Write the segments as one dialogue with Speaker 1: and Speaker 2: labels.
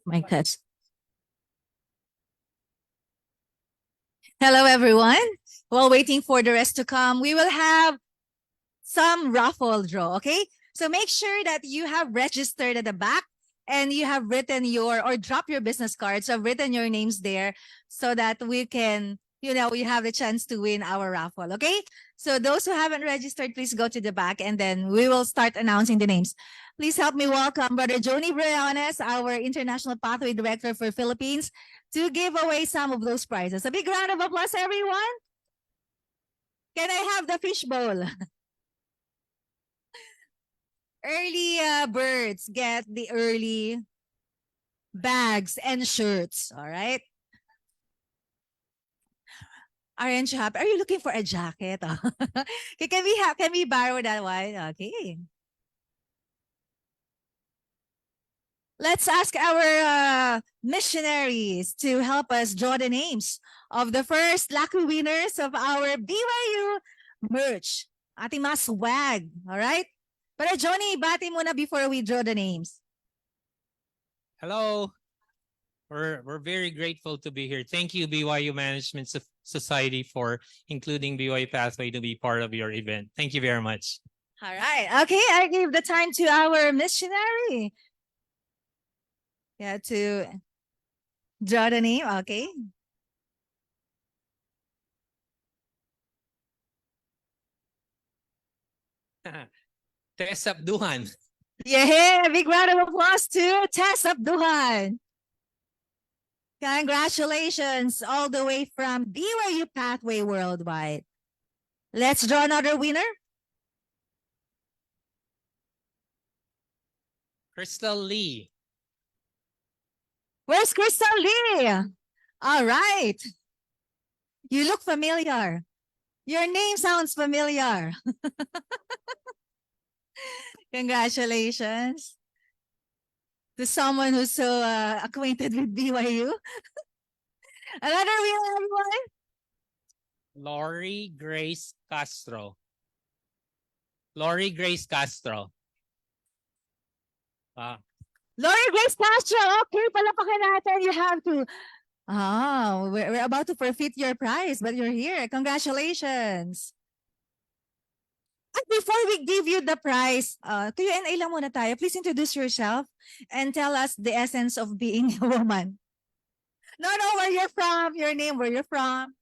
Speaker 1: Mic test. Hello, everyone. While waiting for the rest to come, we will have some raffle draw, okay? So make sure that you have registered at the back and you have written or drop your business cards, so written your names there so that we can, we have the chance to win our raffle, okay? So those who haven't registered, please go to the back and then we will start announcing the names. Please help me welcome Brother Joni Briones, our International Pathway Director for Philippines, to give away some of those prizes. A big round of applause, everyone. Can I have the fishbowl? Early birds get the early bags and shirts, all right? Aren't you happy? Are you looking for a jacket? Can we borrow that one? Okay. Let's ask our missionaries to help us draw the names of the first lucky winners of our BYU merch. Ating mga swag, all right? Pero Johnny, bati muna before we draw the names.
Speaker 2: Hello. We're very grateful to be here. Thank you, BYU Management Society, for including BYU Pathway to be part of your event. Thank you very much.
Speaker 1: All right. Okay, I give the time to our missionary. Yeah, to draw the name. Okay.
Speaker 2: Tess Abduhan.
Speaker 1: Yeah, big round of applause to Tess Abduhan. Congratulations all the way from BYU Pathway Worldwide. Let's draw another winner.
Speaker 2: Crystal Lee.
Speaker 1: Where's Crystal Lee? All right. You look familiar. Your name sounds familiar. Congratulations to someone who's so acquainted with BYU. Another winner, everyone.
Speaker 2: Lori Grace Castro. Lori Grace Castro.
Speaker 1: Lori Grace Castro. Okay, palapakin natin. You have to. We're about to forfeit your prize, but you're here. Congratulations. At before we give you the prize, Q&A lang muna tayo. Please introduce yourself and tell us the essence of being a woman. No, where you're from, your name, where you're from.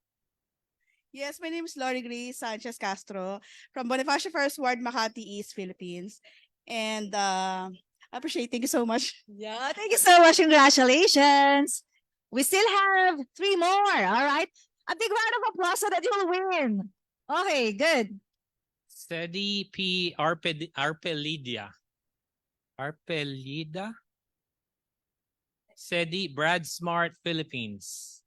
Speaker 3: Yes, my name is Lori Grace Sanchez Castro from Bonifacio First Ward, Makati East, Philippines. And thank you so much.
Speaker 1: Yeah, thank you so much. Congratulations. We still have 3 more. All right. A big round of applause so that you'll win. Okay, good.
Speaker 2: Sedi P. Arpelida. Sedi Brad Smart, Philippines.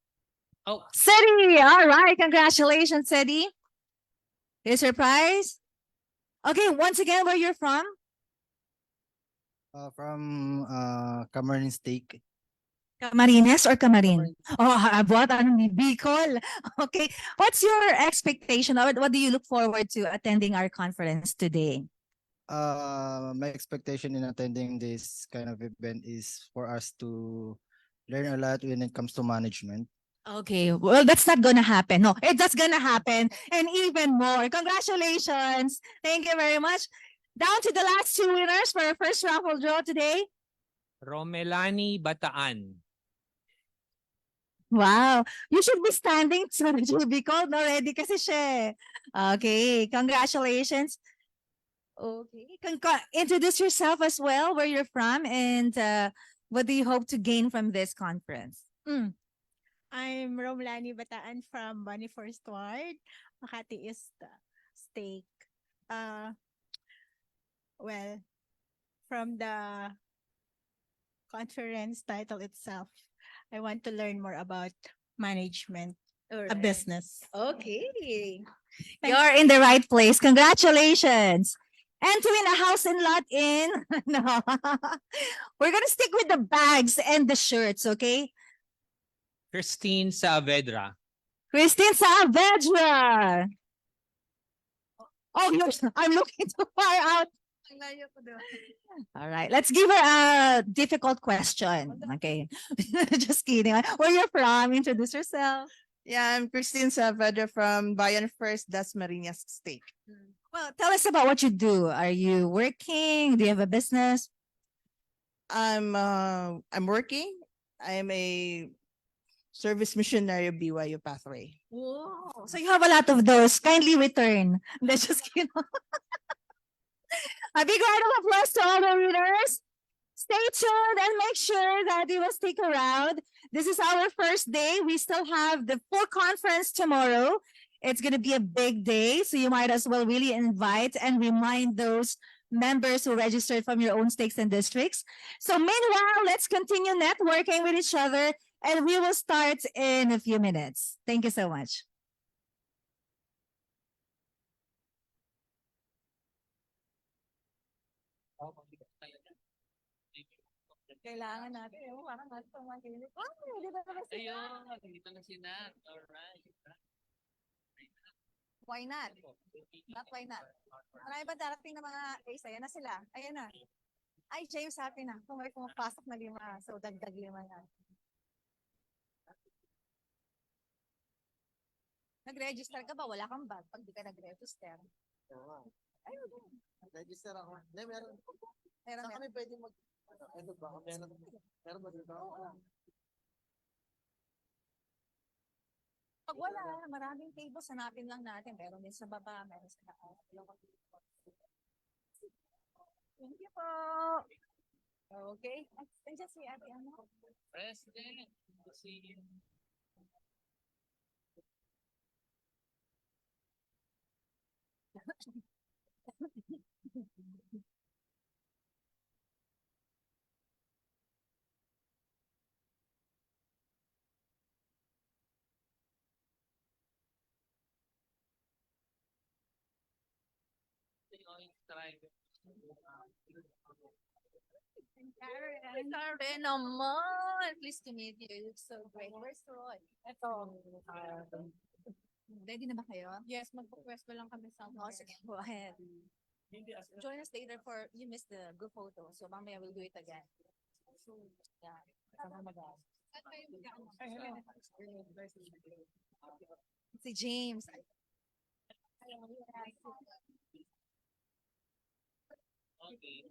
Speaker 2: Oh,
Speaker 1: Sedi. All right. Congratulations, Sedi. Here's your prize. Okay, once again, where you're from?
Speaker 4: From Camarines Steak.
Speaker 1: Camarines or Camarin? What? Bicol. Okay. What's your expectation? What do you look forward to attending our conference today?
Speaker 4: My expectation in attending this kind of event is for us to learn a lot when it comes to management.
Speaker 1: Okay, well, that's not gonna happen. No, that's gonna happen and even more. Congratulations. Thank you very much. Down to the last 2 winners for our first raffle draw today.
Speaker 2: Romelani Bataan.
Speaker 1: Wow, you should be standing so that you'll be called already kasi siya. Okay, congratulations. Okay, introduce yourself as well, where you're from, and what do you hope to gain from this conference?
Speaker 5: I'm Romlani Bataan from Bani First Ward, Makati East State. Well, from the conference title itself, I want to learn more about management or a business.
Speaker 1: Okay. You're in the right place. Congratulations. And to win a house and lot in, no, we're going to stick with the bags and the shirts, okay?
Speaker 2: Christine Saavedra.
Speaker 1: Christine Saavedra. Oh, I'm looking too far out. All right, let's give her a difficult question. Okay, just kidding. Where you from? Introduce yourself.
Speaker 6: Yeah, I'm Christine Saavedra from Bayan First Dasmariñas State.
Speaker 1: Well, tell us about what you do. Are you working? Do you have a business?
Speaker 6: I'm working. I'm a service missionary of BYU pathway.
Speaker 1: Whoa. So you have a lot of those. Kindly return. Let's just kidding. A big round of applause to all the winners. Stay tuned and make sure that you will stick around. This is our first day. We still have the full conference tomorrow. It's going to be a big day, so you might as well really invite and remind those members who registered from your own stakes and districts. So meanwhile, let's continue networking with each other, and we will start in a few minutes. Thank you so much. Kailangan natin. Parang natin tumakilit. Oh, dito na si Nat.
Speaker 2: dito na si Nat. Alright.
Speaker 1: Why not? Not why not? Marami ba darating na mga race? Ayan na sila. Ayan na. Ay, James, happy na. Kung may pumapasok na 5, so dagdag 5 na. Nag-register ka ba? Wala kang bag pag di ka nag-register. Ayun.
Speaker 4: Register ako. Hindi, meron.
Speaker 1: Meron
Speaker 4: Saan kami pwede mag... Ano ba? Meron ba dito?
Speaker 1: Pag wala, maraming tables, hanapin lang natin. Meron din sa baba, meron sa taas. Thank you po. Okay. Nandiyan si Ate ano?
Speaker 2: President. See you.
Speaker 1: Karen naman. Pleased to meet you. You look so great. Where's Roy? Ito. Ready na ba kayo?
Speaker 5: Yes, magpo-pwesto lang kami sa
Speaker 1: Oh, sige, go ahead. Join us later for, you missed the group photo. So mamaya we'll do it again. Yeah. Si James.
Speaker 2: Okay.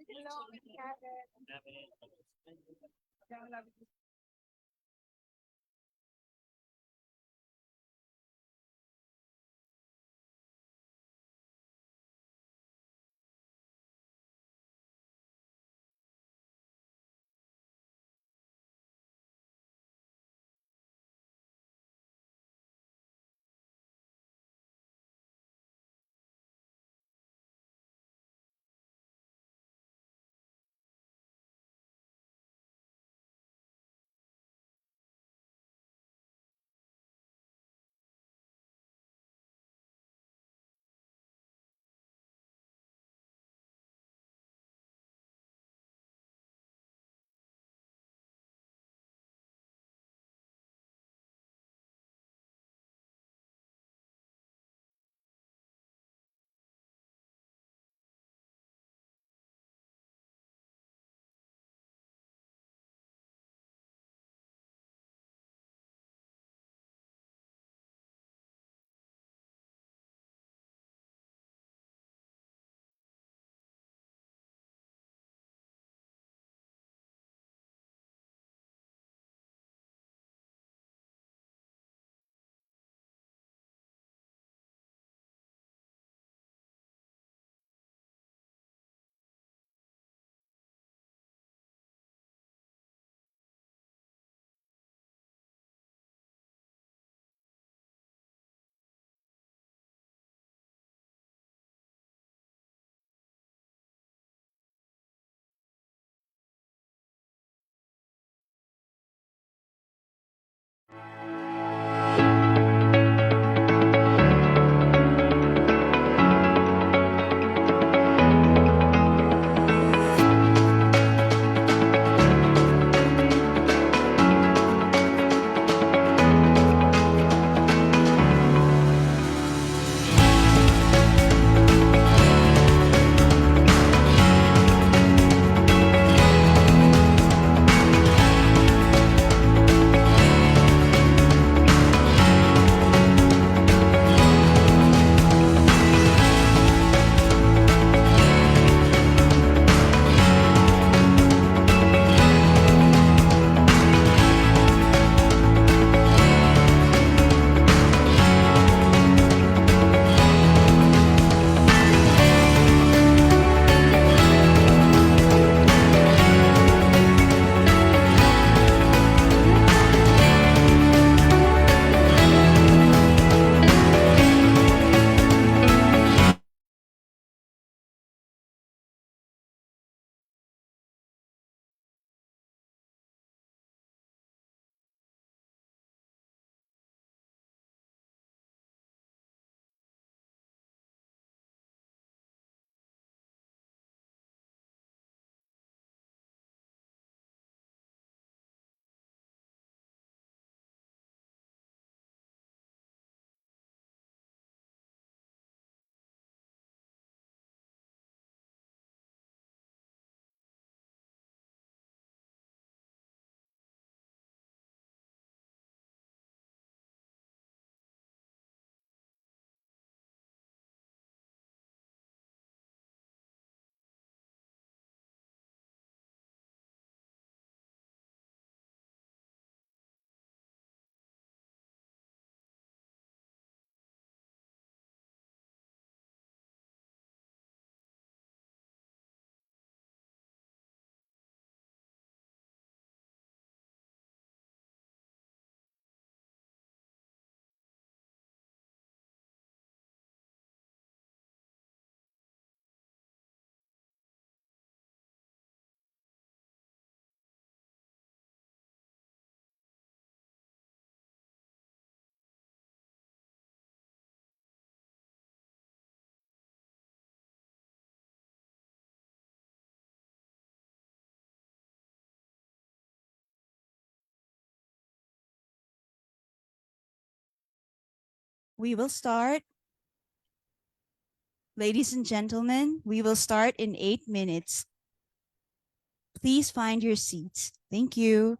Speaker 7: We will start. Ladies and gentlemen, we will start in 8 minutes. Please find your seats. Thank you.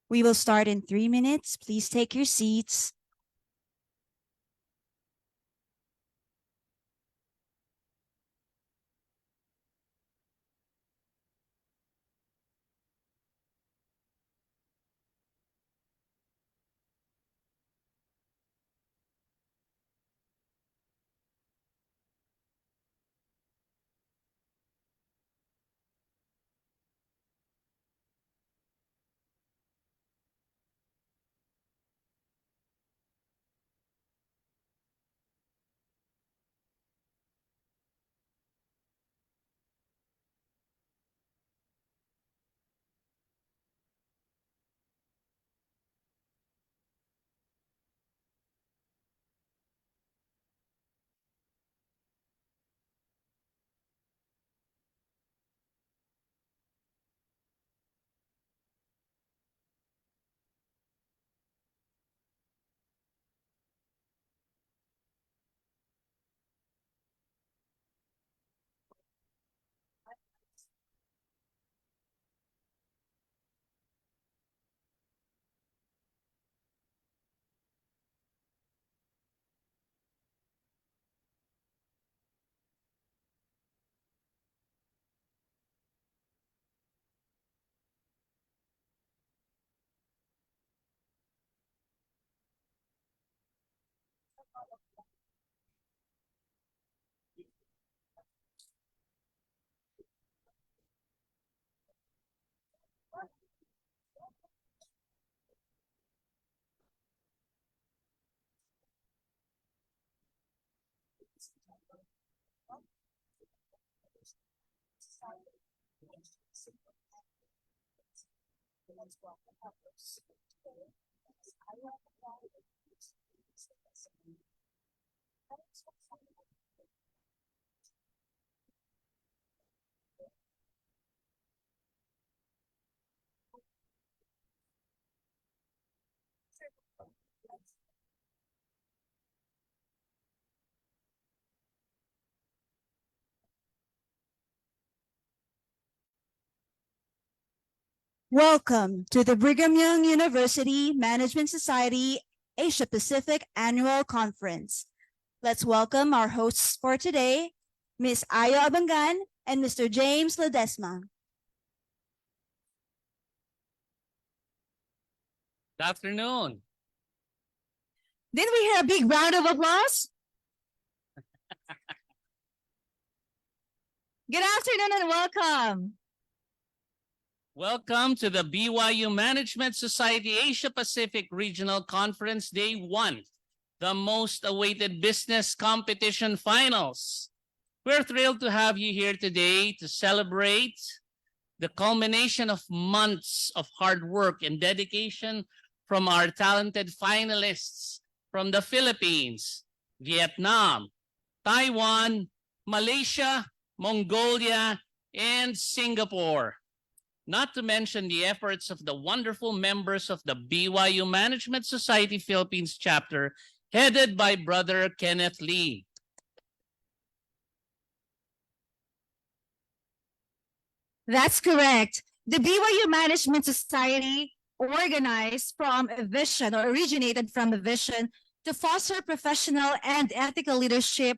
Speaker 7: We will start in 3 minutes. Please take your seats. Welcome to the Brigham Young University Management Society Asia Pacific Annual Conference. Let's welcome our hosts for today, Ms. Ayo Abangan and Mr. James Ledesma.
Speaker 8: Good afternoon.
Speaker 1: Didn't we hear a big round of applause? Good afternoon and welcome.
Speaker 8: Welcome to the BYU Management Society Asia Pacific Regional Conference Day 1, the most awaited business competition finals. We're thrilled to have you here today to celebrate the culmination of months of hard work and dedication from our talented finalists from the Philippines, Vietnam, Taiwan, Malaysia, Mongolia, and Singapore. Not to mention the efforts of the wonderful members of the BYU Management Society Philippines chapter, headed by Brother Kenneth Lee.
Speaker 1: That's correct. The BYU Management Society organized from a vision or originated from a vision to foster professional and ethical leadership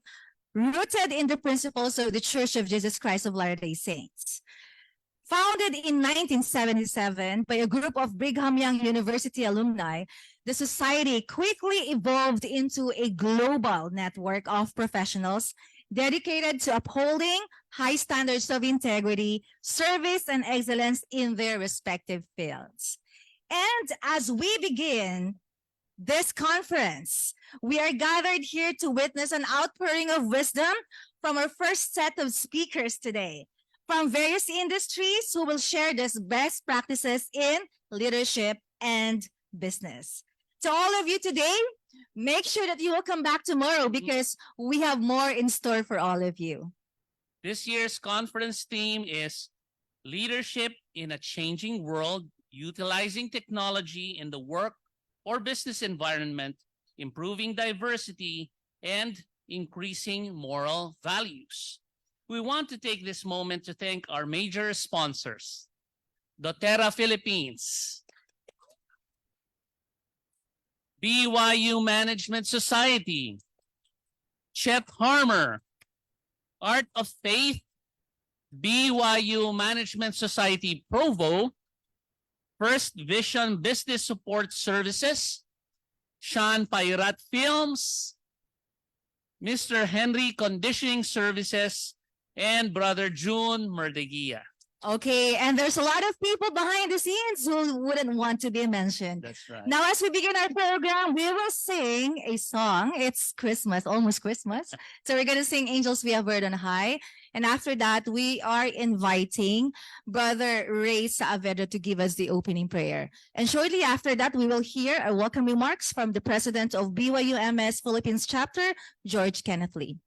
Speaker 1: rooted in the principles of the Church of Jesus Christ of Latter-day Saints. Founded in 1977 by a group of Brigham Young University alumni, the society quickly evolved into a global network of professionals dedicated to upholding high standards of integrity, service, and excellence in their respective fields. And as we begin this conference, we are gathered here to witness an outpouring of wisdom from our first set of speakers today, from various industries who will share these best practices in leadership and business. To all of you today, make sure that you will come back tomorrow because we have more in store for all of you.
Speaker 8: This year's conference theme is Leadership in a Changing World, Utilizing Technology in the Work or Business Environment, Improving Diversity, and Increasing Moral Values. We want to take this moment to thank our major sponsors, doTERRA Philippines, BYU Management Society, Chet Harmer, Art of Faith, BYU Management Society Provo, First Vision Business Support Services, Sean Pairat Films, Mr. Henry Conditioning Services, and Brother June Merdeguia.
Speaker 1: Okay, and there's a lot of people behind the scenes who wouldn't want to be mentioned.
Speaker 8: That's right.
Speaker 1: Now, as we begin our program, we will sing a song. It's Christmas, almost Christmas. So we're going to sing Angels We Have Heard on High. And after that, we are inviting Brother Ray Saavedra to give us the opening prayer. And shortly after that, we will hear a welcome remarks from the president of BYU MS Philippines chapter, George Kenneth Lee.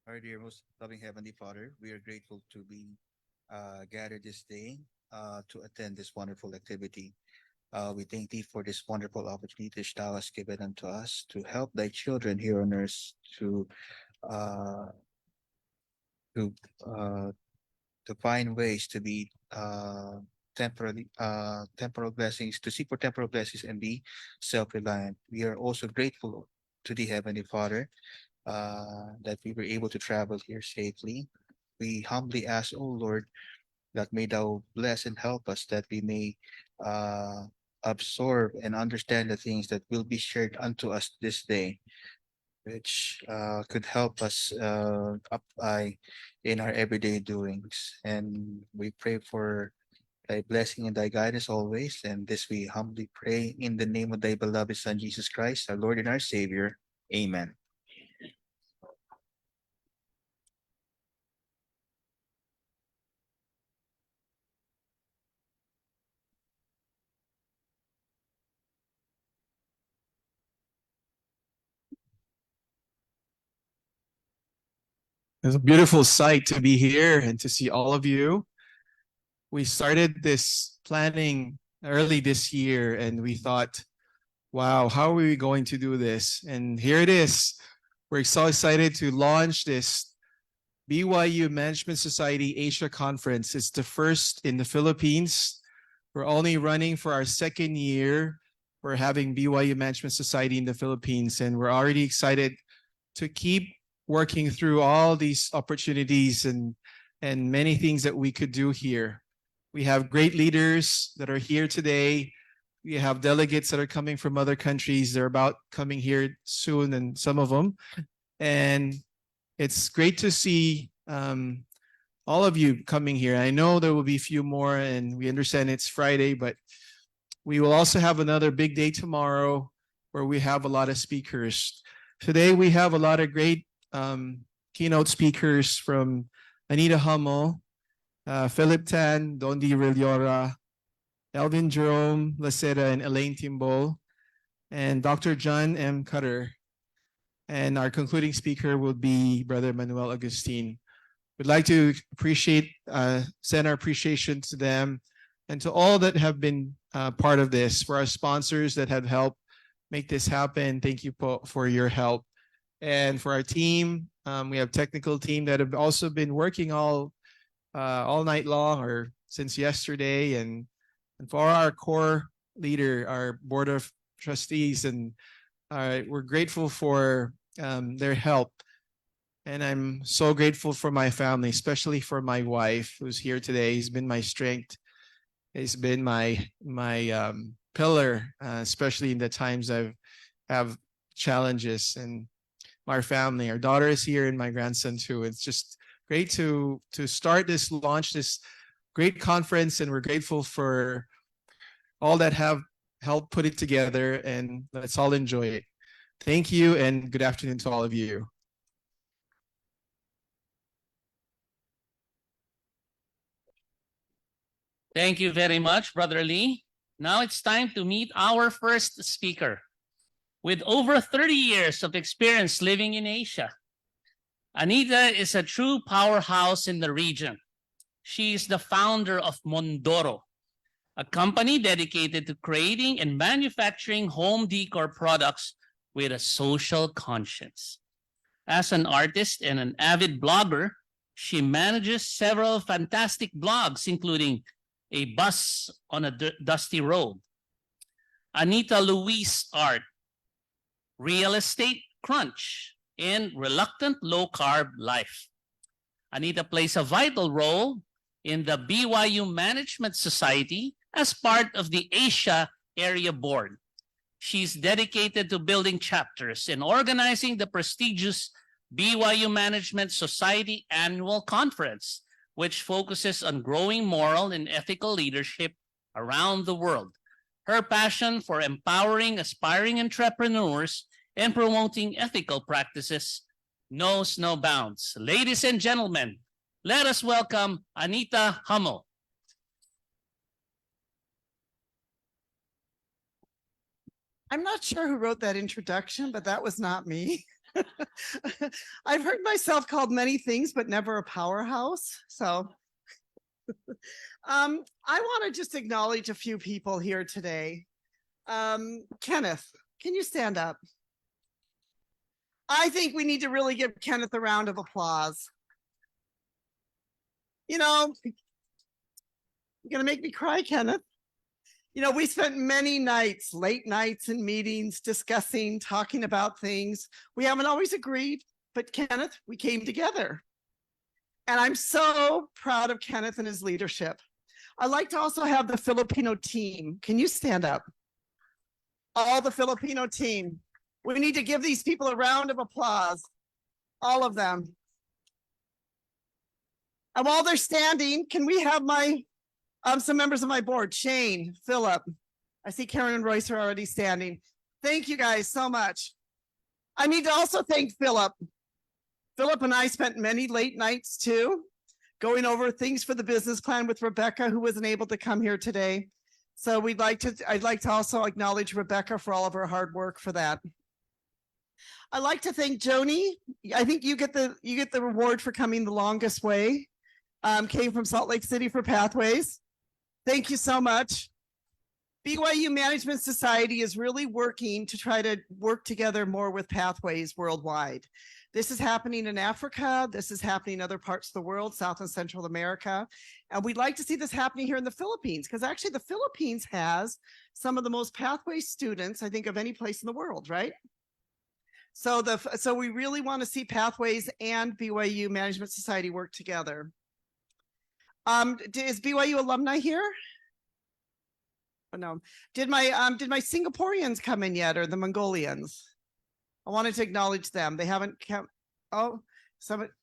Speaker 9: Our dear most loving Heavenly Father, we are grateful to be gathered this day to attend this wonderful activity. We thank thee for this wonderful opportunity which thou hast given unto us to help thy children here on earth uh, to uh, to find ways to be temporal blessings, to seek for temporal blessings and be self-reliant. We are also grateful to the Heavenly Father that we were able to travel here safely. We humbly ask, O Lord, that may thou bless and help us that we may uh, absorb and understand the things that will be shared unto us this day, which could help us in our everyday doings. And we pray for thy blessing and thy guidance always. And this we humbly pray in the name of thy beloved Son, Jesus Christ, our Lord and our Savior. Amen.
Speaker 10: It's a beautiful sight to be here and to see all of you. We started this planning early this year and we thought, wow, how are we going to do this? And here it is. We're so excited to launch this BYU Management Society Asia Conference. It's the first in the Philippines. We're only running for our second year. We're having BYU Management Society in the Philippines, and we're already excited to keep working through all these opportunities and many things that we could do here. We have great leaders that are here today. We have delegates that are coming from other countries. They're about coming here soon, and some of them. And it's great to see all of you coming here. I know there will be a few more, and we understand it's Friday, but we will also have another big day tomorrow where we have a lot of speakers. Today, we have a lot of great keynote speakers from Anita Hummel, Philip Tan, Dondi Rilliora, Elvin Jerome Laceda, and Elaine Timbol, and Dr. John M. Cutter. And our concluding speaker will be Brother Manuel Agustin. We'd like to send our appreciation to them and to all that have been part of this. For our sponsors that have helped make this happen, thank you for your help. And for our team, we have technical team that have also been working all night long or since yesterday. And for our core leader, our board of trustees, and we're grateful for their help. And I'm so grateful for my family, especially for my wife who's here today. He's been my strength. He's been my pillar, especially in the times I've have challenges. And our family, our daughter is here and my grandson too. It's just great to start launch this great conference, and we're grateful for all that have helped put it together, and let's all enjoy it. Thank you, and good afternoon to all of you.
Speaker 8: Thank you very much, Brother Lee. Now it's time to meet our first speaker. With over 30 years of experience living in Asia, Anita is a true powerhouse in the region. She is the founder of Mondoro, a company dedicated to creating and manufacturing home decor products with a social conscience. As an artist and an avid blogger, she manages several fantastic blogs, including A Bus on a Dusty Road, Anita Louise Art, Real Estate Crunch, and Reluctant Low Carb Life. Anita plays a vital role in the BYU Management Society as part of the Asia Area Board. She's dedicated to building chapters and organizing the prestigious BYU Management Society Annual Conference, which focuses on growing moral and ethical leadership around the world. Her passion for empowering aspiring entrepreneurs and promoting ethical practices knows no bounds. Ladies and gentlemen, let us welcome Anita Hummel.
Speaker 6: I'm not sure who wrote that introduction, but that was not me. I've heard myself called many things, but never a powerhouse. So I want to just acknowledge a few people here today. Kenneth, can you stand up? I think we need to really give Kenneth a round of applause. You know, you're going to make me cry, Kenneth. You know, we spent many nights, late nights in meetings, discussing, talking about things. We haven't always agreed, but Kenneth, we came together. And I'm so proud of Kenneth and his leadership. I'd like to also have the Filipino team. Can you stand up? All the Filipino team. We need to give these people a round of applause. All of them. And while they're standing, can we have my some members of my board, Shane, Philip. I see Karen and Royce are already standing. Thank you guys so much. I need to also thank Philip. Philip and I spent many late nights too, going over things for the business plan with Rebecca, who wasn't able to come here today. So I'd like to also acknowledge Rebecca for all of her hard work for that. I'd like to thank Joni. I think you get the reward for coming the longest way. Came from Salt Lake City for Pathways. Thank you so much. BYU Management Society is really working to try to work together more with Pathways worldwide. This is happening in Africa. This is happening in other parts of the world, South and Central America. And we'd like to see this happening here in the Philippines, because actually the Philippines has some of the most Pathways students, I think, of any place in the world, right? So we really want to see Pathways and BYU Management Society work together. Is BYU alumni here? Oh, no. Did my Singaporeans come in yet, or the Mongolians? I wanted to acknowledge them. They haven't come. Oh,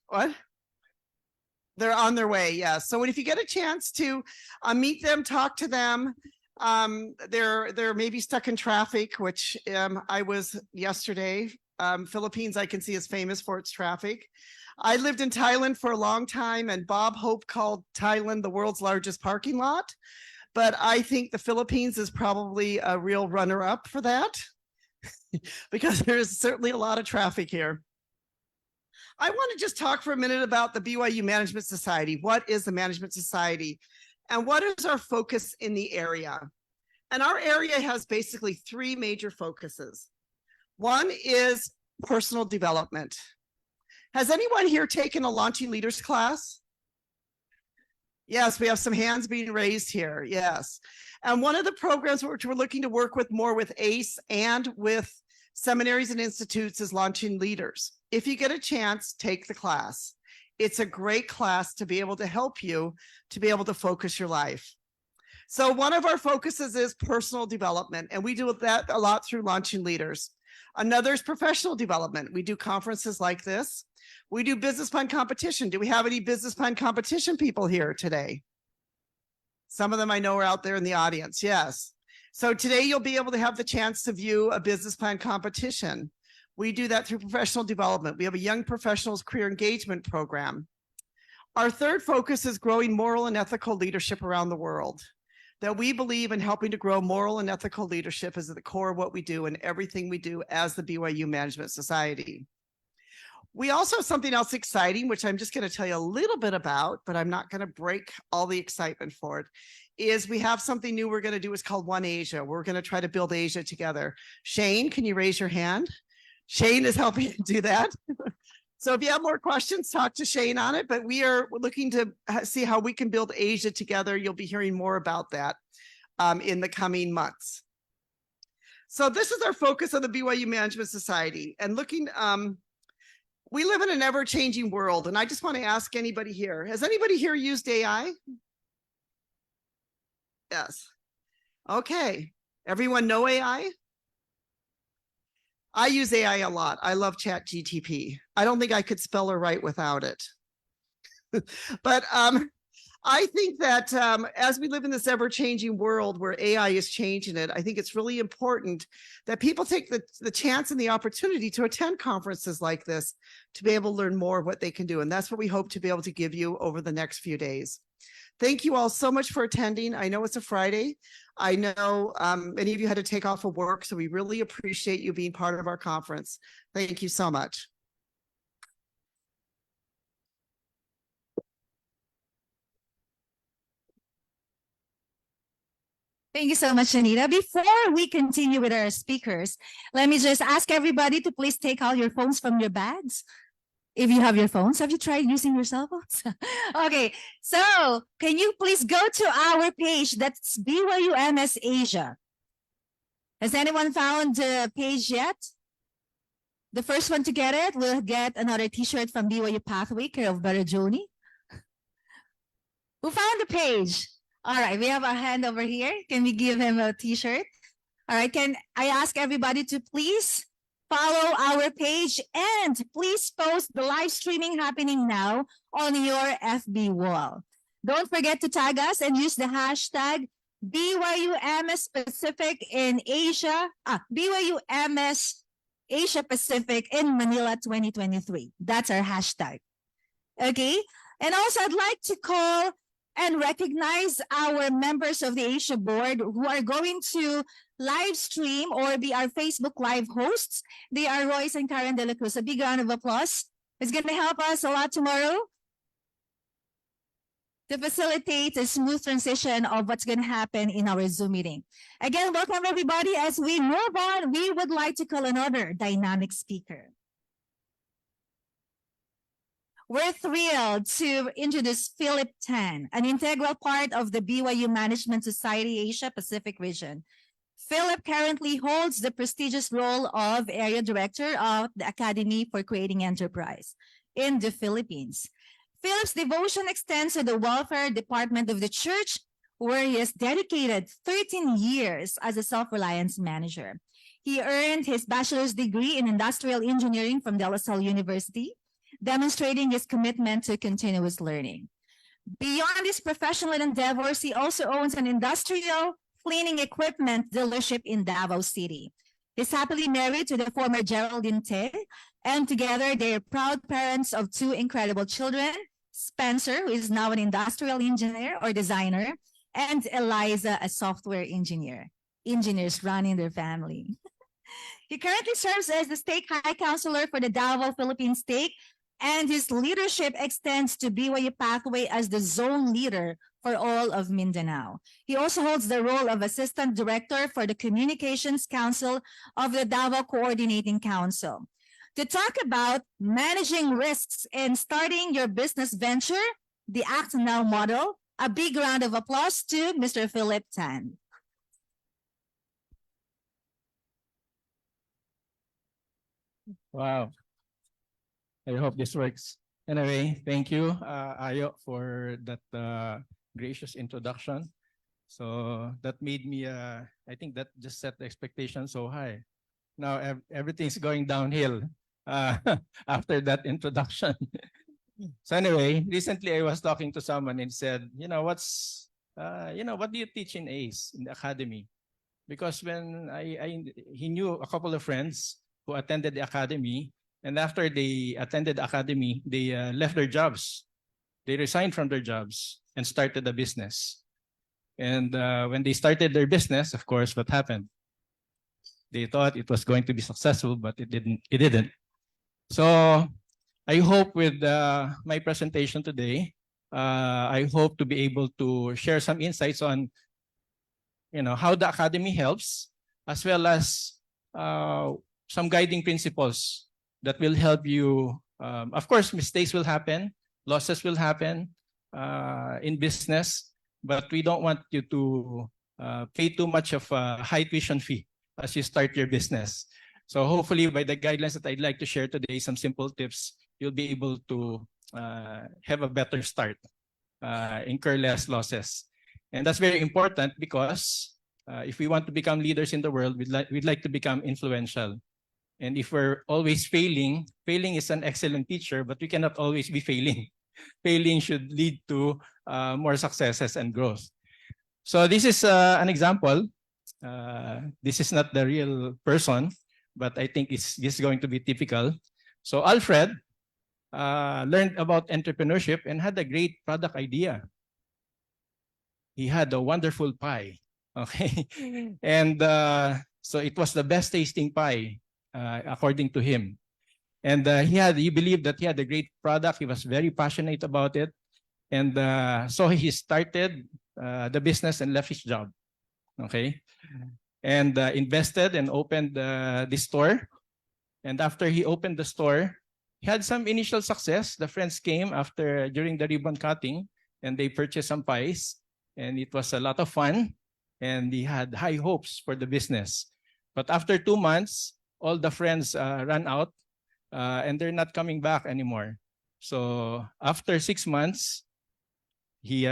Speaker 6: what? They're on their way. Yeah. So if you get a chance to meet them, talk to them, they're maybe stuck in traffic, which I was yesterday. Philippines, I can see, is famous for its traffic. I lived in Thailand for a long time, and Bob Hope called Thailand the world's largest parking lot. But I think the Philippines is probably a real runner-up for that because there's certainly a lot of traffic here. I want to just talk for a minute about the BYU Management Society. What is the Management Society? And what is our focus in the area? And our area has basically three major focuses. One is personal development. Has anyone here taken a Launching Leaders class? Yes, we have some hands being raised here. Yes. And one of the programs which we're looking to work with more with ACE and with seminaries and institutes is Launching Leaders. If you get a chance, take the class. It's a great class to be able to help you to be able to focus your life. So one of our focuses is personal development, and we do that a lot through Launching Leaders. Another is professional development. We do conferences like this. We do business plan competition. Do we have any business plan competition people here today? Some of them I know are out there in the audience. Yes. So today you'll be able to have the chance to view a business plan competition. We do that through professional development. We have a young professionals career engagement program. Our third focus is growing moral and ethical leadership around the world. That we believe in helping to grow moral and ethical leadership is at the core of what we do and everything we do as the BYU Management Society. We also have something else exciting, which I'm just going to tell you a little bit about, but I'm not going to break all the excitement for it, is we have something new we're going to do. It's called One Asia. We're going to try to build Asia together. Shane, can you raise your hand? Shane is helping do that. So if you have more questions, talk to Shane on it, but we're looking to see how we can build Asia together. You'll be hearing more about that in the coming months. So this is our focus of the BYU Management Society, and looking, we live in an ever-changing world, and I just want to ask anybody here, has anybody here used AI? Yes. Okay. Everyone know AI? I use AI a lot. I love ChatGPT. I don't think I could spell or write without it. But I think that as we live in this ever-changing world where AI is changing it, I think it's really important that people take the chance and the opportunity to attend conferences like this to be able to learn more of what they can do. And that's what we hope to be able to give you over the next few days. Thank you all so much for attending. I know it's a Friday. I know many of you had to take off of work, so we really appreciate you being part of our conference. Thank you so much.
Speaker 1: Thank you so much, Anita. Before we continue with our speakers, let me just ask everybody to please take out your phones from your bags. If you have your phones, have you tried using your cell phones? Okay, so can you please go to our page? That's BYU MS Asia. Has anyone found the page yet? The first one to get it will get another t-shirt from BYU Pathway, care of Brother Joni. Who found the page? All right, we have a hand over here. Can we give him a t-shirt? All right, can I ask everybody to please follow our page and please post the live streaming happening now on your FB wall. Don't forget to tag us and use the hashtag BYU MS Pacific in Asia, BYU MS Asia Pacific in Manila 2023. That's our hashtag. Okay, and also I'd like to call and recognize our members of the Asia board who are going to live stream or be our Facebook live hosts. They are Royce and Karen De La Cruz. A big round of applause. It's going to help us a lot tomorrow to facilitate a smooth transition of what's going to happen in our Zoom meeting. Again, welcome everybody. As we move on, we would like to call another dynamic speaker. We're thrilled to introduce Philip Tan, an integral part of the BYU Management Society Asia Pacific region. Philip currently holds the prestigious role of Area Director of the Academy for Creating Enterprise in the Philippines. Philip's devotion extends to the welfare department of the church, where he has dedicated 13 years as a self-reliance manager. He earned his bachelor's degree in industrial engineering from De La Salle University, demonstrating his commitment to continuous learning. Beyond his professional endeavors, he also owns an industrial cleaning equipment dealership in Davao City. He's happily married to the former Geraldine Te, and together they are proud parents of two incredible children, Spencer, who is now an industrial engineer or designer, and Eliza, a software engineer. Engineers running their family. He currently serves as the Stake High Counselor for the Davao Philippine Stake, and his leadership extends to BYU Pathway as the zone leader for all of Mindanao. He also holds the role of Assistant Director for the Communications Council of the Davao Coordinating Council. To talk about managing risks in starting your business venture, the Act Now model, a big round of applause to Mr. Philip Tan.
Speaker 11: Wow. I hope this works. Anyway, thank you, Ayo, for that gracious introduction. So that made me, I think that just set the expectation so high. Now everything's going downhill after that introduction. So anyway, recently I was talking to someone and said, what do you teach in ACE, in the academy? Because when he knew a couple of friends who attended the academy, and after they attended the academy, they left their jobs. They resigned from their jobs and started a business. And when they started their business, of course, what happened? They thought it was going to be successful, but it didn't. So I hope with my presentation today, I hope to be able to share some insights on how the academy helps, as well as some guiding principles that will help you. Of course, mistakes will happen, losses will happen in business, but we don't want you to pay too much of a high tuition fee as you start your business. So hopefully by the guidelines that I'd like to share today, some simple tips, you'll be able to have a better start, incur less losses. And that's very important because if we want to become leaders in the world, we'd like to become influential. And if we're always failing is an excellent teacher, but we cannot always be failing. Failing should lead to more successes and growth. So this is an example. This is not the real person, but I think this is going to be typical. So Alfred learned about entrepreneurship and had a great product idea. He had a wonderful pie. Okay. And so it was the best tasting pie, according to him. And he believed that he had a great product. He was very passionate about it. And so he started the business and left his job. Okay. And invested and opened this store. And after he opened the store, he had some initial success. The friends came during the ribbon cutting, and they purchased some pies. And it was a lot of fun. And he had high hopes for the business. But after 2 months, all the friends ran out, and they're not coming back anymore. So after 6 months, he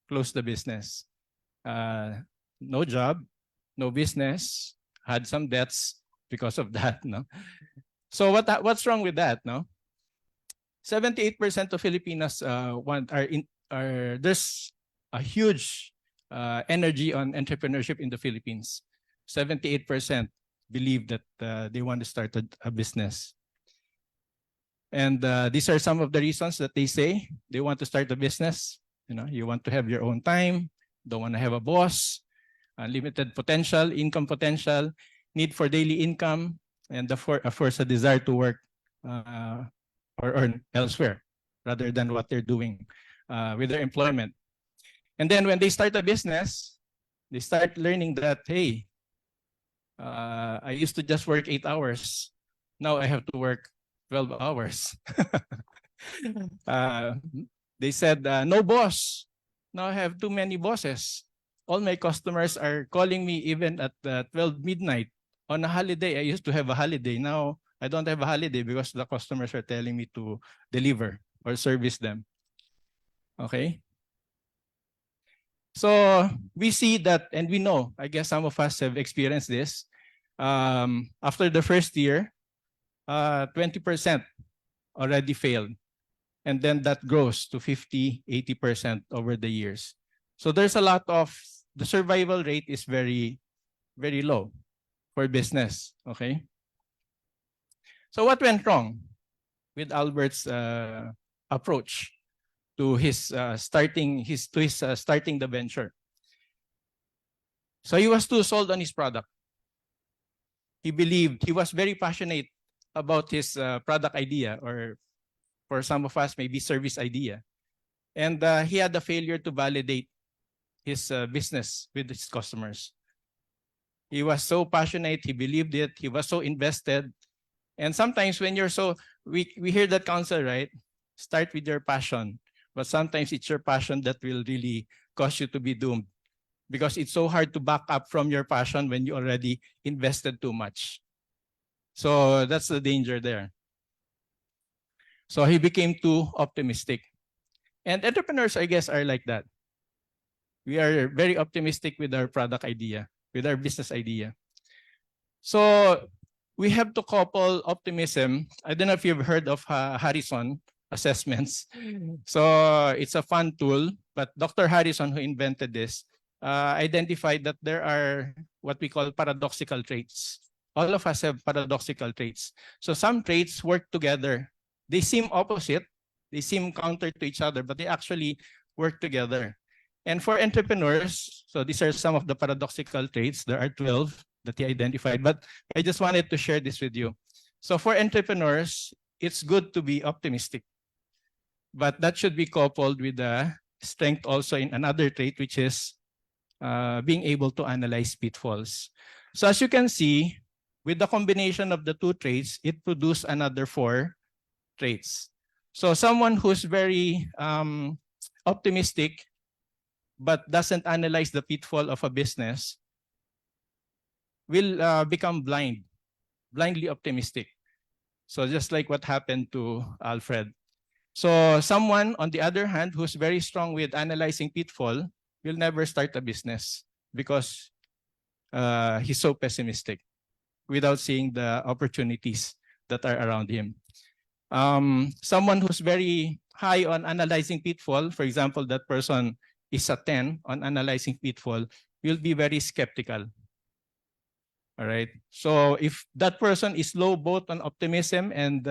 Speaker 11: closed the business. No job, no business, had some debts because of that. No. So what's wrong with that? No. 78% of Filipinos there's a huge energy on entrepreneurship in the Philippines. 78% believe that they want to start a business. And these are some of the reasons that they say they want to start a business. You want to have your own time, don't want to have a boss, unlimited potential, income potential, need for daily income, and of course a desire to work or earn elsewhere rather than what they're doing with their employment. And then when they start a business, they start learning that, hey, I used to just work 8 hours. Now I have to work 12 hours. They said, no boss. Now I have too many bosses. All my customers are calling me even at 12 midnight. On a holiday, I used to have a holiday. Now I don't have a holiday because the customers are telling me to deliver or service them. Okay. So we see that, and we know, I guess some of us have experienced this. After the first year, 20% already failed. And then that grows to 50, 80% over the years. So there's a lot of, the survival rate is very, very low for business, okay? So what went wrong with Albert's approach to his starting the venture? So he was too sold on his product. He believed, he was very passionate about his product idea, or for some of us, maybe service idea. And he had a failure to validate his business with his customers. He was so passionate, he believed it, he was so invested. And sometimes when you're we hear that counsel, right? Start with your passion. But sometimes it's your passion that will really cause you to be doomed, because it's so hard to back up from your passion when you already invested too much. So that's the danger there. So he became too optimistic. And entrepreneurs, I guess, are like that. We are very optimistic with our product idea, with our business idea. So we have to couple optimism. I don't know if you've heard of Harrison assessments. So it's a fun tool, but Dr. Harrison, who invented this, identified that there are what we call paradoxical traits. All of us have paradoxical traits. So some traits work together. They seem opposite, they seem counter to each other, but they actually work together. And for entrepreneurs, so these are some of the paradoxical traits. There are 12 that he identified, but I just wanted to share this with you. So for entrepreneurs, it's good to be optimistic, but that should be coupled with the strength also in another trait, which is being able to analyze pitfalls. So as you can see, with the combination of the two traits, it produced another 4 traits. So someone who's very optimistic but doesn't analyze the pitfall of a business will become blindly optimistic. So just like what happened to Alfred. So someone, on the other hand, who's very strong with analyzing pitfall will never start a business because he's so pessimistic without seeing the opportunities that are around him. Someone who's very high on analyzing pitfall, for example, that person is a 10 on analyzing pitfall, you'll be very skeptical. All right. So if that person is low both on optimism and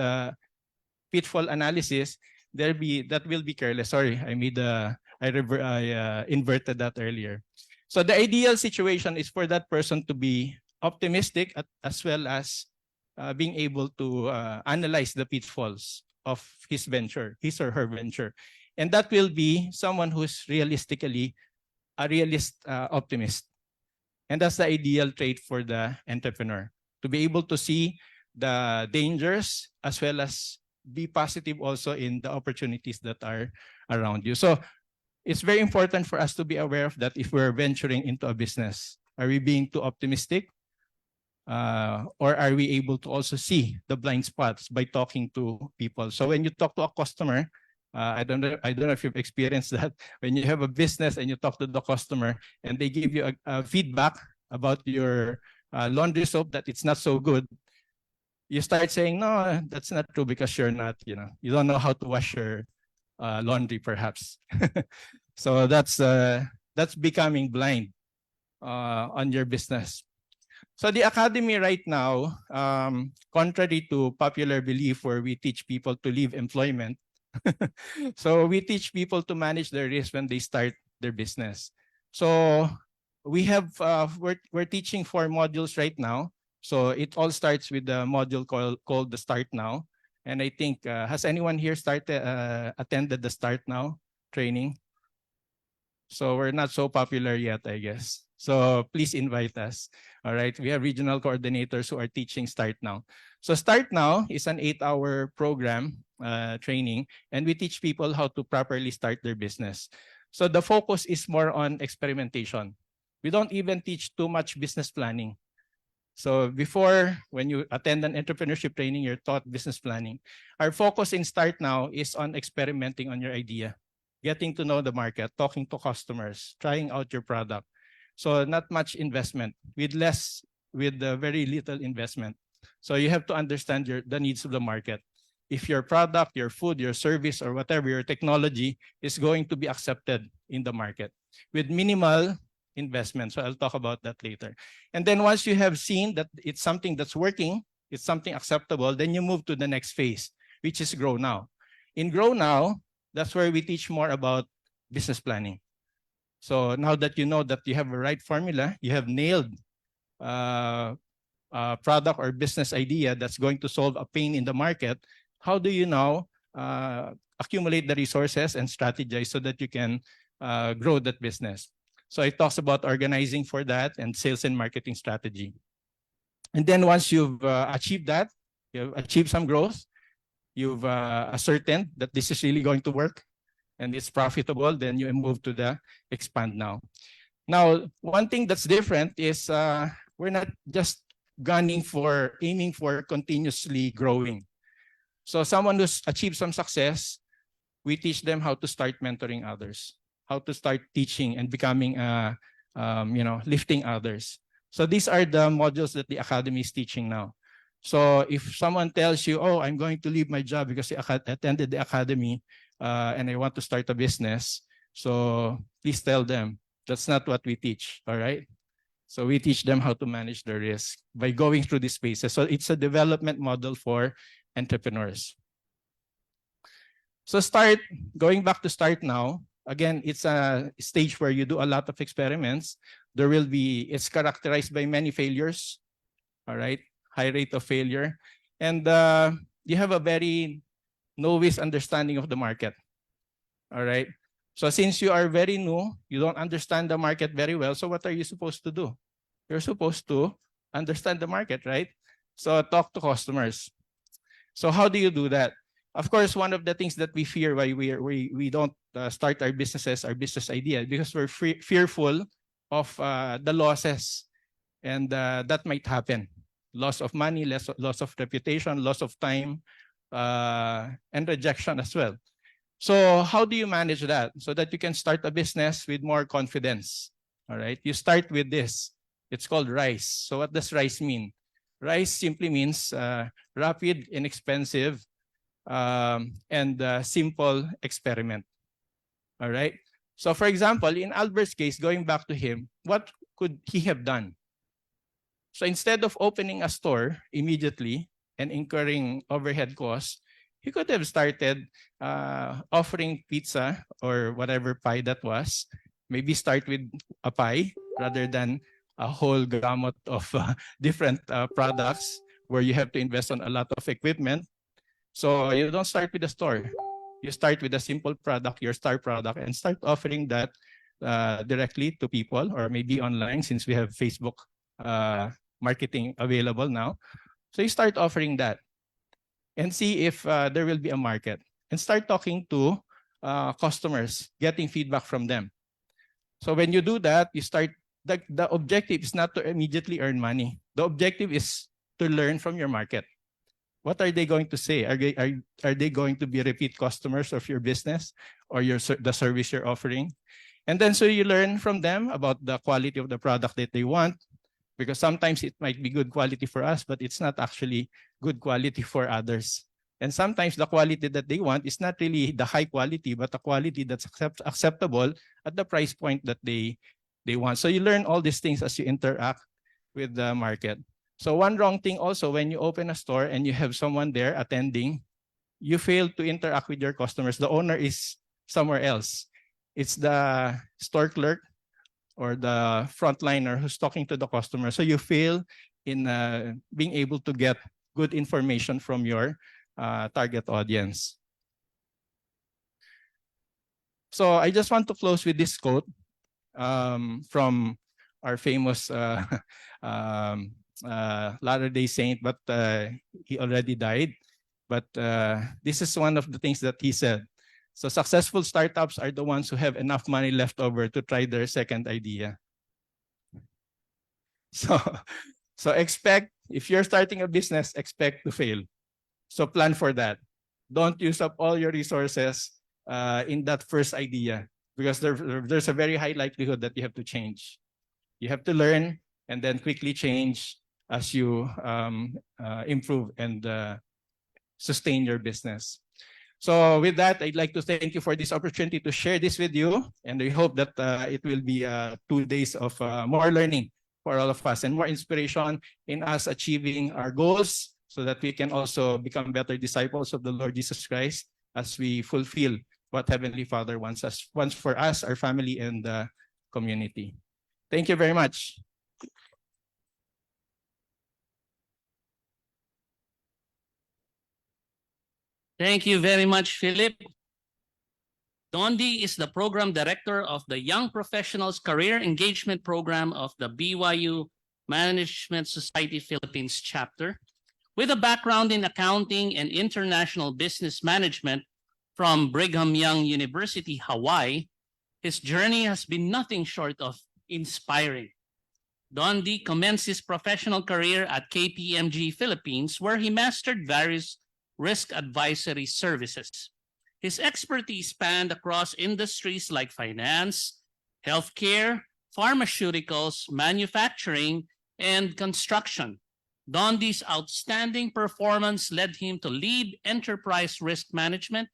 Speaker 11: pitfall analysis, that will be careless. Sorry, I inverted that earlier. So the ideal situation is for that person to be optimistic as well as being able to analyze the pitfalls of his or her venture. And that will be someone who's realistically a realist optimist. And that's the ideal trait for the entrepreneur, to be able to see the dangers as well as be positive also in the opportunities that are around you. So it's very important for us to be aware of that if we're venturing into a business. Are we being too optimistic? Or are we able to also see the blind spots by talking to people? So when you talk to a customer, I don't know if you've experienced that. When you have a business and you talk to the customer and they give you a feedback about your laundry soap that it's not so good, you start saying, no, that's not true because you're not, you don't know how to wash your laundry perhaps. So that's becoming blind on your business. So the academy right now, contrary to popular belief where we teach people to leave employment, so we teach people to manage their risk when they start their business. So we have, we're teaching 4 modules right now. So it all starts with the module called the Start Now. And I think, has anyone here attended the Start Now training? So we're not so popular yet, I guess. So please invite us. All right. We have regional coordinators who are teaching Start Now. So Start Now is an 8-hour program training, and we teach people how to properly start their business. So the focus is more on experimentation. We don't even teach too much business planning. So before, when you attend an entrepreneurship training, you're taught business planning. Our focus in Start Now is on experimenting on your idea, getting to know the market, talking to customers, trying out your product. So not much investment, with very little investment. So you have to understand the needs of the market. If your product, your food, your service, or whatever, your technology is going to be accepted in the market with minimal investment. So I'll talk about that later. And then once you have seen that it's something that's working, it's something acceptable, then you move to the next phase, which is Grow Now. In Grow Now, that's where we teach more about business planning. So now that you know that you have a right formula, you have nailed a product or business idea that's going to solve a pain in the market, how do you now accumulate the resources and strategize so that you can grow that business? So it talks about organizing for that and sales and marketing strategy. And then once you've achieved that, you've achieved some growth, you've ascertained that this is really going to work and it's profitable, then you move to the Expand Now. Now, one thing that's different is we're not just aiming for continuously growing. So someone who's achieved some success, we teach them how to start mentoring others, how to start teaching and becoming, lifting others. So these are the modules that the Academy is teaching now. So if someone tells you, oh, I'm going to leave my job because I attended the Academy and I want to start a business, so please tell them that's not what we teach, all right? So we teach them how to manage their risk by going through these phases. So it's a development model for entrepreneurs. So going back to Start Now, again, it's a stage where you do a lot of experiments. It's characterized by many failures, all right? High rate of failure. And you have a very novice understanding of the market, all right? So since you are very new, you don't understand the market very well, so what are you supposed to do? You're supposed to understand the market, right? So talk to customers. So how do you do that? Of course, one of the things that we fear why we don't start our businesses, our business idea, because we're fearful of the losses, and that might happen. Loss of money, loss of reputation, loss of time, and rejection as well. So how do you manage that so that you can start a business with more confidence? All right, you start with this. It's called RISE. So what does RISE mean? RISE simply means rapid, inexpensive, and simple experiment. All right. So for example, in Albert's case, going back to him, what could he have done? So instead of opening a store immediately and incurring overhead costs, he could have started offering pizza or whatever pie that was. Maybe start with a pie rather than a whole gamut of different products where you have to invest on a lot of equipment. So you don't start with a store. You start with a simple product, your star product, and start offering that directly to people or maybe online since we have Facebook marketing available now. So you start offering that and see if there will be a market and start talking to customers, getting feedback from them. So when you do that, you start, the objective is not to immediately earn money. The objective is to learn from your market. What are they going to say? Are they going to be repeat customers of your business or the service you're offering? And then so you learn from them about the quality of the product that they want, because sometimes it might be good quality for us, but it's not actually good quality for others. And sometimes the quality that they want is not really the high quality, but the quality that's acceptable at the price point that they want. So you learn all these things as you interact with the market. So one wrong thing also, when you open a store and you have someone there attending, you fail to interact with your customers. The owner is somewhere else. It's the store clerk or the frontliner who's talking to the customer. So you fail in being able to get good information from your target audience. So I just want to close with this quote from our famous Latter-day Saint, but he already died. But this is one of the things that he said. So successful startups are the ones who have enough money left over to try their second idea. So expect, if you're starting a business, expect to fail. So plan for that. Don't use up all your resources in that first idea, because there's a very high likelihood that you have to change. You have to learn and then quickly change as you improve and sustain your business. So with that, I'd like to thank you for this opportunity to share this with you. And we hope that it will be 2 days of more learning for all of us and more inspiration in us achieving our goals so that we can also become better disciples of the Lord Jesus Christ as we fulfill what Heavenly Father wants for us, our family, and the community. Thank you very much.
Speaker 8: Thank you very much, Philip. Dondi is the program director of the Young Professionals Career Engagement Program of the BYU Management Society Philippines chapter. With a background in accounting and international business management from Brigham Young University, Hawaii, his journey has been nothing short of inspiring. Dondi commenced his professional career at KPMG Philippines, where he mastered various risk advisory services. His expertise spanned across industries like finance, healthcare, pharmaceuticals, manufacturing, and construction. Dondi's outstanding performance led him to lead enterprise risk management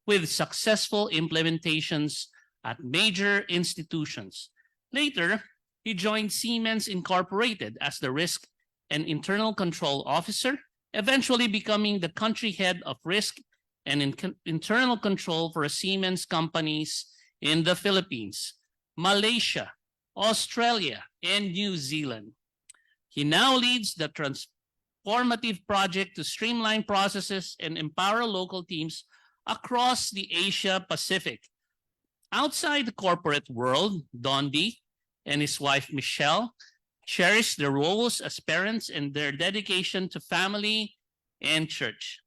Speaker 8: with successful implementations at major institutions. Later, he joined Siemens Incorporated as the Risk and Internal Control Officer, eventually becoming the country head of risk and internal control for Siemens companies in the Philippines, Malaysia, Australia, and New Zealand. He now leads the transformative project to streamline processes and empower local teams across the Asia Pacific. Outside the corporate world, Dondi and his wife Michelle cherish their roles as parents and their dedication to family and church.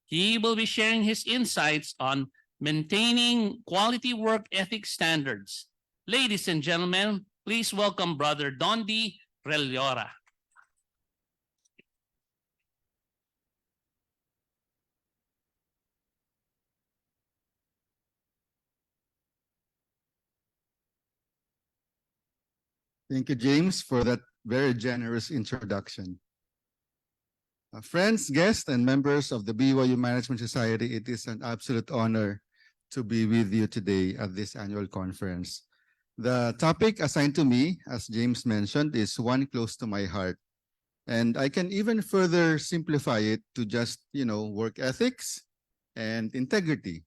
Speaker 8: He will be sharing his insights on maintaining quality work ethic standards. Ladies and gentlemen, please welcome Brother Dondi Relliora.
Speaker 12: Thank you, James, for that very generous introduction. Friends, guests, and members of the BYU Management Society, it is an absolute honor to be with you today at this annual conference. The topic assigned to me, as James mentioned, is one close to my heart. And I can even further simplify it to just, work ethics and integrity.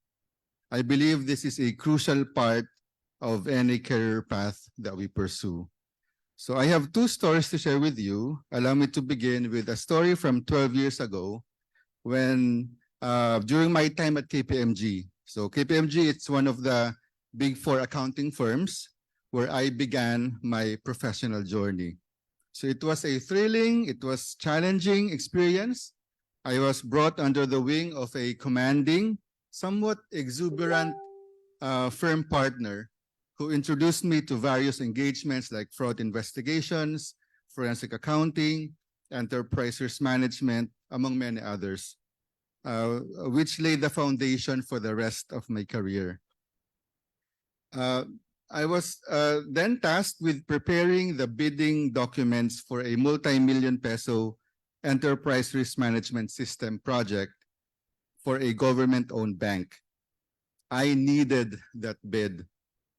Speaker 12: I believe this is a crucial part of any career path that we pursue. So I have two stories to share with you. Allow me to begin with a story from 12 years ago when during my time at KPMG. So KPMG, it's one of the big four accounting firms where I began my professional journey. So it was a thrilling, it was challenging experience. I was brought under the wing of a commanding, somewhat exuberant firm partner who introduced me to various engagements like fraud investigations, forensic accounting, enterprise risk management, among many others, which laid the foundation for the rest of my career. I was then tasked with preparing the bidding documents for a multi-million peso enterprise risk management system project for a government-owned bank. I needed that bid.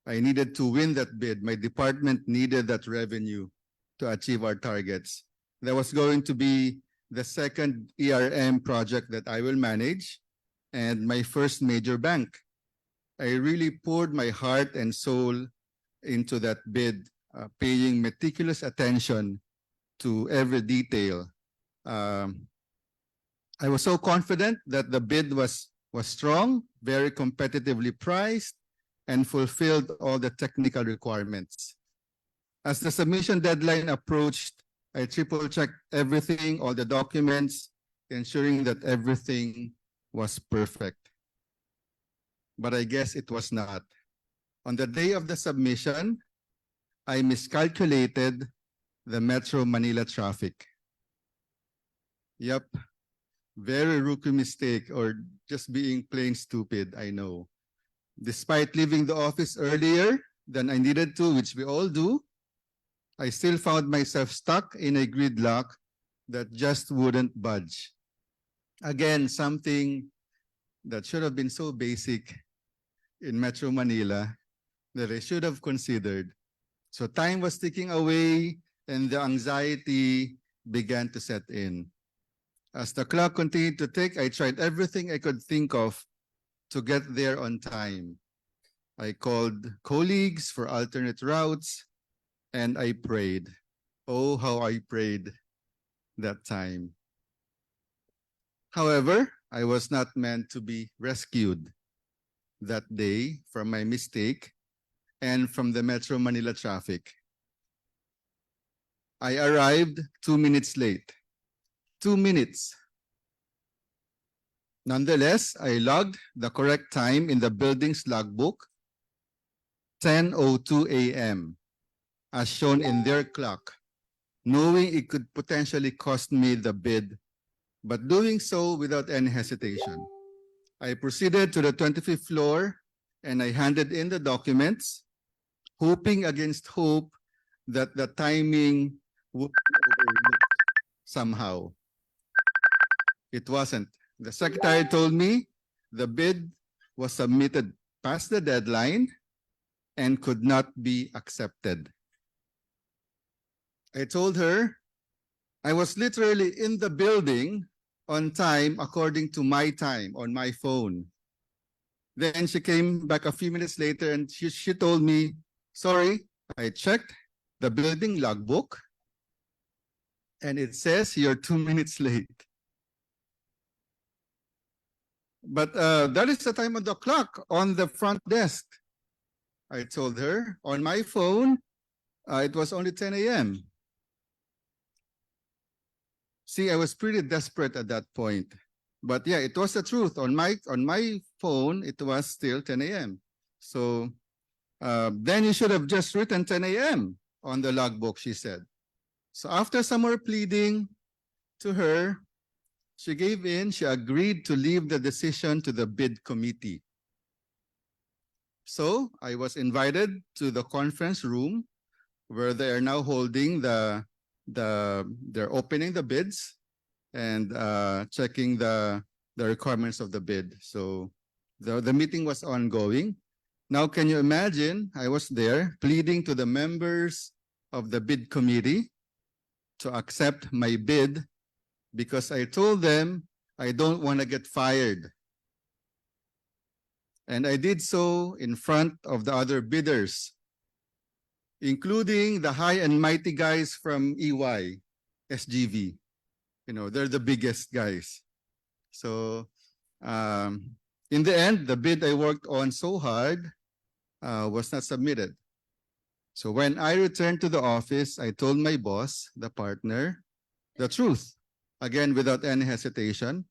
Speaker 12: I needed to win that bid. My department needed that revenue to achieve our targets. That was going to be the second ERM project that I will manage and my first major bank. I really poured my heart and soul into that bid, paying meticulous attention to every detail. I was so confident that the bid was strong, very competitively priced, and fulfilled all the technical requirements. As the submission deadline approached, I triple-checked everything, all the documents, ensuring that everything was perfect. But I guess it was not. On the day of the submission, I miscalculated the Metro Manila traffic. Yep, very rookie mistake, or just being plain stupid, I know. Despite leaving the office earlier than I needed to, which we all do, I still found myself stuck in a gridlock that just wouldn't budge. Again, something that should have been so basic in Metro Manila that I should have considered. So time was ticking away and the anxiety began to set in. As the clock continued to tick, I tried everything I could think of to get there on time. I called colleagues for alternate routes and I prayed. Oh, how I prayed that time. However, I was not meant to be rescued that day from my mistake and from the Metro Manila traffic. I arrived 2 minutes late. 2 minutes. Nonetheless, I logged the correct time in the building's logbook, 10:02 a.m., as shown in their clock, knowing it could potentially cost me the bid, but doing so without any hesitation. I proceeded to the 25th floor and I handed in the documents, hoping against hope that the timing would be overlooked somehow. It wasn't. The secretary told me the bid was submitted past the deadline and could not be accepted. I told her I was literally in the building on time according to my time on my phone. Then she came back a few minutes later and she told me, sorry, I checked the building logbook and it says you're 2 minutes late. But that is the time on the clock on the front desk. I told her on my phone, it was only 10 a.m. See, I was pretty desperate at that point. But yeah, it was the truth. On my phone, it was still 10 a.m. So then you should have just written 10 a.m. on the logbook, she said. So after some more pleading to her, she gave in. She agreed to leave the decision to the bid committee. So I was invited to the conference room where they are now holding they're opening the bids. and checking the requirements of the bid. So the meeting was ongoing. Now, can you imagine? I was there pleading to the members of the bid committee to accept my bid because I told them I don't want to get fired. And I did so in front of the other bidders, including the high and mighty guys from EY, SGV. You know, they're the biggest guys. So in the end, the bid I worked on so hard was not submitted. So when I returned to the office, I told my boss, the partner, the truth, again, without any hesitation.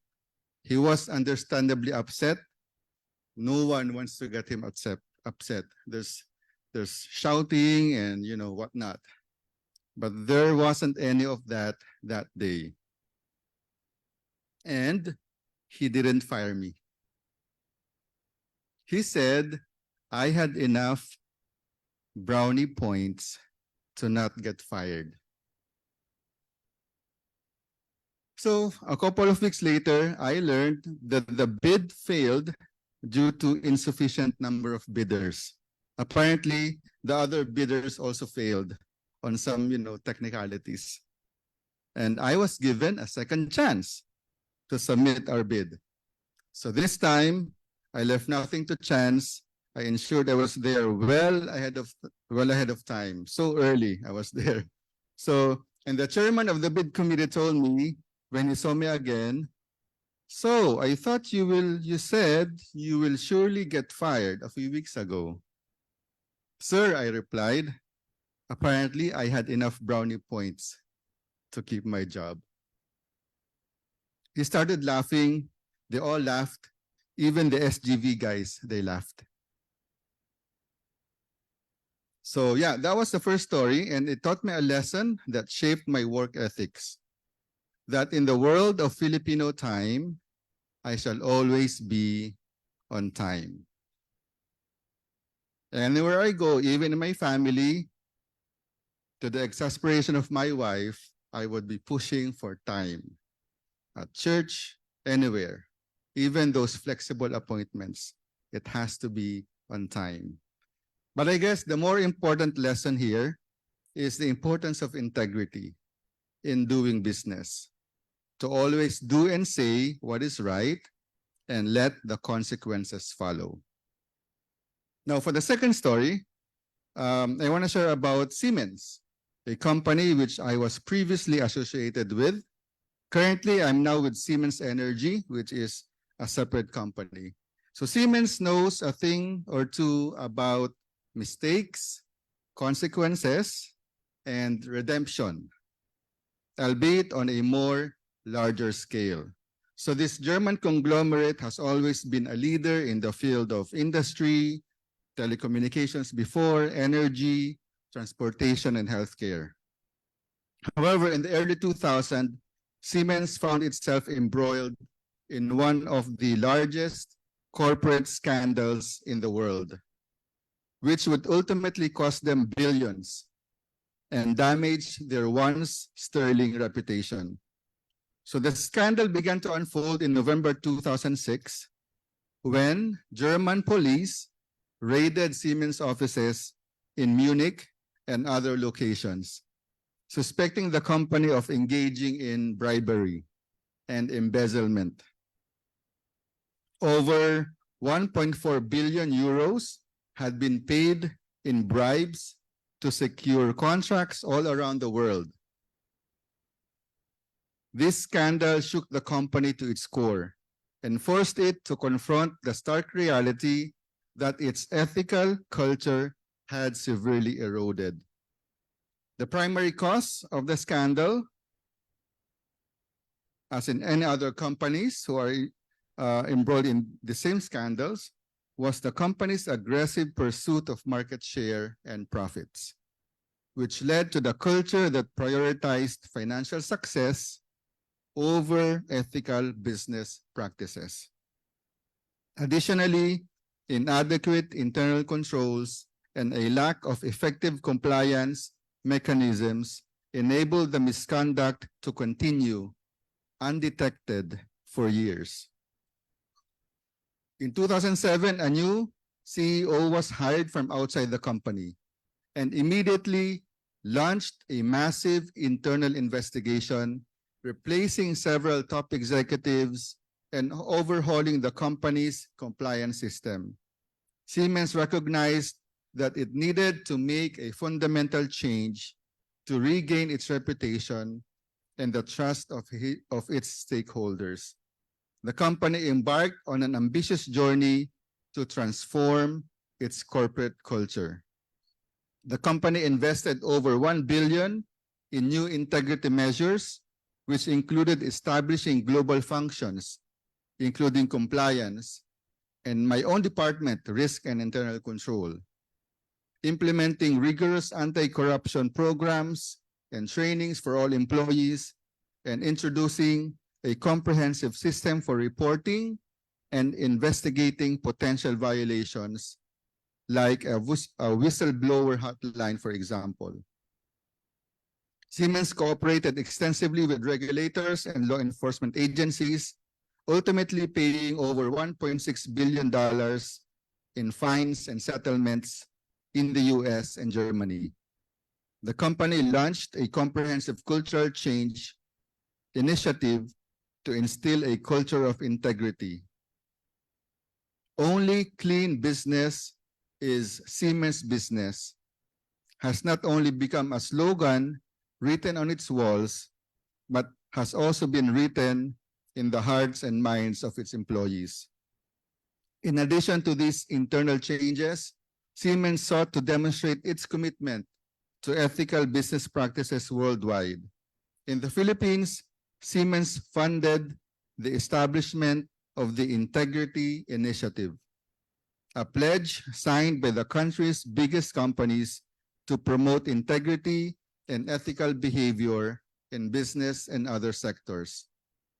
Speaker 12: He was understandably upset. No one wants to get him upset. There's shouting and whatnot. But there wasn't any of that day. And he didn't fire me. He said I had enough brownie points to not get fired. So a couple of weeks later, I learned that the bid failed due to insufficient number of bidders. Apparently, the other bidders also failed on some, technicalities. And I was given a second chance to submit our bid. So this time, I left nothing to chance. I ensured I was there well ahead of time. So early, I was there. So, and the chairman of the bid committee told me when he saw me again, so I thought you said you will surely get fired a few weeks ago. Sir, I replied, apparently I had enough brownie points to keep my job. He started laughing. They all laughed. Even the SGV guys, they laughed. So yeah, that was the first story, and it taught me a lesson that shaped my work ethics. That in the world of Filipino time, I shall always be on time. Anywhere I go, even in my family, to the exasperation of my wife, I would be pushing for time. At church, anywhere, even those flexible appointments, it has to be on time. But I guess the more important lesson here is the importance of integrity in doing business. To always do and say what is right and let the consequences follow. Now, for the second story, I want to share about Siemens, a company which I was previously associated with. Currently, I'm now with Siemens Energy, which is a separate company. So Siemens knows a thing or two about mistakes, consequences, and redemption, albeit on a more larger scale. So this German conglomerate has always been a leader in the field of industry, telecommunications before, energy, transportation, and healthcare. However, in the early 2000s, Siemens found itself embroiled in one of the largest corporate scandals in the world, which would ultimately cost them billions and damage their once sterling reputation. So the scandal began to unfold in November 2006 when German police raided Siemens offices in Munich and other locations, suspecting the company of engaging in bribery and embezzlement. Over 1.4 billion euros had been paid in bribes to secure contracts all around the world. This scandal shook the company to its core and forced it to confront the stark reality that its ethical culture had severely eroded. The primary cause of the scandal, as in any other companies who are embroiled in the same scandals, was the company's aggressive pursuit of market share and profits, which led to the culture that prioritized financial success over ethical business practices. Additionally, inadequate internal controls and a lack of effective compliance mechanisms enabled the misconduct to continue undetected for years. In 2007, a new CEO was hired from outside the company and immediately launched a massive internal investigation, replacing several top executives and overhauling the company's compliance system. Siemens recognized that it needed to make a fundamental change to regain its reputation and the trust of its stakeholders. The company embarked on an ambitious journey to transform its corporate culture. The company invested over 1 billion in new integrity measures, which included establishing global functions, including compliance, and my own department, risk and internal control, implementing rigorous anti-corruption programs and trainings for all employees, and introducing a comprehensive system for reporting and investigating potential violations, like a whistleblower hotline, for example. Siemens cooperated extensively with regulators and law enforcement agencies, ultimately paying over $1.6 billion in fines and settlements in the US and Germany. The company launched a comprehensive cultural change initiative to instill a culture of integrity. Only clean business is Siemens business has not only become a slogan written on its walls, but has also been written in the hearts and minds of its employees. In addition to these internal changes, Siemens sought to demonstrate its commitment to ethical business practices worldwide. In the Philippines, Siemens funded the establishment of the Integrity Initiative, a pledge signed by the country's biggest companies to promote integrity and ethical behavior in business and other sectors.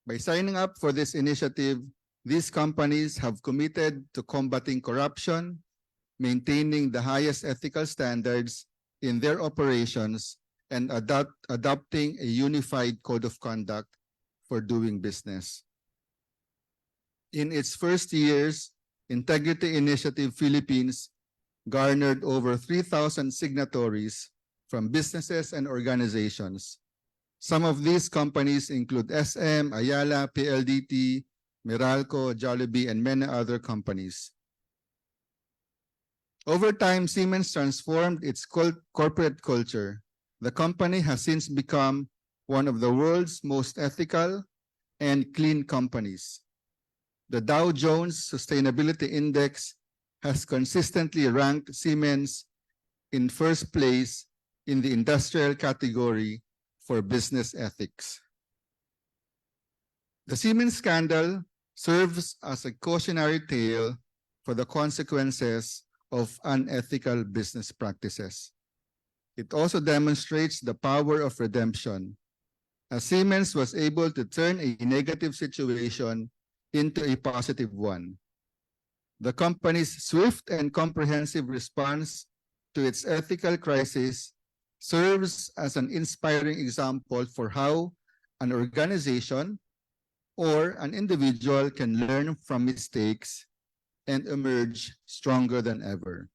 Speaker 12: By signing up for this initiative, these companies have committed to combating corruption, maintaining the highest ethical standards in their operations, and adopting a unified code of conduct for doing business. In its first years, Integrity Initiative Philippines garnered over 3,000 signatories from businesses and organizations. Some of these companies include SM, Ayala, PLDT, Meralco, Jollibee, and many other companies. Over time, Siemens transformed its corporate culture. The company has since become one of the world's most ethical and clean companies. The Dow Jones Sustainability Index has consistently ranked Siemens in first place in the industrial category for business ethics. The Siemens scandal serves as a cautionary tale for the consequences of unethical business practices. It also demonstrates the power of redemption, as Siemens was able to turn a negative situation into a positive one. The company's swift and comprehensive response to its ethical crisis serves as an inspiring example for how an organization or an individual can learn from mistakes and emerge stronger than ever.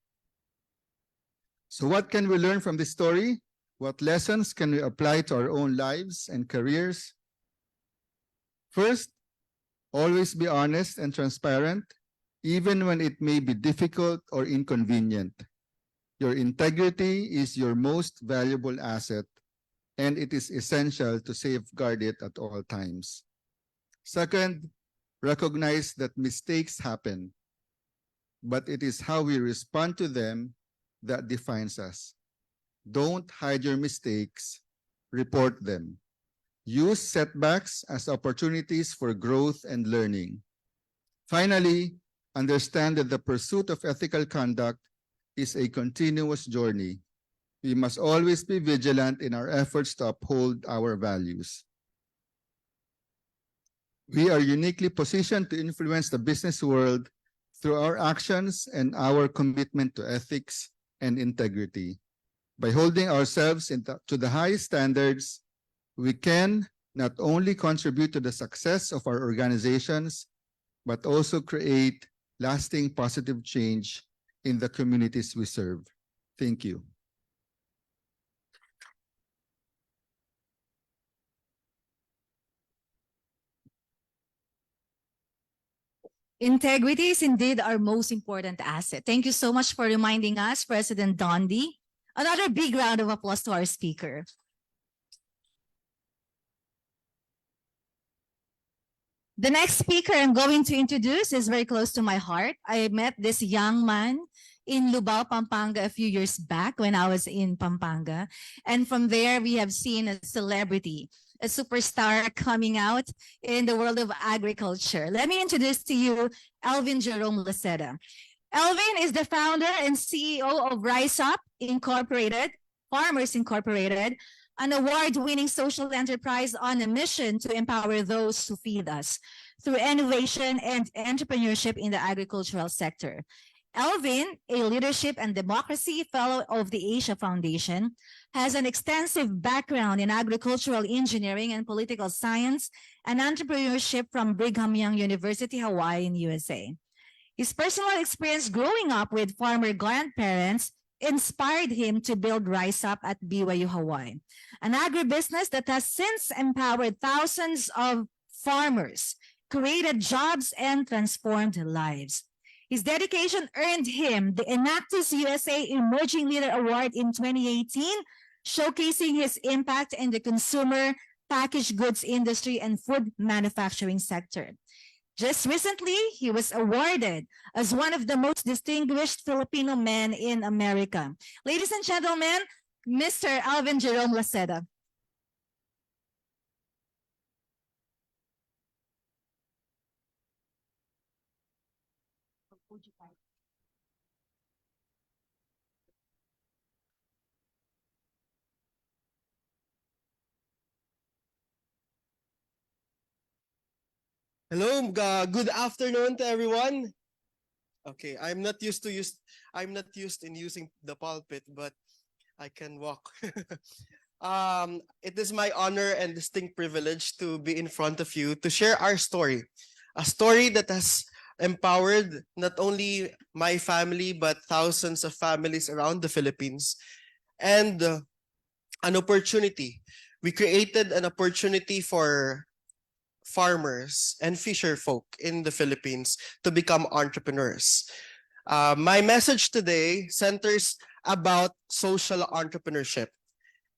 Speaker 12: So what can we learn from this story? What lessons can we apply to our own lives and careers? First, always be honest and transparent, even when it may be difficult or inconvenient. Your integrity is your most valuable asset, and it is essential to safeguard it at all times. Second, recognize that mistakes happen, but it is how we respond to them that defines us. Don't hide your mistakes, report them. Use setbacks as opportunities for growth and learning. Finally, understand that the pursuit of ethical conduct is a continuous journey. We must always be vigilant in our efforts to uphold our values. We are uniquely positioned to influence the business world through our actions and our commitment to ethics and integrity. By holding ourselves to the highest standards, we can not only contribute to the success of our organizations, but also create lasting positive change in the communities we serve. Thank you.
Speaker 1: Integrity is indeed our most important asset. Thank you so much for reminding us, President Dondi. Another big round of applause to our speaker. The next speaker I'm going to introduce is very close to my heart. I met this young man in Lubao, Pampanga a few years back when I was in Pampanga. And from there, we have seen a celebrity, a superstar coming out in the world of agriculture. Let me introduce to you Alvin Jerome Laceda. Alvin is the founder and CEO of Rise Up Incorporated, Farmers Incorporated, an award-winning social enterprise on a mission to empower those who feed us through innovation and entrepreneurship in the agricultural sector. Alvin, a leadership and democracy fellow of the Asia Foundation, has an extensive background in agricultural engineering and political science and entrepreneurship from Brigham Young University, Hawaii in USA. His personal experience growing up with farmer grandparents inspired him to build Rise Up at BYU Hawaii, an agribusiness that has since empowered thousands of farmers, created jobs, and transformed lives. His dedication earned him the Enactus USA Emerging Leader Award in 2018, showcasing his impact in the consumer, packaged goods industry, and food manufacturing sector. Just recently, he was awarded as one of the most distinguished Filipino men in America. Ladies and gentlemen, Mr. Alvin Jerome Laceda.
Speaker 13: Hello, good afternoon to everyone. Okay, I'm not used in using the pulpit, but I can walk. It is my honor and distinct privilege to be in front of you to share our story, a story that has empowered not only my family but thousands of families around the Philippines, and an opportunity. We created an opportunity for farmers and fisher folk in the Philippines to become entrepreneurs. My message today centers about social entrepreneurship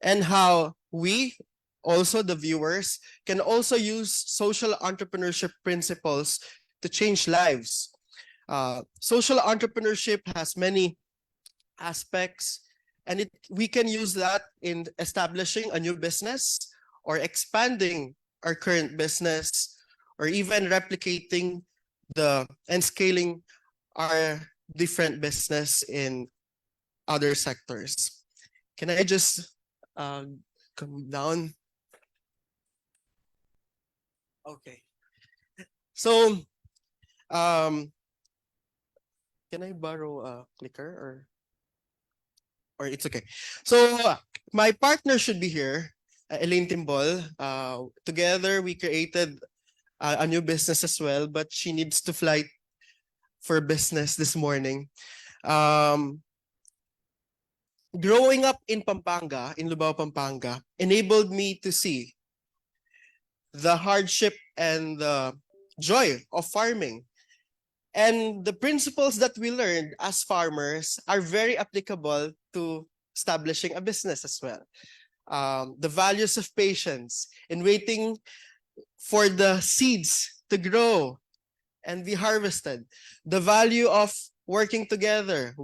Speaker 13: and how we, also the viewers, can also use social entrepreneurship principles to change lives. Social entrepreneurship has many aspects, and we can use that in establishing a new business or expanding our current business, or even replicating and scaling our different business in other sectors. Can I just come down? Okay. So, can I borrow a clicker or it's okay? So my partner should be here. Elaine Timbol. Together, we created a new business as well, but she needs to fly for business this morning. Growing up in Pampanga, in Lubao, Pampanga, enabled me to see the hardship and the joy of farming. And the principles that we learned as farmers are very applicable to establishing a business as well. The values of patience in waiting for the seeds to grow and be harvested. The value of working together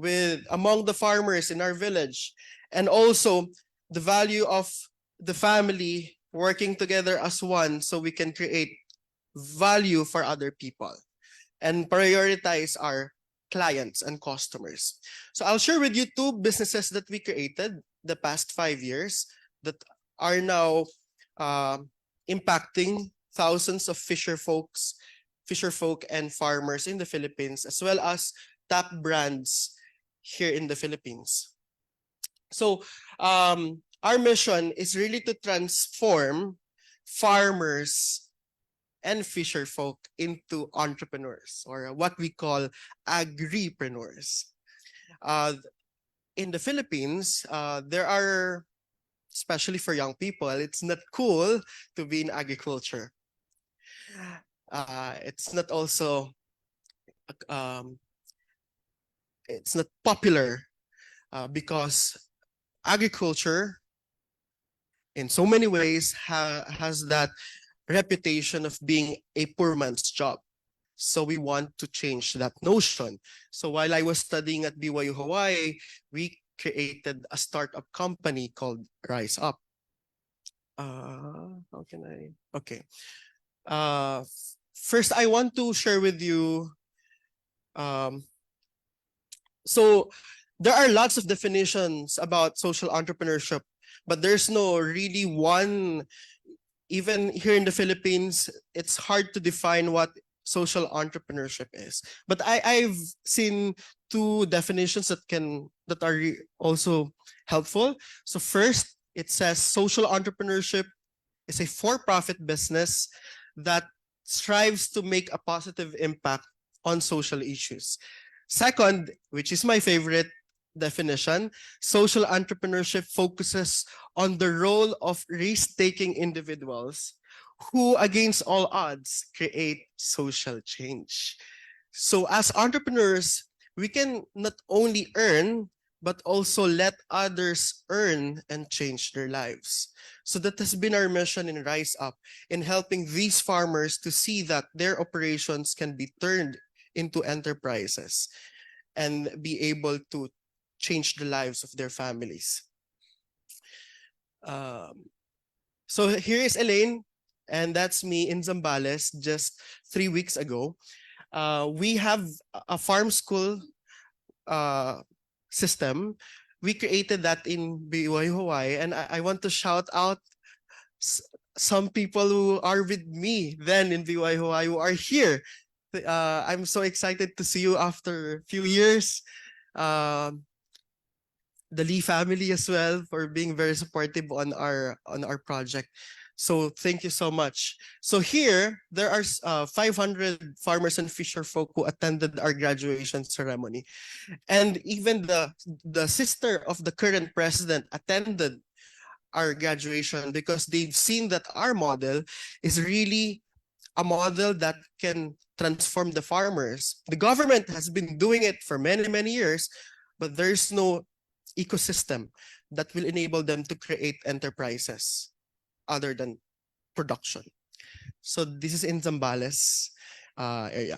Speaker 13: among the farmers in our village, and also the value of the family working together as one so we can create value for other people and prioritize our clients and customers. So I'll share with you two businesses that we created the past 5 years that are now impacting thousands of fisher folk and farmers in the Philippines, as well as top brands here in the Philippines. So our mission is really to transform farmers and fisher folk into entrepreneurs, or what we call agripreneurs. In the Philippines, there are, especially for young people, it's not cool to be in agriculture. It's not also, it's not popular because agriculture in so many ways has that reputation of being a poor man's job. So we want to change that notion. So while I was studying at BYU Hawaii, we created a startup company called Rise Up. How can I? Okay. First, I want to share with you. So there are lots of definitions about social entrepreneurship, but there's no really one. Even here in the Philippines, it's hard to define what social entrepreneurship is. But I've seen two definitions that are also helpful. So first, it says social entrepreneurship is a for-profit business that strives to make a positive impact on social issues. Second, which is my favorite definition, social entrepreneurship focuses on the role of risk-taking individuals who, against all odds, create social change. So as entrepreneurs, we can not only earn, but also let others earn and change their lives. So that has been our mission in Rise Up, in helping these farmers to see that their operations can be turned into enterprises and be able to change the lives of their families. So here is Elaine, and that's me in Zambales just 3 weeks ago. We have a farm school system. We created that in BYU Hawaii, and I want to shout out some people who are with me then in BYU Hawaii who are here. I'm so excited to see you after a few years. The Lee family as well for being very supportive on our project. So thank you so much. So here there are 500 farmers and fisher folk who attended our graduation ceremony, and even the sister of the current president attended our graduation because they've seen that our model is really a model that can transform the farmers. The government has been doing it for many, many years, but there's no ecosystem that will enable them to create enterprises other than production. So this is in Zambales area.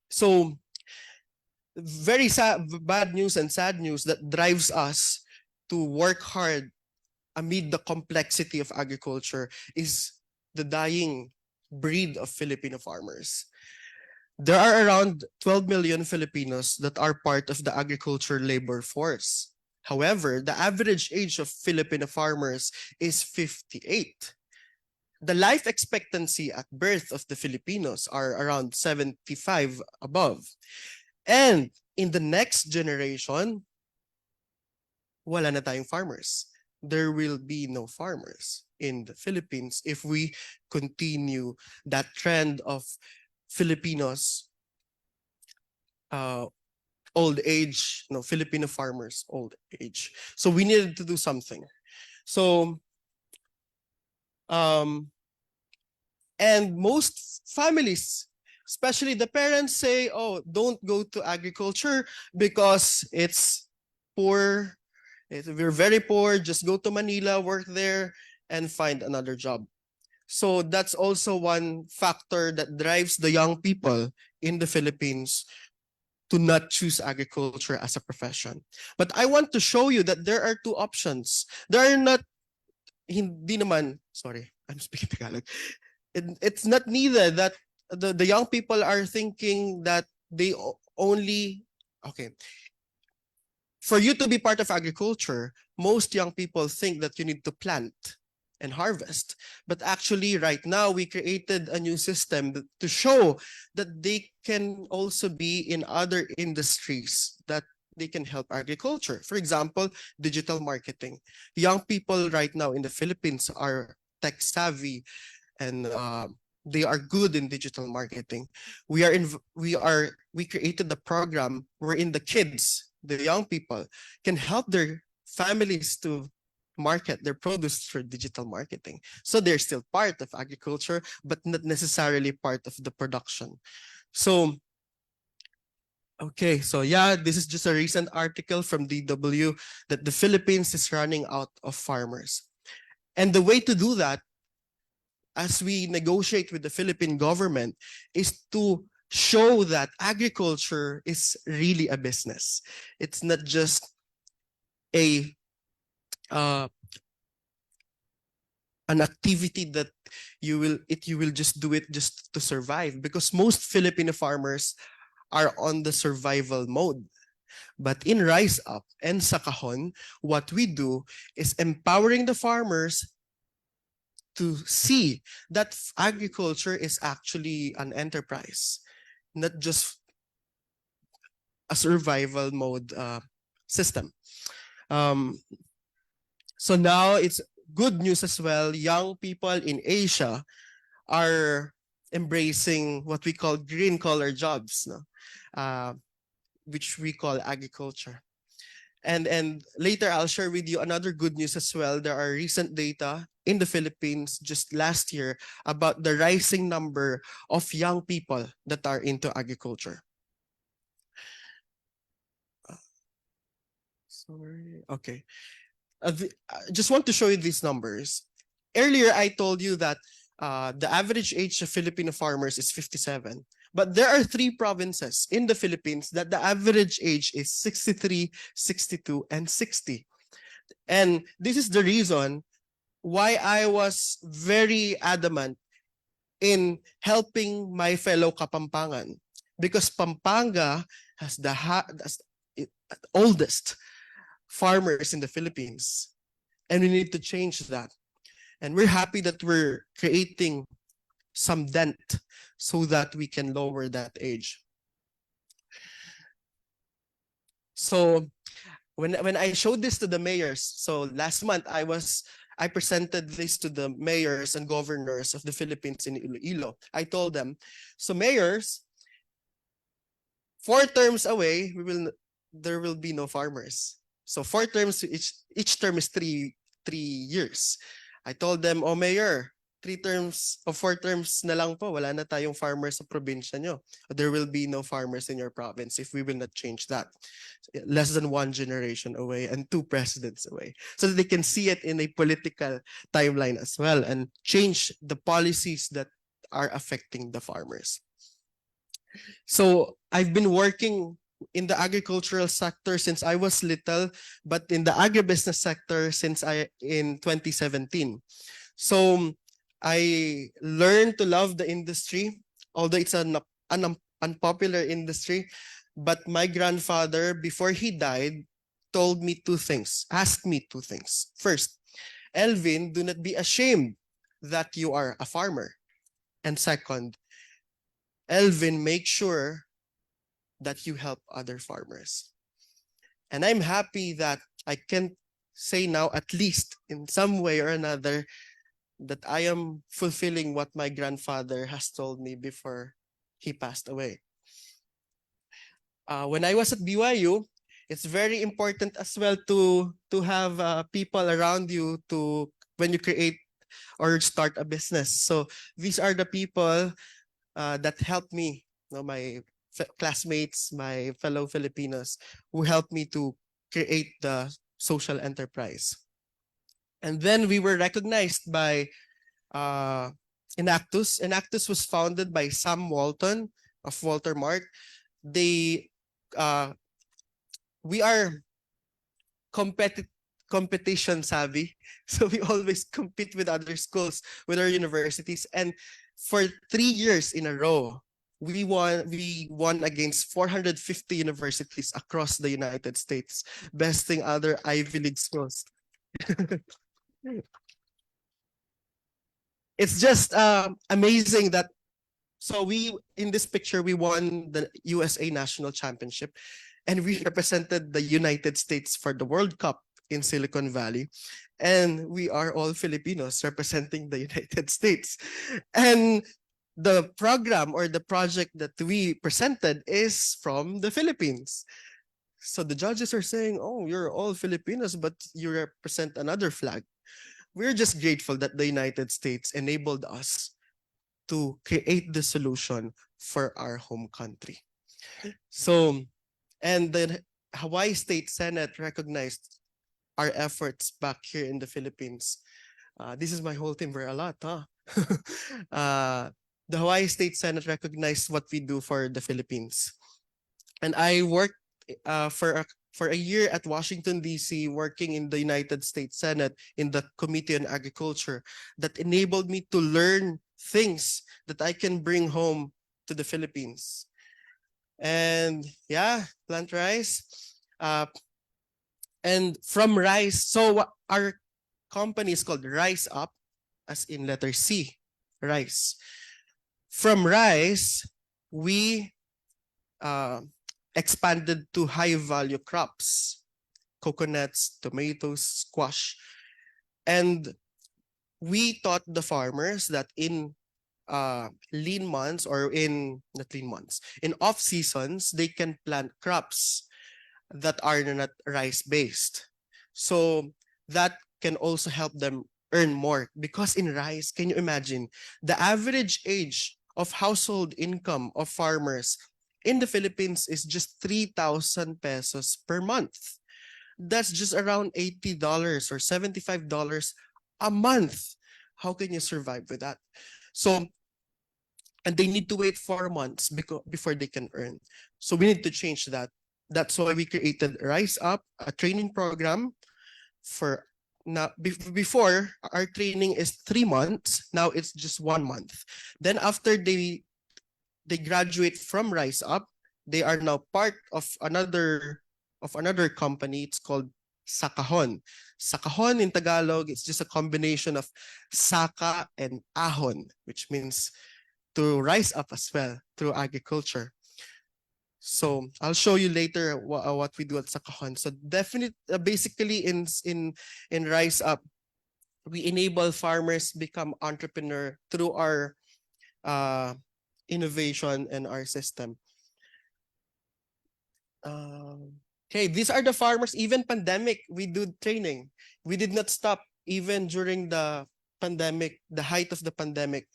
Speaker 13: So very bad news and sad news that drives us to work hard amid the complexity of agriculture is the dying breed of Filipino farmers. There are around 12 million Filipinos that are part of the agriculture labor force. However, the average age of Filipino farmers is 58. The life expectancy at birth of the Filipinos are around 75 above. And in the next generation, wala na tayong farmers. There will be no farmers in the Philippines if we continue that trend of Filipinos old age, Filipino farmers old age. So we needed to do something. So and most families, especially the parents, say, oh, don't go to agriculture because it's poor. We're very poor. Just go to Manila, work there, and find another job. So that's also one factor that drives the young people in the Philippines to not choose agriculture as a profession. But I want to show you that there are two options. There are not, hindi naman, sorry, I'm speaking Tagalog. It's not neither that the young people are thinking that they only, okay. For you to be part of agriculture, most young people think that you need to plant and harvest. But actually, right now, we created a new system to show that they can also be in other industries that they can help agriculture. For example, digital marketing. Young people right now in the Philippines are tech savvy, and they are good in digital marketing. We created the program wherein the kids, the young people, can help their families to market their produce for digital marketing. So they're still part of agriculture, but not necessarily part of the production. So, okay, so yeah, this is just a recent article from DW that the Philippines is running out of farmers. And the way to do that, as we negotiate with the Philippine government, is to show that agriculture is really a business. It's not just a an activity that you will just do it just to survive, because most Filipino farmers are on the survival mode. But in Rise Up and sa Kahon, what we do is empowering the farmers to see that agriculture is actually an enterprise, not just a survival mode system. So now it's good news as well. Young people in Asia are embracing what we call green collar jobs, no? Which we call agriculture. And later I'll share with you another good news as well. There are recent data in the Philippines just last year about the rising number of young people that are into agriculture. Sorry. Okay. I just want to show you these numbers. Earlier, I told you that the average age of Filipino farmers is 57. But there are 3 provinces in the Philippines that the average age is 63, 62, and 60. And this is the reason why I was very adamant in helping my fellow Kapampangan. Because Pampanga has the oldest farmers in the Philippines. And we need to change that. And we're happy that we're creating some dent so that we can lower that age. So when I showed this to the mayors, so last month I presented this to the mayors and governors of the Philippines in Iloilo. I told them, so mayors, 4 terms away, there will be no farmers. So 4 terms, each term is 3 years. I told them, oh mayor, 3 terms or 4 terms na lang po, wala na tayong farmers sa probinsya nyo. There will be no farmers in your province if we will not change that. Less than 1 generation away and 2 presidents away. So that they can see it in a political timeline as well and change the policies that are affecting the farmers. So I've been working in the agricultural sector since I was little, but in the agribusiness sector since in 2017. So I learned to love the industry, although it's an unpopular industry. But my grandfather, before he died, told me 2 things, asked me 2 things. First, Elvin, do not be ashamed that you are a farmer. And second, Elvin, make sure that you help other farmers. And I'm happy that I can say now, at least in some way or another, that I am fulfilling what my grandfather has told me before he passed away. When I was at BYU, it's very important as well to have people around you when you create or start a business. So these are the people that helped me, my classmates, my fellow Filipinos, who helped me to create the social enterprise. And then we were recognized by Enactus. Enactus was founded by Sam Walton of Walter Mart. We are competition savvy. So we always compete with other schools, with our universities. And for 3 years in a row, we won against 450 universities across the United States, besting other Ivy League schools. It's just amazing that, so in this picture, we won the USA National Championship and we represented the United States for the World Cup in Silicon Valley. And we are all Filipinos representing the United States. And the program or the project that we presented is from the Philippines. So the judges are saying, oh, you're all Filipinos, but you represent another flag. We're just grateful that the United States enabled us to create the solution for our home country. So, and the Hawaii State Senate recognized our efforts back here in the Philippines. This is my whole team. We're a lot, huh? The Hawaii State Senate recognized what we do for the Philippines. And I worked for a year at Washington, D.C., working in the United States Senate in the Committee on Agriculture that enabled me to learn things that I can bring home to the Philippines. And yeah, plant rice. And from rice, so our company is called Rise Up, as in letter C, rice. From rice, we expanded to high value crops, coconuts, tomatoes, squash. And we taught the farmers that in lean months or in not lean months, in off seasons, they can plant crops that are not rice based. So that can also help them earn more because in rice, can you imagine the average age of household income of farmers in the Philippines is just 3,000 pesos per month. That's just around $80 or $75 a month. How can you survive with that? So, and they need to wait 4 months before they can earn. So we need to change that. That's why we created Rise Up, a training program for now. Before our training is 3 months, now it's just 1 month. Then after they graduate from Rise Up, they are now part of another company. It's called Sakahon. Sakahon in Tagalog, it's just a combination of saka and ahon, which means to rise up as well through agriculture. So I'll show you later what we do at Sakahon. So basically in Rise Up, we enable farmers become entrepreneur through our innovation and our system. Okay, these are the farmers. Even pandemic, we do training. We did not stop even during the pandemic, the height of the pandemic.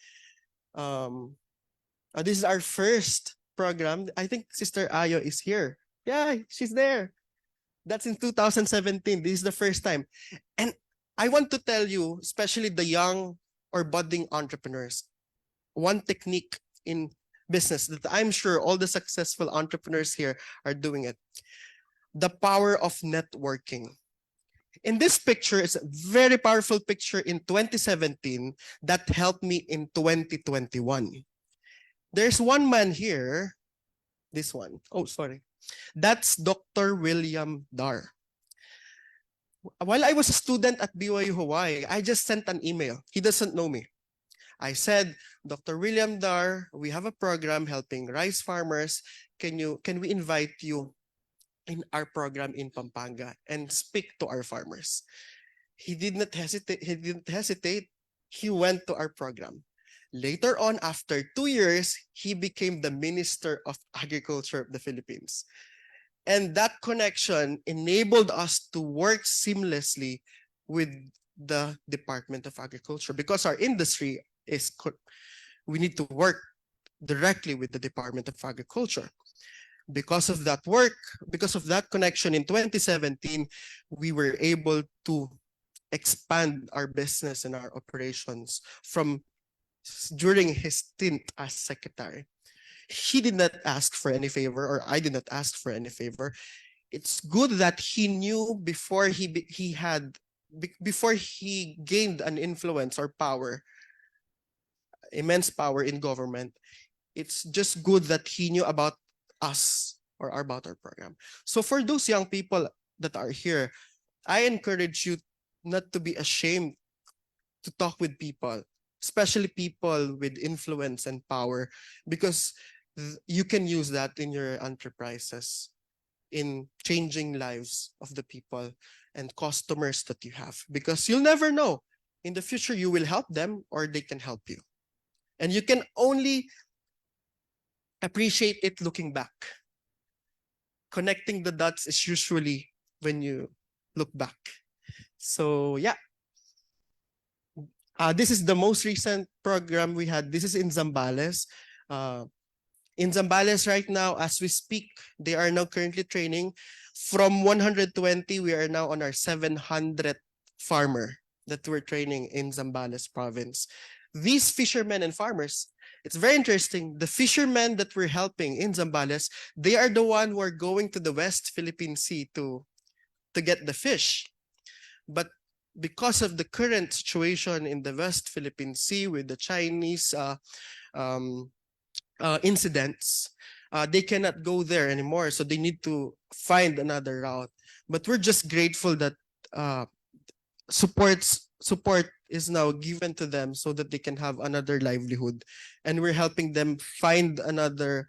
Speaker 13: This is our first program. I think Sister Ayo is here. Yeah, she's there. That's in 2017. This is the first time. And I want to tell you, especially the young or budding entrepreneurs, one technique in business that I'm sure all the successful entrepreneurs here are doing it. The power of networking. In this picture, it's a very powerful picture in 2017 that helped me in 2021. There's one man here, this one. Oh, sorry. That's Dr. William Dar. While I was a student at BYU Hawaii, I just sent an email. He doesn't know me. I said, Dr. William Dar, we have a program helping rice farmers. Can we invite you in our program in Pampanga and speak to our farmers? He didn't hesitate. He went to our program. Later on, after 2 years, he became the Minister of Agriculture of the Philippines. And that connection enabled us to work seamlessly with the Department of Agriculture because our industry we need to work directly with the Department of Agriculture. Because of that work, because of that connection in 2017, we were able to expand our business and our operations from during his stint as secretary. He did not ask for any favor, or I did not ask for any favor. It's good that he knew before before he gained an influence or power, immense power in government. It's just good that he knew about us or about our program. So for those young people that are here, I encourage you not to be ashamed to talk with people, especially people with influence and power, because you can use that in your enterprises, in changing lives of the people. and customers that you have, because you'll never know. In the future, you will help them or they can help you. And you can only appreciate it looking back. Connecting the dots is usually when you look back. So yeah. This is the most recent program we had. This is in Zambales. In Zambales right now, as we speak, they are now currently training. From 120, we are now on our 700th farmer that we're training in Zambales province. These fishermen and farmers, it's very interesting. The fishermen that we're helping in Zambales, they are the one who are going to the West Philippine Sea to get the fish. But because of the current situation in the West Philippine Sea with the Chinese incidents, they cannot go there anymore. So they need to find another route. But we're just grateful that support is now given to them so that they can have another livelihood. And we're helping them find another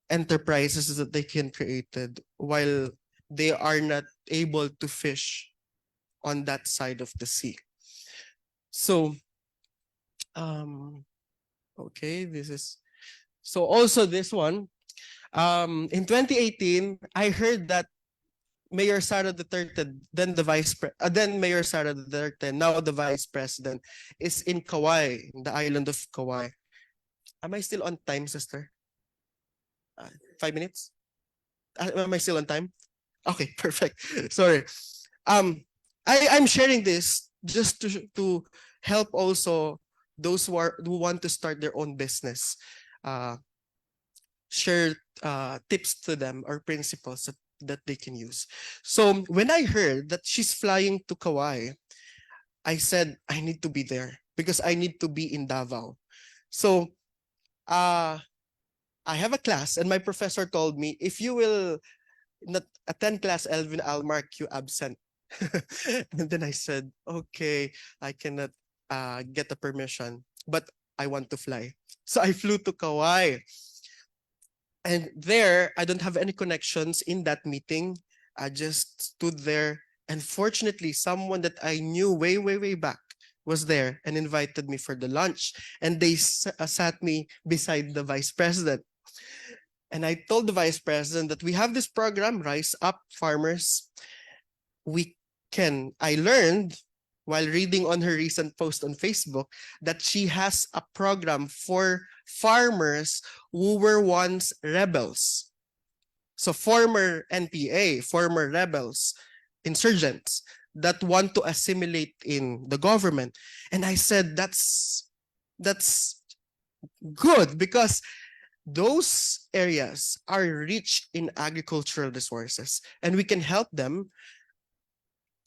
Speaker 13: enterprises that they can create while they are not able to fish on that side of the sea. So, okay, this is, so also this one, in 2018, I heard that Mayor Sara Duterte, then Mayor Sara Duterte, now the Vice President, is in Kauai, the island of Kauai. Am I still on time, sister? 5 minutes? Am I still on time? Okay, perfect. Sorry. I'm sharing this just to help also those who want to start their own business. Share tips to them or principles that they can use. So when I heard that she's flying to Kauai, I said I need to be there because I need to be in Davao. So I have a class and my professor told me, if you will not attend class, Elvin, I'll mark you absent. And then I said, okay, I cannot get the permission, but I want to fly. So I flew to Kauai. And there, I don't have any connections in that meeting. I just stood there. And fortunately, someone that I knew way, way, way back was there and invited me for the lunch. And they sat me beside the vice president. And I told the vice president that we have this program, Rise Up Farmers. I learned while reading on her recent post on Facebook that she has a program for farmers who were once rebels. So former NPA, former rebels, insurgents that want to assimilate in the government. And I said, that's good because those areas are rich in agricultural resources and we can help them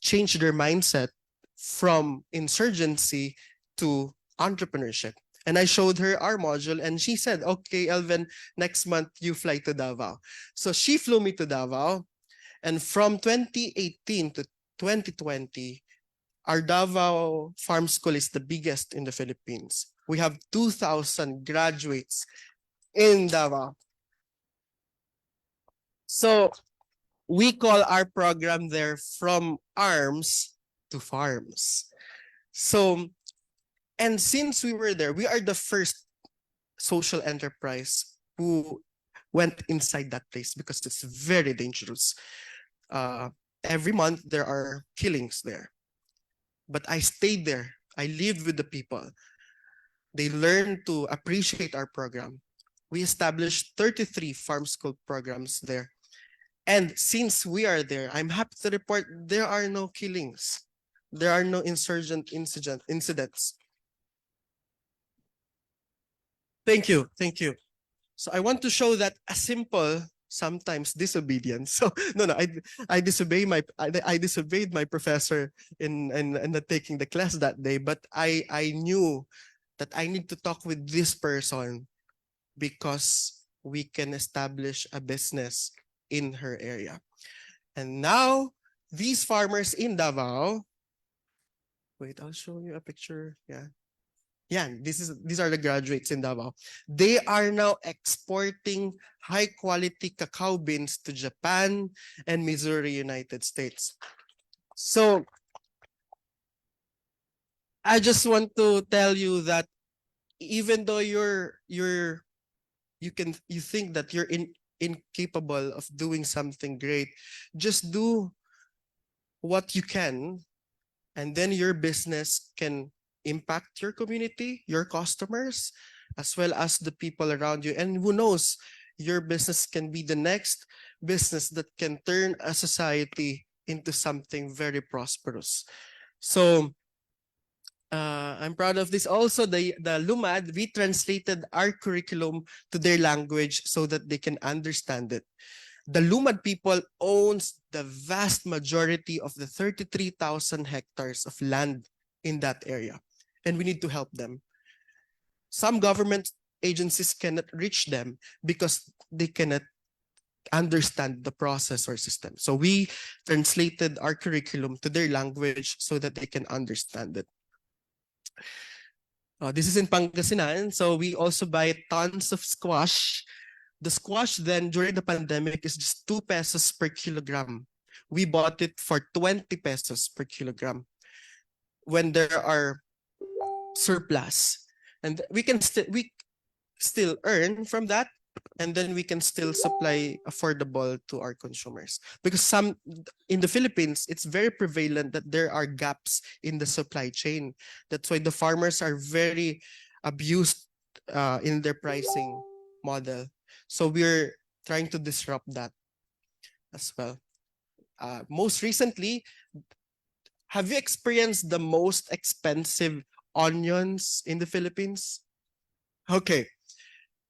Speaker 13: change their mindset from insurgency to entrepreneurship. And I showed her our module and she said, okay, Elvin, next month you fly to Davao. So she flew me to Davao. And from 2018 to 2020, our Davao Farm School is the biggest in the Philippines. We have 2,000 graduates in Davao. So we call our program there From Arms to Farms. So, and since we were there, we are the first social enterprise who went inside that place because it's very dangerous. Every month there are killings there. But I stayed there. I lived with the people. They learned to appreciate our program. We established 33 farm school programs there. And since we are there, I'm happy to report there are no killings. There are no incidents. Thank you. So I want to show that a simple, sometimes disobedience. So I disobeyed my professor in not taking the class that day, but I knew that I need to talk with this person because we can establish a business in her area. And now these farmers in Davao, wait, I'll show you a picture. Yeah, these are the graduates in Davao. They are now exporting high quality cacao beans to Japan and Missouri, United States. So I just want to tell you that even though you think that you're incapable of doing something great, just do what you can, and then your business can impact your community, your customers, as well as the people around you. And who knows, your business can be the next business that can turn a society into something very prosperous. So I'm proud of this. Also, the Lumad, we translated our curriculum to their language so that they can understand it. The Lumad people owns the vast majority of the 33,000 hectares of land in that area, and we need to help them. Some government agencies cannot reach them because they cannot understand the process or system. So we translated our curriculum to their language so that they can understand it. This is in Pangasinan, so we also buy tons of squash. The squash then during the pandemic is just 2 pesos per kilogram. We bought it for 20 pesos per kilogram when there are surplus. And we still earn from that, and then we can still supply affordable to our consumers. Because in the Philippines, it's very prevalent that there are gaps in the supply chain. That's why the farmers are very abused in their pricing model. So we're trying to disrupt that as well. Most recently, have you experienced the most expensive onions in the Philippines? Okay.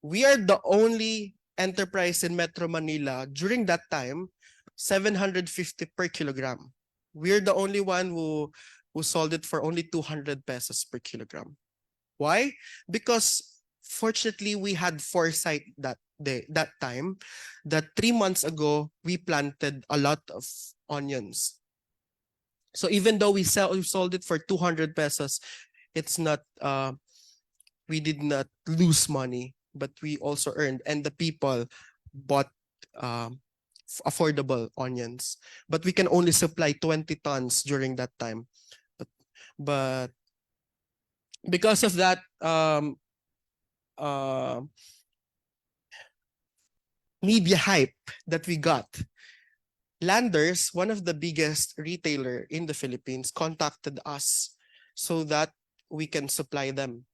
Speaker 13: We are the only enterprise in Metro Manila during that time, 750 per kilogram. We're the only one who sold it for only 200 pesos per kilogram. Why? Because fortunately we had foresight that time, that 3 months ago we planted a lot of onions. So even though we sold it for 200 pesos, it's not we did not lose money, but we also earned, and the people bought affordable onions. But we can only supply 20 tons during that time. But because of that media hype that we got, Landers, one of the biggest retailer in the Philippines, contacted us so that we can supply them.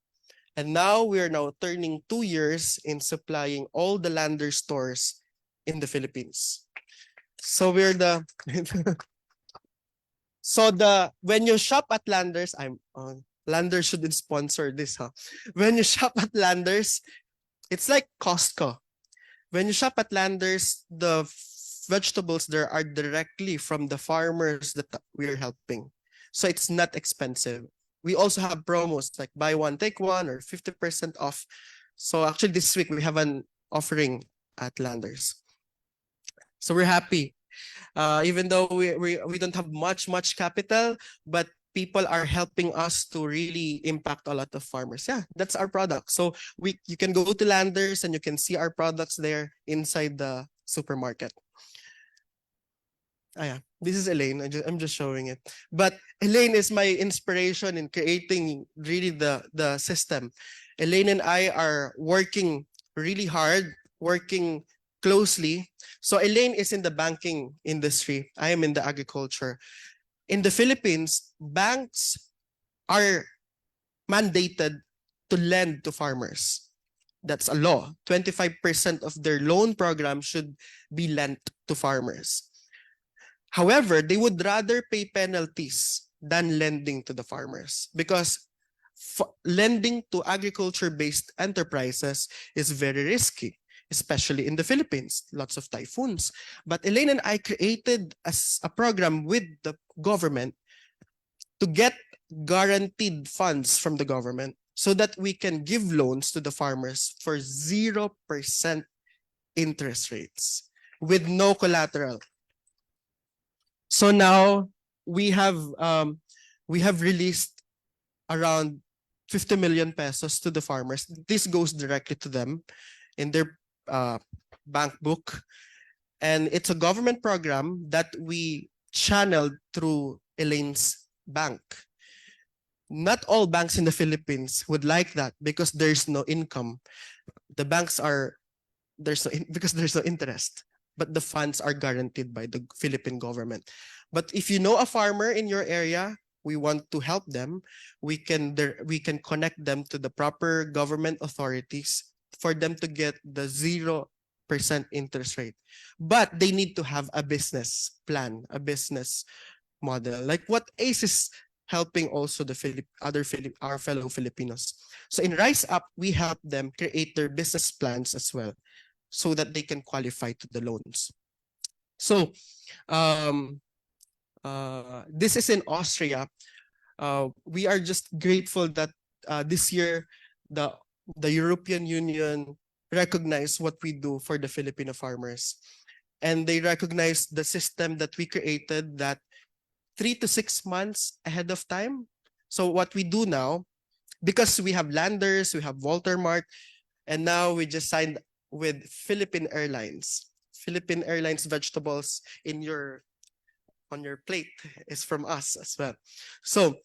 Speaker 13: And now we are now turning 2 years in supplying all the Landers stores in the Philippines. So we're the when you shop at Landers, Landers should sponsor this, huh? When you shop at Landers, it's like Costco. When you shop at Landers, the vegetables there are directly from the farmers that we're helping. So it's not expensive. We also have promos like buy one, take one, or 50% off. So actually this week we have an offering at Landers. So we're happy. Even though we don't have much capital, but people are helping us to really impact a lot of farmers. Yeah, that's our product. So you can go to Landers and you can see our products there inside the supermarket. Yeah, this is Elaine. I'm just showing it. But Elaine is my inspiration in creating really the system. Elaine and I are working really hard, working closely. So Elaine is in the banking industry. I am in the agriculture. In the Philippines, banks are mandated to lend to farmers. That's a law. 25% of their loan program should be lent to farmers. However, they would rather pay penalties than lending to the farmers because lending to agriculture-based enterprises is very risky, especially in the Philippines, lots of typhoons. But Elaine and I created a program with the government to get guaranteed funds from the government so that we can give loans to the farmers for 0% interest rates with no collateral. So now we have released around 50 million pesos to the farmers. This goes directly to them in their bank book. And it's a government program that we channeled through Elaine's bank. Not all banks in the Philippines would like that because there's no income. The banks are because there's no interest, but the funds are guaranteed by the Philippine government. But if you know a farmer in your area, we want to help them. We can connect them to the proper government authorities for them to get the 0% interest rate. But they need to have a business plan, a business model, like what ACE is helping also the our fellow Filipinos. So in Rise Up, we help them create their business plans as well, so that they can qualify to the loans. So this is in Austria. We are just grateful that this year the European Union recognized what we do for the Filipino farmers. And they recognize the system that we created, that 3 to 6 months ahead of time. So what we do now, because we have Landers, we have Waltermark, and now we just signed with Philippine Airlines. Philippine Airlines vegetables on your plate is from us as well. So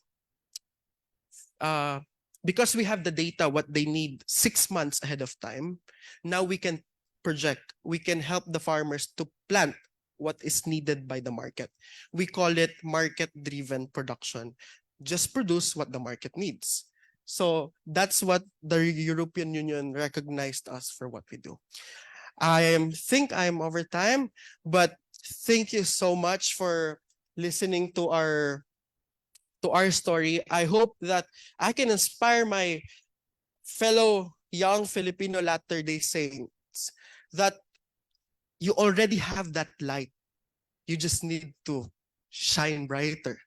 Speaker 13: because we have the data, what they need 6 months ahead of time, now we can project, we can help the farmers to plant what is needed by the market. We call it market-driven production. Just produce what the market needs. So that's what the European Union recognized us for what we do. I think I'm over time, but thank you so much for listening to our story. I hope that I can inspire my fellow young Filipino Latter-day Saints that you already have that light. You just need to shine brighter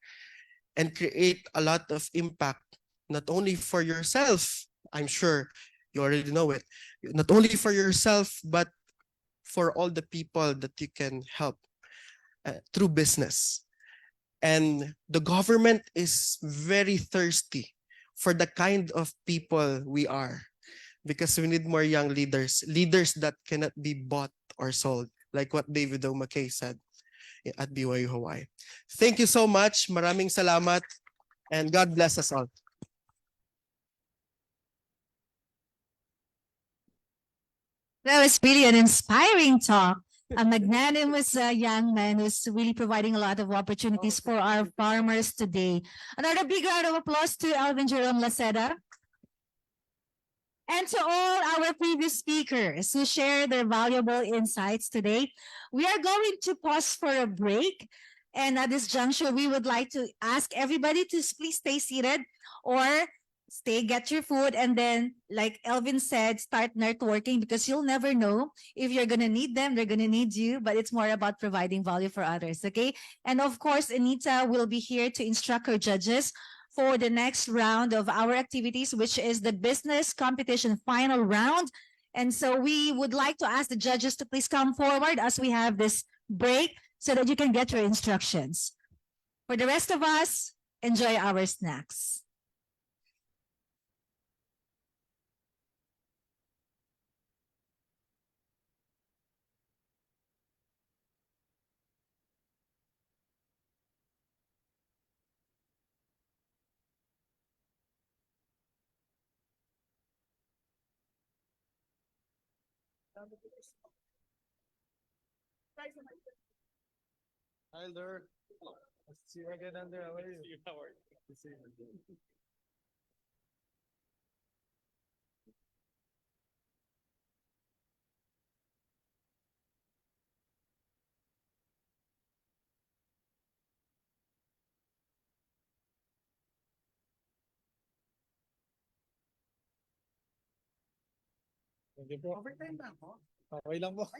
Speaker 13: and create a lot of impact, not only for yourself, I'm sure you already know it, not only for yourself, but for all the people that you can help through business. And the government is very thirsty for the kind of people we are, because we need more young leaders that cannot be bought or sold, like what David O. McKay said at BYU Hawaii. Thank you so much. Maraming salamat, and God bless us all.
Speaker 1: That was really an inspiring talk. A magnanimous young man who's really providing a lot of opportunities for our farmers today. Another big round of applause to Alvin Jerome Laceda. And to all our previous speakers who shared their valuable insights today. We are going to pause for a break. And at this juncture, we would like to ask everybody to please stay seated or get your food, and then, like Elvin said, start networking, because you'll never know if you're going to need them, they're going to need you, but it's more about providing value for others, okay? And of course, Anita will be here to instruct her judges for the next round of our activities, which is the business competition final round. And so we would like to ask the judges to please come forward as we have this break so that you can get your instructions. For the rest of us, enjoy our snacks.
Speaker 10: Hi there. See you again, Andrew. How are you? How are you? Thank you po. Overtime lang po. Okay lang po.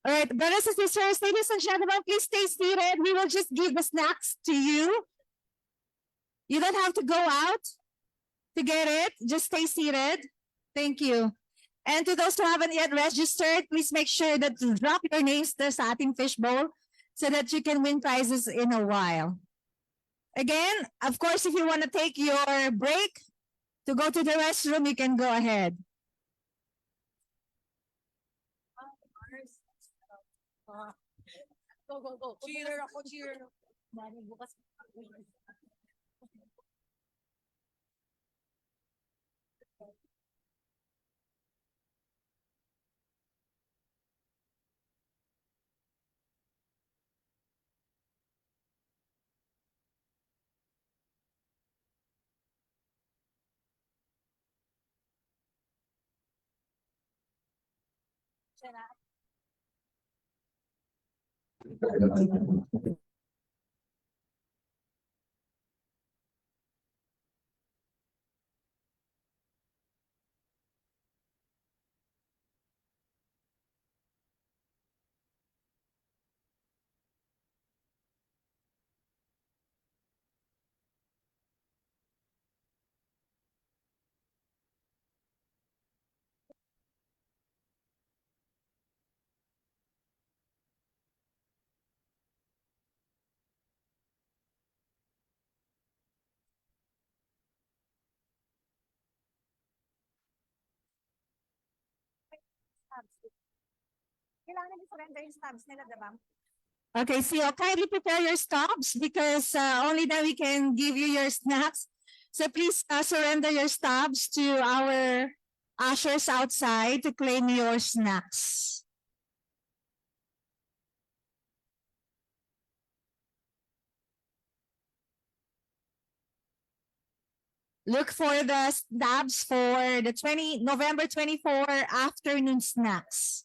Speaker 1: All right, brothers and sisters, ladies and gentlemen, please stay seated. We will just give the snacks to you. You don't have to go out to get it. Just stay seated. Thank you. And to those who haven't yet registered, please make sure that you drop your names there sa ating fishbowl so that you can win prizes in a while. Again, of course, if you want to take your break to go to the restroom, you can go ahead. Go, go, go. Cheer ako, cheer. Bukas. Kailangan i-surrender yung stubs nila, diba? Okay, so kindly prepare your stubs because only then we can give you your snacks. So please surrender your stubs to our ushers outside to claim your snacks. Look for the stubs for the November 24 afternoon snacks.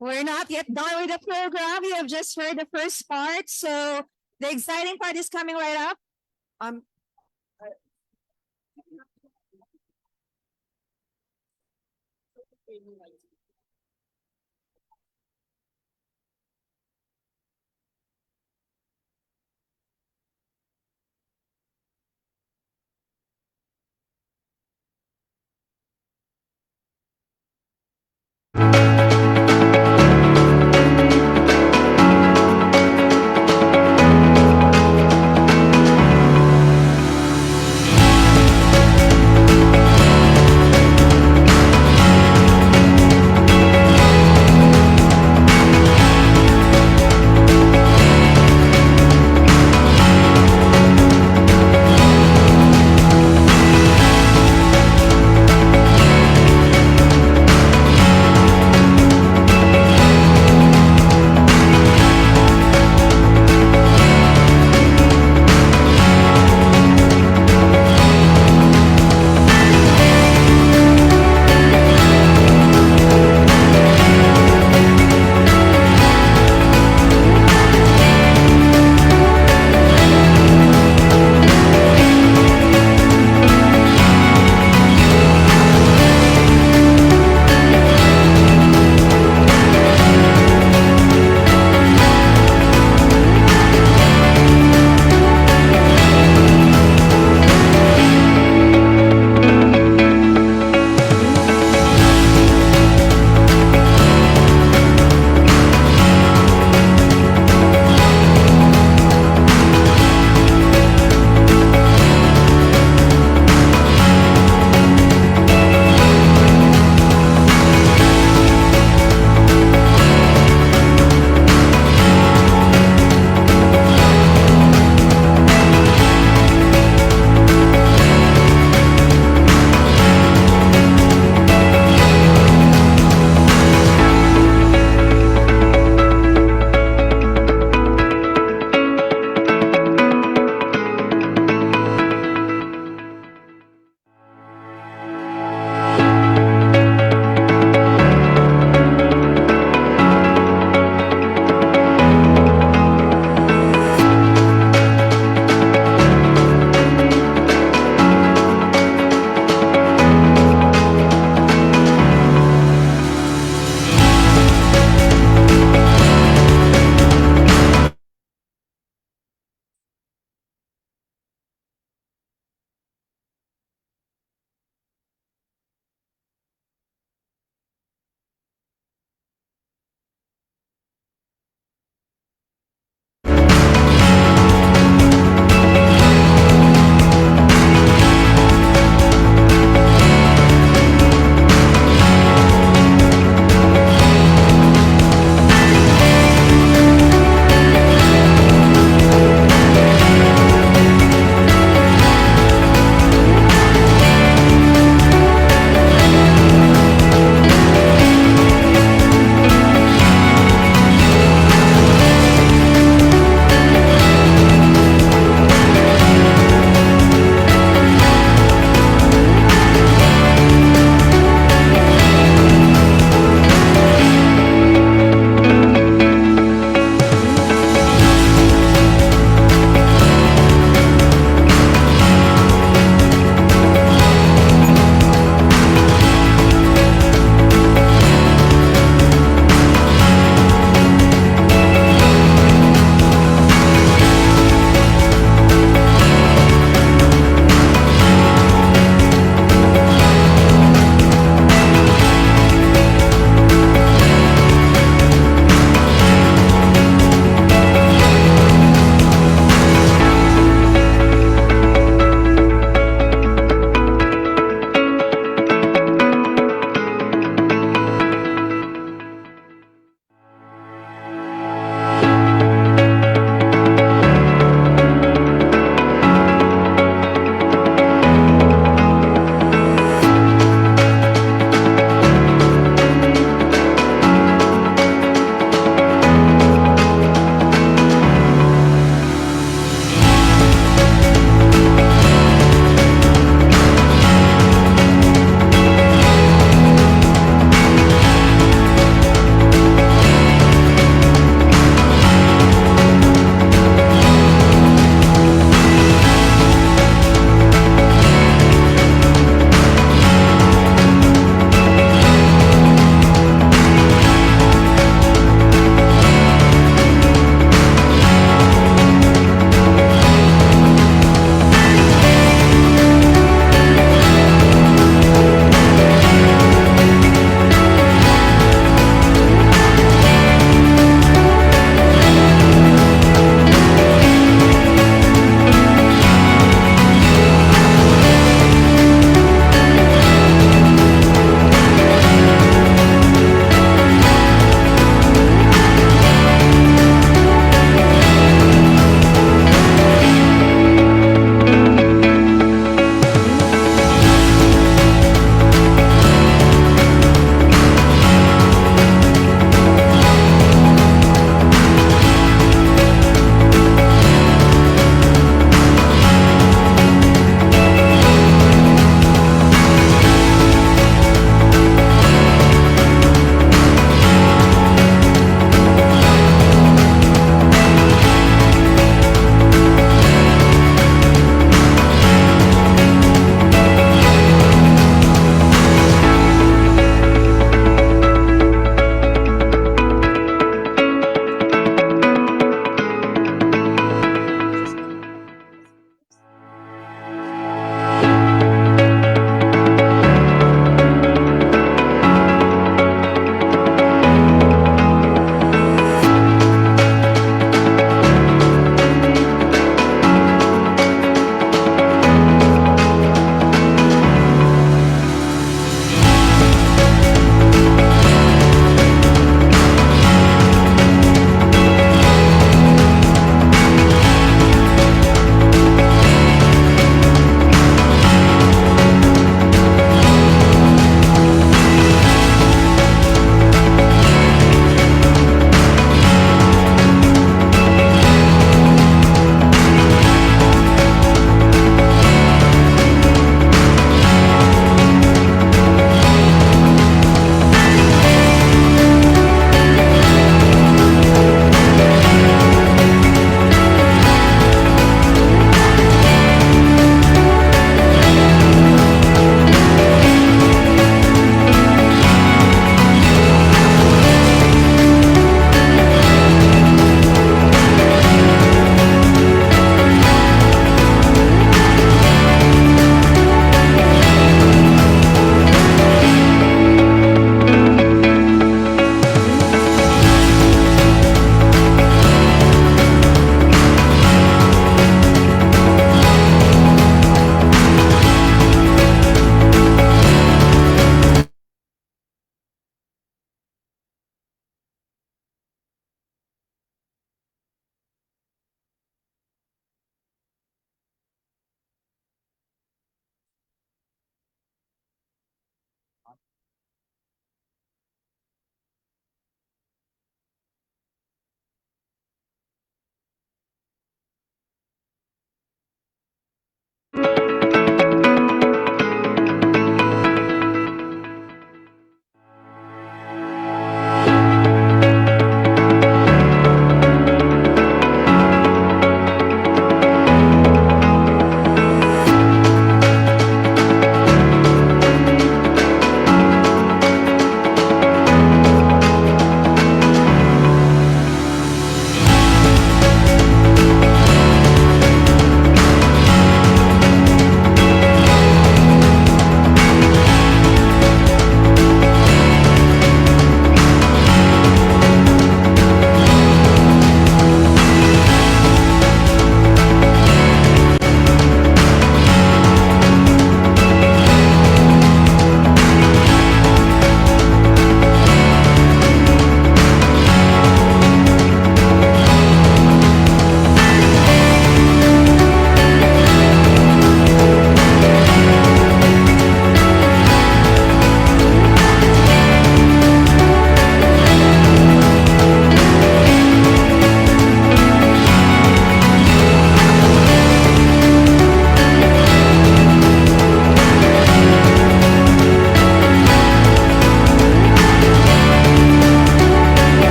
Speaker 1: We're not yet done with the program. We have just heard the first part. So the exciting part is coming right up.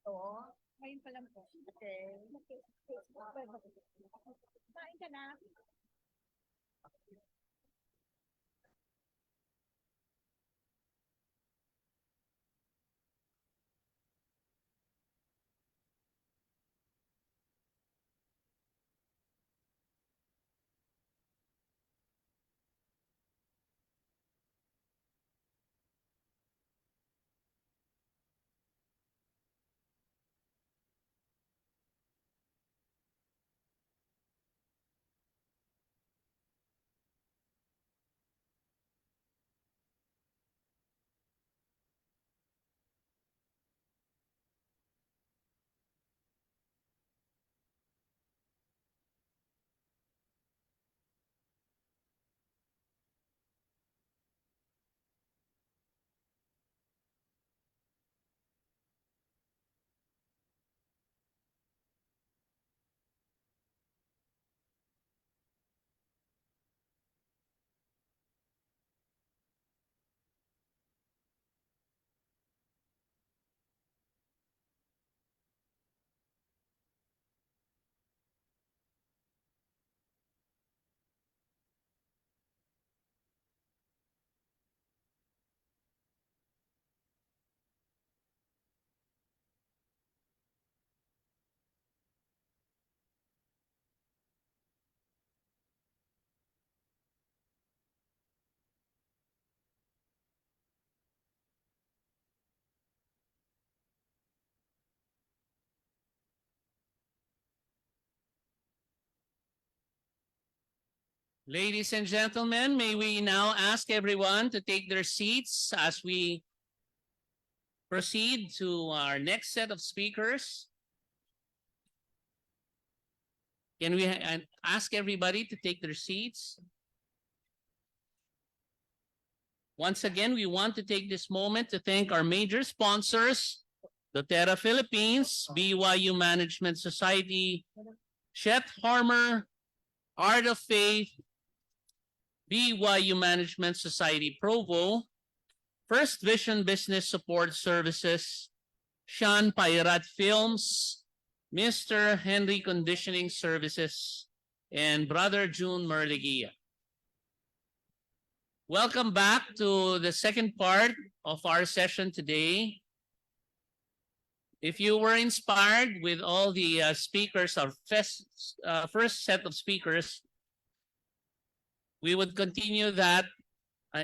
Speaker 5: Ngayon pa lang po. Okay. Kain ka na.
Speaker 8: Ladies and gentlemen, may we now ask everyone to take their seats as we proceed to our next set of speakers. Can we ask everybody to take their seats? Once again, we want to take this moment to thank our major sponsors, doTERRA Philippines, BYU Management Society, Chet Harmer, Art of Faith, BYU Management Society Provo, First Vision Business Support Services, Sean Pairat Films, Mr. Henry Conditioning Services, and Brother June Merligia. Welcome back to the second part of our session today. If you were inspired with all the speakers, our first set of speakers, we would continue that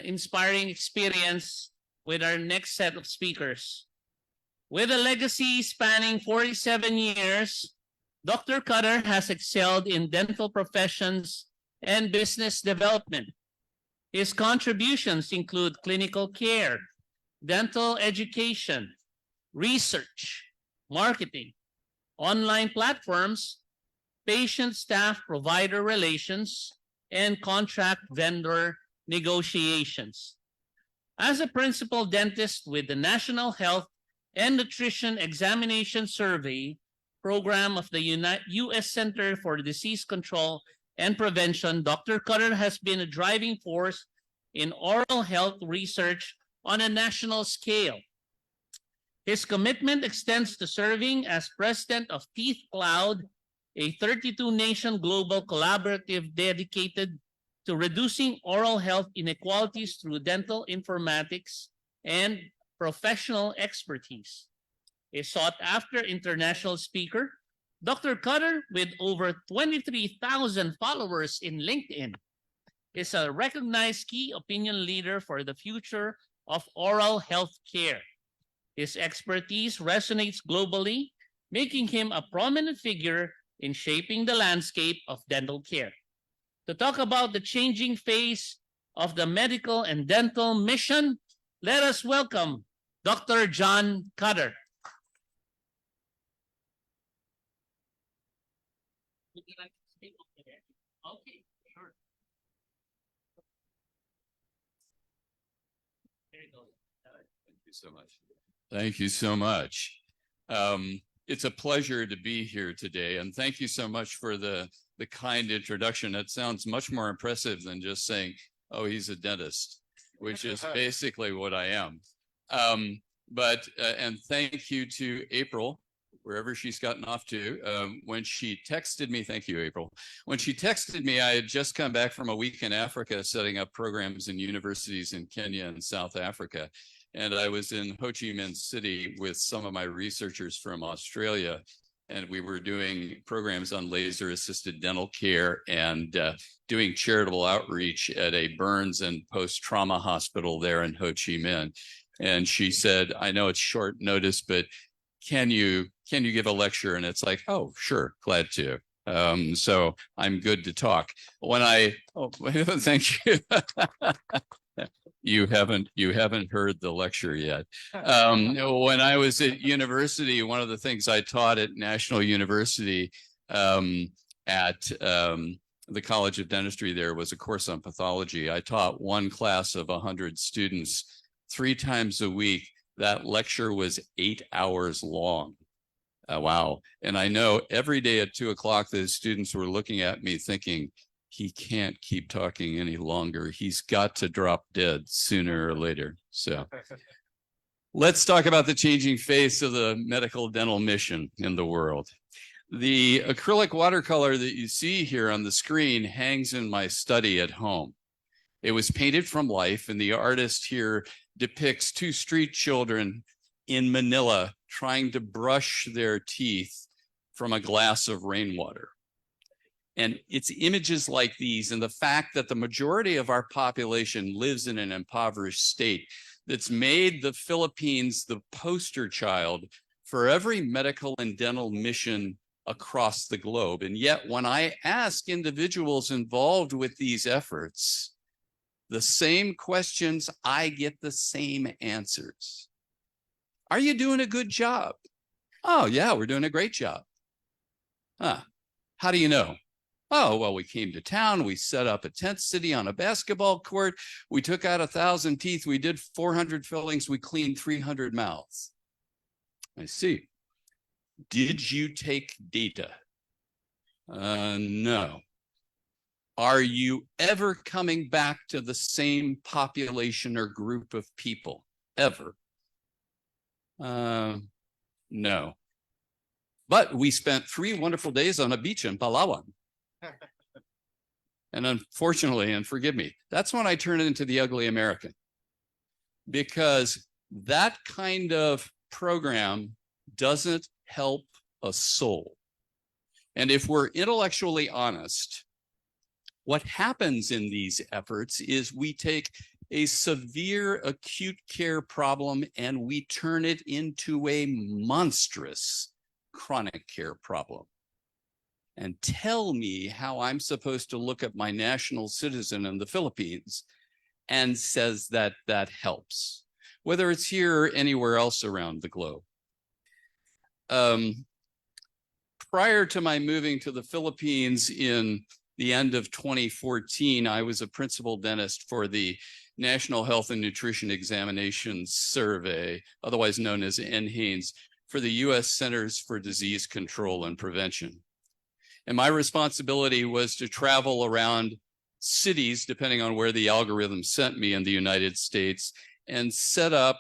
Speaker 8: inspiring experience with our next set of speakers. With a legacy spanning 47 years, Dr. Cutter has excelled in dental professions and business development. His contributions include clinical care, dental education, research, marketing, online platforms, patient-staff provider relations, and contract vendor negotiations. As a principal dentist with the National Health and Nutrition Examination Survey program of the U.S. Center for Disease Control and Prevention, Dr. Cutter has been a driving force in oral health research on a national scale. His commitment extends to serving as president of Teeth Cloud, a 32-nation global collaborative dedicated to reducing oral health inequalities through dental informatics and professional expertise. A sought-after international speaker, Dr. Cutter, with over 23,000 followers in LinkedIn, is a recognized key opinion leader for the future of oral health care. His expertise resonates globally, making him a prominent figure in shaping the landscape of dental care. To talk about the changing face of the medical and dental mission, let us welcome Dr. John Cutter. Would you like to speak? Okay, sure. There you go.
Speaker 14: Thank you so much. Thank you so much. It's a pleasure to be here today, and thank you so much for the kind introduction. It sounds much more impressive than just saying, "Oh, he's a dentist," which is basically what I am. And thank you to April wherever she's gotten off to. When she texted me, thank you, April. When she texted me, I had just come back from a week in Africa, setting up programs in universities in Kenya and South Africa. And I was in Ho Chi Minh City with some of my researchers from Australia. And we were doing programs on laser-assisted dental care and doing charitable outreach at a burns and post-trauma hospital there in Ho Chi Minh. And she said, I know it's short notice, but can you give a lecture? And it's like, oh, sure, glad to. So I'm good to talk. Thank you. You haven't heard the lecture yet. When I was at university, one of the things I taught at National University at the College of Dentistry there was a course on pathology. I taught one class of 100 students 3 times a week. That lecture was 8 hours long. Wow. And I know every day at 2 o'clock, the students were looking at me thinking, he can't keep talking any longer. He's got to drop dead sooner or later. So let's talk about the changing face of the medical dental mission in the world. The acrylic watercolor that you see here on the screen hangs in my study at home. It was painted from life, and the artist here depicts 2 street children in Manila trying to brush their teeth from a glass of rainwater. And it's images like these and the fact that the majority of our population lives in an impoverished state that's made the Philippines the poster child for every medical and dental mission across the globe. And yet when I ask individuals involved with these efforts the same questions, I get the same answers. Are you doing a good job? Oh, yeah, we're doing a great job. Huh. How do you know? Oh, well, we came to town. We set up a tent city on a basketball court. We took out 1,000 teeth. We did 400 fillings. We cleaned 300 mouths. I see. Did you take data? No. Are you ever coming back to the same population or group of people? Ever? No. But we spent 3 wonderful days on a beach in Palawan. And unfortunately, and forgive me, that's when I turn into the ugly American. Because that kind of program doesn't help a soul. And if we're intellectually honest, what happens in these efforts is we take a severe acute care problem and we turn it into a monstrous chronic care problem. And tell me how I'm supposed to look at my national citizen in the Philippines and says that that helps, whether it's here or anywhere else around the globe. Prior to my moving to the Philippines in the end of 2014, I was a principal dentist for the National Health and Nutrition Examinations Survey, otherwise known as NHANES, for the U.S. Centers for Disease Control and Prevention. And my responsibility was to travel around cities, depending on where the algorithm sent me in the United States, and set up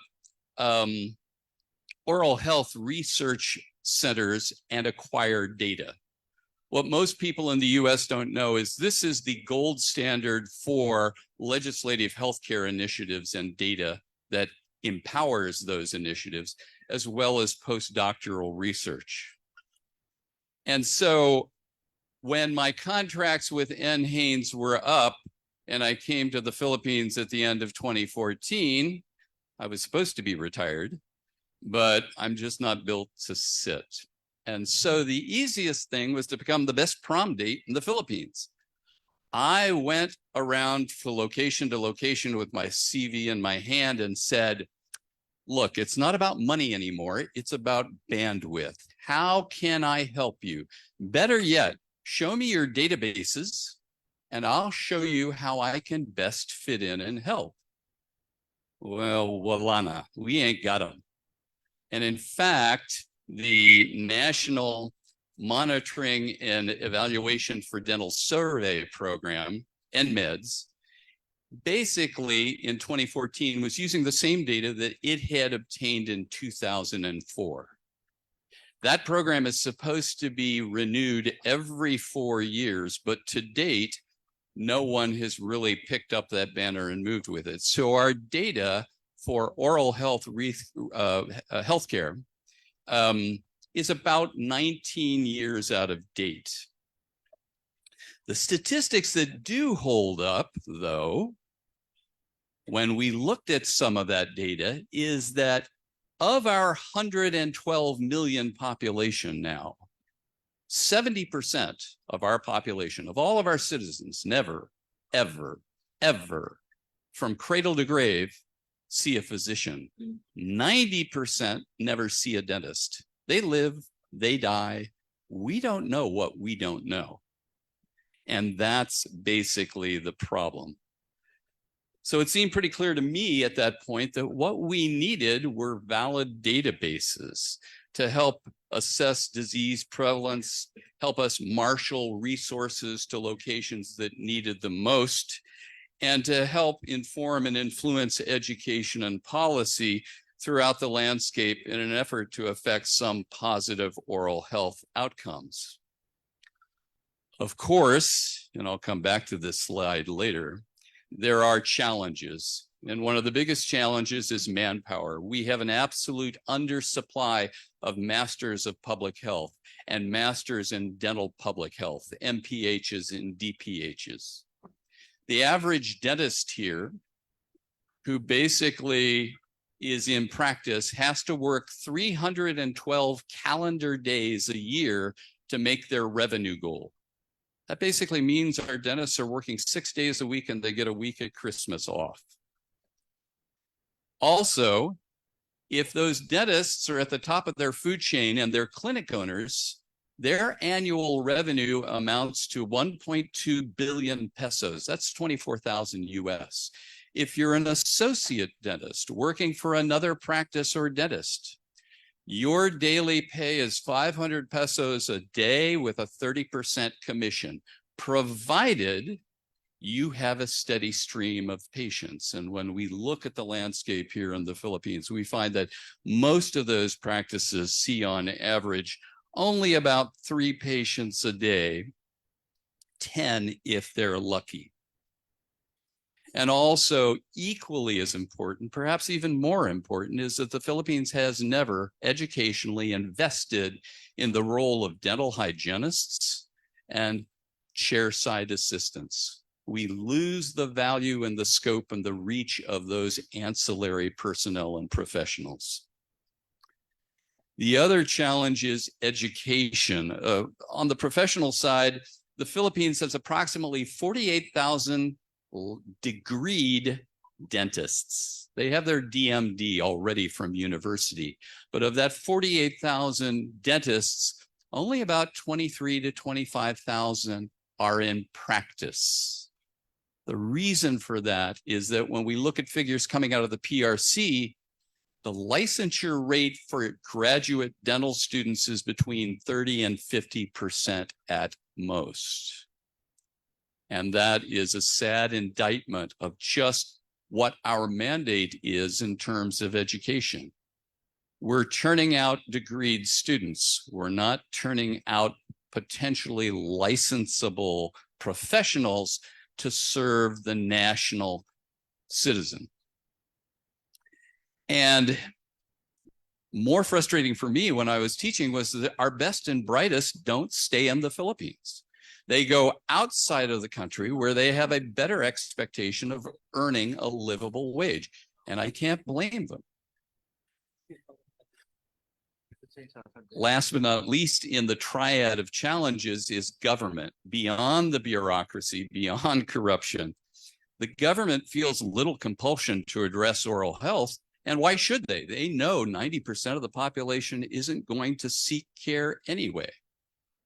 Speaker 14: oral health research centers and acquire data. What most people in the US don't know is this is the gold standard for legislative healthcare initiatives and data that empowers those initiatives, as well as postdoctoral research. And so when my contracts with NHANES were up and I came to the Philippines at the end of 2014, I was supposed to be retired, but I'm just not built to sit. And so the easiest thing was to become the best prom date in the Philippines. I went around from location to location with my CV in my hand and said, look, it's not about money anymore. It's about bandwidth. How can I help you? Better yet, show me your databases and I'll show you how I can best fit in and help. Well, wala na. We ain't got them. And in fact, the National Monitoring and Evaluation for Dental Survey Program, NMEDS, basically in 2014 was using the same data that it had obtained in 2004. That program is supposed to be renewed every 4 years, but to date, no one has really picked up that banner and moved with it. So our data for oral health healthcare is about 19 years out of date. The statistics that do hold up, though, when we looked at some of that data, is that of our 112 million population now, 70% of our population, of all of our citizens, never, ever, ever, from cradle to grave, see a physician. 90% never see a dentist. They live, they die. We don't know what we don't know. And that's basically the problem. So it seemed pretty clear to me at that point that what we needed were valid databases to help assess disease prevalence, help us marshal resources to locations that needed the most, and to help inform and influence education and policy throughout the landscape in an effort to affect some positive oral health outcomes. Of course, and I'll come back to this slide later, there are challenges. And one of the biggest challenges is manpower. We have an absolute undersupply of masters of public health and masters in dental public health, MPHs and DPHs. The average dentist here, who basically is in practice, has to work 312 calendar days a year to make their revenue goal. That basically means our dentists are working 6 days a week and they get a week at Christmas off. Also, if those dentists are at the top of their food chain and they're clinic owners, their annual revenue amounts to 1.2 billion pesos. That's 24,000 US. If you're an associate dentist working for another practice or dentist, your daily pay is 500 pesos a day with a 30% commission, provided you have a steady stream of patients. And when we look at the landscape here in the Philippines, we find that most of those practices see on average only about 3 patients a day, 10 if they're lucky. And also equally as important, perhaps even more important, is that the Philippines has never educationally invested in the role of dental hygienists and chair-side assistants. We lose the value and the scope and the reach of those ancillary personnel and professionals. The other challenge is education. On the professional side, the Philippines has approximately 48,000 degreed dentists. They have their DMD already from university, but of that 48,000 dentists, only about 23 to 25,000 are in practice. The reason for that is that when we look at figures coming out of the PRC, the licensure rate for graduate dental students is between 30 and 50% at most. And that is a sad indictment of just what our mandate is in terms of education. We're turning out degreed students. We're not turning out potentially licensable professionals to serve the national citizen. And more frustrating for me when I was teaching was that our best and brightest don't stay in the Philippines. They go outside of the country where they have a better expectation of earning a livable wage. And I can't blame them. Last but not least, in the triad of challenges is government. Beyond the bureaucracy, beyond corruption, the government feels little compulsion to address oral health. And why should they? They know 90% of the population isn't going to seek care anyway.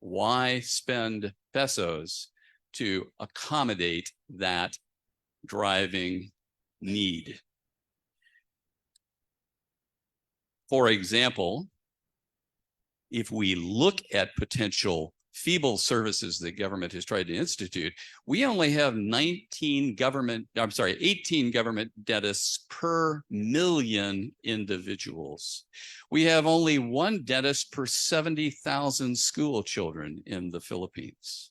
Speaker 14: Why spend pesos to accommodate that driving need? For example, if we look at potential feeble services the government has tried to institute, we only have 18 government dentists per million individuals. We have only one dentist per 70,000 school children in the Philippines.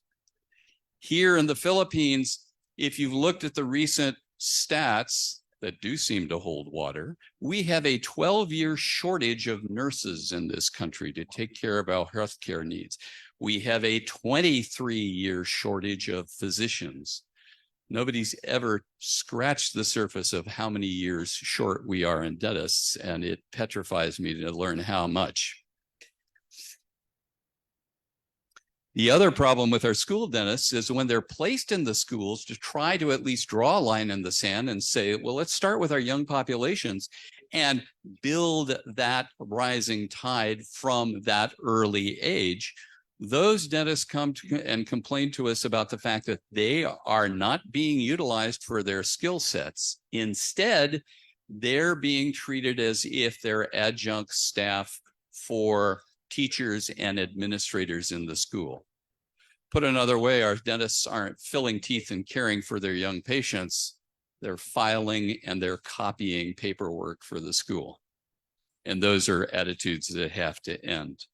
Speaker 14: Here in the Philippines, if you've looked at the recent stats that do seem to hold water, we have a 12-year shortage of nurses in this country to take care of our healthcare needs. We have a 23-year shortage of physicians. Nobody's ever scratched the surface of how many years short we are in dentists, and it petrifies me to learn how much. The other problem with our school dentists is when they're placed in the schools to try to at least draw a line in the sand and say, well, let's start with our young populations and build that rising tide from that early age. Those dentists come to and complain to us about the fact that they are not being utilized for their skill sets. Instead, they're being treated as if they're adjunct staff for teachers and administrators in the school. Put another way, our dentists aren't filling teeth and caring for their young patients. They're filing and they're copying paperwork for the school. And those are attitudes that have to end.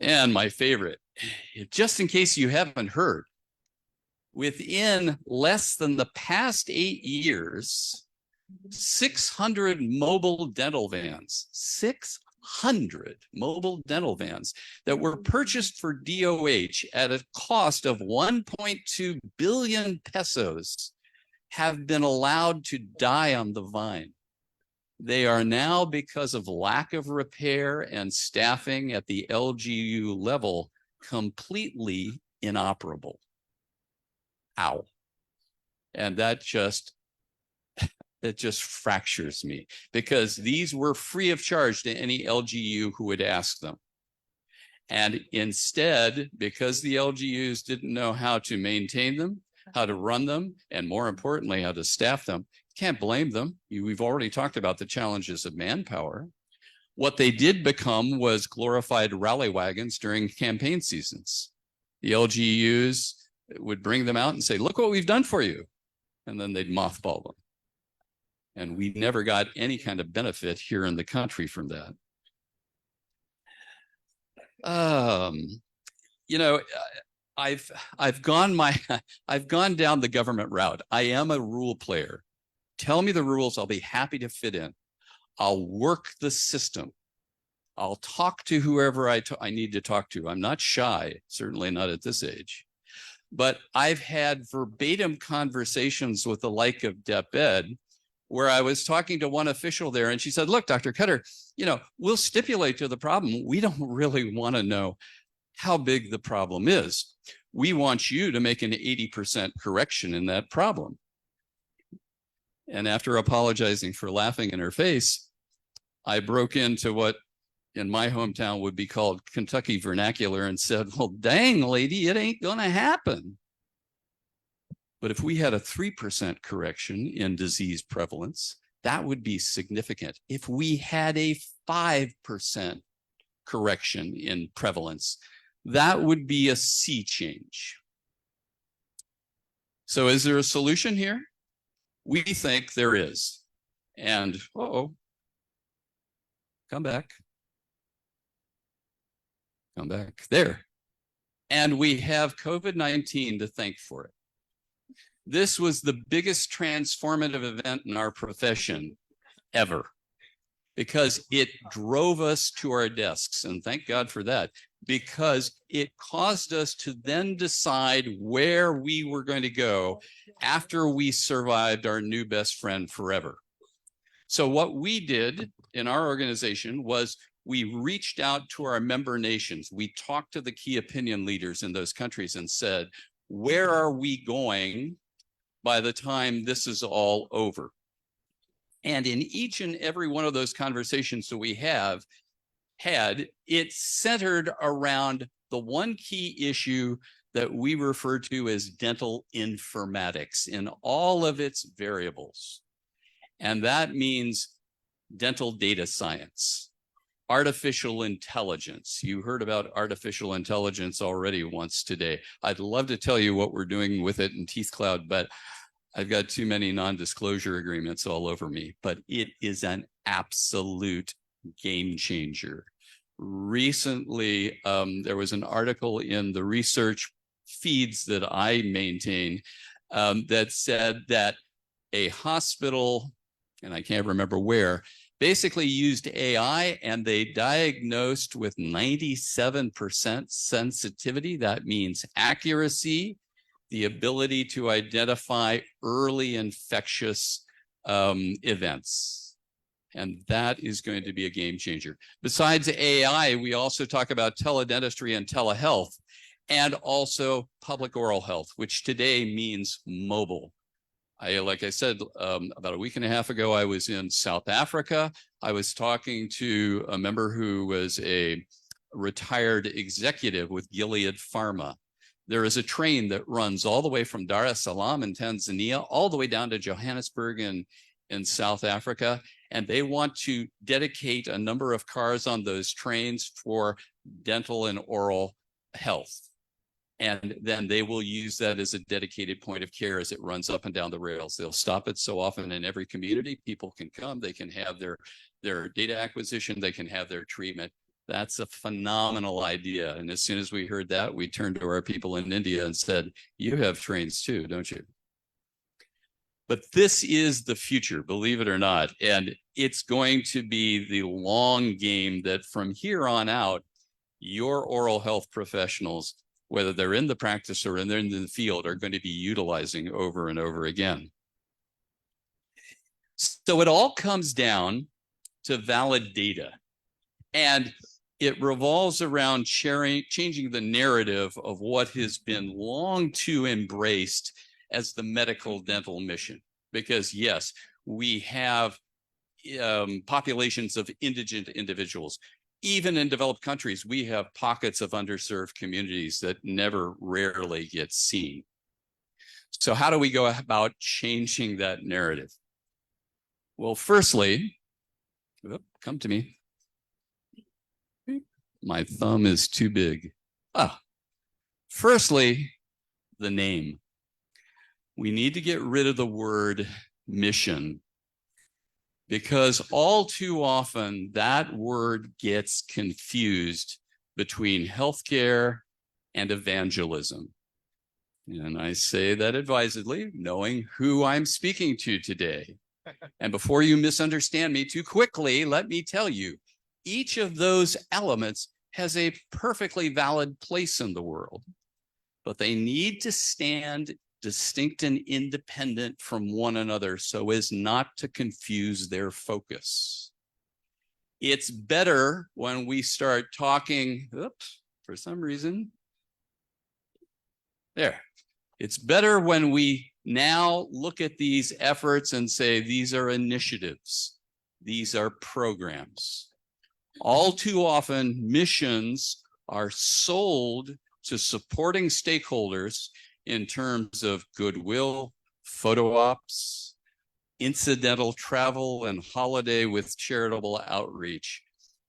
Speaker 14: And my favorite, just in case you haven't heard, within less than the past 8 years, 600 mobile dental vans, 600 mobile dental vans that were purchased for DOH at a cost of 1.2 billion pesos have been allowed to die on the vine. They are now, because of lack of repair and staffing at the LGU level, completely inoperable. Ow. And that just fractures me, because these were free of charge to any LGU who would ask them. And instead, because the LGUs didn't know how to maintain them, how to run them, and more importantly, how to staff them, can't blame them. We've already talked about the challenges of manpower. What they did become was glorified rally wagons during campaign seasons. The LGUs would bring them out and say, look what we've done for you. And then they'd mothball them. And we never got any kind of benefit here in the country from that. I've gone down the government route. I am a rule player. Tell me the rules, I'll be happy to fit in. I'll work the system. I'll talk to whoever I need to talk to. I'm not shy, certainly not at this age. But I've had verbatim conversations with the like of DepEd, where I was talking to one official there, and she said, look, Dr. Cutter, we'll stipulate to the problem. We don't really want to know how big the problem is. We want you to make an 80% correction in that problem. And after apologizing for laughing in her face, I broke into what in my hometown would be called Kentucky vernacular and said, well, dang, lady, it ain't gonna happen. But if we had a 3% correction in disease prevalence, that would be significant. If we had a 5% correction in prevalence, that would be a sea change. So is there a solution here? We think there is. And, come back. Come back. There. And we have COVID-19 to thank for it. This was the biggest transformative event in our profession ever, because it drove us to our desks. And thank God for that, because it caused us to then decide where we were going to go after we survived our new best friend forever. So what we did in our organization was we reached out to our member nations. We talked to the key opinion leaders in those countries and said, where are we going by the time this is all over? And in each and every one of those conversations that we have had, it centered around the one key issue that we refer to as dental informatics in all of its variables. And that means dental data science. artificial intelligence. You heard about artificial intelligence already once today. I'd love to tell you what we're doing with it in Teeth Cloud, but I've got too many non-disclosure agreements all over me. But it is an absolute game changer. Recently, there was an article in the research feeds that I maintain that said that a hospital, and I can't remember where, basically used AI and they diagnosed with 97% sensitivity. That means accuracy, the ability to identify early infectious events. And that is going to be a game changer. Besides AI, we also talk about teledentistry and telehealth, and also public oral health, which today means mobile. Like I said, about a week and a half ago, I was in South Africa. I was talking to a member who was a retired executive with Gilead Pharma. There is a train that runs all the way from Dar es Salaam in Tanzania, all the way down to Johannesburg in South Africa. And they want to dedicate a number of cars on those trains for dental and oral health. And then they will use that as a dedicated point of care as it runs up and down the rails. They'll stop it so often in every community. People can come, they can have their data acquisition, they can have their treatment. That's a phenomenal idea. And as soon as we heard that, we turned to our people in India and said, you have trains too, don't you? But this is the future, believe it or not. And it's going to be the long game that from here on out, your oral health professionals, whether they're in the practice or in the field, are going to be utilizing over and over again. So it all comes down to valid data. And it revolves around changing the narrative of what has been long too embraced as the medical dental mission. Because yes, we have populations of indigent individuals. Even in developed countries, we have pockets of underserved communities that rarely get seen. So how do we go about changing that narrative? Well, firstly, come to me. My thumb is too big. Firstly, the name. We need to get rid of the word mission, because all too often that word gets confused between healthcare and evangelism. And I say that advisedly, knowing who I'm speaking to today. And before you misunderstand me too quickly, let me tell you, each of those elements has a perfectly valid place in the world, but they need to stand distinct and independent from one another so as not to confuse their focus. It's better when we start talking, for some reason, there. It's better when we now look at these efforts and say, these are initiatives, these are programs. All too often, missions are sold to supporting stakeholders in terms of goodwill, photo ops, incidental travel, and holiday with charitable outreach.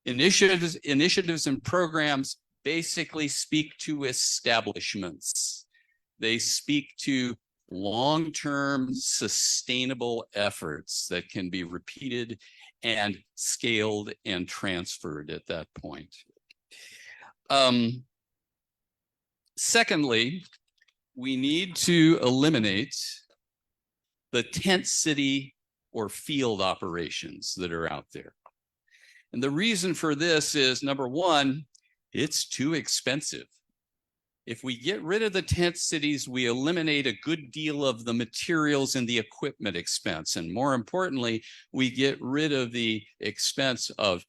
Speaker 14: Initiatives and programs basically speak to establishments. They speak to long-term sustainable efforts that can be repeated and scaled and transferred at that point. Secondly, we need to eliminate the tent city or field operations that are out there. And the reason for this is, number one, it's too expensive. If we get rid of the tent cities, we eliminate a good deal of the materials and the equipment expense. And more importantly, we get rid of the expense of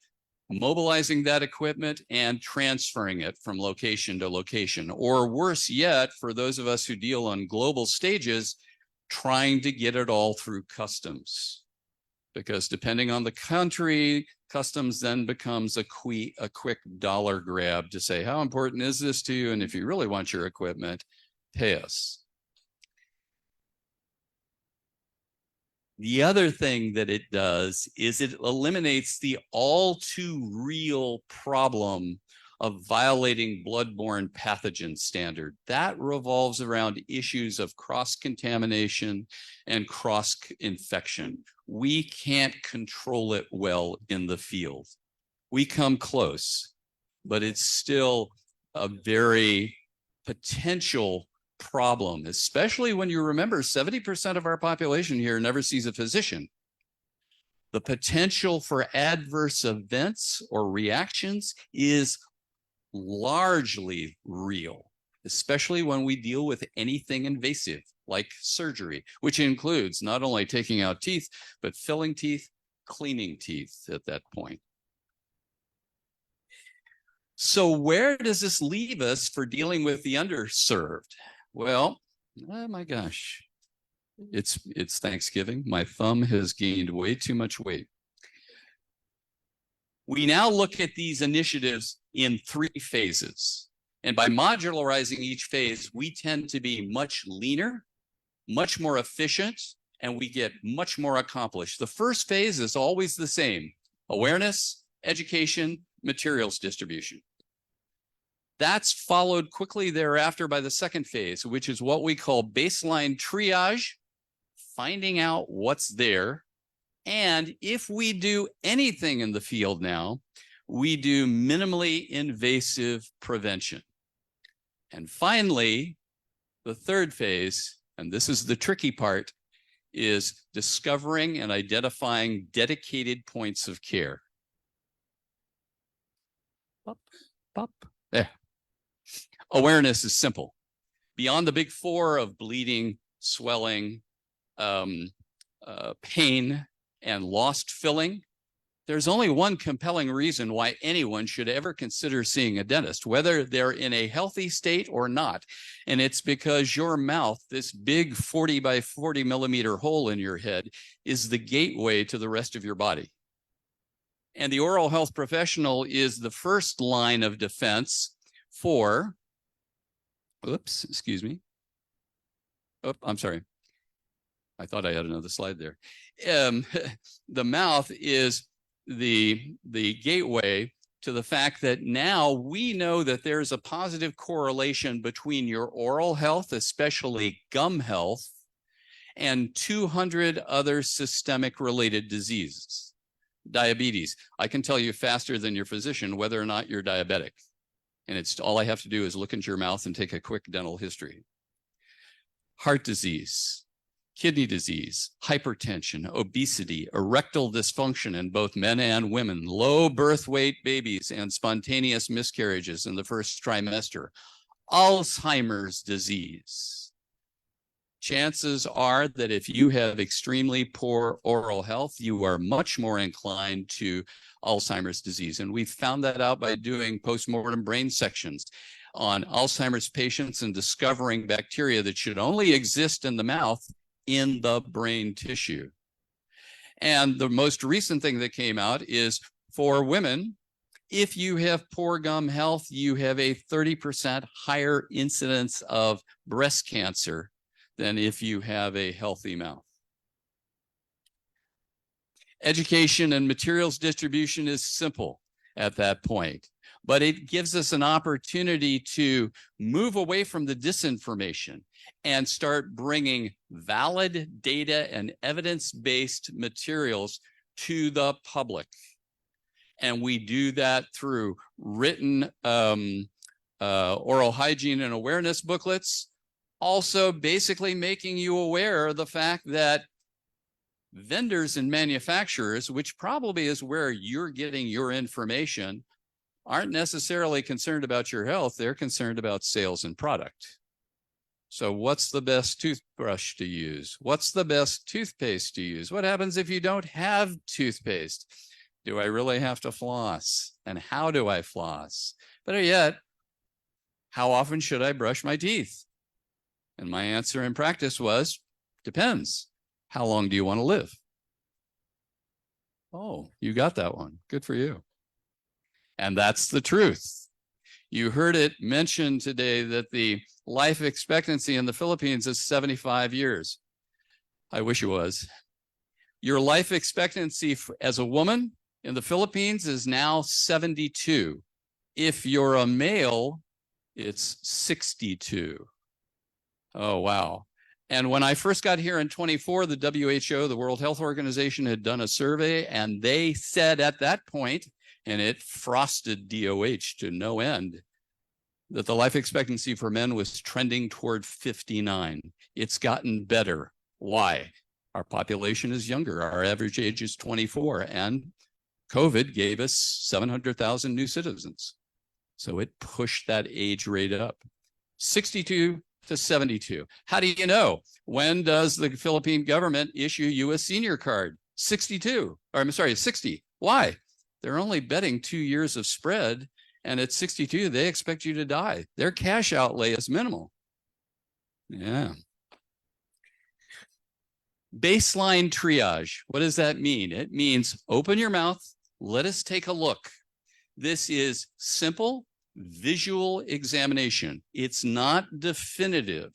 Speaker 14: mobilizing that equipment and transferring it from location to location. Or worse yet, for those of us who deal on global stages, trying to get it all through customs. Because depending on the country, customs then becomes a quick dollar grab to say, how important is this to you? And if you really want your equipment, pay us. The other thing that it does is it eliminates the all too real problem of violating bloodborne pathogen standard. That revolves around issues of cross-contamination and cross-infection. We can't control it well in the field. We come close, but it's still a very potential problem, especially when you remember 70% of our population here never sees a physician. The potential for adverse events or reactions is largely real, especially when we deal with anything invasive like surgery, which includes not only taking out teeth, but filling teeth, cleaning teeth at that point. So where does this leave us for dealing with the underserved? Well, oh my gosh, it's Thanksgiving. My thumb has gained way too much weight. We now look at these initiatives in 3 phases. And by modularizing each phase, we tend to be much leaner, much more efficient, and we get much more accomplished. The first phase is always the same: awareness, education, materials distribution. That's followed quickly thereafter by the second phase, which is what we call baseline triage, finding out what's there. And if we do anything in the field now, we do minimally invasive prevention. And finally, the third phase, and this is the tricky part, is discovering and identifying dedicated points of care. Pop, pop, there. Awareness is simple. Beyond the big 4 of bleeding, swelling, pain, and lost filling, there's only one compelling reason why anyone should ever consider seeing a dentist, whether they're in a healthy state or not. And it's because your mouth, this big 40 by 40 millimeter hole in your head, is the gateway to the rest of your body. And the oral health professional is the first line of defense for, oops, excuse me. Oh, I'm sorry. I thought I had another slide there. The mouth is the gateway to the fact that now we know that there's a positive correlation between your oral health, especially gum health, and 200 other systemic related diseases. Diabetes. I can tell you faster than your physician whether or not you're diabetic. And it's all I have to do is look into your mouth and take a quick dental history. Heart disease, kidney disease, hypertension, obesity, erectile dysfunction in both men and women, low birth weight babies, and spontaneous miscarriages in the first trimester, Alzheimer's disease. Chances are that if you have extremely poor oral health, you are much more inclined to Alzheimer's disease. And we found that out by doing postmortem brain sections on Alzheimer's patients and discovering bacteria that should only exist in the mouth in the brain tissue. And the most recent thing that came out is for women, if you have poor gum health, you have a 30% higher incidence of breast cancer than if you have a healthy mouth. Education and materials distribution is simple at that point, but it gives us an opportunity to move away from the disinformation and start bringing valid data and evidence-based materials to the public. And we do that through written oral hygiene and awareness booklets, also basically making you aware of the fact that vendors and manufacturers, which probably is where you're getting your information, aren't necessarily concerned about your health. They're concerned about sales and product. So what's the best toothbrush to use? What's the best toothpaste to use? What happens if you don't have toothpaste? Do I really have to floss? And how do I floss? Better yet, how often should I brush my teeth? And my answer in practice was, depends. How long do you want to live? Oh, you got that one. Good for you. And that's the truth. You heard it mentioned today that the life expectancy in the Philippines is 75 years. I wish it was. Your life expectancy as a woman in the Philippines is now 72. If you're a male, it's 62. Oh, wow. And when I first got here in 24, the WHO, the World Health Organization, had done a survey, and they said at that point, and it frosted DOH to no end, that the life expectancy for men was trending toward 59. It's gotten better. Why? Our population is younger. Our average age is 24, and COVID gave us 700,000 new citizens. So it pushed that age rate up. 62 to 72. How do you know? When does the Philippine government issue you a senior card? 62, or I'm sorry, 60. Why? They're only betting 2 years of spread, and at 62, they expect you to die. Their cash outlay is minimal. Yeah. Baseline triage. What does that mean? It means open your mouth, let us take a look. This is simple visual examination. It's not definitive.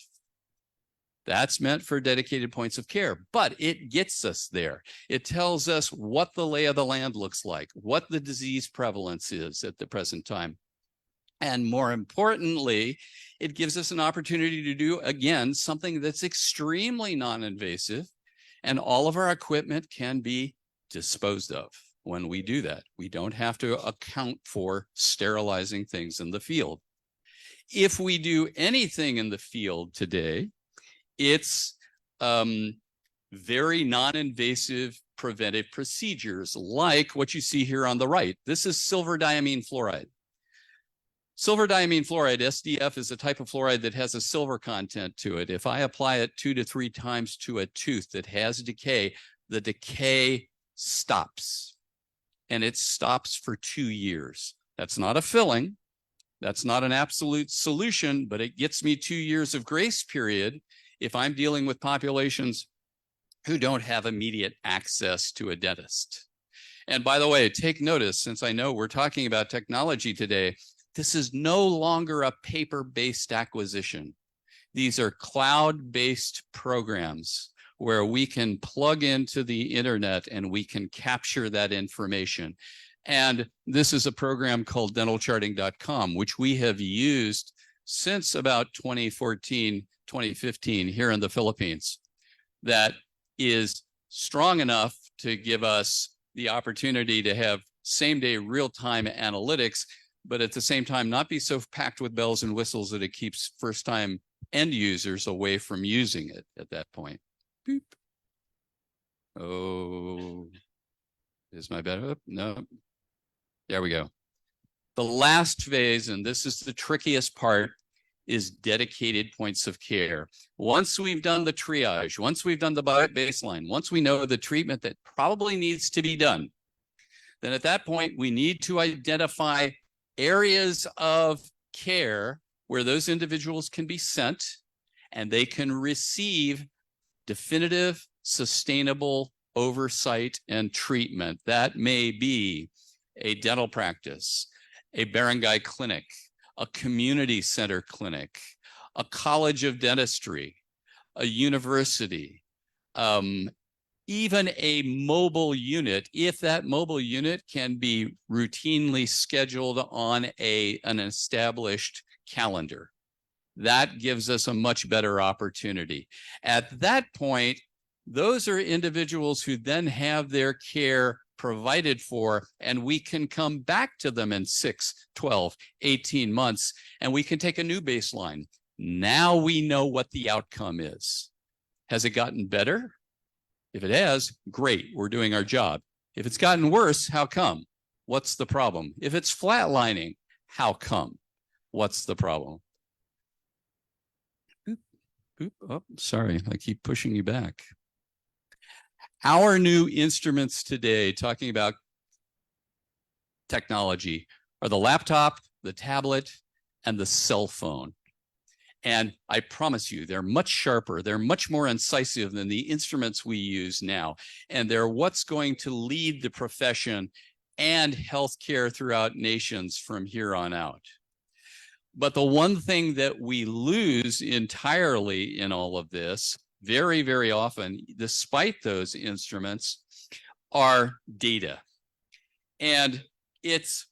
Speaker 14: That's meant for dedicated points of care, but it gets us there. It tells us what the lay of the land looks like, what the disease prevalence is at the present time. And more importantly, it gives us an opportunity to do, again, something that's extremely non-invasive, and all of our equipment can be disposed of. When we do that, we don't have to account for sterilizing things in the field. If we do anything in the field today, it's very non-invasive preventive procedures like what you see here on the right. This is silver diamine fluoride. Silver diamine fluoride, SDF, is a type of fluoride that has a silver content to it. If I apply it 2 to 3 times to a tooth that has decay, the decay stops. And it stops for 2 years. That's not a filling. That's not an absolute solution, but it gets me 2 years of grace period if I'm dealing with populations who don't have immediate access to a dentist. And by the way, take notice, since I know we're talking about technology today, this is no longer a paper-based acquisition. These are cloud-based programs where we can plug into the internet and we can capture that information. And this is a program called dentalcharting.com, which we have used since about 2014, 2015 here in the Philippines, that is strong enough to give us the opportunity to have same-day real-time analytics, but at the same time not be so packed with bells and whistles that it keeps first-time end users away from using it at that point. Boop. Oh, is my bed up? No. There we go. The last phase, and this is the trickiest part, is dedicated points of care. Once we've done the triage, once we've done the baseline, once we know the treatment that probably needs to be done, then at that point, we need to identify areas of care where those individuals can be sent and they can receive definitive, sustainable oversight and treatment. That may be a dental practice, a barangay clinic, a community center clinic, a college of dentistry, a university, even a mobile unit, if that mobile unit can be routinely scheduled on an established calendar. That gives us a much better opportunity. At that point, those are individuals who then have their care provided for, and we can come back to them in 6, 12, 18 months, and we can take a new baseline. Now we know what the outcome is. Has it gotten better? If it has, great, we're doing our job. If it's gotten worse, how come? What's the problem? If it's flatlining, how come? What's the problem? Oop, oh, sorry, I keep pushing you back. Our new instruments today, talking about technology, are the laptop, the tablet, and the cell phone. And I promise you, they're much sharper, they're much more incisive than the instruments we use now. And they're what's going to lead the profession and healthcare throughout nations from here on out. But the one thing that we lose entirely in all of this, very, very often, despite those instruments, are data. And it's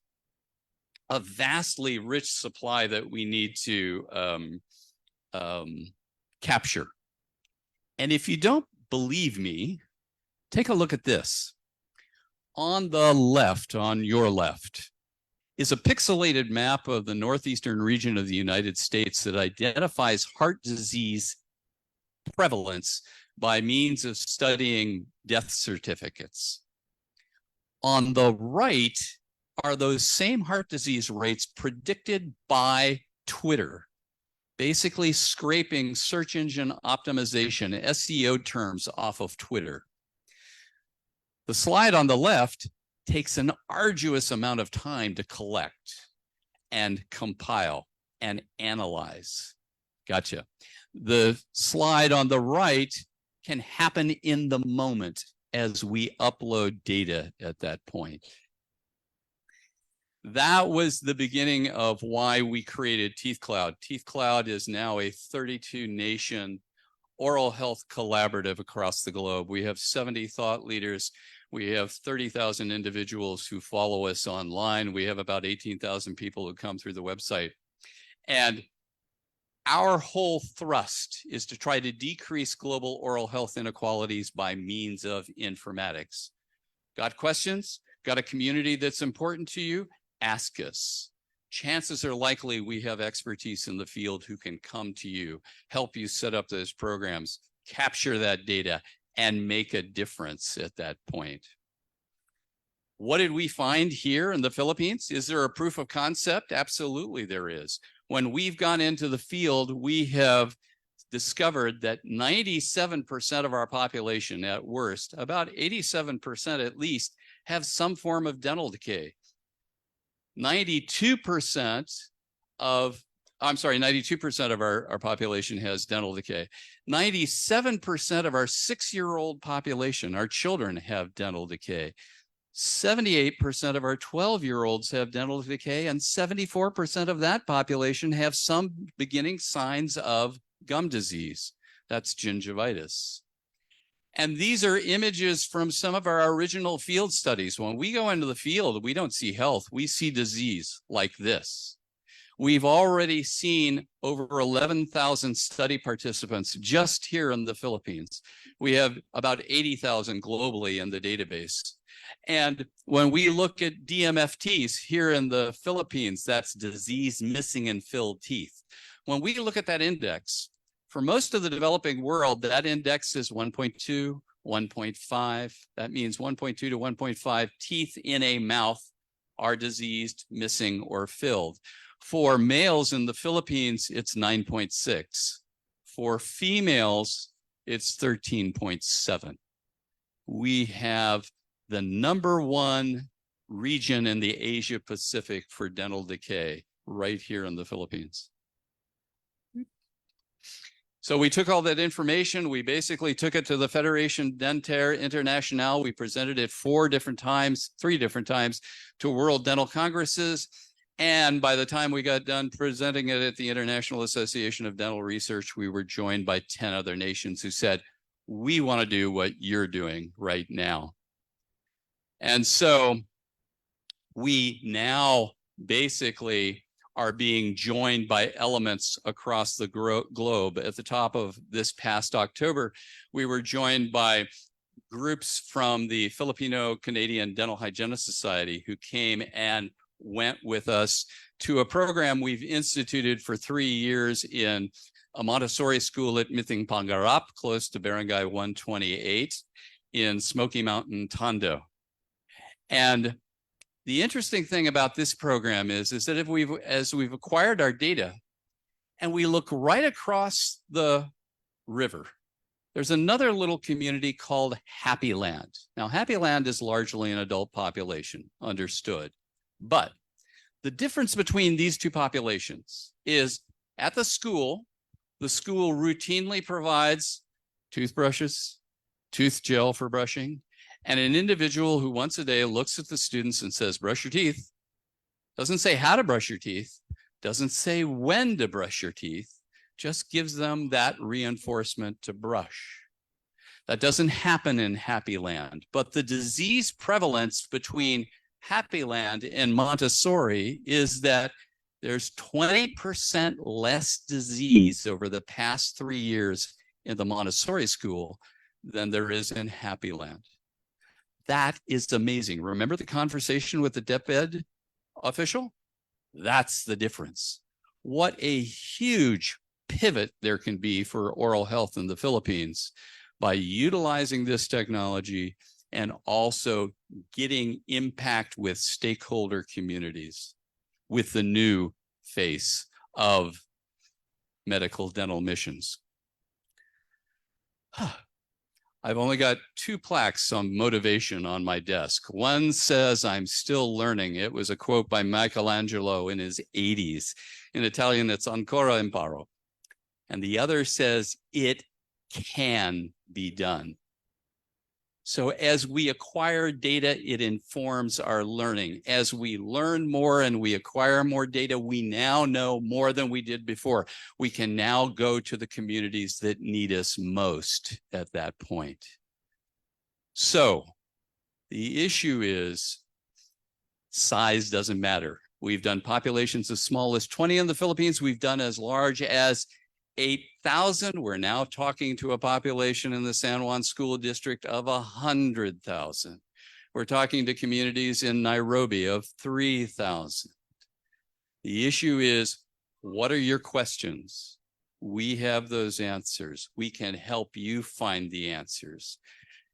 Speaker 14: a vastly rich supply that we need to capture. And if you don't believe me, take a look at this. On the left, on your left, is a pixelated map of the northeastern region of the United States that identifies heart disease prevalence by means of studying death certificates. On the right are those same heart disease rates predicted by Twitter, basically scraping search engine optimization, SEO terms off of Twitter. The slide on the left takes an arduous amount of time to collect and compile and analyze. Gotcha. The slide on the right can happen in the moment as we upload data at that point. That was the beginning of why we created Teeth Cloud. Teeth Cloud is now a 32-nation oral health collaborative across the globe. We have 70 thought leaders. We have 30,000 individuals who follow us online. We have about 18,000 people who come through the website. And our whole thrust is to try to decrease global oral health inequalities by means of informatics. Got questions? Got a community that's important to you? Ask us. Chances are likely we have expertise in the field who can come to you, help you set up those programs, capture that data, and make a difference at that point. What did we find here in the Philippines? Is there a proof of concept? Absolutely there is. When we've gone into the field, we have discovered that 97% of our population at worst, about 87% at least, have some form of dental decay. 92% of our population has dental decay. 97% of our 6-year-old population, our children, have dental decay. 78% of our 12-year-olds have dental decay, and 74% of that population have some beginning signs of gum disease. That's gingivitis. And these are images from some of our original field studies. When we go into the field, we don't see health, we see disease like this. We've already seen over 11,000 study participants just here in the Philippines. We have about 80,000 globally in the database. And when we look at DMFTs here in the Philippines, that's disease missing and filled teeth. When we look at that index, for most of the developing world, that index is 1.2, 1.5. That means 1.2 to 1.5 teeth in a mouth are diseased, missing, or filled. For males in the Philippines, it's 9.6. For females, it's 13.7. We have the #1 region in the Asia Pacific for dental decay right here in the Philippines. So we took all that information, we basically took it to the Fédération Dentaire Internationale. We presented it 3 different times to World Dental Congresses. And by the time we got done presenting it at the International Association of Dental Research, we were joined by 10 other nations who said, we want to do what you're doing right now. And so we now basically are being joined by elements across the globe. At the top of this past October, we were joined by groups from the Filipino-Canadian Dental Hygienist Society who came and went with us to a program we've instituted for 3 years in a Montessori school at Mithing Pangarap, close to Barangay 128 in Smoky Mountain, Tondo. And the interesting thing about this program is that as we've acquired our data and we look right across the river, there's another little community called Happy Land. Now, Happy Land is largely an adult population, understood. But the difference between these two populations is at the school routinely provides toothbrushes, tooth gel for brushing, and an individual who once a day looks at the students and says, brush your teeth, doesn't say how to brush your teeth, doesn't say when to brush your teeth, just gives them that reinforcement to brush. That doesn't happen in Happy Land, but the disease prevalence between Happy Land and Montessori is that there's 20% less disease over the past 3 years in the Montessori school than there is in Happy Land. That is amazing. Remember the conversation with the DepEd official? That's the difference. What a huge pivot there can be for oral health in the Philippines by utilizing this technology and also getting impact with stakeholder communities with the new face of medical dental missions. I've only got 2 plaques on motivation on my desk. One says, "I'm still learning." It was a quote by Michelangelo in his 80s. In Italian, it's "ancora imparo." And the other says, "It can be done." So as we acquire data, it informs our learning. As we learn more and we acquire more data, we now know more than we did before. We can now go to the communities that need us most at that point. So the issue is size doesn't matter. We've done populations as small as 20 in the Philippines. We've done as large as 8,000. We're now talking to a population in the San Juan School District of 100,000. We're talking to communities in Nairobi of 3,000. The issue is, what are your questions? We have those answers. We can help you find the answers.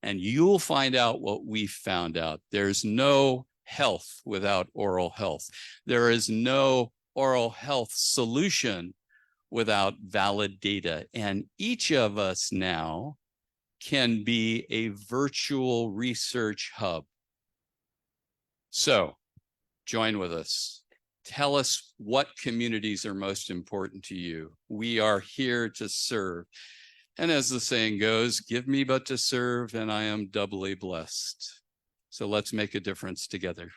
Speaker 14: And you'll find out what we found out. There's no health without oral health. There is no oral health solution without valid data. And each of us now can be a virtual research hub. So join with us. Tell us what communities are most important to you. We are here to serve. And as the saying goes, give me but to serve, and I am doubly blessed. So let's make a difference together.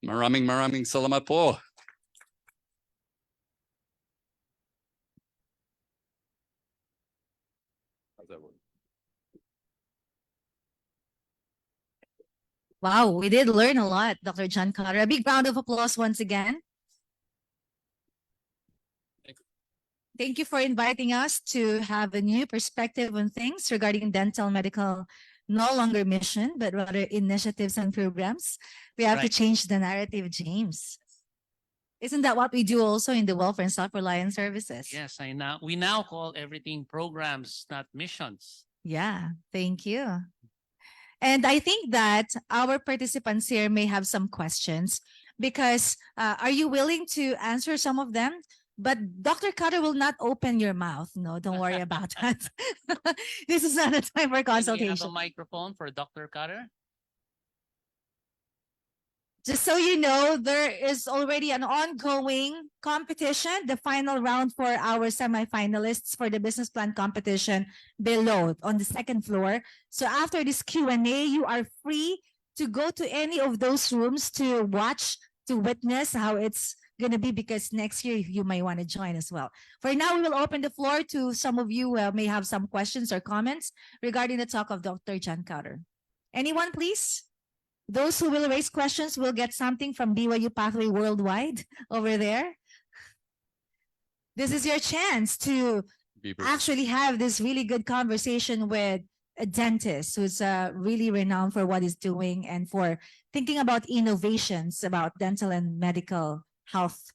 Speaker 14: Maraming salamat po.
Speaker 1: Wow, we did learn a lot, Dr. John Carter. A big round of applause once again. Thank you for inviting us to have a new perspective on things regarding dental medical, no longer mission, but rather initiatives and programs. We have to change the narrative, James. Isn't that what we do also in the welfare and self-reliance services?
Speaker 8: Yes, we now call everything programs, not missions.
Speaker 1: Yeah, thank you. And I think that our participants here may have some questions because are you willing to answer some of them? But Dr. Carter will not open your mouth. No, don't worry about that. This is not a time for
Speaker 8: Can we
Speaker 1: consultation.
Speaker 8: have a microphone for Dr. Carter?
Speaker 1: Just so you know, there is already an ongoing competition, the final round for our semifinalists for the business plan competition below on the second floor. So after this Q&A, you are free to go to any of those rooms to watch, to witness how it's going to be, because next year you might want to join as well. For now, we will open the floor to some of you who may have some questions or comments regarding the talk of Dr. John Carter. Anyone, please? Those who will raise questions will get something from BYU Pathway Worldwide over there. This is your chance to actually have this really good conversation with a dentist who's really renowned for what he's doing and for thinking about innovations about dental and medical health,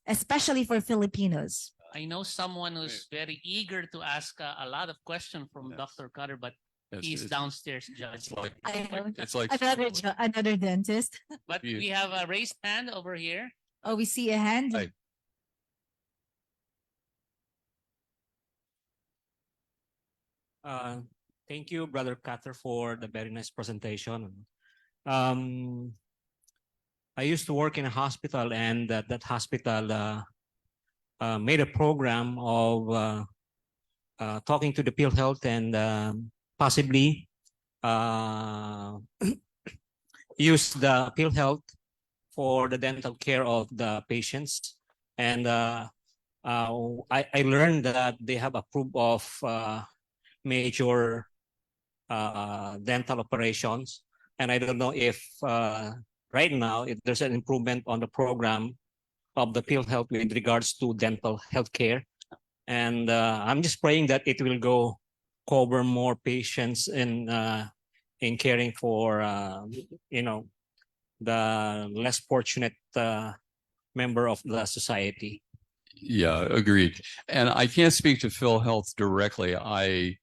Speaker 1: especially for Filipinos.
Speaker 8: I know someone who's very eager to ask a lot of questions from Dr. Carter, but he's downstairs, Judge.
Speaker 14: It's like
Speaker 1: Another dentist.
Speaker 8: But we have a raised hand over here.
Speaker 1: Oh, we see a hand.
Speaker 14: Hi.
Speaker 15: Thank you, Brother Carter, for the very nice presentation. I used to work in a hospital, and that hospital made a program of talking to the PhilHealth and possibly use the PhilHealth for the dental care of the patients. And I learned that they have approved of major dental operations, and I don't know if right now if there's an improvement on the program of the PhilHealth with regards to dental healthcare, and I'm just praying that it will go cover more patients in caring for you know the less fortunate member of the society.
Speaker 14: Yeah, agreed. And I can't speak to PhilHealth directly. I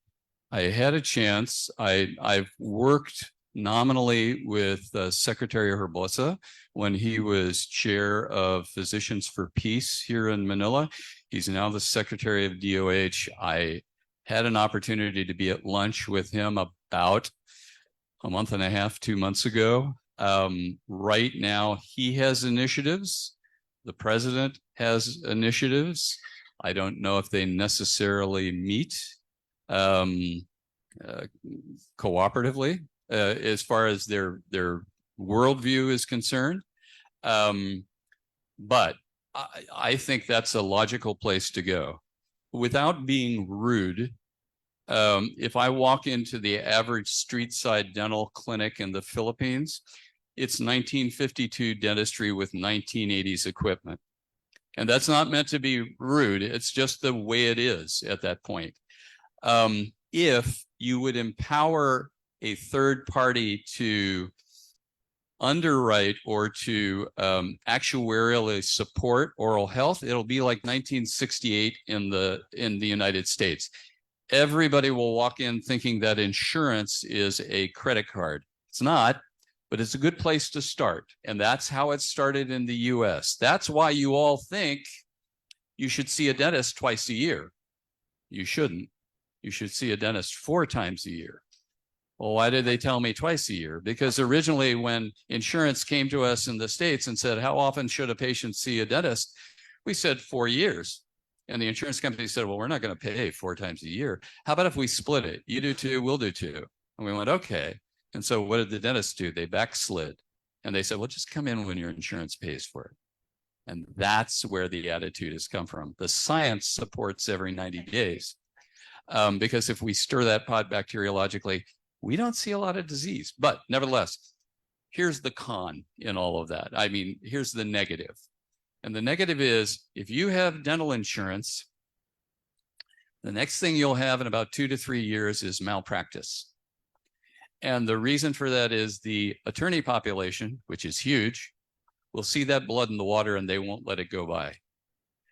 Speaker 14: had a chance. I've worked nominally with Secretary Herbosa when he was chair of Physicians for Peace here in Manila. He's now the Secretary of DOH. I had an opportunity to be at lunch with him about a month and a half, 2 months ago. Right now, he has initiatives. The president has initiatives. I don't know if they necessarily meet cooperatively as far as their worldview is concerned. But I think that's a logical place to go. Without being rude, if I walk into the average street side dental clinic in the Philippines, it's 1952 dentistry with 1980s equipment. And that's not meant to be rude. It's just the way it is at that point. If you would empower a third party to underwrite or to actuarially support oral health, it'll be like 1968 in the United States. Everybody will walk in thinking that insurance is a credit card. It's not, but it's a good place to start. And that's how it started in the US. That's why you all think you should see a dentist twice a year. You shouldn't. You should see a dentist 4 times a year. Well, why did they tell me twice a year? Because originally when insurance came to us in the States and said, how often should a patient see a dentist? We said 4 years. And the insurance company said, well, we're not going to pay 4 times a year. How about if we split it? You do 2, we'll do 2. And we went, okay. And so what did the dentists do? They backslid. And they said, well, just come in when your insurance pays for it. And that's where the attitude has come from. The science supports every 90 days. Because if we stir that pot bacteriologically, we don't see a lot of disease. But nevertheless, here's the con in all of that. I mean, here's the negative. And the negative is if you have dental insurance, the next thing you'll have in about 2 to 3 years is malpractice. And the reason for that is the attorney population, which is huge, will see that blood in the water and they won't let it go by.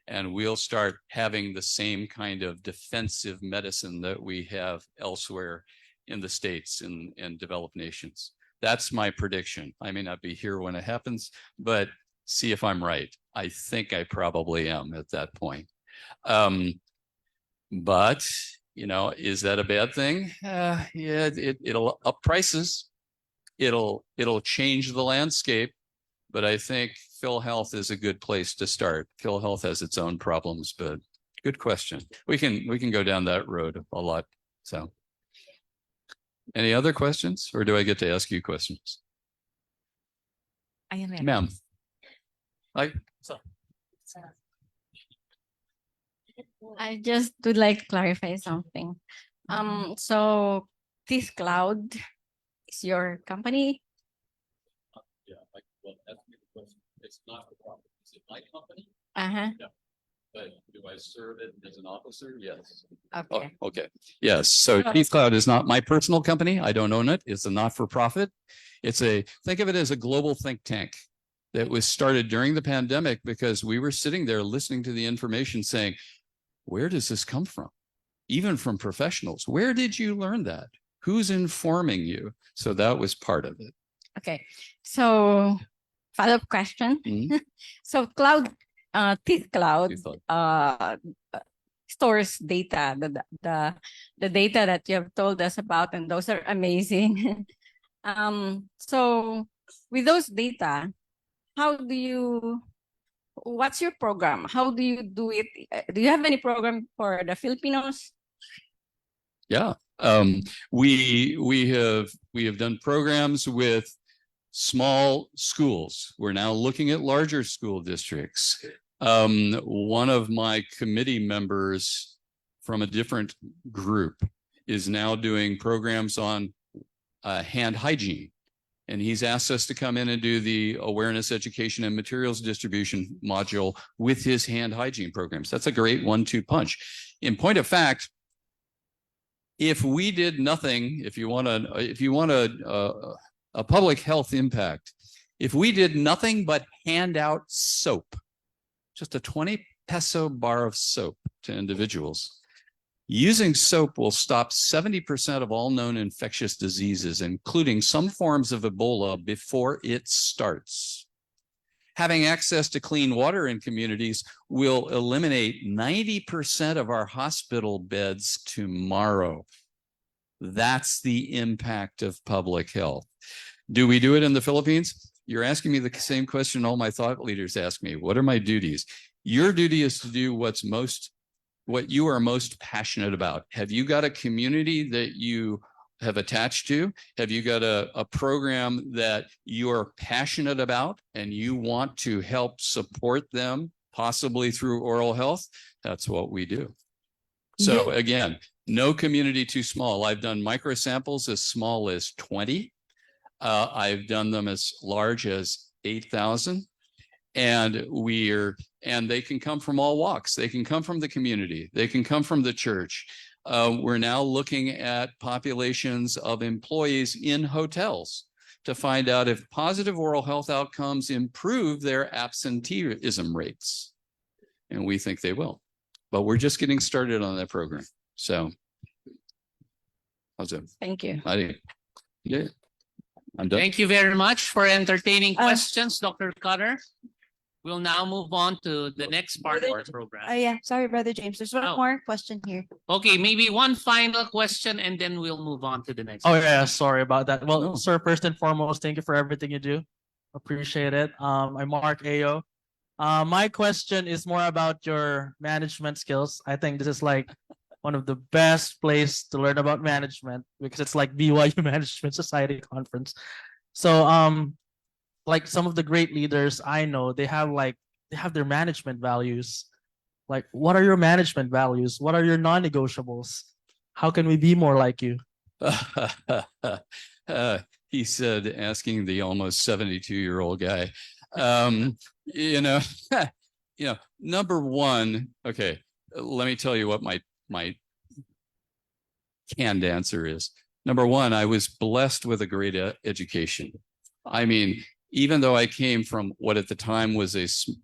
Speaker 14: And we'll start having the same kind of defensive medicine that we have elsewhere in the States and developed nations. That's my prediction. I may not be here when it happens, but see if I'm right. I think I probably am at that point. But, you know, is that a bad thing? Yeah, it'll up prices. It'll change the landscape. But I think PhilHealth is a good place to start. PhilHealth has its own problems, but good question. We can go down that road a lot. So, any other questions, or do I get to ask you questions, ma'am?
Speaker 16: I just would like to clarify something. So this cloud is your company?
Speaker 14: Yeah, well, that's the question. It's not for profit. Is it my company?
Speaker 16: Uh-huh.
Speaker 14: But do I serve it as an officer? Yes.
Speaker 16: Okay.
Speaker 14: Oh, okay. Yes. So Chief Cloud is not my personal company. I don't own it. It's a not-for-profit. Think of it as a global think tank that was started during the pandemic because we were sitting there listening to the information saying, where does this come from? Even from professionals. Where did you learn that? Who's informing you? So that was part of it.
Speaker 16: Okay. So follow-up question. So Teeth Cloud stores data, the data that you have told us about, and those are amazing. So with those data, what's your program? How do you do it? Do you have any program for the Filipinos?
Speaker 14: Yeah. We have done programs with small schools. We're now looking at larger school districts. One of my committee members from a different group is now doing programs on hand hygiene. And he's asked us to come in and do the awareness, education, and materials distribution module with his hand hygiene programs. That's a great 1-2 punch. In point of fact, if we did nothing, if you want a public health impact, if we did nothing but hand out soap, just a 20 peso bar of soap to individuals, using soap will stop 70% of all known infectious diseases, including some forms of Ebola, before it starts. Having access to clean water in communities will eliminate 90% of our hospital beds tomorrow. That's the impact of public health. Do we do it in the Philippines? You're asking me the same question all my thought leaders ask me. What are my duties? Your duty is to do what you are most passionate about. Have you got a community that you have attached to? Have you got a program that you are passionate about and you want to help support them, possibly through oral health? That's what we do. So again, no community too small. I've done micro samples as small as 20. I've done them as large as 8,000. And they can come from all walks. They can come from the community. They can come from the church. We're now looking at populations of employees in hotels to find out if positive oral health outcomes improve their absenteeism rates. And we think they will. But we're just getting started on that program. So, how's it?
Speaker 16: Thank you.
Speaker 14: Yeah, I'm done.
Speaker 8: Thank you very much for entertaining questions, Dr. Cutter. We'll now move on to the next part of our program.
Speaker 7: Yeah, sorry, Brother James. There's one more question here.
Speaker 8: Okay, maybe one final question and then we'll move on to the next.
Speaker 17: Oh yeah, sorry about that. Well, sir, first and foremost, thank you for everything you do. Appreciate it. I'm Mark Ayo. My question is more about your management skills. I think this is like one of the best place to learn about management because it's like BYU Management Society conference. So like some of the great leaders I know, they have their management values. Like, what are your management values? What are your non-negotiables? How can we be more like you?
Speaker 14: He said, asking the almost 72-year-old guy. Number one, okay, let me tell you what my canned answer is. Number one, I was blessed with a great education. I mean, even though I came from what at the time was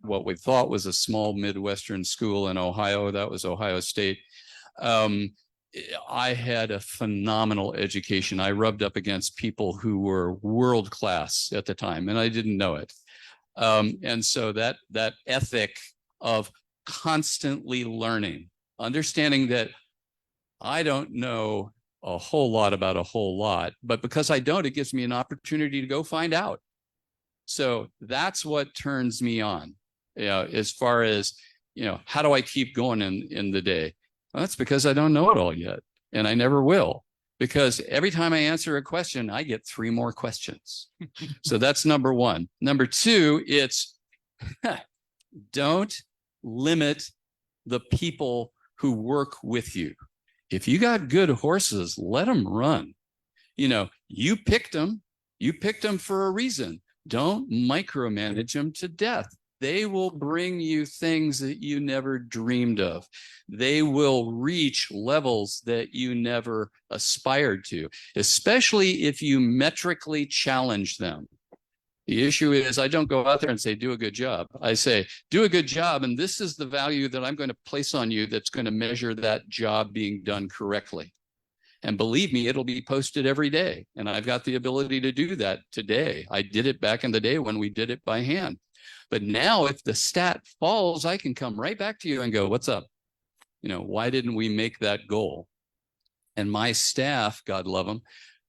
Speaker 14: what we thought was a small Midwestern school in Ohio, that was Ohio State, I had a phenomenal education. I rubbed up against people who were world class at the time, and I didn't know it. And so that ethic of constantly learning, understanding that I don't know a whole lot about a whole lot, but because I don't, it gives me an opportunity to go find out. So that's what turns me on, as far as, how do I keep going in the day? Well, that's because I don't know it all yet, and I never will, because every time I answer a question, I get 3 more questions. So that's number one. Number two, it's don't limit the people who work with you. If you got good horses, let them run. You picked them for a reason. Don't micromanage them to death. They will bring you things that you never dreamed of. They will reach levels that you never aspired to, especially if you metrically challenge them. The issue is I don't go out there and say, do a good job. I say, do a good job, and this is the value that I'm going to place on you that's going to measure that job being done correctly. And believe me, it'll be posted every day. And I've got the ability to do that today. I did it back in the day when we did it by hand. But now if the stat falls, I can come right back to you and go, what's up? Why didn't we make that goal? And my staff, God love them,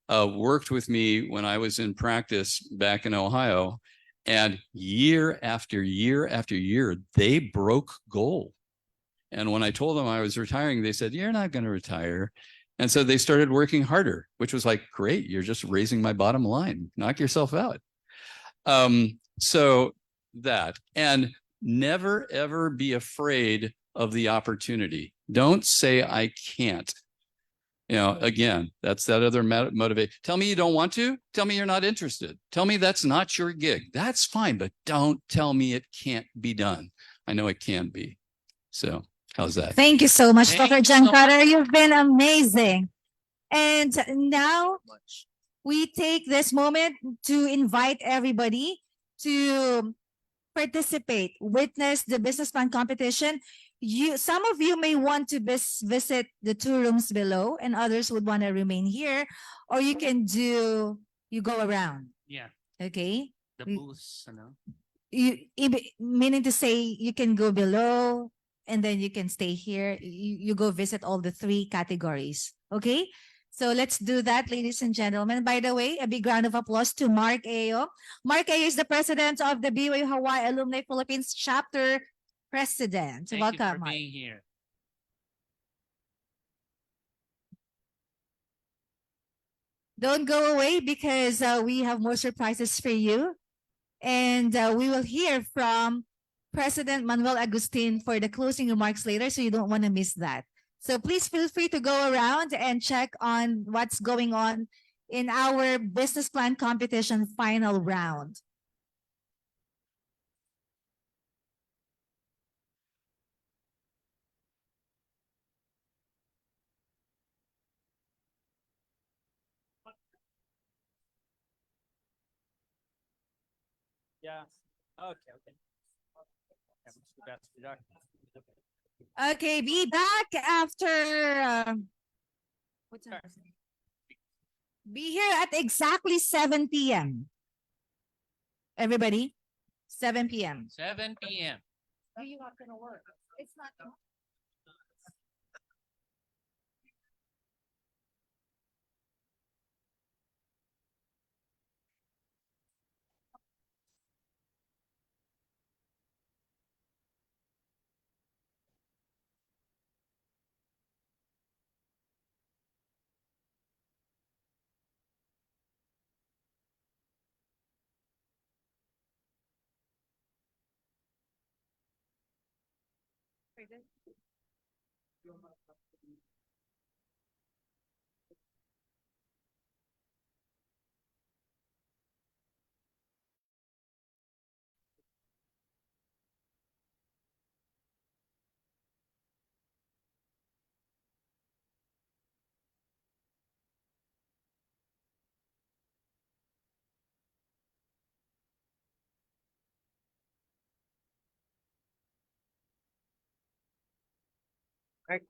Speaker 14: worked with me when I was in practice back in Ohio. And year after year after year, they broke goal. And when I told them I was retiring, they said, you're not going to retire. And so they started working harder, which was like, great, you're just raising my bottom line. Knock yourself out. So that. And never, ever be afraid of the opportunity. Don't say, I can't. You know, again, that's that other motivate. Tell me you don't want to. Tell me you're not interested. Tell me that's not your gig. That's fine, but don't tell me it can't be done. I know it can be. So how's that?
Speaker 1: Thank you so much,
Speaker 8: Thank
Speaker 1: Dr.
Speaker 8: you so
Speaker 1: John Carter. You've been amazing. And now we take this moment to invite everybody to participate, witness the business plan competition. Some of you may want to visit the 2 rooms below, and others would want to remain here, or you go around.
Speaker 8: Yeah,
Speaker 1: Okay.
Speaker 8: the booths,
Speaker 1: Meaning to say you can go below and then you can stay here. You go visit all the 3 categories. Okay. So let's do that, ladies and gentlemen. By the way, a big round of applause to Mark Ayo. Mark Ayo is the president of the BYU Hawaii Alumni Philippines Chapter President.
Speaker 8: Thank
Speaker 1: Welcome,
Speaker 8: you for
Speaker 1: Mark.
Speaker 8: being here.
Speaker 1: Don't go away because we have more surprises for you. And we will hear from President Manuel Agustin for the closing remarks later, so you don't want to miss that. So please feel free to go around and check on what's going on in our business plan competition final round.
Speaker 11: Yeah. Okay.
Speaker 1: Okay, be back after what time is it? Be here at exactly 7 p.m. Everybody, 7 p.m.
Speaker 8: 7 p.m.
Speaker 1: Are you not gonna work? It's not.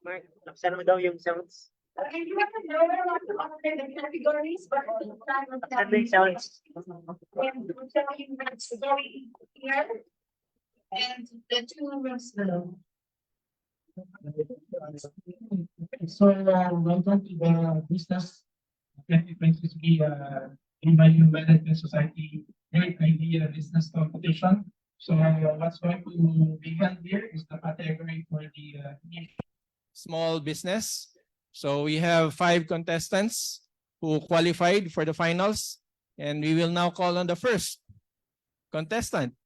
Speaker 18: Mark, nakasama mo daw yung sounds.
Speaker 1: Okay, you have to know the categories, but
Speaker 18: Saan yung sounds?
Speaker 1: here and the 2 rooms below.
Speaker 18: So, welcome to the business 2023 BYU Management Society Great Idea Business Competition. So, what's going to be done here is the category for the
Speaker 11: Small business. So we have 5 contestants who qualified for the finals, and we will now call on the first contestant,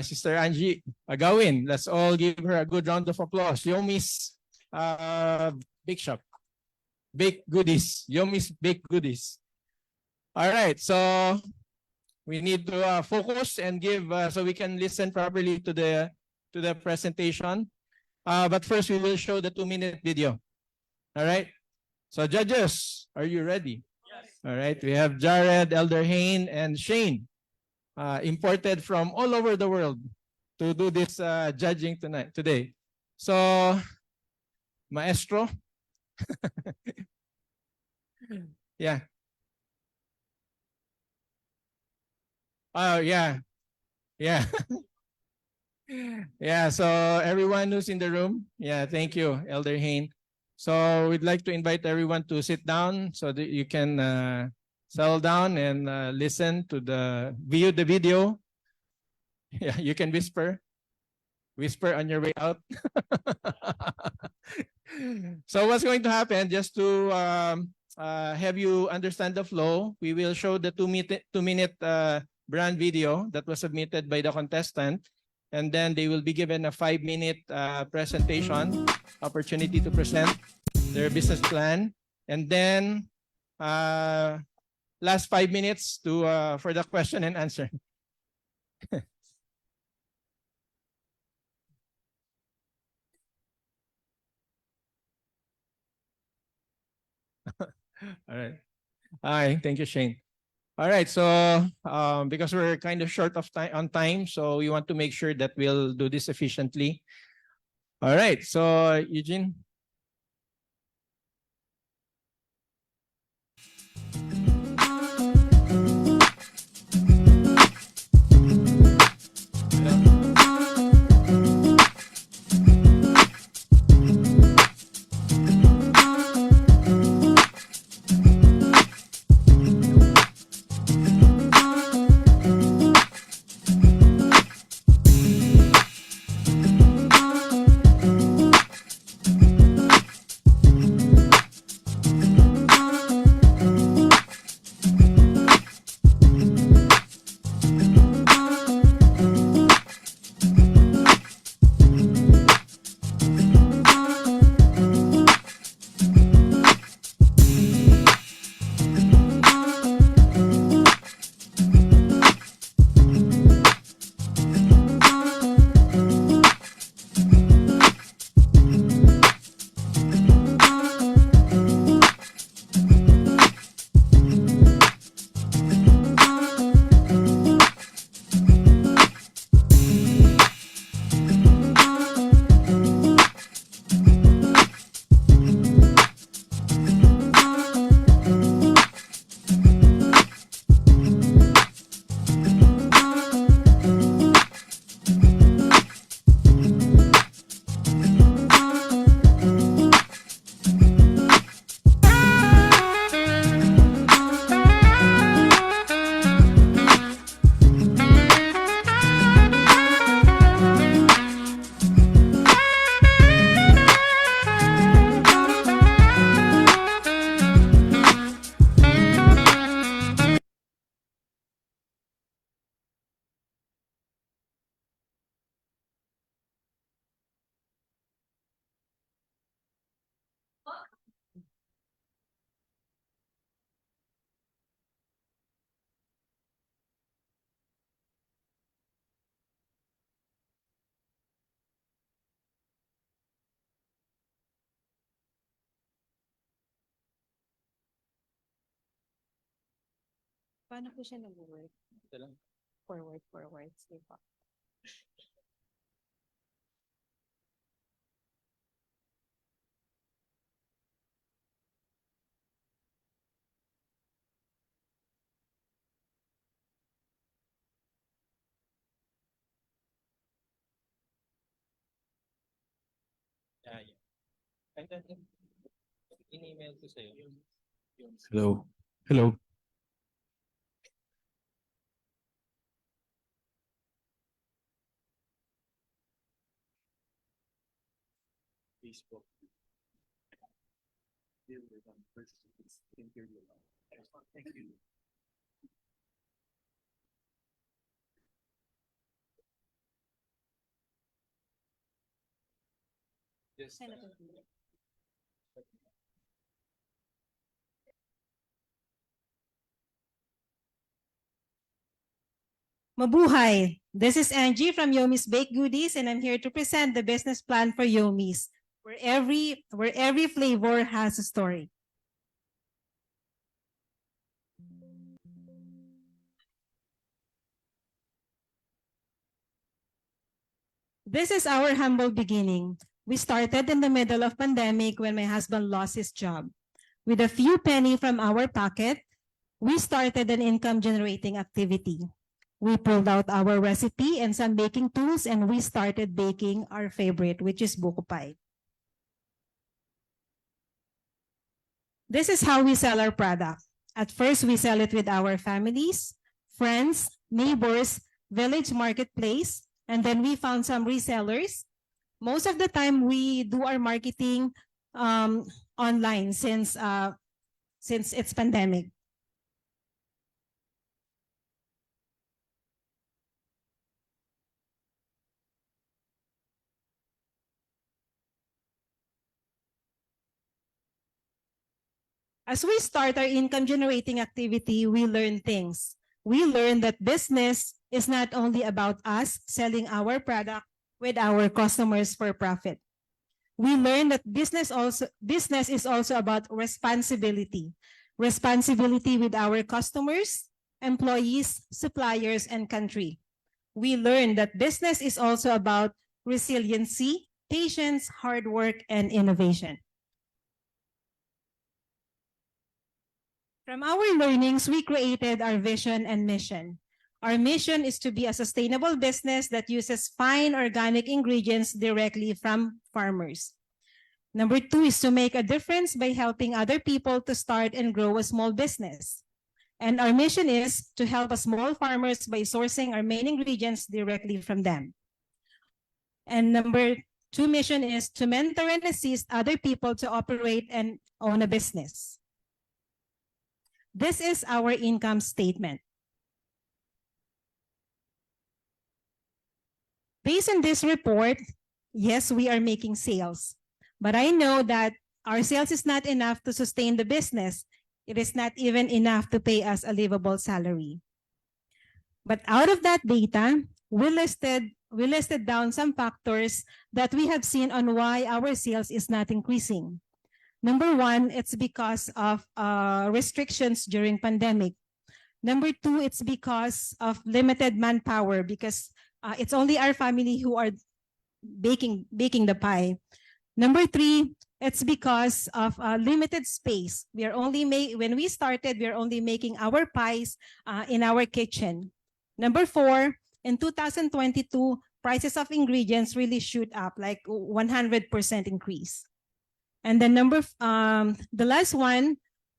Speaker 11: Sister Angie Agawin. Let's all give her a good round of applause. Yomi's Bake Shop, baked goodies. Yomi's baked goodies. All right, so we need to focus and give so we can listen properly to the presentation. But first, we will show the 2-minute video. All right. So judges, are you ready? Yes. All right. We have Jared, Elder Hayne, and Shane, imported from all over the world to do this judging today. So, Maestro. Yeah. Oh, yeah. Yeah. Yeah, so everyone who's in the room, yeah, thank you, Elder Hayne. So we'd like to invite everyone to sit down so that you can settle down and listen to view the video. Yeah, you can whisper on your way out. So what's going to happen, just to have you understand the flow, we will show the 2-minute brand video that was submitted by the contestant. and then they will be given a 5-minute presentation, opportunity to present their business plan, and then last 5 minutes to for the question and answer. All right. Hi, thank you, Shane. All right, so because we're kind of short of time, so we want to make sure that we'll do this efficiently. All right, so Eugene.
Speaker 19: Paano po siya nag-work? Forward. Sige po.
Speaker 11: Yeah. And then in-email ko sa'yo.
Speaker 10: Hello. Hello.
Speaker 11: Facebook. Thank you. Just,
Speaker 20: Mabuhay! This is Angie from Yomi's Baked Goodies, and I'm here to present the business plan for Yomi's, where every flavor has a story. This is our humble beginning. We started in the middle of pandemic when my husband lost his job. With a few penny from our pocket, we started an income-generating activity. We pulled out our recipe and some baking tools, and we started baking our favorite, which is buko pie. This is how we sell our product. At first, we sell it with our families, friends, neighbors, village marketplace, and then we found some resellers. Most of the time, we do our marketing online since it's pandemic. As we start our income generating activity, we learn things. We learn that business is not only about us selling our product with our customers for profit. We learn that business is also about responsibility. Responsibility with our customers, employees, suppliers, and country. We learn that business is also about resiliency, patience, hard work, and innovation. From our learnings, we created our vision and mission. Our mission is to be a sustainable business that uses fine organic ingredients directly from farmers. Number 2 is to make a difference by helping other people to start and grow a small business. And our mission is to help small farmers by sourcing our main ingredients directly from them. And number 2 mission is to mentor and assist other people to operate and own a business. This is our income statement. Based on this report, yes, we are making sales. But I know that our sales is not enough to sustain the business. It is not even enough to pay us a livable salary. But out of that data, we listed down some factors that we have seen on why our sales is not increasing. Number 1, it's because of restrictions during pandemic. Number 2, it's because of limited manpower because it's only our family who are baking the pie. Number 3, it's because of limited space. When we started, we are only making our pies in our kitchen. Number 4, in 2022, prices of ingredients really shoot up like 100% increase. And then the last one,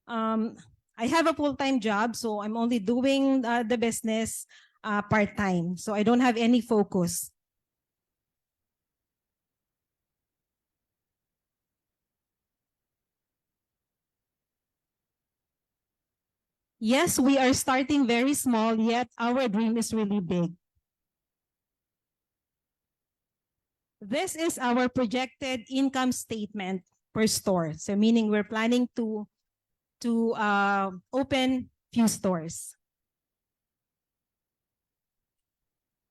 Speaker 20: I have a full-time job, so I'm only doing the business part-time. So I don't have any focus. Yes, we are starting very small, yet our dream is really big. This is our projected income statement per store. So meaning we're planning to open few stores.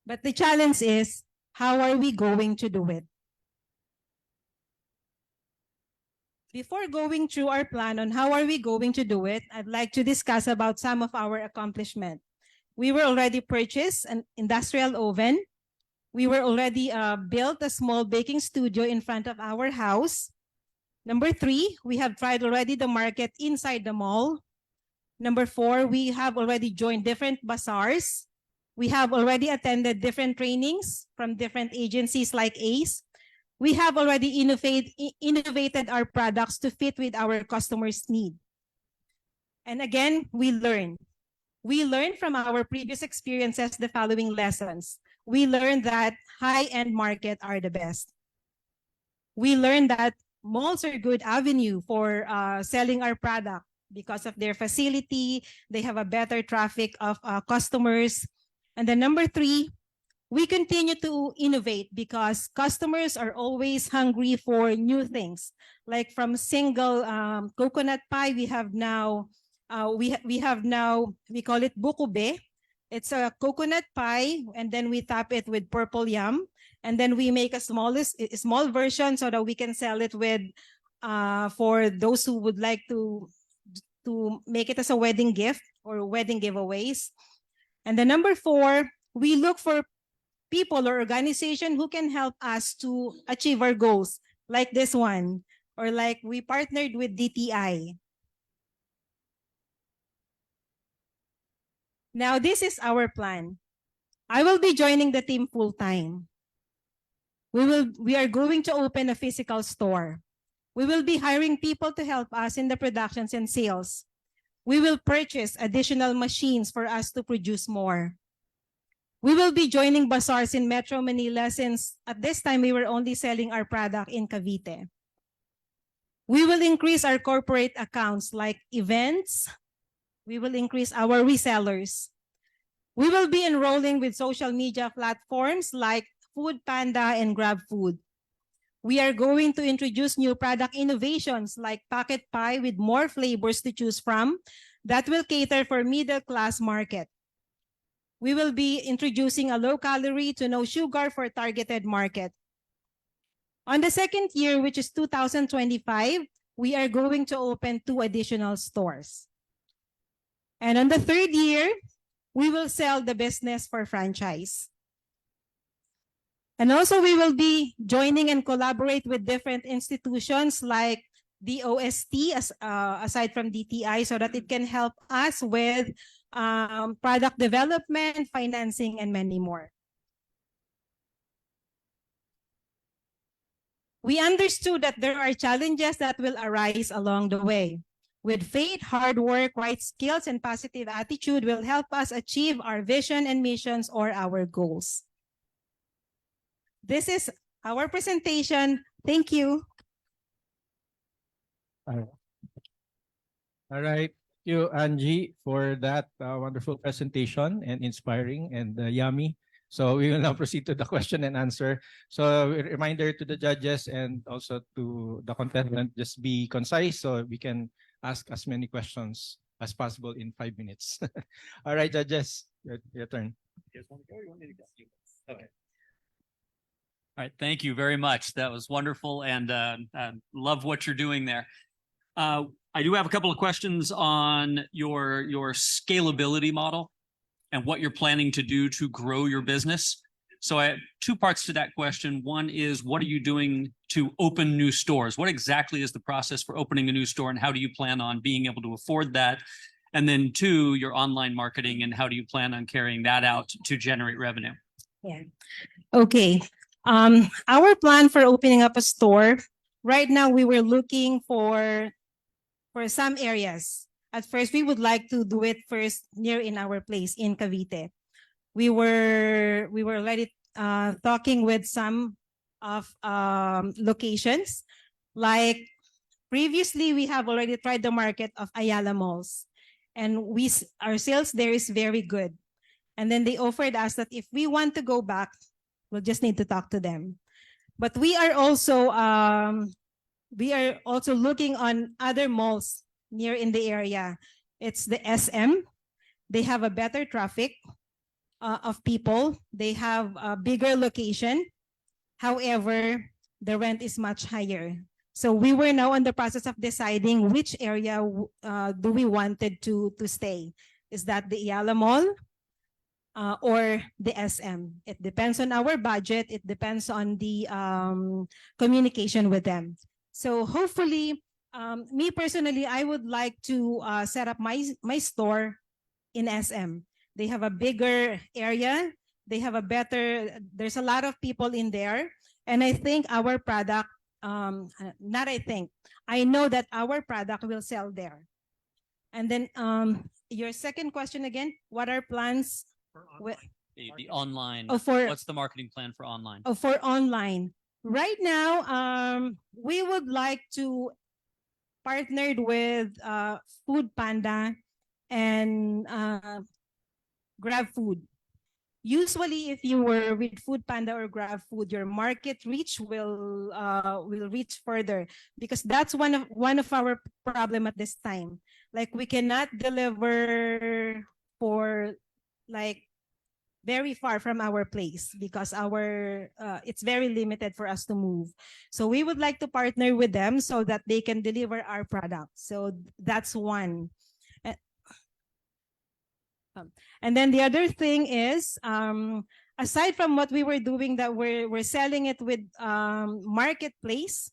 Speaker 20: But the challenge is, how are we going to do it? Before going through our plan on how are we going to do it, I'd like to discuss about some of our accomplishment. We were already purchased an industrial oven. We were already built a small baking studio in front of our house. Number 3, we have tried already the market inside the mall. Number 4, we have already joined different bazaars. We have already attended different trainings from different agencies like ACE. We have already innovated our products to fit with our customers' need. And again, we learn. We learned from our previous experiences the following lessons. We learned that high-end market are the best. We learned that malls are a good avenue for selling our product because of their facility. They have a better traffic of customers. And then number 3, we continue to innovate because customers are always hungry for new things. Like from single coconut pie, we have now, we call it bukube. It's a coconut pie, and then we top it with purple yam. And then we make a small version so that we can sell it with, for those who would like to make it as a wedding gift or wedding giveaways. And then number 4, we look for people or organization who can help us to achieve our goals, like this one, or like we partnered with DTI. Now, this is our plan. I will be joining the team full-time. We are going to open a physical store. We will be hiring people to help us in the productions and sales. We will purchase additional machines for us to produce more. We will be joining bazaars in Metro Manila since at this time we were only selling our product in Cavite. We will increase our corporate accounts like events. We will increase our resellers. We will be enrolling with social media platforms like Food Panda and Grab Food. We are going to introduce new product innovations like pocket pie with more flavors to choose from that will cater for middle class market. We will be introducing a low calorie to no sugar for targeted market. On the second year, which is 2025, we are going to open 2 additional stores. And on the third year, we will sell the business for franchise. And also we will be joining and collaborate with different institutions like the OST aside from DTI so that it can help us with product development, financing, and many more. We understood that there are challenges that will arise along the way. With faith, hard work, right skills, and positive attitude will help us achieve our vision and missions or our goals. This is our presentation. Thank you.
Speaker 11: All right. Thank you, Angie, for that wonderful presentation and inspiring and yummy. So we will now proceed to the question and answer. So a reminder to the judges and also to the contestant, just be concise so we can ask as many questions as possible in 5 minutes. All right, judges, your turn.
Speaker 21: Okay. All right, thank you very much. That was wonderful, and love what you're doing there. I do have a couple of questions on your scalability model and what you're planning to do to grow your business. So I have 2 parts to that question. One is, what are you doing to open new stores? What exactly is the process for opening a new store, and how do you plan on being able to afford that? And then 2, your online marketing, and how do you plan on carrying that out to generate revenue?
Speaker 20: Yeah. Okay. Our plan for opening up a store, right now we were looking for some areas. At first, we would like to do it first near in our place in Cavite. We were already talking with some of locations. Like previously, we have already tried the market of Ayala malls, and our sales there is very good. And then they offered us that if we want to go back, we'll just need to talk to them. But we are also looking on other malls near in the area. It's the SM. They have a better traffic of people. They have a bigger location. However, the rent is much higher. So we were now in the process of deciding which area do we wanted to stay. Is that the Ayala Mall or the SM? It depends on our budget. It depends on the communication with them. So hopefully, me personally, I would like to set up my store in SM. They have a bigger area. There's a lot of people in there. And I think our product, I know that our product will sell there. And then your second question again, what are plans?
Speaker 21: The online,
Speaker 20: for
Speaker 21: what's the marketing plan for online?
Speaker 20: For online. Right now, we would like to partner with Food Panda and Grab Food. Usually, if you were with Food Panda or Grab Food, your market reach will reach further, because that's one of our problem at this time. Like, we cannot deliver for like very far from our place because it's very limited for us to move. So we would like to partner with them so that they can deliver our product. So that's one. And then the other thing is, aside from what we were doing, that we're selling it with marketplace.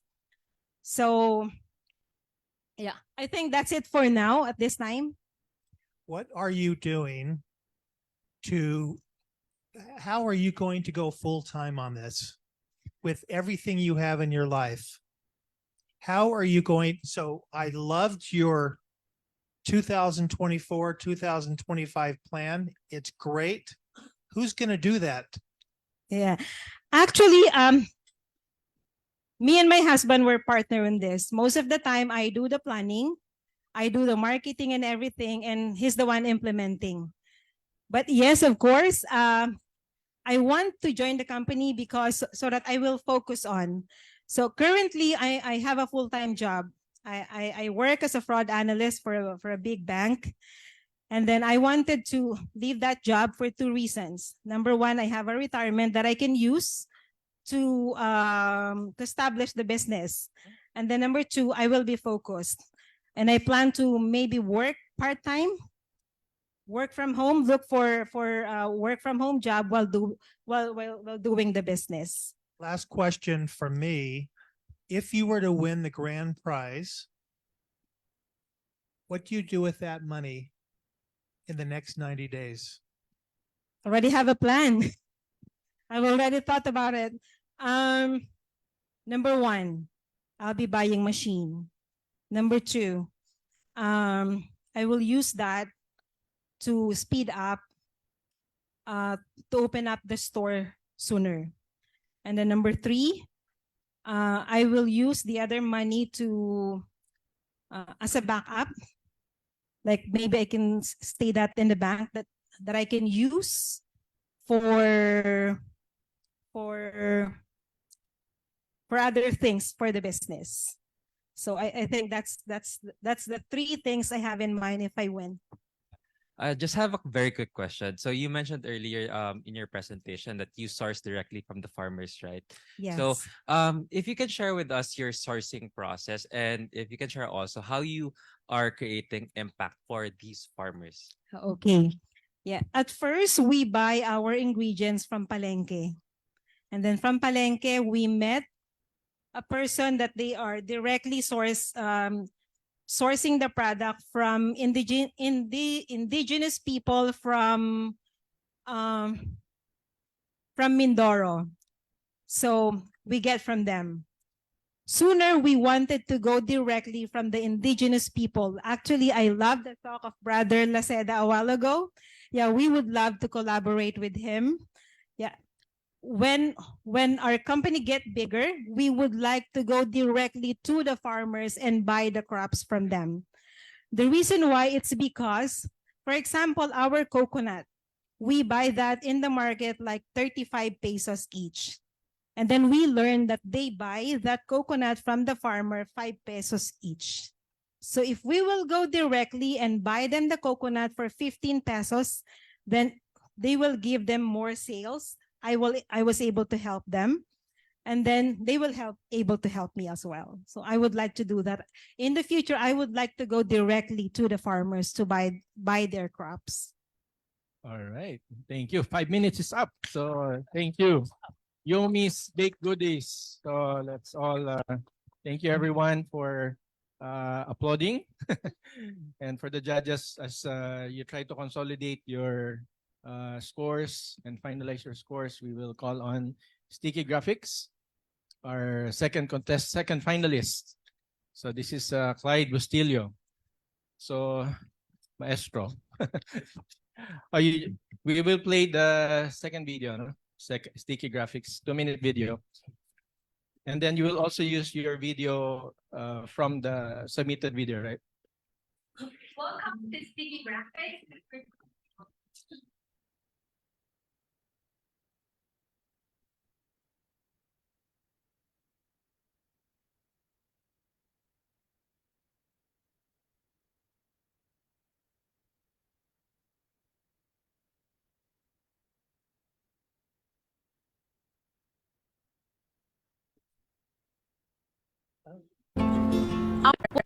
Speaker 20: So yeah, I think that's it for now at this time.
Speaker 22: What are you doing how are you going to go full-time on this with everything you have in your life? How are you going? So I loved your 2024, 2025 plan. It's great. Who's going to do that?
Speaker 20: Yeah, actually, me and my husband were partner in this. Most of the time, I do the planning, I do the marketing and everything, and he's the one implementing. But yes, of course, I want to join the company because so that I will focus on. So currently, I have a full-time job. I work as a fraud analyst for a big bank. And then I wanted to leave that job for 2 reasons. Number one, I have a retirement that I can use to establish the business. And then number 2, I will be focused. And I plan to maybe work part-time, work from home, look for work from home job while doing the business.
Speaker 22: Last question from me. If you were to win the grand prize, what do you do with that money in the next 90 days?
Speaker 20: Already have a plan. I've already thought about it. Number 1, I'll be buying machine. Number 2, I will use that to speed up, to open up the store sooner. And then number 3, I will use the other money to as a backup. Like maybe I can stay that in the bank that I can use for other things for the business. So I think that's the 3 things I have in mind if I win.
Speaker 3: I just have a very quick question. So you mentioned earlier in your presentation that you source directly from the farmers, right? So
Speaker 20: Yes.
Speaker 3: if you can share with us your sourcing process, and if you can share also how you are creating impact for these farmers.
Speaker 20: Okay. Yeah. At first, we buy our ingredients from Palengke. And then from Palengke, we met a person that they are directly sourcing the product from indigenous people from Mindoro. So we get from them. Sooner, we wanted to go directly from the indigenous people. Actually, I love the talk of Brother Laceda a while ago. Yeah, we would love to collaborate with him. Yeah. When our company get bigger, we would like to go directly to the farmers and buy the crops from them. The reason why, it's because, for example, our coconut, we buy that in the market like 35 pesos each. And then we learn that they buy that coconut from the farmer 5 pesos each. So if we will go directly and buy them the coconut for 15 pesos, then they will give them more sales. I was able to help them, and then they will able to help me as well. So I would like to do that. In the future, I would like to go directly to the farmers to buy their crops.
Speaker 11: All right. Thank you. 5 minutes is up. So thank you. Yomi's Baked Goodies. So let's all thank you everyone for applauding. And for the judges, as you try to consolidate your scores and finalize your scores, we will call on Sticky Graphics, our second finalist. So this is Clyde Bustillo. So maestro. We will play the second video, no? Sticky Graphics 2-minute video. And then you will also use your video from the submitted video, right?
Speaker 4: Welcome to Sticky Graphics.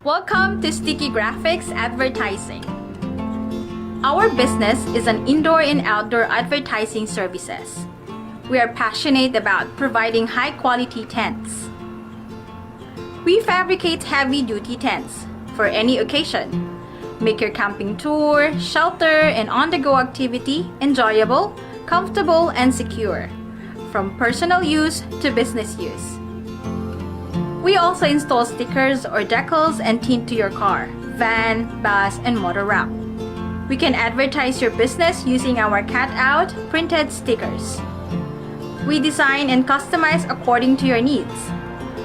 Speaker 4: Welcome to Sticky Graphics Advertising. Our business is an indoor and outdoor advertising services. We are passionate about providing high-quality tents. We fabricate heavy-duty tents for any occasion. Make your camping tour, shelter, and on-the-go activity enjoyable, comfortable, and secure, from personal use to business use. We also install stickers or decals and tint to your car, van, bus, and motor wrap. We can advertise your business using our cut-out printed stickers. We design and customize according to your needs.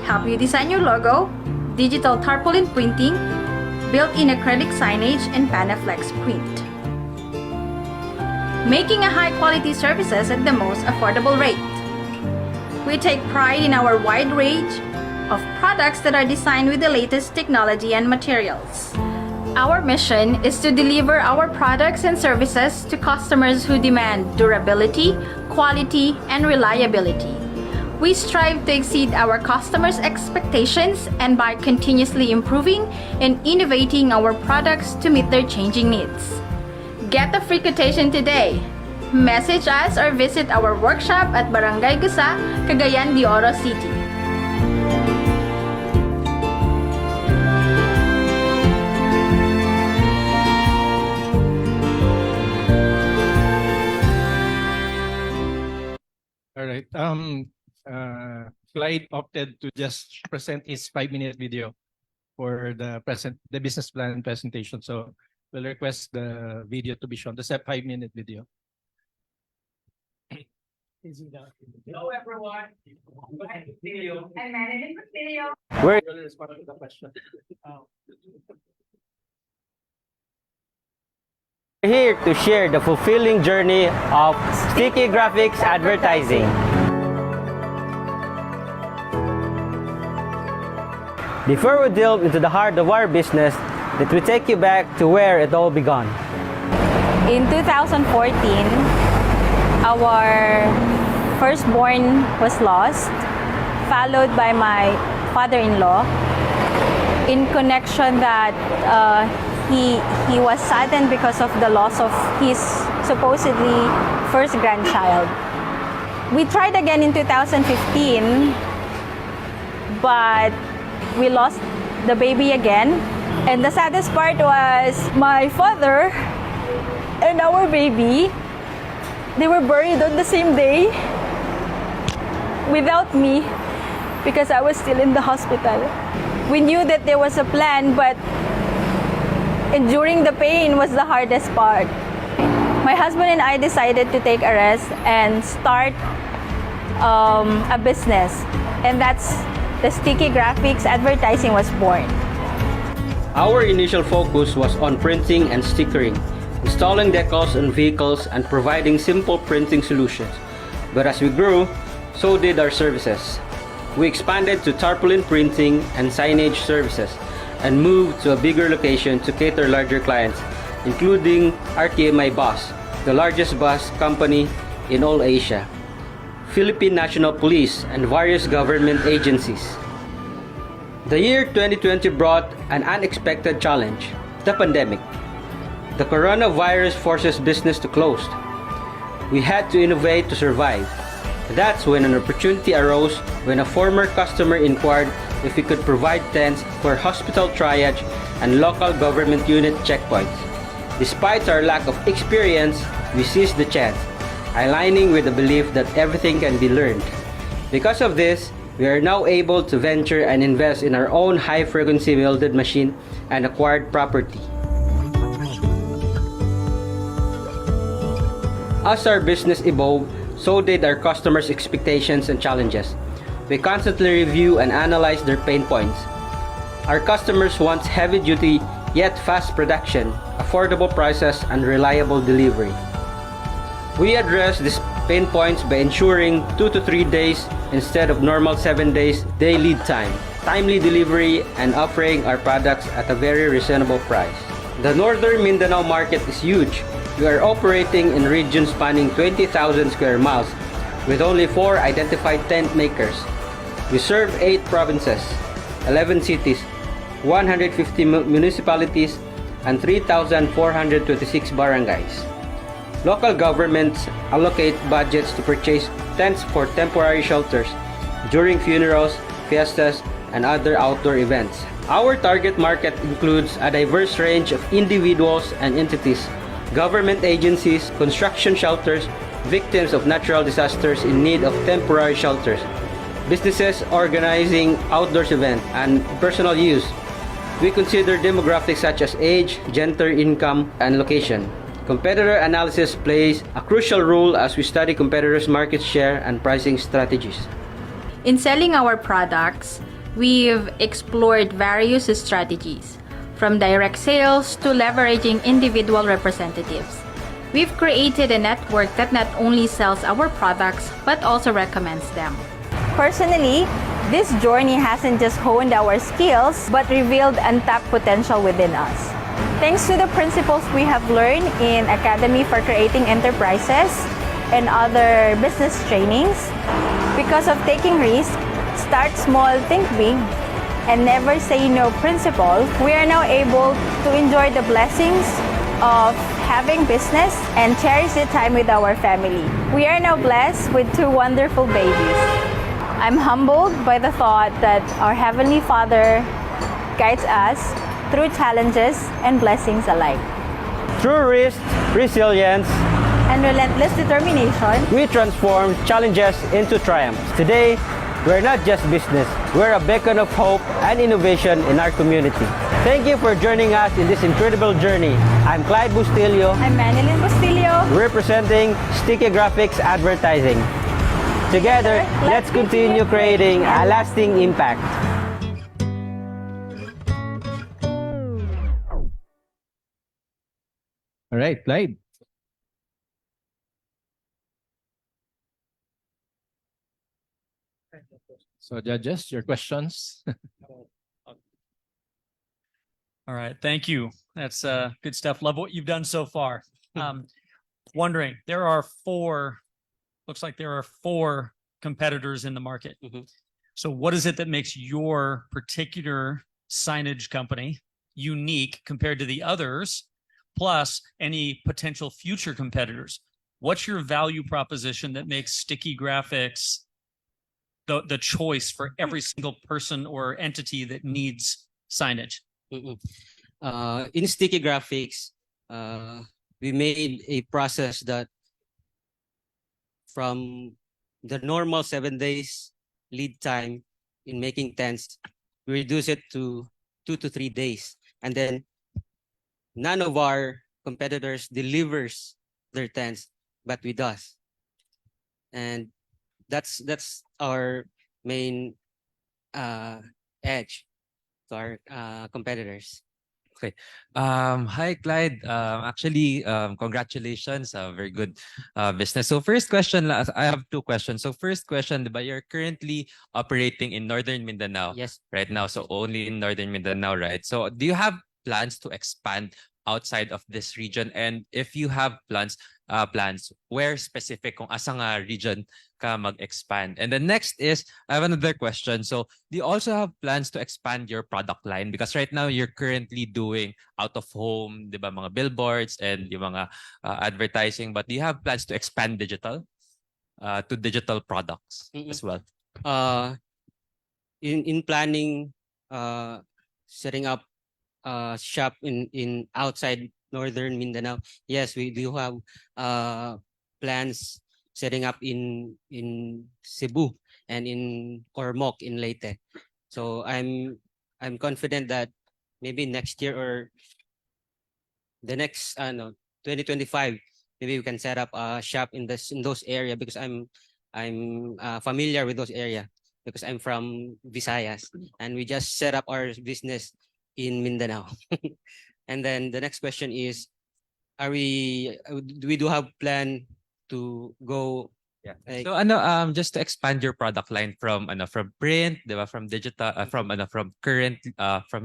Speaker 4: Help you design your logo, digital tarpaulin printing, built-in acrylic signage, and Panaflex print. Making a high-quality services at the most affordable rate. We take pride in our wide range of products that are designed with the latest technology and materials. Our mission is to deliver our products and services to customers who demand durability, quality, and reliability. We strive to exceed our customers' expectations and by continuously improving and innovating our products to meet their changing needs. Get a free quotation today. Message us or visit our workshop at Barangay Gusa, Cagayan de Oro City.
Speaker 11: All right. Clyde opted to just present his 5-minute video for the business plan presentation. So we'll request the video to be shown. The 5-minute video.
Speaker 2: Hello everyone. I'm managing the video.
Speaker 11: Where will respond to the question?
Speaker 9: We're here to share the fulfilling journey of sticky graphics advertising. Before we delve into the heart of our business, let me take you back to where it all began.
Speaker 16: In 2014, our firstborn was lost, followed by my father-in-law. In connection that he was saddened because of the loss of his supposedly first grandchild. We tried again in 2015, but we lost the baby again. And the saddest part was my father and our baby, they were buried on the same day without me because I was still in the hospital. We knew that there was a plan, but enduring the pain was the hardest part. My husband and I decided to take a rest and start a business, and that's the Sticky Graphics Advertising was born.
Speaker 9: Our initial focus was on printing and stickering, installing decals on vehicles and providing simple printing solutions. But as we grew, so did our services. We expanded to tarpaulin printing and signage services and moved to a bigger location to cater larger clients, including RTMI Bus, the largest bus company in all Asia, Philippine National Police, and various government agencies. The year 2020 brought an unexpected challenge, the pandemic. The coronavirus forces business to close. We had to innovate to survive. That's when an opportunity arose when a former customer inquired if we could provide tents for hospital triage and local government unit checkpoints. Despite our lack of experience, we seized the chance, aligning with the belief that everything can be learned. Because of this, we are now able to venture and invest in our own high-frequency welded machine and acquired property. As our business evolved, so did our customers' expectations and challenges. We constantly review and analyze their pain points. Our customers want heavy-duty yet fast production, affordable prices, and reliable delivery. We address these pain points by ensuring 2 to 3 days instead of normal 7 days day lead time, timely delivery, and offering our products at a very reasonable price. The Northern Mindanao market is huge. We are operating in regions spanning 20,000 square miles with only 4 identified tent makers. We serve 8 provinces, 11 cities, 150 municipalities, and 3,426 barangays. Local governments allocate budgets to purchase tents for temporary shelters during funerals, fiestas, and other outdoor events. Our target market includes a diverse range of individuals and entities, government agencies, construction shelters, victims of natural disasters in need of temporary shelters, businesses organizing outdoor events, and personal use. We consider demographics such as age, gender, income, and location. Competitor analysis plays a crucial role as we study competitors' market share and pricing strategies.
Speaker 4: In selling our products, we've explored various strategies, from direct sales to leveraging individual representatives. We've created a network that not only sells our products but also recommends them.
Speaker 16: Personally, This journey hasn't just honed our skills, but revealed untapped potential within us. Thanks to the principles we have learned in Academy for Creating Enterprises and other business trainings, because of taking risks, start small, think big, and never say no principle, we are now able to enjoy the blessings of having business and cherish the time with our family. We are now blessed with 2 wonderful babies. I'm humbled by the thought that our Heavenly Father guides us through challenges and blessings alike.
Speaker 9: Through risk, resilience,
Speaker 16: and relentless determination,
Speaker 9: we transform challenges into triumphs. Today, we're not just business, we're a beacon of hope and innovation in our community. Thank you for joining us in this incredible journey. I'm Clyde Bustillo.
Speaker 16: I'm Manilyn Bustillo,
Speaker 9: representing Sticky Graphics Advertising. Together, let's continue creating a lasting impact.
Speaker 11: All right, Clyde. So judges, your questions.
Speaker 21: All right, thank you. That's good stuff. Love what you've done so far. Wondering, looks like there are 4 competitors in the market. So what is it that makes your particular signage company unique compared to the others, plus any potential future competitors? What's your value proposition that makes Sticky Graphics the choice for every single person or entity that needs signage?
Speaker 9: In Sticky Graphics, we made a process that from the normal 7 days lead time in making tents, we reduce it to 2 to 3 days. And then none of our competitors delivers their tents, but we does. And that's our main edge to our competitors.
Speaker 3: Okay. Hi, Clyde. Actually, congratulations. Very good business. So first question, I have 2 questions. So first question, diba, you're currently operating in Northern Mindanao.
Speaker 9: Yes.
Speaker 3: Right now. So only in Northern Mindanao, right? So do you have plans to expand outside of this region? And if you have plans, where specific kung asang region ka mag-expand? And the next is, I have another question. So do you also have plans to expand your product line? Because right now you're currently doing out of home, di ba, mga billboards and yung mga advertising. But do you have plans to expand digital to digital products as well?
Speaker 9: In planning, setting up shop in outside Northern Mindanao, yes, we do have plans setting up in Cebu and in Ormoc in Leyte. So I'm confident that maybe next year or the next 2025, maybe we can set up a shop in those area, because I'm familiar with those area, because I'm from Visayas and we just set up our business in Mindanao. And then the next question is, do we have plan to go?
Speaker 3: Yeah.
Speaker 9: Like,
Speaker 3: So just to expand your product line from print, diba, from digital, from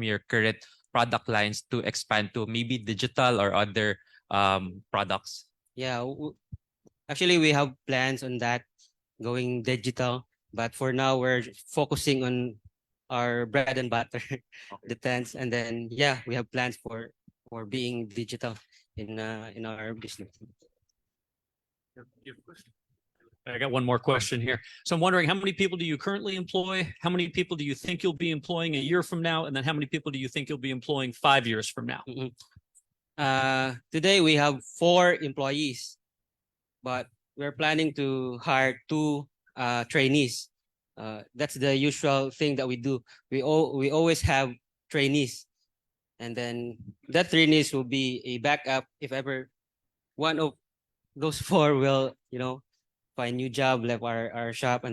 Speaker 3: your current product lines to expand to maybe digital or other products.
Speaker 9: Yeah, actually we have plans on that, going digital, but for now we're focusing on our bread and butter, the tents, and then yeah, we have plans for being digital in our business.
Speaker 21: I got one more question here. So I'm wondering, how many people do you currently employ? How many people do you think you'll be employing a year from now? And then how many people do you think you'll be employing 5 years from now?
Speaker 9: Today we have 4 employees, but we're planning to hire 2 trainees. That's the usual thing that we do. We always have trainees, and then that trainees will be a backup if ever one of those 4 will find new job, left our shop.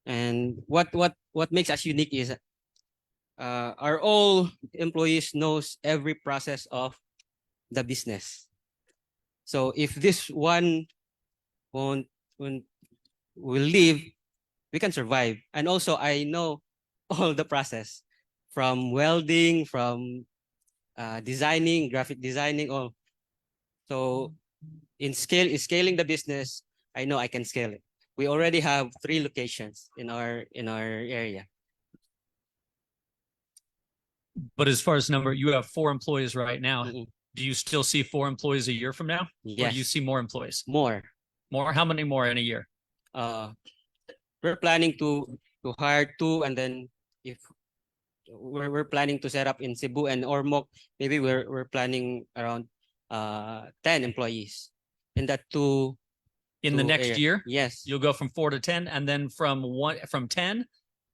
Speaker 9: And what makes us unique is our all employees knows every process of the business. So if this one will leave, we can survive. And also I know all the process from welding, from designing, graphic designing, all. So in scaling the business, I know I can scale it. We already have 3 locations in our area.
Speaker 21: But as far as number, you have 4 employees right now. Do you still see 4 employees a year from now? Or do you
Speaker 9: Yes.
Speaker 21: see more employees?
Speaker 9: More.
Speaker 21: More? How many more in a year?
Speaker 9: We're planning to hire 2, and then if we're planning to set up in Cebu and Ormoc, maybe we're planning around 10 employees in that 2
Speaker 21: In the next
Speaker 9: area.
Speaker 21: year?
Speaker 9: Yes.
Speaker 21: You'll go from 4 to 10, and then from 10,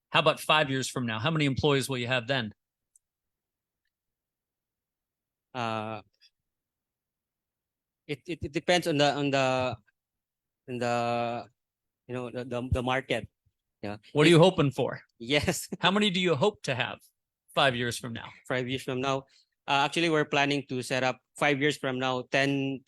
Speaker 21: how about 5 years from now? How many employees will you have then?
Speaker 9: It depends on the the market. Yeah.
Speaker 21: What are you hoping for?
Speaker 9: Yes.
Speaker 21: How many do you hope to have 5 years from now?
Speaker 9: 5 years from now. Actually, we're planning to set up 5 years from now 10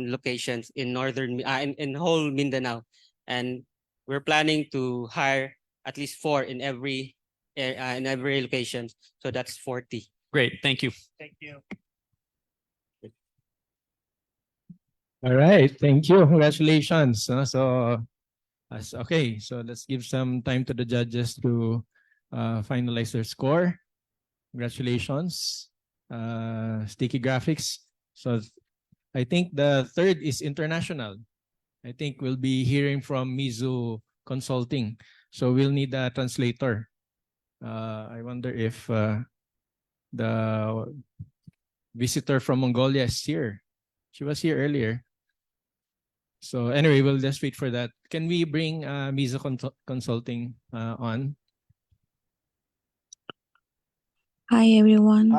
Speaker 9: locations in northern in whole Mindanao, and we're planning to hire at least 4 in every location. So that's 40.
Speaker 21: Great, thank you.
Speaker 22: Thank you.
Speaker 11: All right, thank you. Congratulations. Okay, so let's give some time to the judges to finalize their score. Congratulations. Sticky graphics. So I think the third is international. I think we'll be hearing from Mizu Consulting. So we'll need a translator. I wonder if the visitor from Mongolia is here. She was here earlier. So anyway, we'll just wait for that. Can we bring Mizu Consulting on?
Speaker 6: Hi, everyone.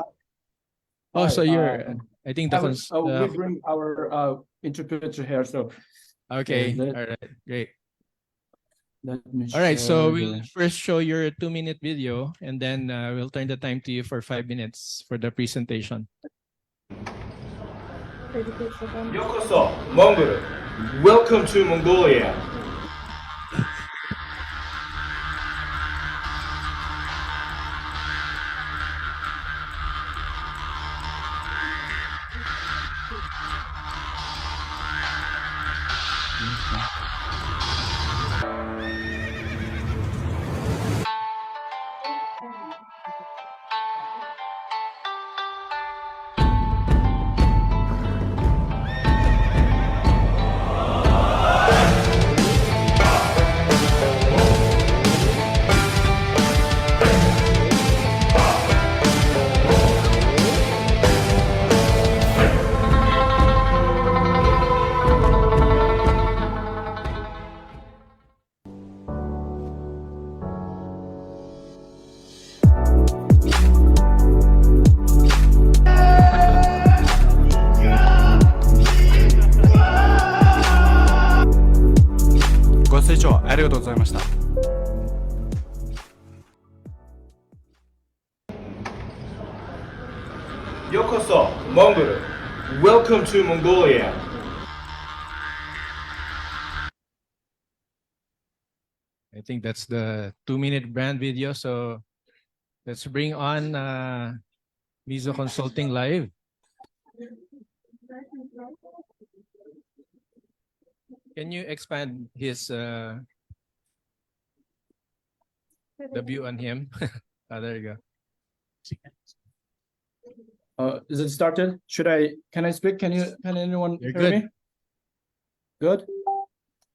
Speaker 11: Oh, so you're, I think
Speaker 18: we bring our interpreter here. So
Speaker 11: okay, all right, great. All right, so we'll first show your 2-minute video, and then we'll turn the time to you for 5 minutes for the presentation.
Speaker 12: Yokoso, Mongol. Welcome to Mongolia. Yokoso, Mongol. Welcome to Mongolia.
Speaker 11: I think that's the 2-minute brand video. So let's bring on Mizu Consulting Live. Can you expand his the view on him? There you go.
Speaker 18: Is it started? Can I speak? Can anyone
Speaker 11: You're
Speaker 18: hear
Speaker 11: good.
Speaker 18: me? Good?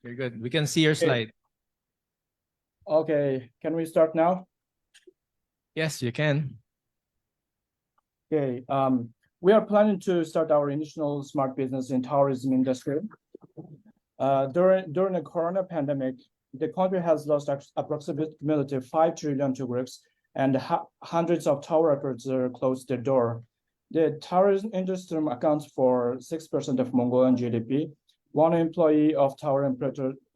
Speaker 11: You're good. We can see your slide.
Speaker 18: Okay, can we start now?
Speaker 11: Yes, you can.
Speaker 18: Okay, we are planning to start our initial smart business in tourism industry. During the corona pandemic, the country has lost approximately 5 trillion tourists, and hundreds of tour operators closed their door. The tourism industry accounts for 6% of Mongolian GDP. One employee of tour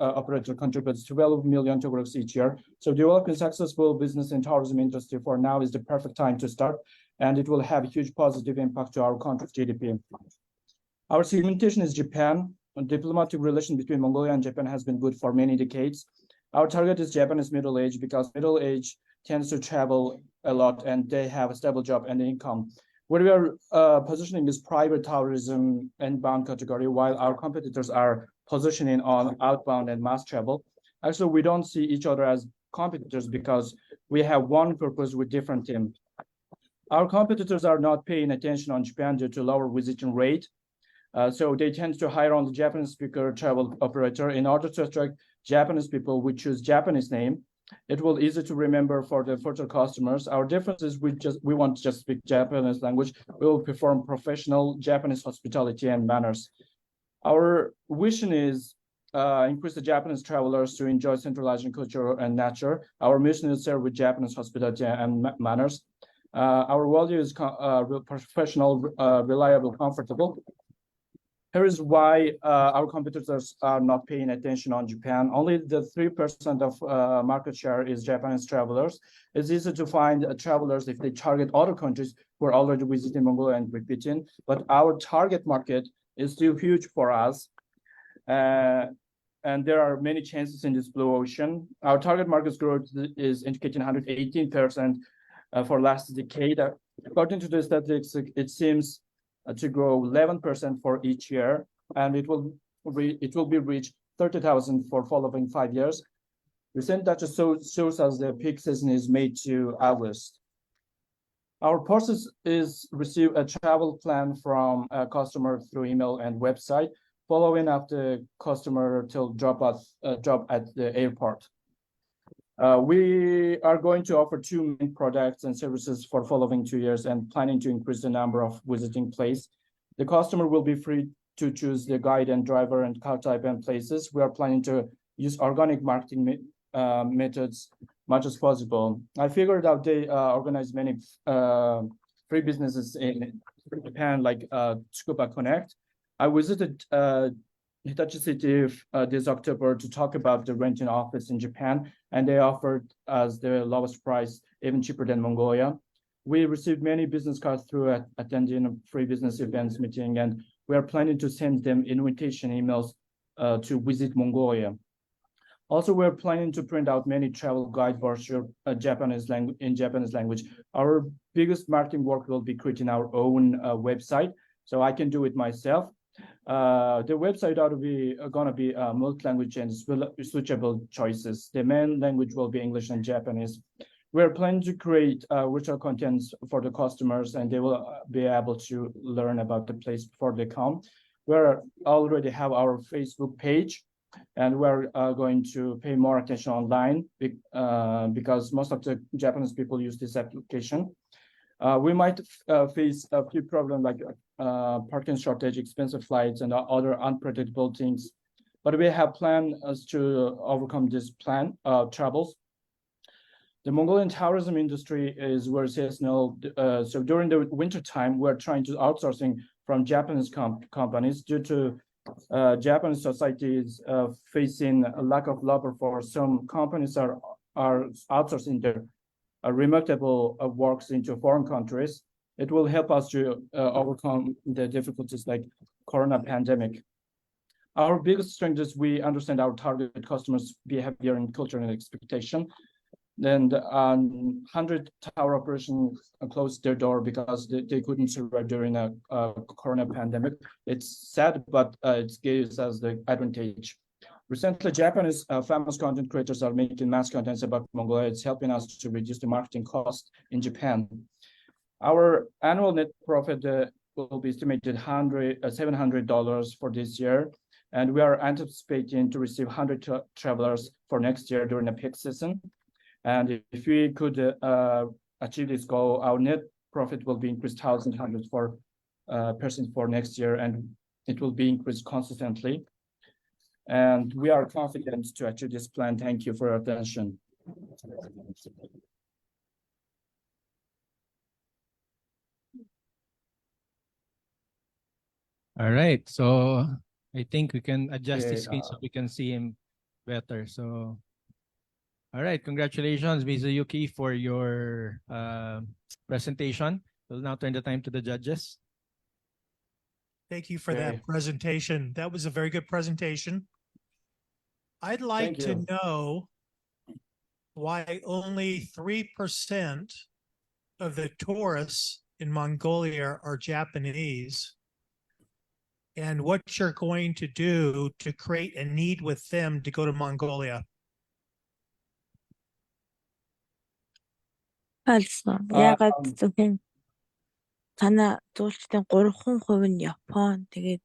Speaker 18: operator contributes 12 million tourists each year. So developing successful business in tourism industry for now is the perfect time to start, and it will have a huge positive impact to our country's GDP. Our segmentation is Japan. Diplomatic relation between Mongolia and Japan has been good for many decades.
Speaker 5: Our target is Japanese middle age because middle age tends to travel a lot and they have a stable job and income. What we are positioning is private tourism inbound category, while our competitors are positioning on outbound and mass travel. Actually, we don't see each other as competitors because we have one purpose with different teams. Our competitors are not paying attention on Japan due to lower visiting rate. So they tend to hire on the Japanese speaker travel operator in order to attract Japanese people. We choose Japanese name. It will easy to remember for the future customers. Our difference is we want to just speak Japanese language. We will perform professional Japanese hospitality and manners. Our vision is increase the Japanese travelers to enjoy Central Asian culture and nature. Our mission is serve with Japanese hospitality and manners. Our value is professional, reliable, comfortable. Here is why our competitors are not paying attention on Japan. Only the 3% of market share is Japanese travelers. It's easy to find travelers if they target other countries who are already visiting Mongolia and repeating, but our target market is still huge for us. And there are many chances in this blue ocean. Our target market growth is indicating 118% for last decade. According to the statistics, it seems to grow 11% for each year, and it will be reached 30,000 for following 5 years. Recent data shows us the peak season is May to August. Our process is receive a travel plan from a customer through email and website, following up the customer till drop at the airport. We are going to offer 2 main products and services for following 2 years and planning to increase the number of visiting place. The customer will be free to choose the guide and driver and car type and places. We are planning to use organic marketing methods much as possible. I figured out they organize many free businesses in Japan like Tsukuba Connect. I visited Hitachi City this October to talk about the renting office in Japan, and they offered us the lowest price, even cheaper than Mongolia. We received many business cards through attending free business events meeting, and we are planning to send them invitation emails to visit Mongolia. Also, we're planning to print out many travel guide brochure in Japanese language. Our biggest marketing work will be creating our own website, so I can do it myself. The website ought to be gonna be multi-language and switchable choices. The main language will be English and Japanese. We're planning to create virtual contents for the customers, and they will be able to learn about the place before they come. We already have our Facebook page, and we're going to pay more attention online because most of the Japanese people use this application. We might face a few problems like parking shortage, expensive flights, and other unpredictable things. But we have plans to overcome this troubles. The Mongolian tourism industry is very seasonal. So during the winter time, we're trying to outsourcing from Japanese companies due to Japanese societies facing a lack of labor force. Some companies are outsourcing their remarkable works into foreign countries. It will help us to overcome the difficulties like Corona pandemic. Our biggest strength is we understand our target customers' behavior and culture and expectation. Then the 100 tower operations closed their door because they couldn't survive during a Corona pandemic. It's sad, but it gives us the advantage. Recently, Japanese famous content creators are making mass contents about Mongolia. It's helping us to reduce the marketing cost in Japan. Our annual net profit will be estimated $700 for this year, and we are anticipating to receive 100 travelers for next year during the peak season. And if we could achieve this goal, our net profit will be increased 1,100 for percent for next year, and it will be increased consistently. And we are confident to achieve this plan. Thank you for your attention.
Speaker 11: All right, so I think we can adjust the screen so we can see him better. So, all right, congratulations, Mizuyuki, for your presentation. We'll now turn the time to the judges.
Speaker 22: Thank you for that presentation. That was a very good presentation. I'd like to know why only 3% of the tourists in Mongolia are Japanese, and what you're going to do to create a need with them to go to Mongolia.
Speaker 6: Also, ягаад зөвхөн танаа зуулчдын 3% нь Япон. Тэгээд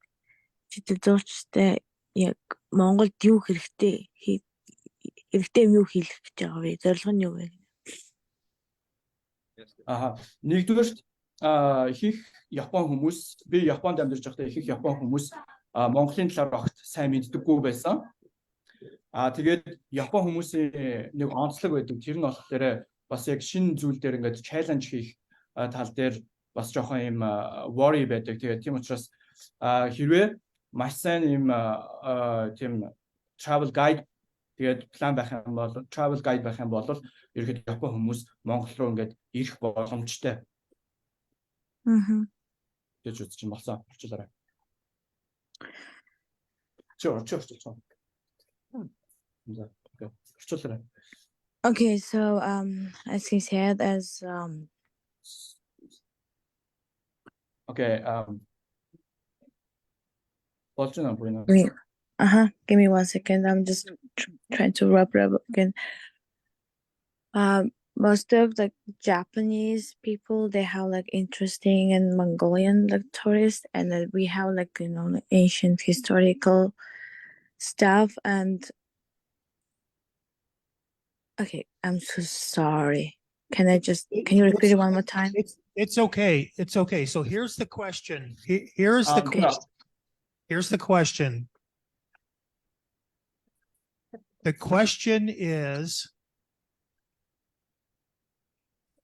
Speaker 6: чи зуулчтай яг Монголд юу хэрэгтэй юм юу хийх гэж байгаа вэ? Зорилго нь юу вэ?
Speaker 5: Нэгдүгээр их Япон хүмүүс, би Японд амьдарч байхдаа их Япон хүмүүс Монголын талаар огт сайн мэддэггүй байсан. Тэгээд Япон хүмүүсийн нэг онцлог байдаг. Тэр нь болохоор бас яг шинэ зүйл дээр ингээд чаленж хийх тал дээр бас жоохон юм worry байдаг. Тэгээд тийм учраас хэрвээ маш сайн юм тийм travel guide тэгээд план байх юм бол travel guide байх юм бол ерөөд Япон хүмүүс Монгол руу ингээд ирэх боломжтой. Гэж үзэж юм болсон. Орчлаарай. Орчлоо. Орчлаарай.
Speaker 6: Okay, so as he said,
Speaker 5: okay,
Speaker 6: give me 1 second. I'm just trying to wrap it up again. Most of the Japanese people, they have like interesting and Mongolian like tourists, and then we have like ancient historical stuff. And okay, I'm so sorry. Can you repeat it one more time?
Speaker 22: It's okay. It's okay. So here's the question. Here's the question. The question is,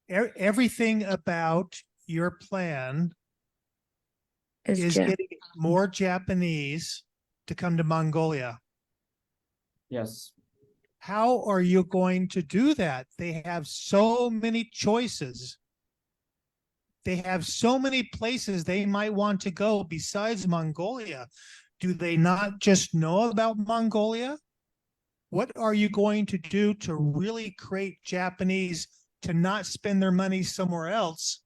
Speaker 22: everything about your plan is getting more Japanese to come to Mongolia.
Speaker 5: Yes.
Speaker 22: How are you going to do that? They have so many choices. They have so many places they might want to go besides Mongolia. Do they not just know about Mongolia? What are you going to do to really create Japanese to not spend their money somewhere else,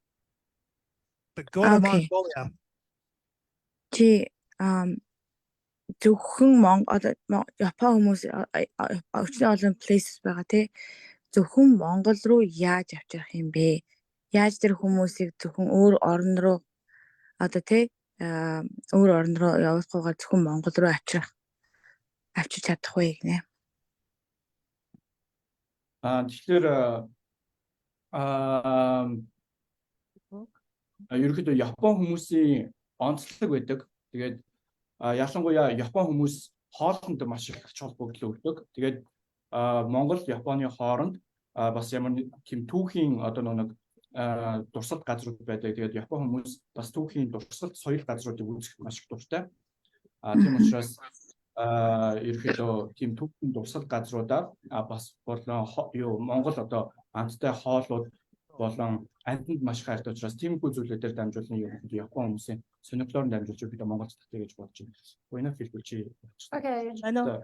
Speaker 22: but go to Mongolia?
Speaker 6: Зөвхөн Япон хүмүүс өчнөө олон places байгаа тий. Зөвхөн Монгол руу яаж авчрах юм бэ? Яаж тэр хүмүүсийг зөвхөн өөр орн руу тий өөр орн руу явуулахгүйгээр зөвхөн Монгол руу авчиж чадах вэ гинэ?
Speaker 5: Тэгэхээр ерөнхийдөө Япон хүмүүсийн онцлог байдаг. Тэгээд ялангуяа Япон хүмүүс хоолнд маш их ач холбогдол өгдөг. Тэгээд Монгол, Японы хооронд бас ямар тийм түүхийн нэг дурсалт газрууд байдаг. Тэгээд Япон хүмүүс бас түүхийн дурсалт соёл газруудыг үзэх маш их дуртай. Тийм учраас ерөнхийдөө тийм түүхийн дурсалт газруудаар бас болон Монгол амттай хоолууд болон амьтанд маш их хайртай учраас тиймэрхүү зүйлүүдээр дамжуулан ерөнхийдөө Япон хүмүүсийн сонирхлоор дамжуулж бид Монголд татъя гэж бодож байна. Буйна хэлбэлчи.
Speaker 13: Okay. Hello.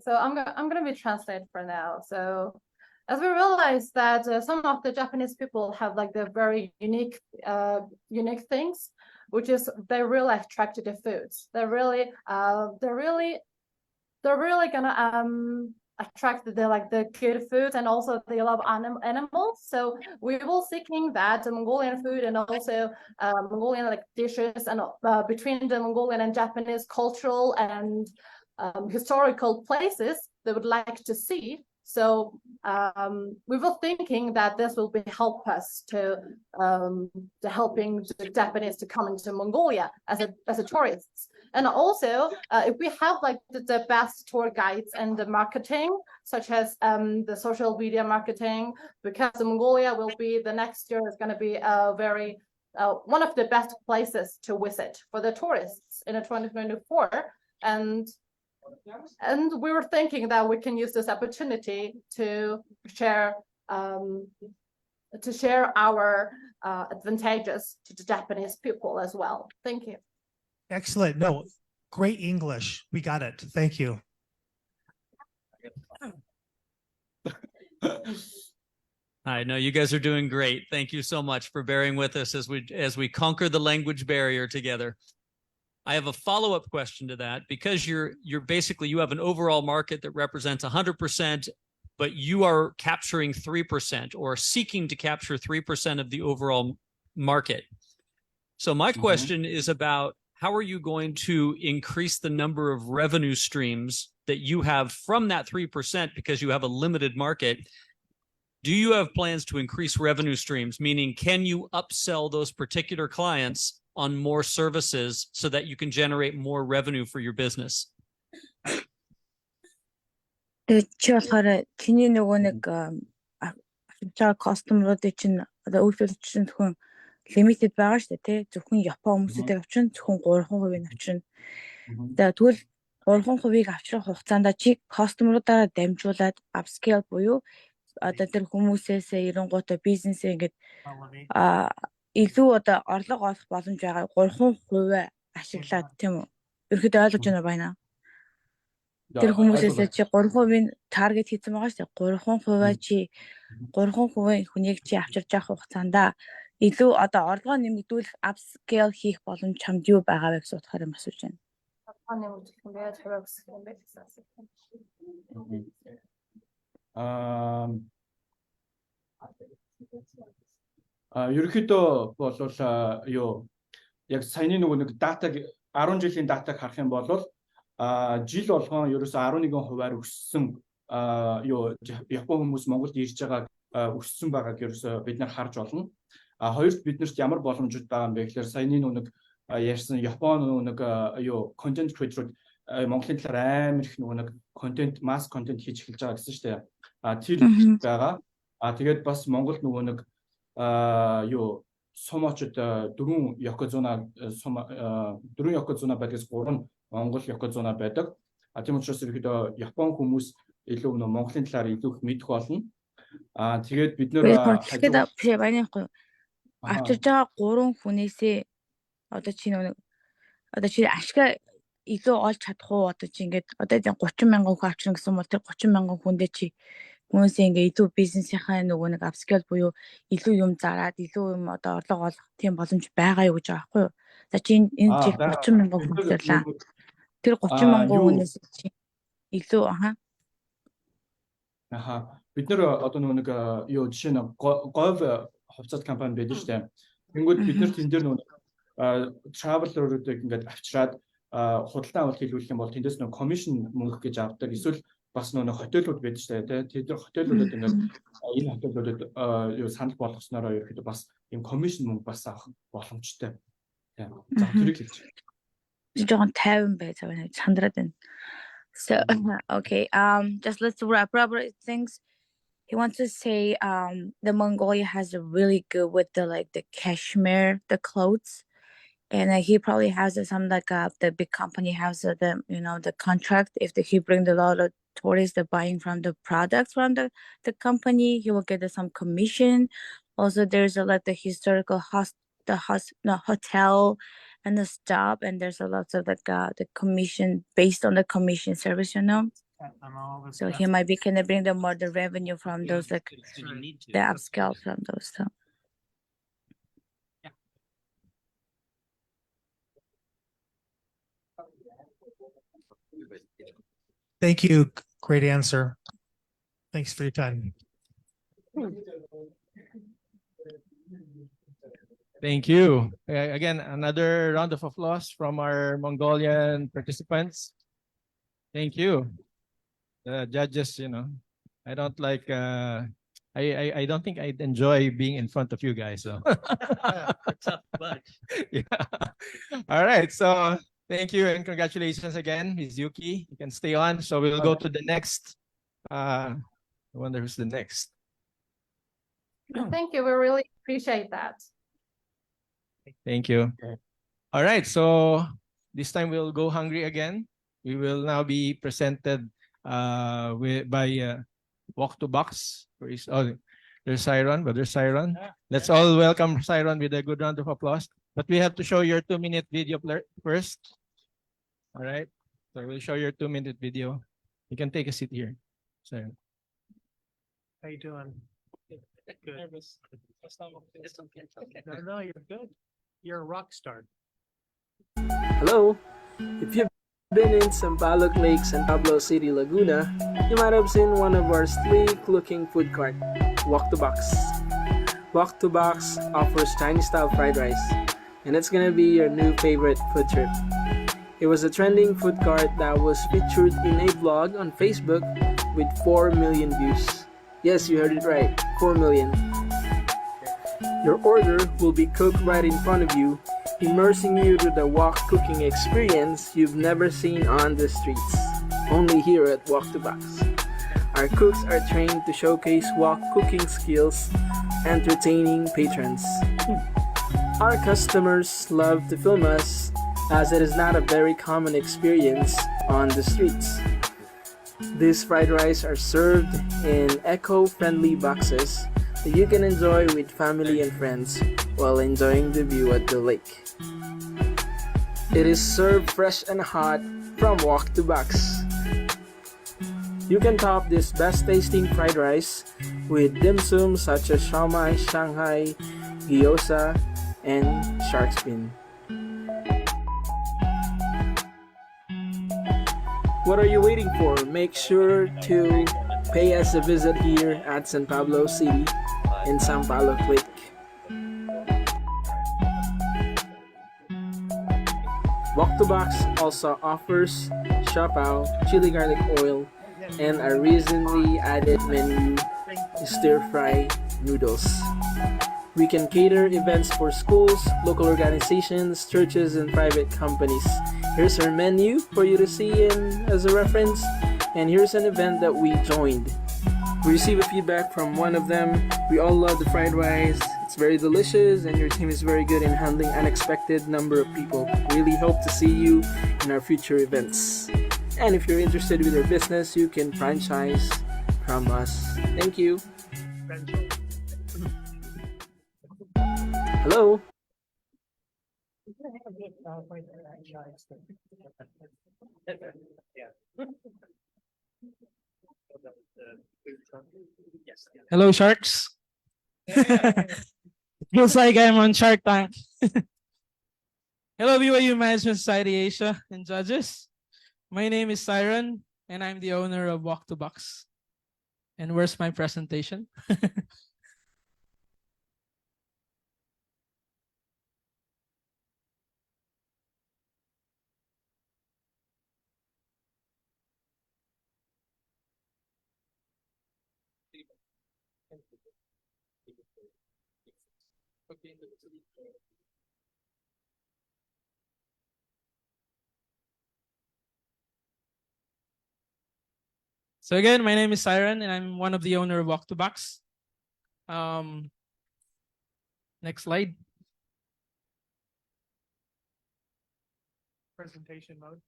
Speaker 13: So I'm going to be translated for now. So as we realize that some of the Japanese people have like the very unique things, which is they're really attracted to foods. They're really gonna attract the good food, and also they love animals. So we will seeking that Mongolian food and also Mongolian dishes, and between the Mongolian and Japanese cultural and historical places they would like to see. So we were thinking that this will help us to helping the Japanese to come into Mongolia as a tourists. And also, if we have the best tour guides and the marketing, such as the social media marketing, because Mongolia will be the next year is going to be a very one of the best places to visit for the tourists in 2024. And we were thinking that we can use this opportunity to share our advantages to the Japanese people as well. Thank you.
Speaker 22: Excellent. No, great English. We got it. Thank you.
Speaker 21: I know you guys are doing great. Thank you so much for bearing with us as we conquer the language barrier together. I have a follow-up question to that because you're basically you have an overall market that represents 100%, but you are capturing 3% or seeking to capture 3% of the overall market. So my question is about how are you going to increase the number of revenue streams that you have from that 3% because you have a limited market? Do you have plans to increase revenue streams? Meaning, can you upsell those particular clients on more services so that you can generate more revenue for your business?
Speaker 6: Чи болохоор чиний нөгөө нэг customer-уудын чинь одоо үйлдвэрлэгч чинь зөвхөн limited байгаа шүү дээ тий. Зөвхөн Япон хүмүүсүүдийг авчирна, зөвхөн 3% авчирна. За тэгвэл 3%-ийг авчрах хугацаанд чи customer-уудаараа дамжуулаад upscale буюу одоо тэр хүмүүсээс эренгуутаа бизнесээ ингээд илүү одоо орлого олох боломж байгаа 3% ашиглаад тийм үү? Ерөөдөө ойлгож байна байна. Тэр хүмүүсээс чи 3%-ийн таргет хийсэн байгаа шүү дээ. 3% чи 3% хүнийг чи авчирж авах хугацаанд илүү одоо орлогоо нэмэгдүүлэх upscale хийх боломж чамд юу байгаа вэ гэж бодохоор юм асууж байна.
Speaker 5: Ерөнхийдөө бол юу яг саяны нөгөө нэг датаг 10 жилийн датаг харах юм бол жил болгон ерөөсө 11%-аар өссөн юу Япон хүмүүс Монголд ирж байгаа өссөн байгааг ерөөсө бид нар харж болно. Хоёрт биднэрт ямар боломжууд байгаа юм бэ гэхээр саяны нөгөө ярьсан Япон нөгөө юу контент creator Монголын талаар амар их нөгөө нэг контент масс контент хийж эхэлж байгаа гэсэн шүү дээ. Тэр байгаа. Тэгээд бас Монголд нөгөө нэг юу сумочд 4 Yokozuna байдгаас 3 Монгол Yokozuna байдаг. Тийм учраас ерөөдөө Япон хүмүүс илүү нөгөө Монголын талаар илүү их мэдэх болно. Тэгээд бид нөр
Speaker 6: тэгэхээр баянахгүй авчирж байгаа 3 хүнээсээ одоо чи нөгөө одоо чи ашиг илүү олж чадах уу одоо чи ингээд одоо 30 мянган хүн авчирна гэсэн бол тэр 30 мянган хүндээ чи хүмүүсээ ингээ илүү бизнесийнхаа нөгөө нэг upscale буюу илүү юм зараад илүү юм одоо орлого олох тийм боломж байгаа юу гэж байгаа байхгүй юу? За чи энэ жил 30 мянган хүн авчирлаа. Тэр 30 мянган хүнээс чи илүү
Speaker 5: бид нэр одоо нэг юу жишээ нь говь хувьцат компани байдаг шүү дээ. Тэнгүүд бид нэр тэн дээр нөгөө traveler-уудыг ингээд авчираад худалдан авалт хийлгэх юм бол тэндээс нөгөө commission мөнгө гэж авдаг. Эсвэл бас нөгөө хотелууд байдаг шүү дээ. Тэд нар хотелуудад ингээд энэ хотелуудад юу санал болгоснороо ерөөхдөө бас юм commission мөнгө бас авах боломжтой. За тэрийг хэлж.
Speaker 6: Жохон 50 байж байгаа сандраад байна. So okay, just let's wrap up things. He wants to say the Mongolia has a really good with the like the cashmere, the clothes, and he probably has some like the big company has the you know the contract. If he bring a lot of tourists, they're buying from the products from the company, he will get some commission. Also, there's a like the historical hotel and the stop, and there's a lot of like the commission based on the commission service, you know. So he might be kind of bring the more the revenue from those like the upscale from those stuff.
Speaker 22: Thank you. Great answer. Thanks for your time.
Speaker 11: Thank you. Again, another round of applause from our Mongolian participants. Thank you. The judges, you know, I don't like, I don't think I'd enjoy being in front of you guys. So. Yeah. All right. So thank you and congratulations again, Ms. Yuki. You can stay on. So we'll go to the next. I wonder who's the next.
Speaker 13: Thank you. We really appreciate that.
Speaker 11: Thank you. All right. So this time we'll go hungry again. We will now be presented by Walk to Box. Oh, there's Siron, but there's Siron. Let's all welcome Siron with a good round of applause. But we have to show your 2-minute video first. All right. So we'll show your 2-minute video. You can take a seat here. Siron.
Speaker 22: How you doing? Good.
Speaker 17: Nervous.
Speaker 22: No, no, you're good. You're a rock star.
Speaker 7: Hello. If you've been in Sampaloc Lake, San Pablo City, Laguna, you might have seen one of our sleek-looking food cart, Walk to Box. Walk to Box offers Chinese-style fried rice, and it's gonna be your new favorite food trip. It was a trending food cart that was featured in a vlog on Facebook with 4 million views. Yes, you heard it right, 4 million. Your order will be cooked right in front of you, immersing you to the wok cooking experience you've never seen on the streets, only here at Walk to Box. Our cooks are trained to showcase wok cooking skills, entertaining patrons. Our customers love to film us, as it is not a very common experience on the streets. These fried rice are served in eco-friendly boxes that you can enjoy with family and friends while enjoying the view at the lake. It is served fresh and hot from Walk to Box. You can top this best tasting fried rice with dim sum such as siomai, Shanghai, gyoza, and shark's fin. What are you waiting for? Make sure to pay us a visit here at San Pablo City in Sampaloc Lake. Walk to Box also offers siopao, chili garlic oil, and a recently added menu, stir-fry noodles. We can cater events for schools, local organizations, churches, and private companies. Here's our menu for you to see as a reference, and here's an event that we joined. We received a feedback from one of them. We all love the fried rice. It's very delicious, and your team is very good in handling unexpected number of people. Really hope to see you in our future events. And if you're interested with your business, you can franchise from us. Thank you. Hello.
Speaker 17: Hello, sharks. Feels like I'm on Shark Tank. Hello, BYU Management Society Asia and judges. My name is Siren, and I'm the owner of Walk to Box. And where's my presentation? So again, my name is Siren, and I'm one of the owner of Walk to Box. Next slide.
Speaker 22: Presentation mode.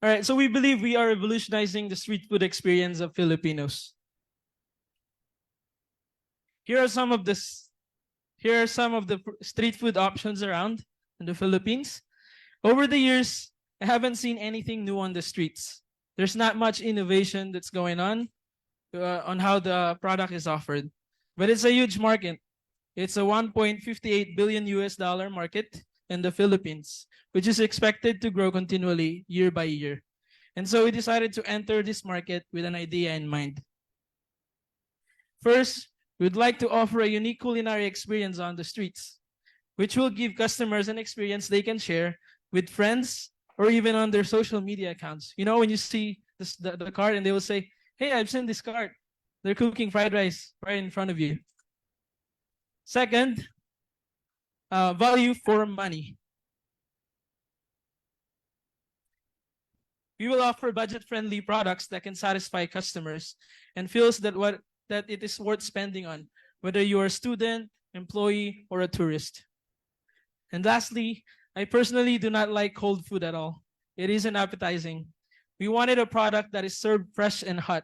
Speaker 17: All right, so we believe we are revolutionizing the street food experience of Filipinos. Here are some of the street food options around in the Philippines. Over the years, I haven't seen anything new on the streets. There's not much innovation that's going on how the product is offered. But it's a huge market. It's a $1.58 billion market in the Philippines, which is expected to grow continually year by year. And so we decided to enter this market with an idea in mind. First, we'd like to offer a unique culinary experience on the streets, which will give customers an experience they can share with friends or even on their social media accounts. You know, when you see the cart and they will say, hey, I've seen this cart. They're cooking fried rice right in front of you. Second, value for money. We will offer budget-friendly products that can satisfy customers and feels that it is worth spending on, whether you are a student, employee, or a tourist. And lastly, I personally do not like cold food at all. It isn't appetizing. We wanted a product that is served fresh and hot,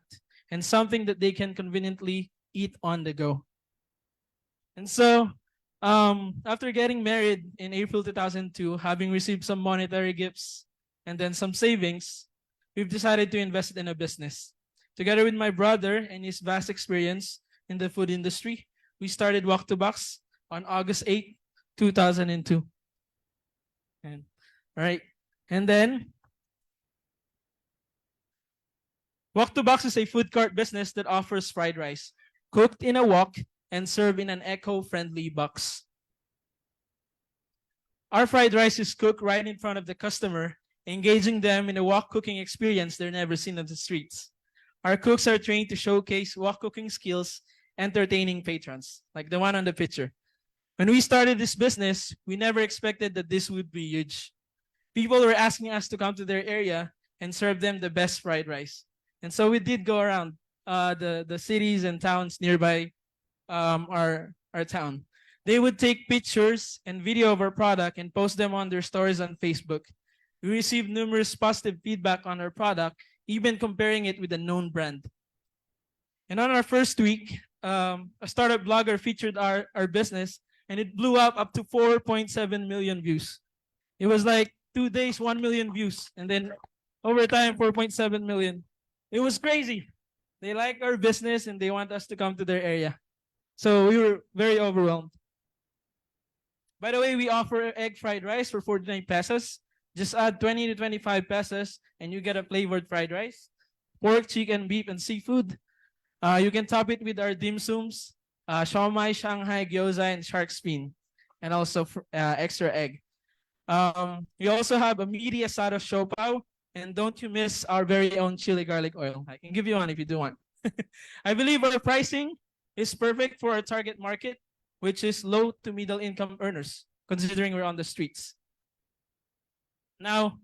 Speaker 17: and something that they can conveniently eat on the go. And so, After getting married in April 2002, having received some monetary gifts and then some savings, we've decided to invest in a business. Together with my brother and his vast experience in the food industry, we started Walk to Box on August 8, 2002. And, all right. And then Walk to Box is a food cart business that offers fried rice, cooked in a wok and served in an eco-friendly box. Our fried rice is cooked right in front of the customer, engaging them in a wok cooking experience they've never seen on the streets. Our cooks are trained to showcase wok cooking skills, entertaining patrons, like the one on the picture. When we started this business, we never expected that this would be huge. People were asking us to come to their area and serve them the best fried rice. And so we did go around the cities and towns nearby our town. They would take pictures and video of our product and post them on their stories on Facebook. We received numerous positive feedback on our product, even comparing it with a known brand. And on our first week, a startup blogger featured our business, and it blew up to 4.7 million views. It was like 2 days, 1 million views, and then over time, 4.7 million. It was crazy. They like our business and they want us to come to their area. So we were very overwhelmed. By the way, we offer egg fried rice for 49 pesos. Just add 20 to 25 pesos and you get a flavored fried rice. Pork, chicken, beef, and seafood. You can top it with our dim sums, siomai, Shanghai, gyoza, and shark fin, and also extra egg. We also have a meaty asado siopao, and don't you miss our very own chili garlic oil. I can give you one if you do want. I believe our pricing is perfect for our target market, which is low to middle income earners, considering we're on the streets. Now,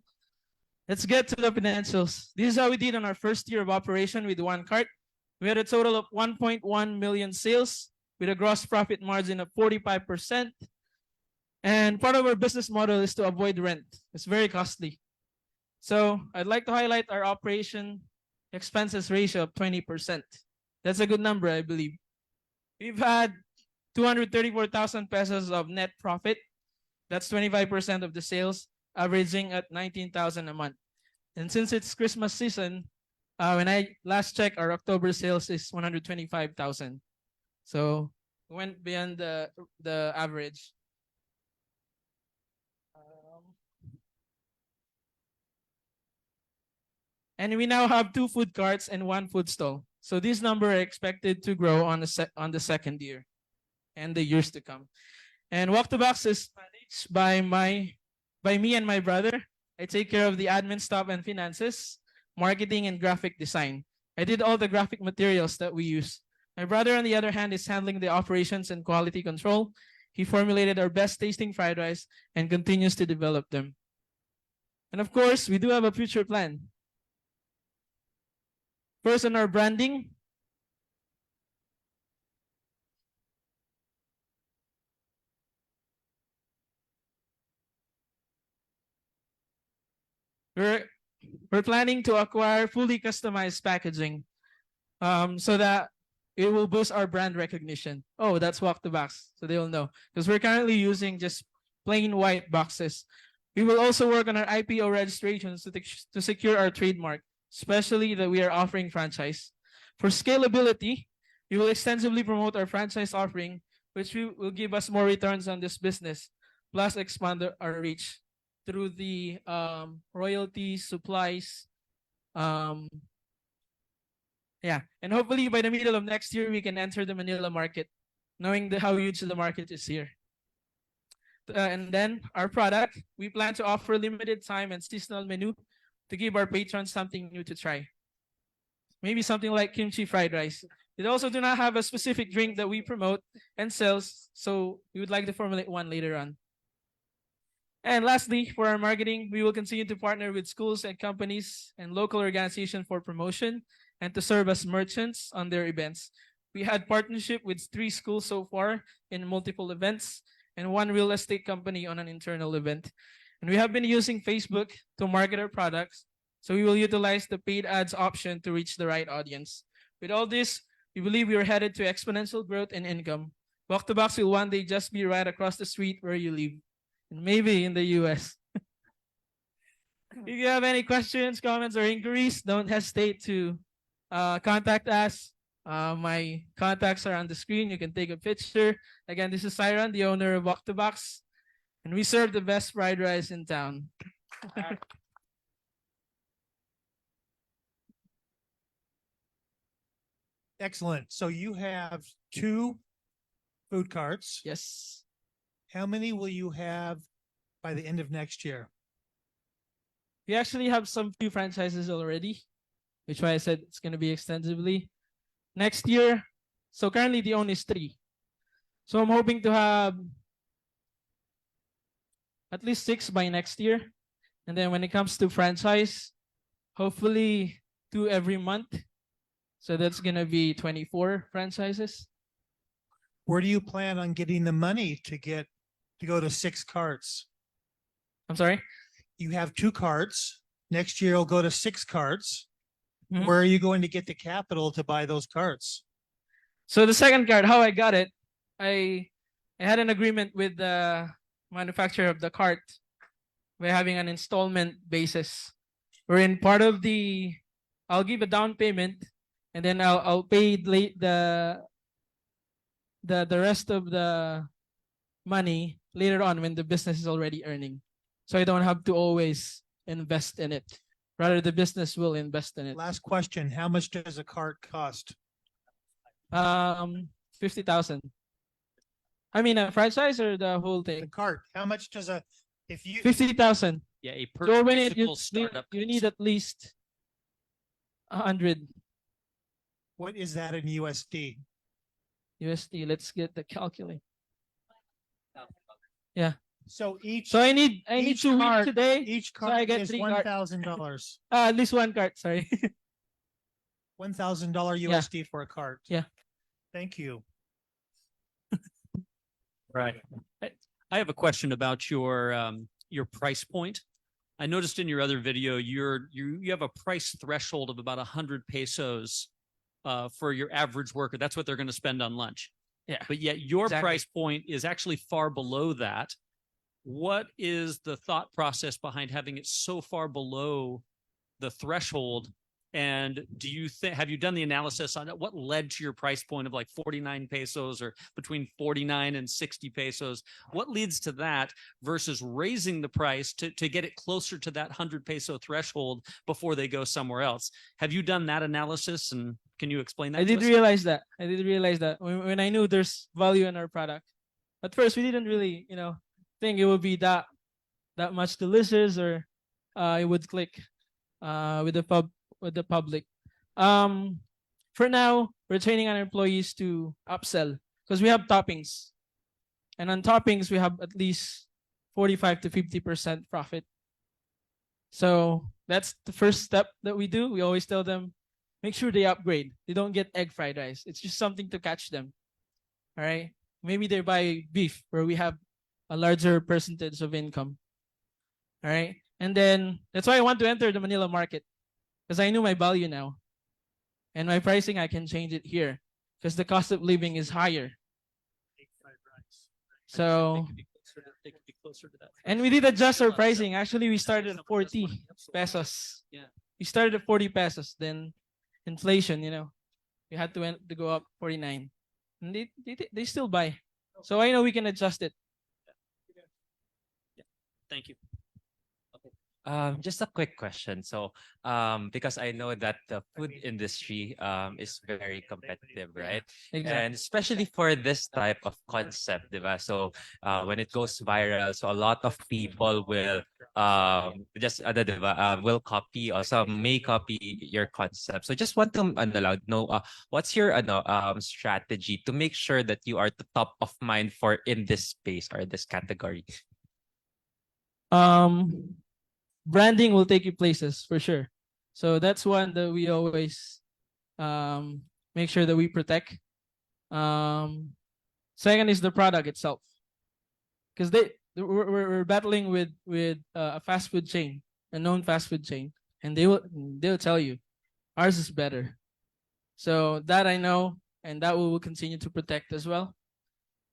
Speaker 17: let's get to the financials. This is how we did on our first year of operation with one cart. We had a total of 1.1 million sales with a gross profit margin of 45%. And part of our business model is to avoid rent. It's very costly. So I'd like to highlight our operation expenses ratio of 20%. That's a good number, I believe. We've had 234,000 pesos of net profit. That's 25% of the sales, averaging at 19,000 a month. And since it's Christmas season, when I last checked, our October sales is 125,000. So we went beyond the average. And we now have 2 food carts and 1 food stall. So this number are expected to grow on the second year and the years to come. And Walk to Box is managed by me and my brother. I take care of the admin staff and finances, marketing, and graphic design. I did all the graphic materials that we use. My brother, on the other hand, is handling the operations and quality control. He formulated our best tasting fried rice and continues to develop them. And of course, we do have a future plan. First, on our branding, we're planning to acquire fully customized packaging so that it will boost our brand recognition. Oh, that's Walk the Box, so they will know. Because we're currently using just plain white boxes. We will also work on our IPO registrations to secure our trademark, especially that we are offering franchise. For scalability, we will extensively promote our franchise offering, which will give us more returns on this business, plus expand our reach through the royalties, supplies, and hopefully by the middle of next year, we can enter the Manila market, knowing how huge the market is here. And then our product, we plan to offer limited time and seasonal menu to give our patrons something new to try. Maybe something like kimchi fried rice. It also do not have a specific drink that we promote and sells, so we would like to formulate one later on. And lastly, for our marketing, we will continue to partner with schools and companies and local organizations for promotion and to serve as merchants on their events. We had partnership with 3 schools so far in multiple events and 1 real estate company on an internal event. And we have been using Facebook to market our products, so we will utilize the paid ads option to reach the right audience. With all this, we believe we are headed to exponential growth and income.
Speaker 14: Walk the Box will one day just be right across the street where you live, and maybe in the US. If you have any questions, comments, or inquiries, don't hesitate to contact us. My contacts are on the screen. You can take a picture. Again, this is Siron, the owner of Walk the Box, and we serve the best fried rice in town.
Speaker 22: Excellent. So you have 2 food carts.
Speaker 14: Yes.
Speaker 22: How many will you have by the end of next year?
Speaker 14: We actually have some few franchises already, which is why I said it's going to be extensively. Next year, so currently the own is 3. So I'm hoping to have at least 6 by next year. And then when it comes to franchise, hopefully 2 every month. So that's going to be 24 franchises.
Speaker 22: Where do you plan on getting the money to go to 6 carts?
Speaker 14: I'm sorry?
Speaker 22: You have 2 carts. Next year, you'll go to 6 carts.
Speaker 14: Mhm.
Speaker 22: Where are you going to get the capital to buy those carts?
Speaker 14: So the second cart, how I got it, I had an agreement with the manufacturer of the cart by having an installment basis, wherein part of I'll give a down payment, and then I'll pay the rest of the money later on when the business is already earning. So I don't have to always invest in it. Rather, the business will invest in it.
Speaker 22: Last question. How much does a cart cost?
Speaker 14: 50,000. I mean, a franchise or the whole thing?
Speaker 22: The cart. How much does if you
Speaker 14: 50,000.
Speaker 21: Yeah, a
Speaker 14: So when
Speaker 21: physical startup.
Speaker 14: you need at least 100
Speaker 22: what is that in USD?
Speaker 14: USD. Let's get the calculator. Yeah.
Speaker 22: So
Speaker 14: I need
Speaker 22: each
Speaker 14: 2
Speaker 22: cart-
Speaker 14: weeks today.
Speaker 22: Each
Speaker 14: so I
Speaker 22: cart
Speaker 14: get
Speaker 22: is
Speaker 14: 3 carts.
Speaker 22: $1,000.
Speaker 14: At least 1 cart, sorry.
Speaker 22: $1,000 USD for a cart.
Speaker 14: Yeah.
Speaker 22: Thank you.
Speaker 21: Right. I have a question about your price point. I noticed in your other video, you have a price threshold of about 100 pesos for your average worker. That's what they're going to spend on lunch.
Speaker 14: Yeah.
Speaker 21: But yet your
Speaker 14: Exactly.
Speaker 21: price point is actually far below that. What is the thought process behind having it so far below the threshold? And have you done the analysis on what led to your price point of like 49 pesos or between 49 and 60 pesos? What leads to that versus raising the price to get it closer to that 100 peso threshold before they go somewhere else? Have you done that analysis, and can you explain that?
Speaker 14: I
Speaker 21: to
Speaker 14: did
Speaker 21: us?
Speaker 14: realize that. When I knew there's value in our product. At first, we didn't really, think it would be that much delicious, or it would click with the public. For now, we're training our employees to upsell because we have toppings, and on toppings we have at least 45 to 50% profit. So that's the first step that we do. We always tell them, make sure they upgrade. They don't get egg fried rice. It's just something to catch them. All right. Maybe they buy beef, where we have a larger percentage of income. All right. And then that's why I want to enter the Manila market, because I know my value now. And my pricing, I can change it here because the cost of living is higher. So,
Speaker 21: They could be closer to that.
Speaker 14: and we did adjust our pricing. Actually, we started at 40 pesos.
Speaker 21: Yeah.
Speaker 14: We started at 40 pesos. Then inflation, we had to go up 49. And they still buy. So I know we can adjust it.
Speaker 21: Thank you.
Speaker 3: Just a quick question. So, because I know that the food industry is very competitive, right?
Speaker 14: Exactly.
Speaker 3: And especially for this type of concept, diba? So, when it goes viral, so a lot of people will will copy, or some may copy your concept. So, just want to know what's your strategy to make sure that you are the top of mind for in this space or this category?
Speaker 14: Branding will take you places for sure. So that's one that we always make sure that we protect. Second is the product itself, because we're battling with a fast food chain, a known fast food chain, and they'll tell you ours is better. So that I know, and that we will continue to protect as well.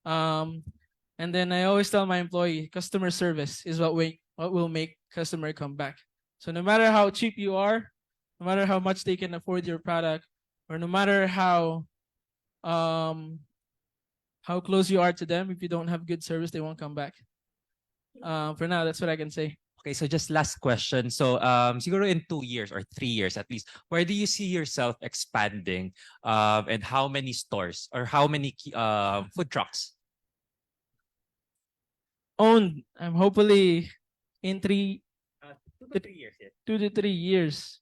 Speaker 14: And then I always tell my employee, customer service is what will make customer come back. So no matter how cheap you are, no matter how much they can afford your product, or no matter how close you are to them, if you don't have good service, they won't come back. For now, that's what I can say.
Speaker 3: Okay, so just last question. So siguro in 2 years or 3 years at least, where do you see yourself expanding? And how many stores or how many food trucks?
Speaker 14: Owned. I'm hopefully in
Speaker 3: 2 to 3 years. Yeah.
Speaker 14: 2 to 3 years.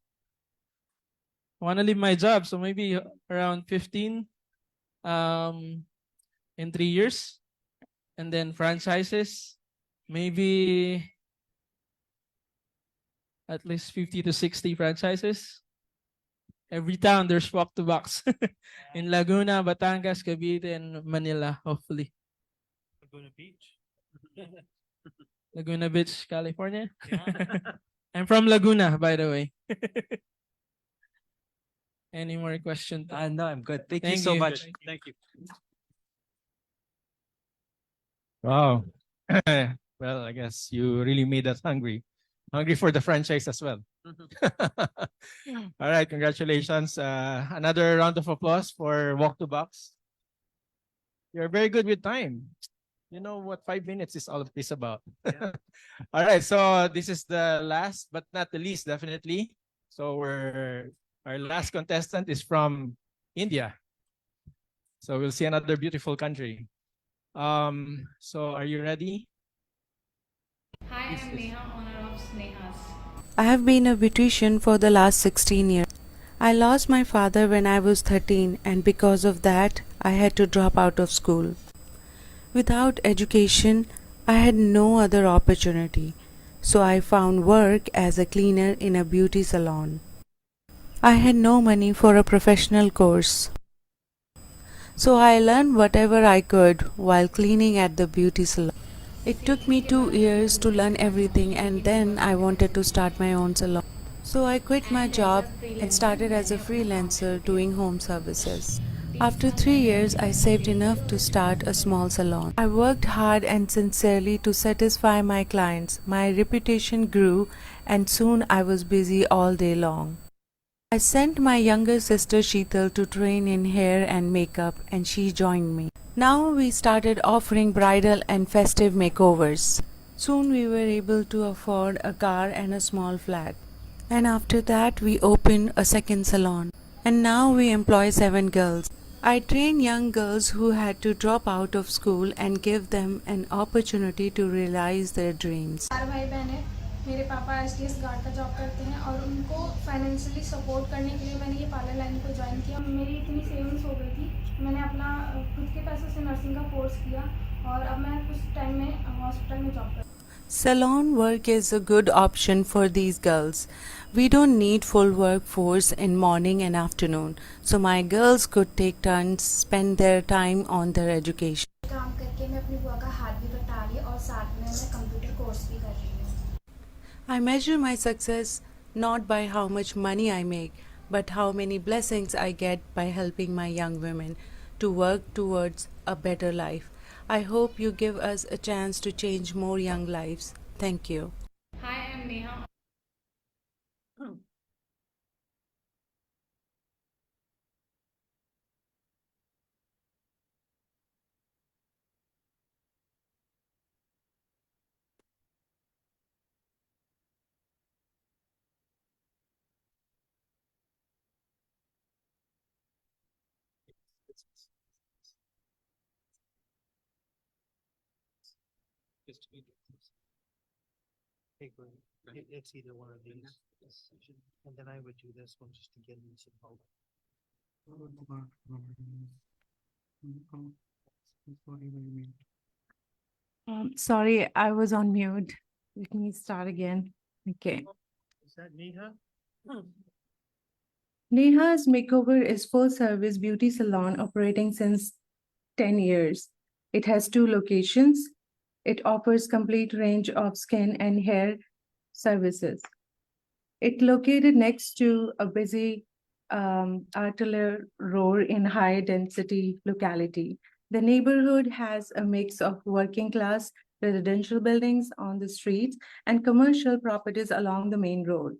Speaker 14: I want to leave my job, so maybe around 15 in 3 years. And then franchises, maybe at least 50 to 60 franchises. Every town there's walk to box. In Laguna, Batangas, Cavite, and Manila, hopefully.
Speaker 17: Laguna Beach.
Speaker 14: Laguna Beach, California. I'm from Laguna, by the way. Any more questions?
Speaker 3: No, I'm good. Thank you so much.
Speaker 17: Thank you.
Speaker 11: Wow. Well, I guess you really made us hungry. Hungry for the franchise as well. All right, congratulations. Another round of applause for Walk to Box. You're very good with time. You know what 5 minutes is all of this about. All right, so this is the last but not the least, definitely. So our last contestant is from India. So we'll see another beautiful country. So are you ready?
Speaker 8: Hi, I'm Neha, owner of Sneha's.
Speaker 15: I have been a beautician for the last 16 years. I lost my father when I was 13, and because of that, I had to drop out of school. Without education, I had no other opportunity, so I found work as a cleaner in a beauty salon. I had no money for a professional course, so I learned whatever I could while cleaning at the beauty salon. It took me 2 years to learn everything, and then I wanted to start my own salon. So I quit my job and started as a freelancer doing home services. After 3 years, I saved enough to start a small salon. I worked hard and sincerely to satisfy my clients. My reputation grew, and soon I was busy all day long. I sent my younger sister Sheetal to train in hair and makeup, and she joined me. Now we started offering bridal and festive makeovers. Soon we were able to afford a car and a small flat. And after that we opened a second salon. And now we employ 7 girls. I train young girls who had to drop out of school and give them an opportunity to realize their dreams.
Speaker 23: 4 भाई बहन हैं। मेरे पापा STS guard का job करते हैं और उनको फाइनेंशियली सपोर्ट करने के लिए मैंने ये पार्लर लाइन को ज्वाइन किया। मेरी इतनी सेविंग्स हो गई थी, मैंने अपना खुद के पैसों से नर्सिंग का कोर्स किया और अब मैं कुछ टाइम में हॉस्पिटल में जॉब करती हूँ।
Speaker 15: Salon work is a good option for these girls. We don't need full workforce in morning and afternoon, so my girls could take turns, spend their time on their education.
Speaker 23: काम करके मैं अपनी बुआ का हाथ भी बटा रही और साथ में मैं कंप्यूटर कोर्स भी कर रही हूँ।
Speaker 15: I measure my success not by how much money I make, but how many blessings I get by helping my young women to work towards a better life. I hope you give us a chance to change more young lives. Thank you.
Speaker 8: Hi, I'm Neha.
Speaker 24: It's either one of these, and then I would do this one just to get in some help.
Speaker 25: Sorry, I was on mute. Let me start again. Okay.
Speaker 24: Is that Neha?
Speaker 25: Neha's Makeover is full-service beauty salon operating since 10 years. It has 2 locations. It offers complete range of skin and hair services. It's located next to a busy artillery road in high-density locality. The neighborhood has a mix of working class residential buildings on the streets and commercial properties along the main road.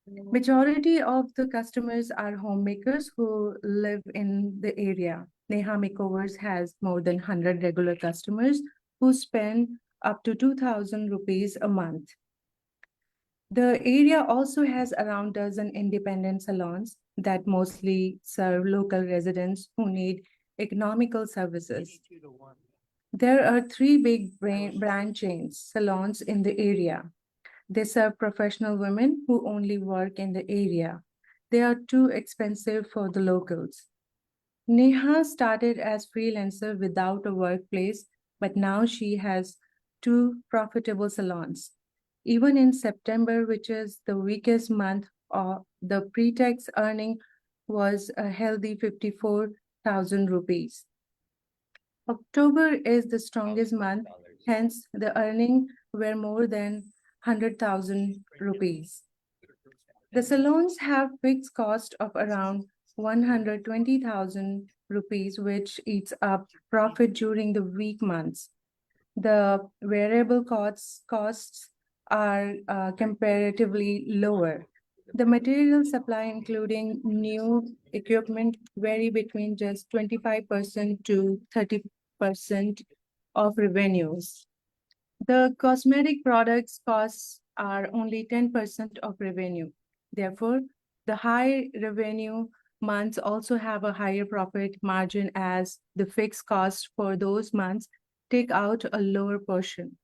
Speaker 25: Majority of the customers are homemakers who live in the area. Neha Makeovers has more than 100 regular customers who spend up to 2,000 rupees a month. The area also has around dozen independent salons that mostly serve local residents who need economical services. There are three big brand chains salons in the area. They serve professional women who only work in the area. They are too expensive for the locals. Neha started as freelancer without a workplace, but now she has two profitable salons. Even in September, which is the weakest month, the pre-tax earning was a healthy 54,000 rupees. October is the strongest month, hence the earning were more than 100,000 rupees. The salons have fixed cost of around 120,000 rupees, which eats up profit during the weak months. The variable costs are comparatively lower. The material supply, including new equipment, vary between just 25% to 30% of revenues. The cosmetic products costs are only 10% of revenue. Therefore, the high revenue months also have a higher profit margin as the fixed costs for those months take out a lower portion.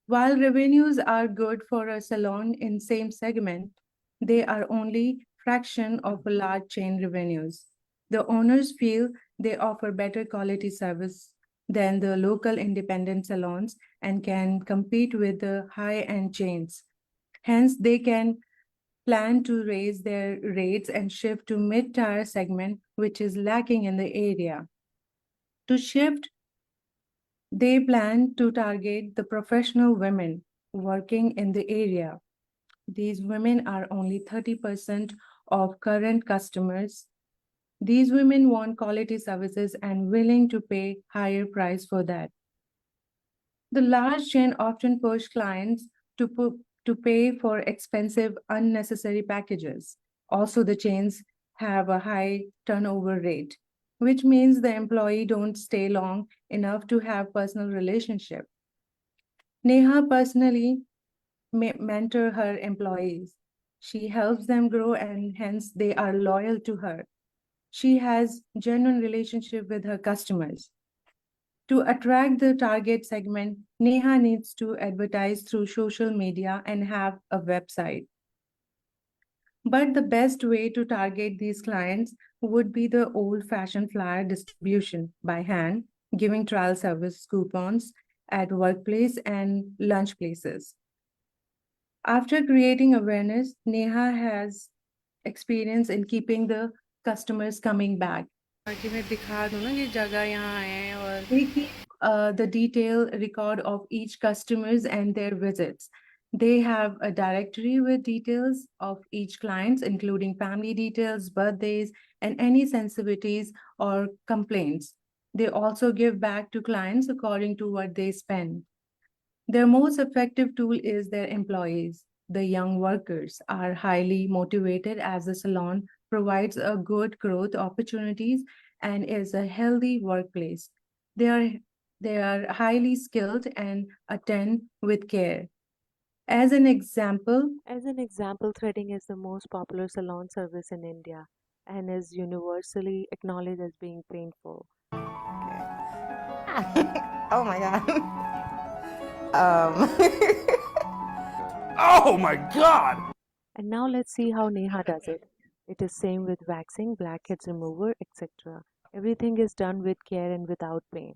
Speaker 25: While revenues are good for a salon in same segment, they are only fraction of a large chain revenues. The owners feel they offer better quality service than the local independent salons and can compete with the high-end chains. Hence, they can plan to raise their rates and shift to mid-tier segment, which is lacking in the area. To shift, they plan to target the professional women working in the area. These women are only 30% of current customers. These women want quality services and willing to pay higher price for that. The large chain often push clients to pay for expensive, unnecessary packages. Also, the chains have a high turnover rate, which means the employee don't stay long enough to have personal relationship. Neha personally mentor her employees. She helps them grow and hence they are loyal to her. She has genuine relationship with her customers. To attract the target segment, Neha needs to advertise through social media and have a website. But the best way to target these clients would be the old-fashioned flyer distribution by hand, giving trial service coupons at workplace and lunch places. After creating awareness, Neha has experience in keeping the customers coming back. They keep the detailed record of each customers and their visits. They have a directory with details of each client, including family details, birthdays, and any sensitivities or complaints. They also give back to clients according to what they spend. Their most effective tool is their employees. The young workers are highly motivated as the salon provides a good growth opportunities and is a healthy workplace. They are highly skilled and attend with care. As an example,
Speaker 15: threading is the most popular salon service in India and is universally acknowledged as being painful.
Speaker 1: Oh my god.
Speaker 15: Oh my god! And now let's see how Neha does it. It is same with waxing, blackheads remover, etc. Everything is done with care and without pain.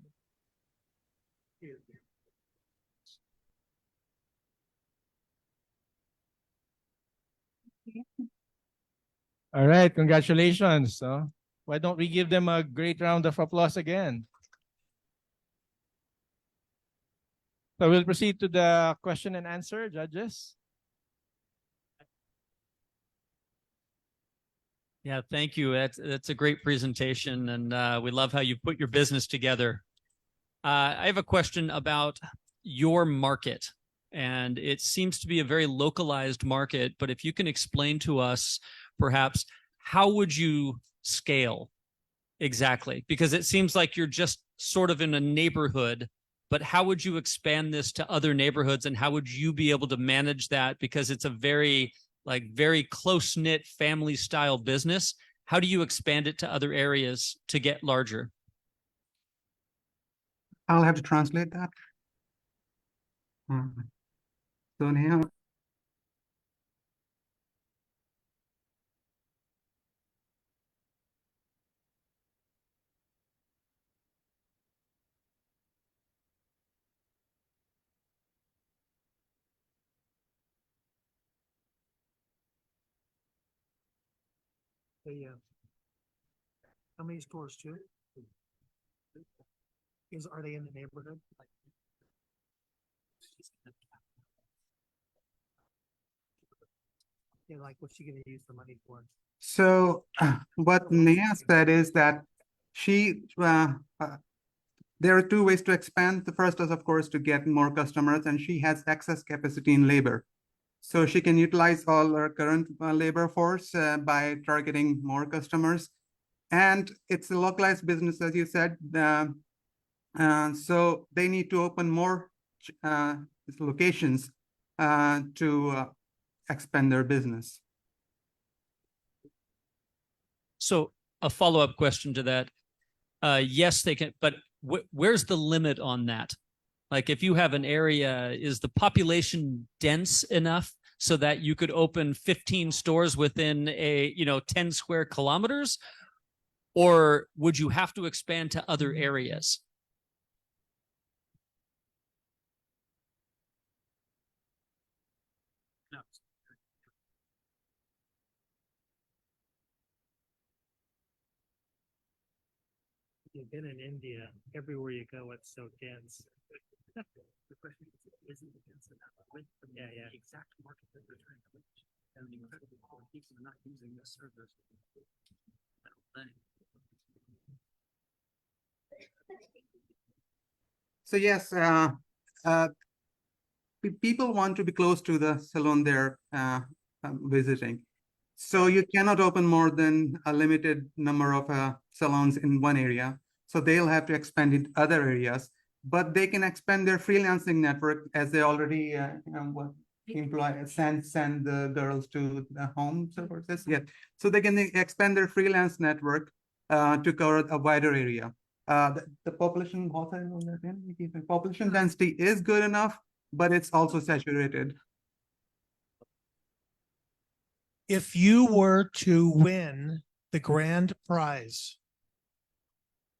Speaker 11: All right, congratulations. Why don't we give them a great round of applause again? So we'll proceed to the question and answer, judges.
Speaker 21: Yeah, thank you. That's a great presentation, and we love how you put your business together. I have a question about your market, and it seems to be a very localized market. But if you can explain to us, perhaps, how would you scale exactly? Because it seems like you're just sort of in a neighborhood, but how would you expand this to other neighborhoods, and how would you be able to manage that? Because it's a very close-knit family style business. How do you expand it to other areas to get larger?
Speaker 1: I'll have to translate that. So Neha,
Speaker 18: Yeah. How many stores too? Are they in the neighborhood? Yeah, like what's she gonna use the money for?
Speaker 1: so what Neha said is that she there are two ways to expand. The first is, of course, to get more customers, and she has excess capacity in labor. So she can utilize all her current labor force by targeting more customers. And it's a localized business, as you said. So they need to open more locations to expand their business.
Speaker 21: So a follow-up question to that. Yes, they can, but where's the limit on that? Like, if you have an area, is the population dense enough so that you could open 15 stores within 10 square kilometers? Or would you have to expand to other areas?
Speaker 18: You've been in India, everywhere you go, it's so dense. The question is it dense enough? Yeah, yeah. The exact market that they're trying to reach. And the incredible people are not using this service.
Speaker 1: So yes, people want to be close to the salon they're visiting. So you cannot open more than a limited number of salons in one area. So they'll have to expand in other areas, but they can expand their freelancing network, as they already employ send the girls to the home services. Yeah, so they can expand their freelance network to cover a wider area. The population density is good enough, but it's also saturated.
Speaker 22: If you were to win the grand prize,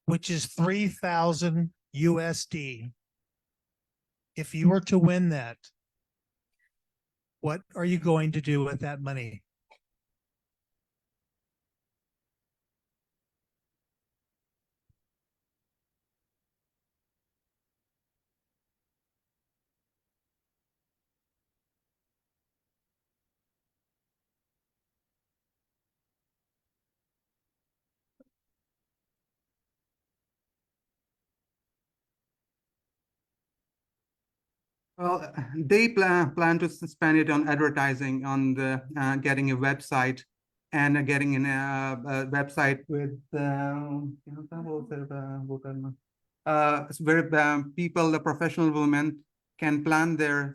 Speaker 22: which is 3,000 USD, if you were to win that, what are you going to do with that money?
Speaker 1: Well, they plan to spend it on advertising, on the getting a website, and getting a website with where people, the professional women, can plan their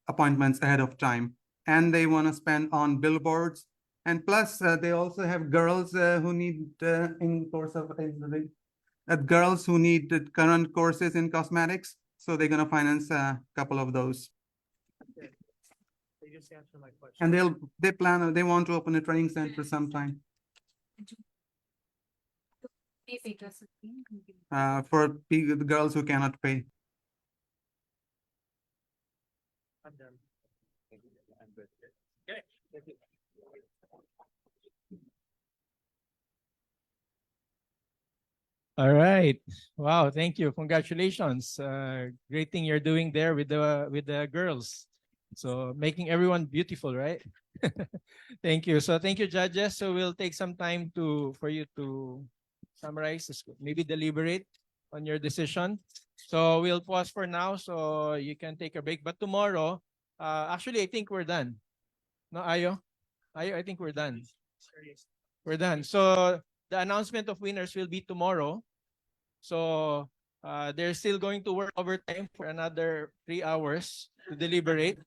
Speaker 1: appointments ahead of time, and they want to spend on billboards. And plus, they also have girls who need in course of girls who need the current courses in cosmetics. So they're going to finance a couple of those.
Speaker 18: They just answered my question.
Speaker 1: And they want to open a training center sometime. For the girls who cannot pay.
Speaker 18: I'm done. I'm good. Okay. Thank you.
Speaker 11: All right. Wow. Thank you. Congratulations. Great thing you're doing there with the girls. So making everyone beautiful, right? Thank you. So thank you, judges. So we'll take some time for you to summarize, maybe deliberate on your decision. So we'll pause for now so you can take a break. But tomorrow, actually, I think we're done. No, Ayo? I think we're done. We're done. So the announcement of winners will be tomorrow. So they're still going to work overtime for another 3 hours to deliberate.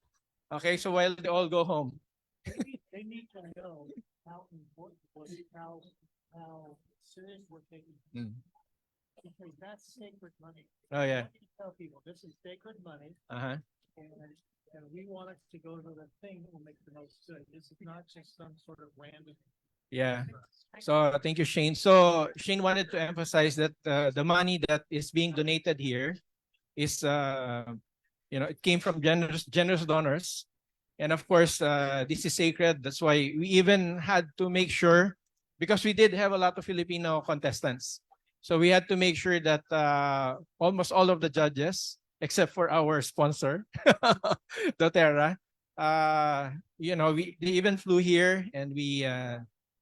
Speaker 11: Okay, so while they all go home.
Speaker 18: They need to know how important was how serious we're taking. Because that's sacred money.
Speaker 11: Oh, yeah.
Speaker 18: You tell people this is sacred money.
Speaker 11: Uh-huh.
Speaker 18: And we want it to go to the thing that will make the most good. This is not just some sort of random.
Speaker 11: Yeah. So thank you, Shane. So Shane wanted to emphasize that the money that is being donated here is, it came from generous donors. And of course, this is sacred. That's why we even had to make sure, because we did have a lot of Filipino contestants. So we had to make sure that almost all of the judges, except for our sponsor, doTERRA, they even flew here, and we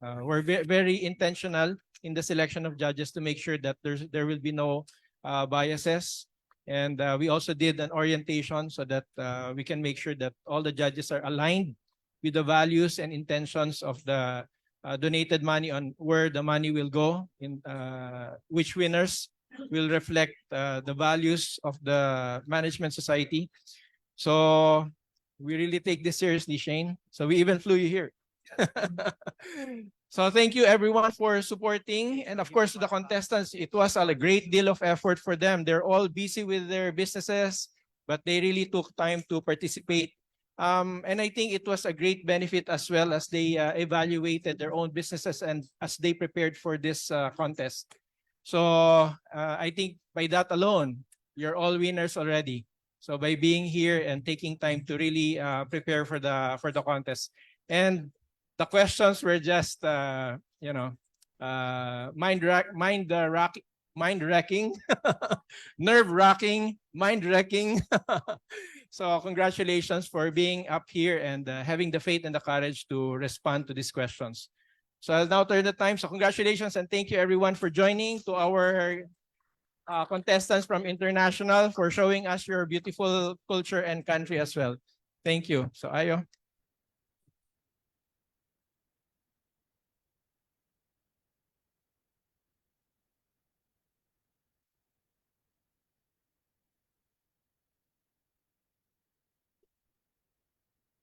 Speaker 11: were very intentional in the selection of judges to make sure that there will be no biases. And we also did an orientation so that we can make sure that all the judges are aligned with the values and intentions of the donated money, on where the money will go, in which winners will reflect the values of the management society. So we really take this seriously, Shane. So we even flew you here. So thank you everyone for supporting, and of course to the contestants. It was a great deal of effort for them. They're all busy with their businesses, but they really took time to participate. And I think it was a great benefit as well, as they evaluated their own businesses and as they prepared for this contest. So I think by that alone, you're all winners already. So by being here and taking time to really prepare for the contest. And the questions were just, mind-wrecking, nerve-wracking, mind-wrecking. So congratulations for being up here and having the faith and the courage to respond to these questions. So I'll now turn the time. So congratulations and thank you everyone for joining, to our contestants from International for showing us your beautiful culture and country as well. Thank you. So Ayo.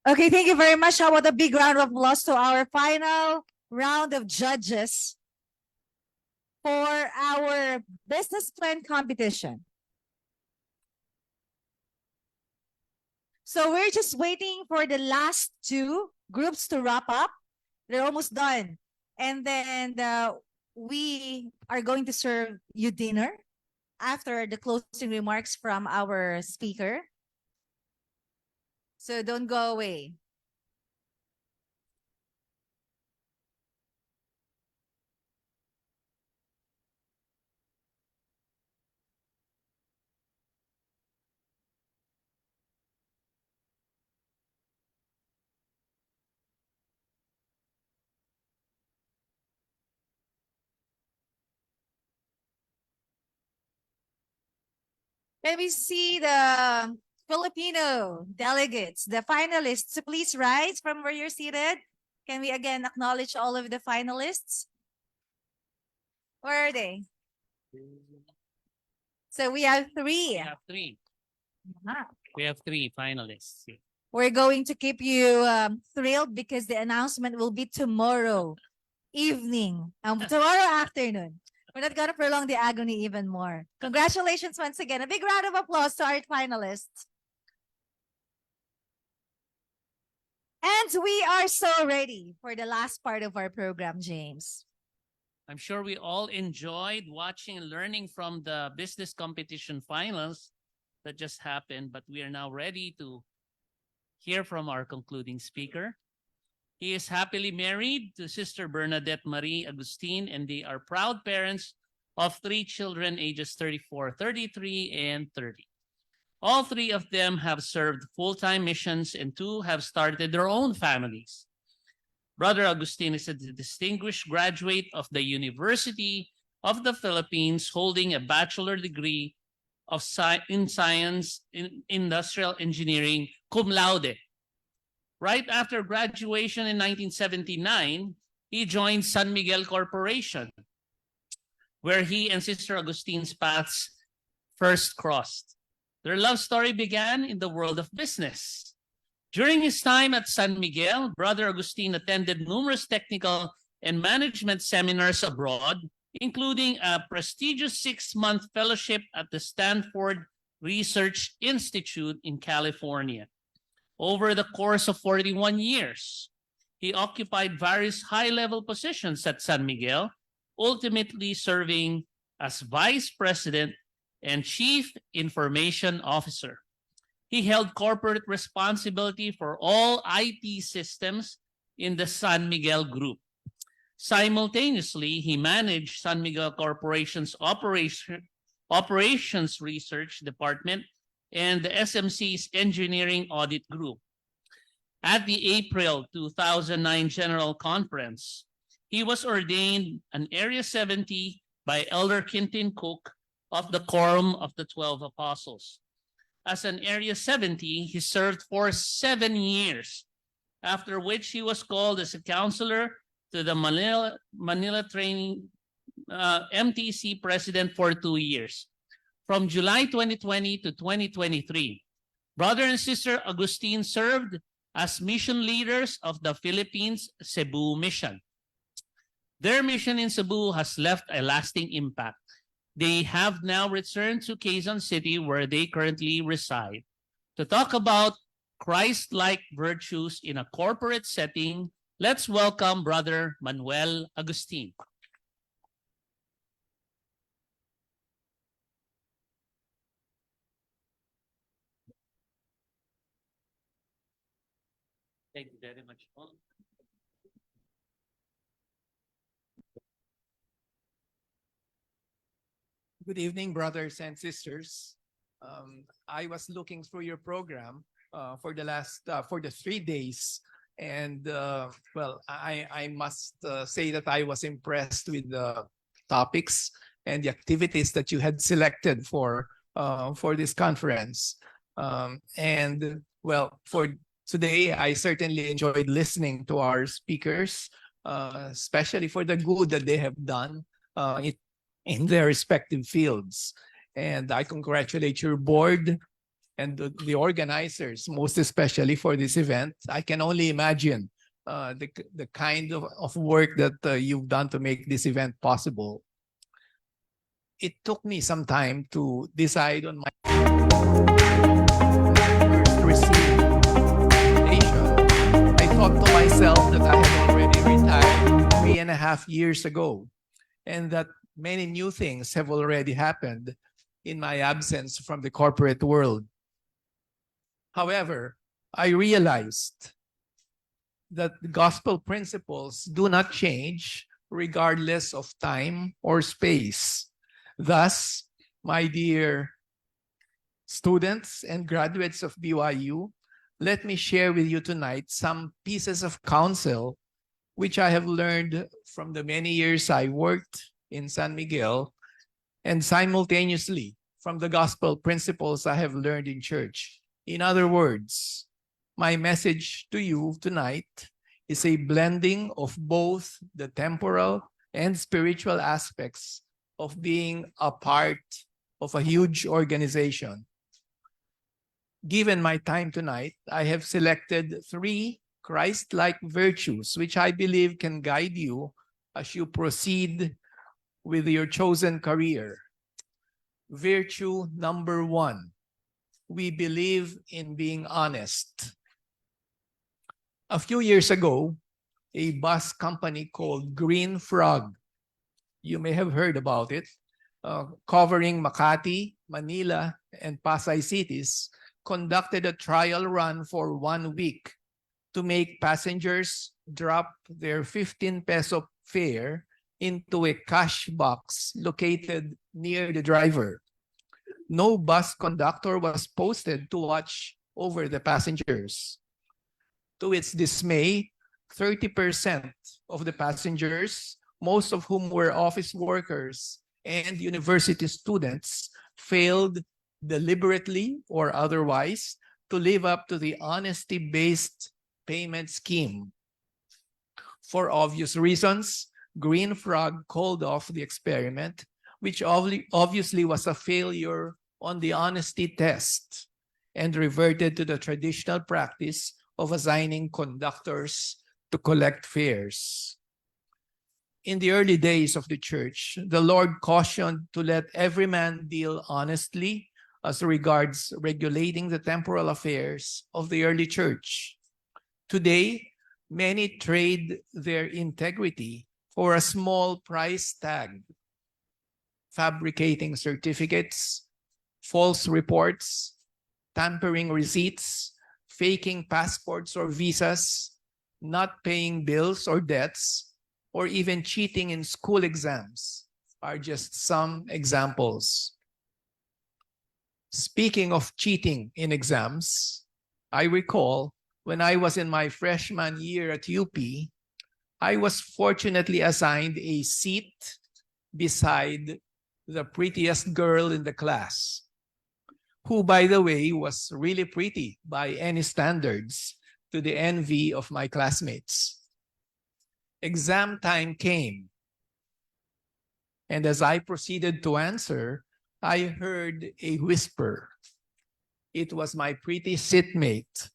Speaker 2: Okay, thank you very much. How about a big round of applause to our final round of judges for our business plan competition. So we're just waiting for the last two groups to wrap up. They're almost done. And then we are going to serve you dinner after the closing remarks from our speaker. So don't go away. Let me see the Filipino delegates, the finalists. So please rise from where you're seated. Can we again acknowledge all of the finalists? Where are they? So we have three.
Speaker 4: We have three.
Speaker 2: Uh-huh.
Speaker 4: We have three finalists.
Speaker 2: We're going to keep you thrilled because the announcement will be tomorrow evening, tomorrow afternoon. We're not going to prolong the agony even more. Congratulations once again. A big round of applause to our finalists. And we are so ready for the last part of our program, James.
Speaker 4: I'm sure we all enjoyed watching and learning from the business competition finals that just happened, but we are now ready to hear from our concluding speaker. He is happily married to Sister Bernadette Marie Agustin, and they are proud parents of 3 children ages 34, 33, and 30. All three of them have served full-time missions and two have started their own families. Brother Agustin is a distinguished graduate of the University of the Philippines, holding a bachelor degree in science in industrial engineering cum laude. Right after graduation in 1979, he joined San Miguel Corporation, where he and Sister Agustine's paths first crossed. Their love story began in the world of business. During his time at San Miguel, Brother Agustin attended numerous technical and management seminars abroad, including a prestigious 6-month fellowship at the Stanford Research Institute in California. Over the course of 41 years, he occupied various high-level positions at San Miguel, ultimately serving as Vice President and Chief Information Officer. He held corporate responsibility for all IT systems in the San Miguel Group. Simultaneously, he managed San Miguel Corporation's Operations Research Department and the SMC's Engineering Audit Group. At the April 2009 General Conference, he was ordained an Area 70 by Elder Quintin Cook of the Quorum of the 12 Apostles. As an Area 70, he served for 7 years, after which he was called as a counselor to the Manila Training MTC president for 2 years. From July 2020 to 2023, Brother and Sister Agustin served as mission leaders of the Philippines Cebu mission. Their mission in Cebu has left a lasting impact. They have now returned to Quezon City, where they currently reside, to talk about Christ-like virtues in a corporate setting. Let's welcome Brother Manuel Agustin. Thank you very much.
Speaker 9: Good evening, brothers and sisters. I was looking through your program for the 3 days, and well, I must say that I was impressed with the topics and the activities that you had selected for this conference. And well, for today, I certainly enjoyed listening to our speakers, especially for the good that they have done in their respective fields. And I congratulate your board and the organizers, most especially for this event. I can only imagine the kind of work that you've done to make this event possible. It took me some time to decide on my first received invitation. I thought to myself that I had already retired 3.5 years ago, and that many new things have already happened in my absence from the corporate world. However, I realized that the gospel principles do not change regardless of time or space. Thus, my dear students and graduates of BYU, let me share with you tonight some pieces of counsel which I have learned from the many years I worked in San Miguel, and simultaneously from the gospel principles I have learned in church. In other words, my message to you tonight is a blending of both the temporal and spiritual aspects of being a part of a huge organization. Given my time tonight, I have selected 3 Christ-like virtues which I believe can guide you as you proceed with your chosen career. Virtue number 1, we believe in being honest. A few years ago, a bus company called Green Frog, you may have heard about it, covering Makati, Manila, and Pasay cities, conducted a trial run for 1 week to make passengers drop their 15 peso fare into a cash box located near the driver. No bus conductor was posted to watch over the passengers. To its dismay, 30% of the passengers, most of whom were office workers and university students, failed deliberately or otherwise to live up to the honesty-based payment scheme. For obvious reasons, Green Frog called off the experiment, which obviously was a failure on the honesty test, and reverted to the traditional practice of assigning conductors to collect fares. In the early days of the church, the Lord cautioned to let every man deal honestly as regards regulating the temporal affairs of the early church. Today, many trade their integrity for a small price tag, fabricating certificates, false reports, tampering receipts, faking passports or visas, not paying bills or debts, or even cheating in school exams are just some examples. Speaking of cheating in exams, I recall when I was in my freshman year at UP, I was fortunately assigned a seat beside the prettiest girl in the class, who, by the way, was really pretty by any standards, to the envy of my classmates. Exam time came, and as I proceeded to answer, I heard a whisper. It was my pretty seatmate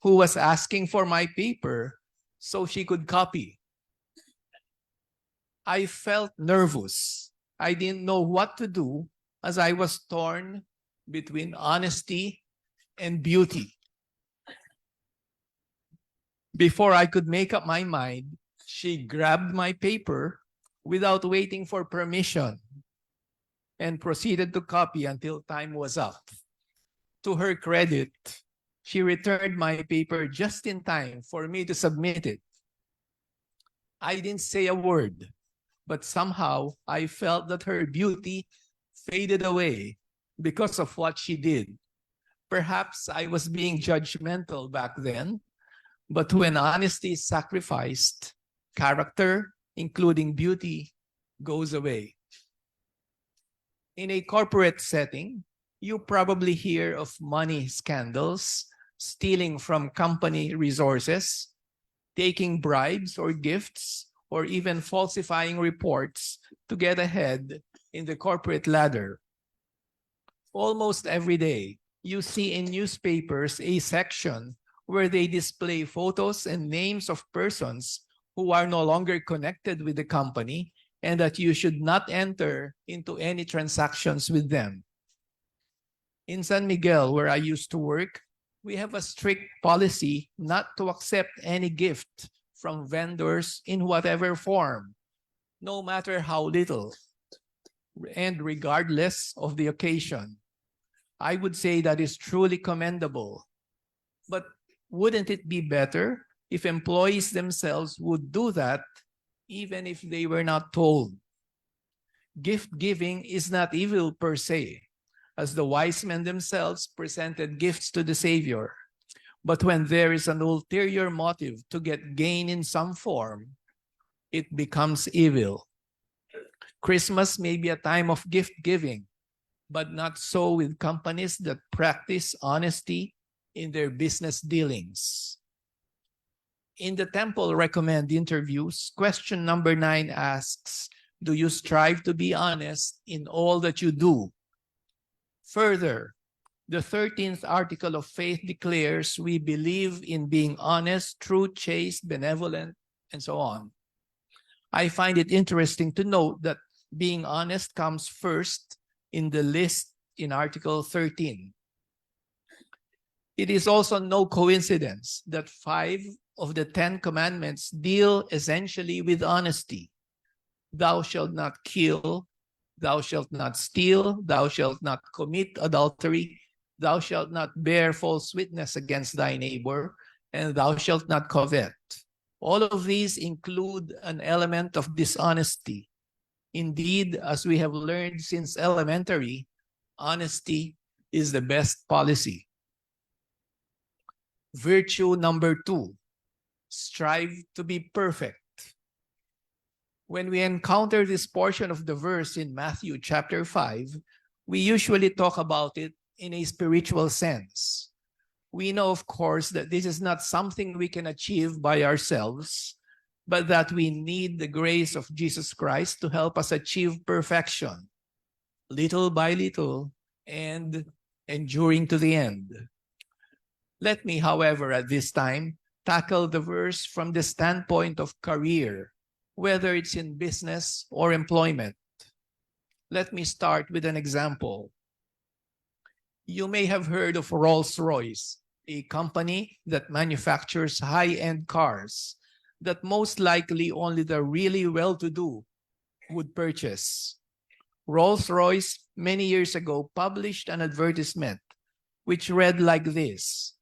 Speaker 9: who was asking for my paper so she could copy. I felt nervous. I didn't know what to do as I was torn between honesty and beauty. Before I could make up my mind, she grabbed my paper without waiting for permission and proceeded to copy until time was up. To her credit, she returned my paper just in time for me to submit it. I didn't say a word, but somehow I felt that her beauty faded away because of what she did. Perhaps I was being judgmental back then, but when honesty is sacrificed, character, including beauty, goes away. In a corporate setting, you probably hear of money scandals, stealing from company resources, taking bribes or gifts, or even falsifying reports to get ahead in the corporate ladder. Almost every day, you see in newspapers a section where they display photos and names of persons who are no longer connected with the company and that you should not enter into any transactions with them. In San Miguel, where I used to work, we have a strict policy not to accept any gift from vendors in whatever form, no matter how little, and regardless of the occasion. I would say that is truly commendable. But wouldn't it be better if employees themselves would do that even if they were not told? Gift giving is not evil per se, as the wise men themselves presented gifts to the Savior. But when there is an ulterior motive to get gain in some form, it becomes evil. Christmas may be a time of gift giving, but not so with companies that practice honesty in their business dealings. In the Temple Recommend interviews, question number 9 asks, do you strive to be honest in all that you do? Further, the 13th article of faith declares we believe in being honest, true, chaste, benevolent, and so on. I find it interesting to note that being honest comes first in the list in Article 13. It is also no coincidence that 5 of the 10 commandments deal essentially with honesty. Thou shalt not kill, thou shalt not steal, thou shalt not commit adultery, thou shalt not bear false witness against thy neighbor, and thou shalt not covet. All of these include an element of dishonesty. Indeed, as we have learned since elementary, Honesty is the best policy. Virtue number 2, strive to be perfect. When we encounter this portion of the verse in Matthew chapter 5, we usually talk about it in a spiritual sense. We know, of course, that this is not something we can achieve by ourselves, but that we need the grace of Jesus Christ to help us achieve perfection, little by little, and enduring to the end. Let me, however, at this time, tackle the verse from the standpoint of career, whether it's in business or employment. Let me start with an example. You may have heard of Rolls-Royce, a company that manufactures high-end cars that most likely only the really well-to-do would purchase. Rolls-Royce many years ago published an advertisement which read like this: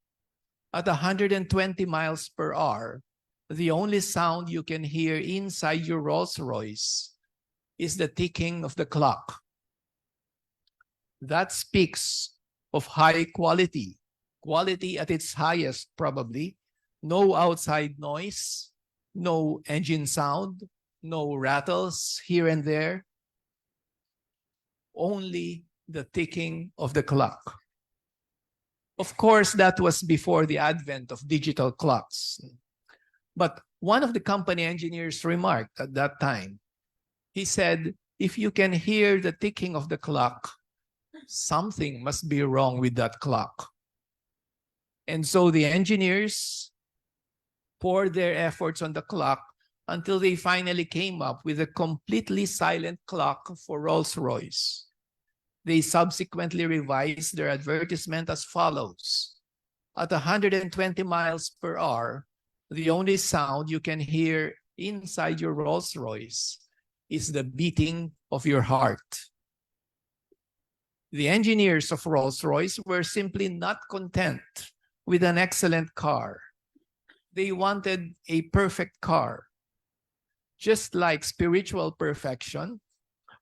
Speaker 9: at 120 miles per hour, the only sound you can hear inside your Rolls-Royce is the ticking of the clock. That speaks of high quality, quality at its highest probably, no outside noise, no engine sound, no rattles here and there, only the ticking of the clock. Of course, that was before the advent of digital clocks. But one of the company engineers remarked at that time, he said, if you can hear the ticking of the clock, something must be wrong with that clock. And so the engineers poured their efforts on the clock until they finally came up with a completely silent clock for Rolls-Royce. They subsequently revised their advertisement as follows: at 120 miles per hour, the only sound you can hear inside your Rolls-Royce is the beating of your heart. The engineers of Rolls-Royce were simply not content with an excellent car. They wanted a perfect car. Just like spiritual perfection,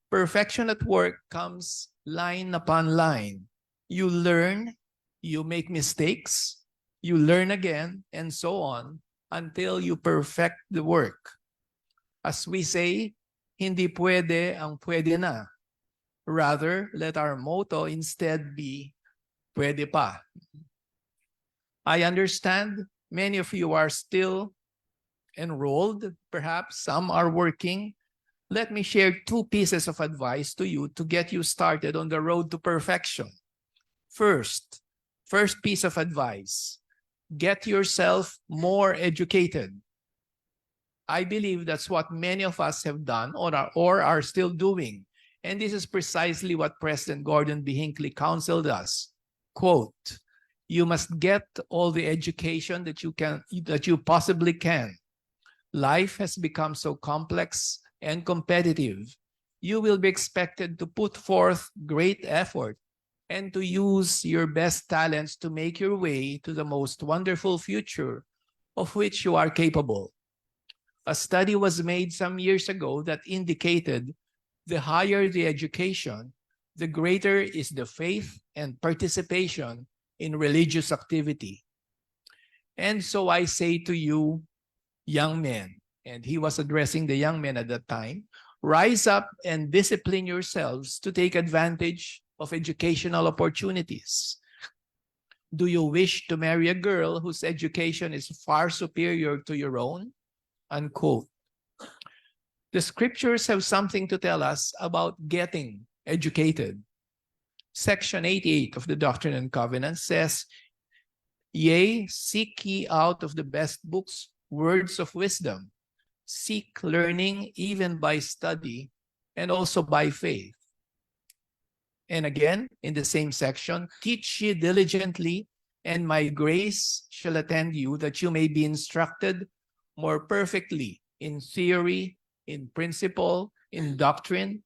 Speaker 9: perfection at work comes line upon line. You learn, you make mistakes, you learn again, and so on until you perfect the work. As we say, hindi pwede ang pwede na. Rather, let our motto instead be, pwede pa. I understand many of you are still enrolled, perhaps some are working. Let me share 2 pieces of advice to you to get you started on the road to perfection. First piece of advice, get yourself more educated. I believe that's what many of us have done or are still doing. And this is precisely what President Gordon B. Hinckley counseled us. Quote, you must get all the education that you possibly can. Life has become so complex and competitive. You will be expected to put forth great effort and to use your best talents to make your way to the most wonderful future of which you are capable. A study was made some years ago that indicated the higher the education, the greater is the faith and participation in religious activity. And so I say to you, young men, and he was addressing the young men at that time, rise up and discipline yourselves to take advantage of educational opportunities. Do you wish to marry a girl whose education is far superior to your own? Unquote. The scriptures have something to tell us about getting educated. Section 88 of the Doctrine and Covenants says, yea, seek ye out of the best books words of wisdom. Seek learning even by study and also by faith. And again, in the same section, teach ye diligently, and my grace shall attend you, that you may be instructed more perfectly in theory, in principle, in doctrine,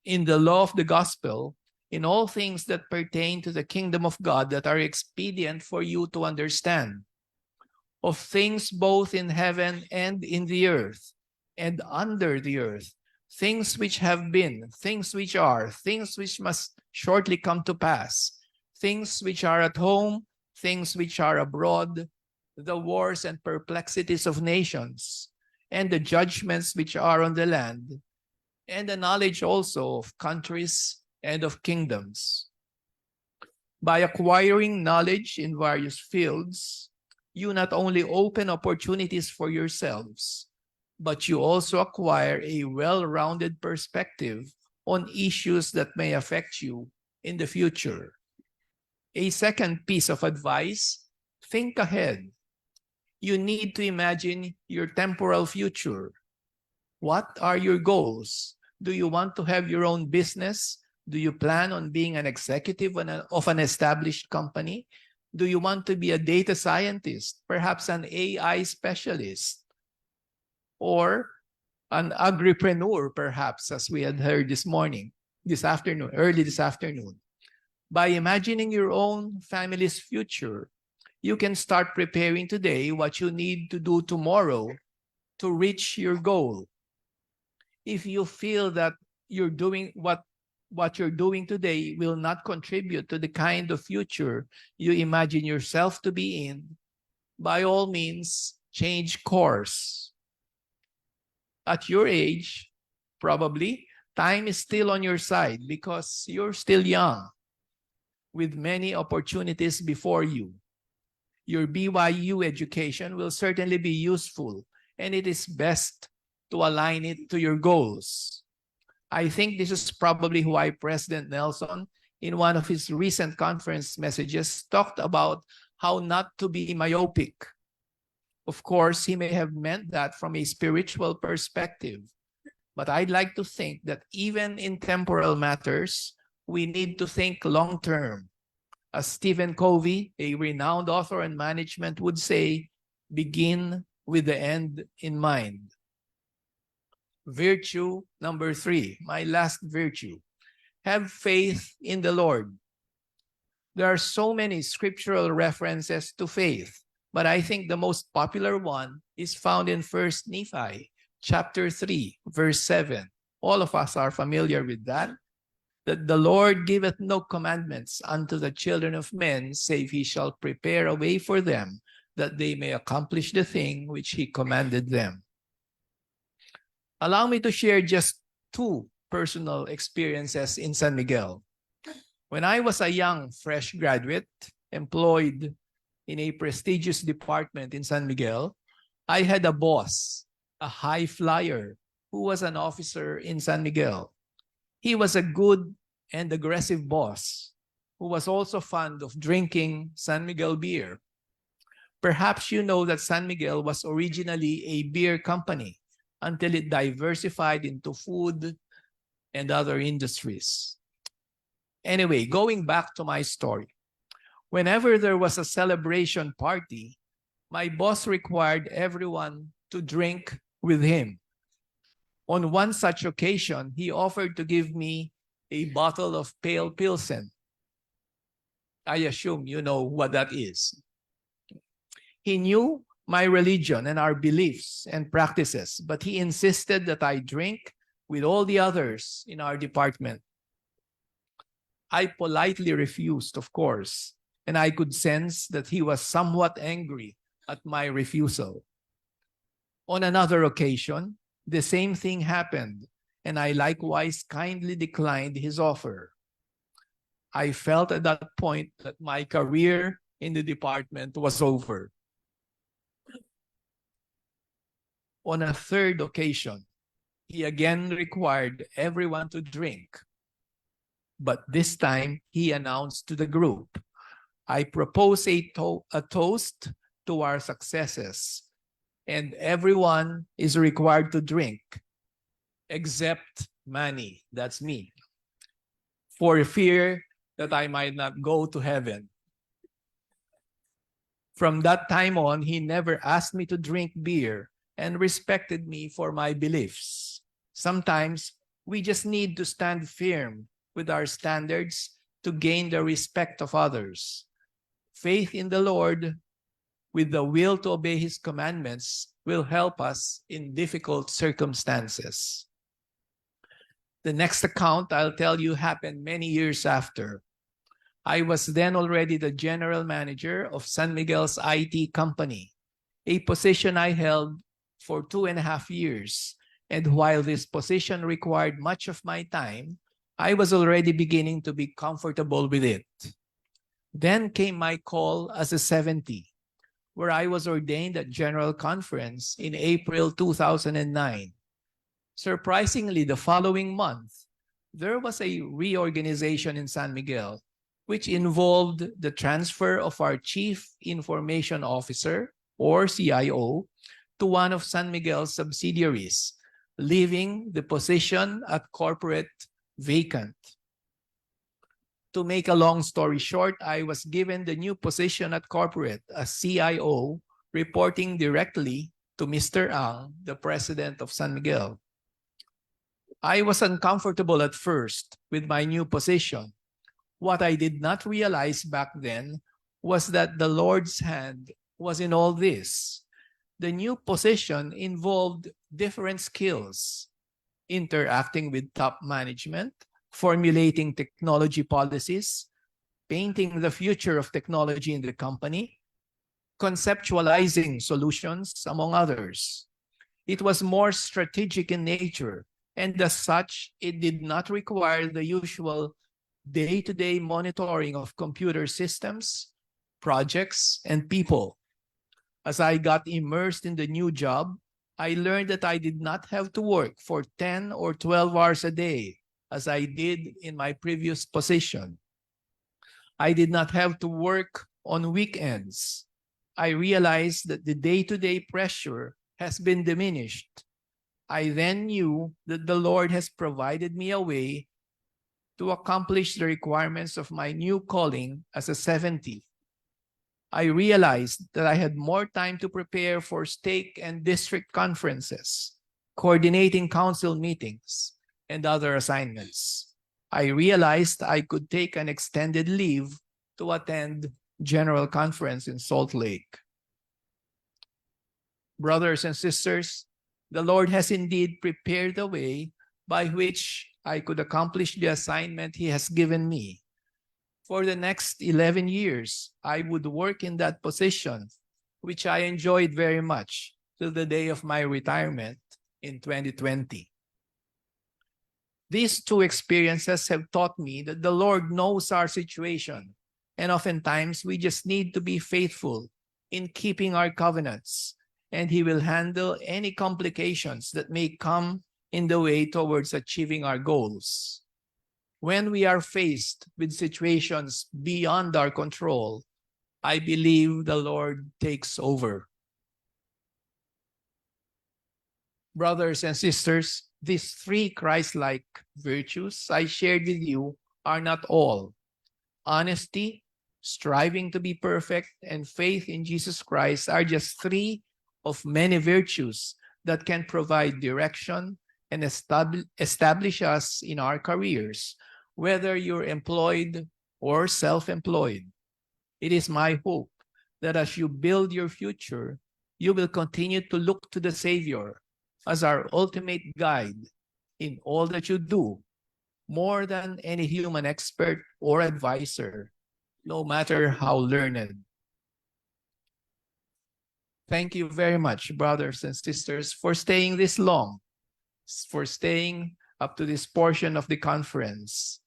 Speaker 9: in the law of the gospel, in all things that pertain to the kingdom of God that are expedient for you to understand, of things both in heaven and in the earth and under the earth, things which have been, things which are, things which must shortly come to pass. Things which are at home, things which are abroad, the wars and perplexities of nations, and the judgments which are on the land, and the knowledge also of countries and of kingdoms. By acquiring knowledge in various fields, you not only open opportunities for yourselves, but you also acquire a well-rounded perspective on issues that may affect you in the future. A second piece of advice, think ahead. You need to imagine your temporal future. What are your goals? Do you want to have your own business? Do you plan on being an executive of an established company? Do you want to be a data scientist, perhaps an AI specialist, or an agripreneur, perhaps, as we had heard early this afternoon? By imagining your own family's future, you can start preparing today what you need to do tomorrow to reach your goal. If you feel that you're doing what you're doing today will not contribute to the kind of future you imagine yourself to be in, by all means, change course. At your age, probably, time is still on your side because you're still young, with many opportunities before you. Your BYU education will certainly be useful, and it is best to align it to your goals. I think this is probably why President Nelson, in one of his recent conference messages, talked about how not to be myopic. Of course, he may have meant that from a spiritual perspective, but I'd like to think that even in temporal matters, we need to think long-term. As Stephen Covey, a renowned author on management, would say, begin with the end in mind. Virtue number 3, my last virtue. Have faith in the Lord. There are so many scriptural references to faith, but I think the most popular one is found in 1 Nephi, chapter 3, verse 7. All of us are familiar with that. That the Lord giveth no commandments unto the children of men, save he shall prepare a way for them, that they may accomplish the thing which he commanded them. Allow me to share just 2 personal experiences in San Miguel. When I was a young, fresh graduate, employed in a prestigious department in San Miguel, I had a boss, a high flyer, who was an officer in San Miguel. He was a good and aggressive boss who was also fond of drinking San Miguel beer. Perhaps you know that San Miguel was originally a beer company until it diversified into food and other industries. Anyway, going back to my story. Whenever there was a celebration party, my boss required everyone to drink with him. On one such occasion, he offered to give me a bottle of pale Pilsen. I assume you know what that is. He knew my religion and our beliefs and practices, but he insisted that I drink with all the others in our department. I politely refused, of course, and I could sense that he was somewhat angry at my refusal. On another occasion, the same thing happened, and I likewise kindly declined his offer. I felt at that point that my career in the department was over. On a third occasion, he again required everyone to drink. But this time, he announced to the group, I propose a toast to our successes, and everyone is required to drink, except Manny, that's me, for fear that I might not go to heaven. From that time on, he never asked me to drink beer and respected me for my beliefs. Sometimes we just need to stand firm with our standards to gain the respect of others. Faith in the Lord with the will to obey his commandments will help us in difficult circumstances. The next account I'll tell you happened many years after. I was then already the general manager of San Miguel's IT company, a position I held for 2.5 years. And while this position required much of my time, I was already beginning to be comfortable with it. Then came my call as a 70, where I was ordained at General Conference in April 2009. Surprisingly, the following month, there was a reorganization in San Miguel, which involved the transfer of our Chief Information Officer, or CIO, to one of San Miguel's subsidiaries, leaving the position at corporate vacant. To make a long story short, I was given the new position at corporate as CIO, reporting directly to Mr. Ang, the president of San Miguel. I was uncomfortable at first with my new position. What I did not realize back then was that the Lord's hand was in all this. The new position involved different skills, interacting with top management, formulating technology policies, painting the future of technology in the company, conceptualizing solutions, among others. It was more strategic in nature, and as such, it did not require the usual day-to-day monitoring of computer systems, projects, and people. As I got immersed in the new job, I learned that I did not have to work for 10 or 12 hours a day, as I did in my previous position. I did not have to work on weekends. I realized that the day-to-day pressure has been diminished. I then knew that the Lord has provided me a way to accomplish the requirements of my new calling as a 70. I realized that I had more time to prepare for stake and district conferences, coordinating council meetings, and other assignments. I realized I could take an extended leave to attend General Conference in Salt Lake. Brothers and sisters, the Lord has indeed prepared a way by which I could accomplish the assignment He has given me. For the next 11 years, I would work in that position, which I enjoyed very much till the day of my retirement in 2020. These two experiences have taught me that the Lord knows our situation, and oftentimes we just need to be faithful in keeping our covenants, and He will handle any complications that may come in the way towards achieving our goals. When we are faced with situations beyond our control, I believe the Lord takes over. Brothers and sisters, these three Christ-like virtues I shared with you are not all. Honesty, striving to be perfect, and faith in Jesus Christ are just three of many virtues that can provide direction and establish us in our careers, whether you're employed or self-employed. It is my hope that as you build your future, you will continue to look to the Savior as our ultimate guide in all that you do, more than any human expert or advisor, no matter how learned. Thank you very much, brothers and sisters, for staying this long, for staying up to this portion of the conference.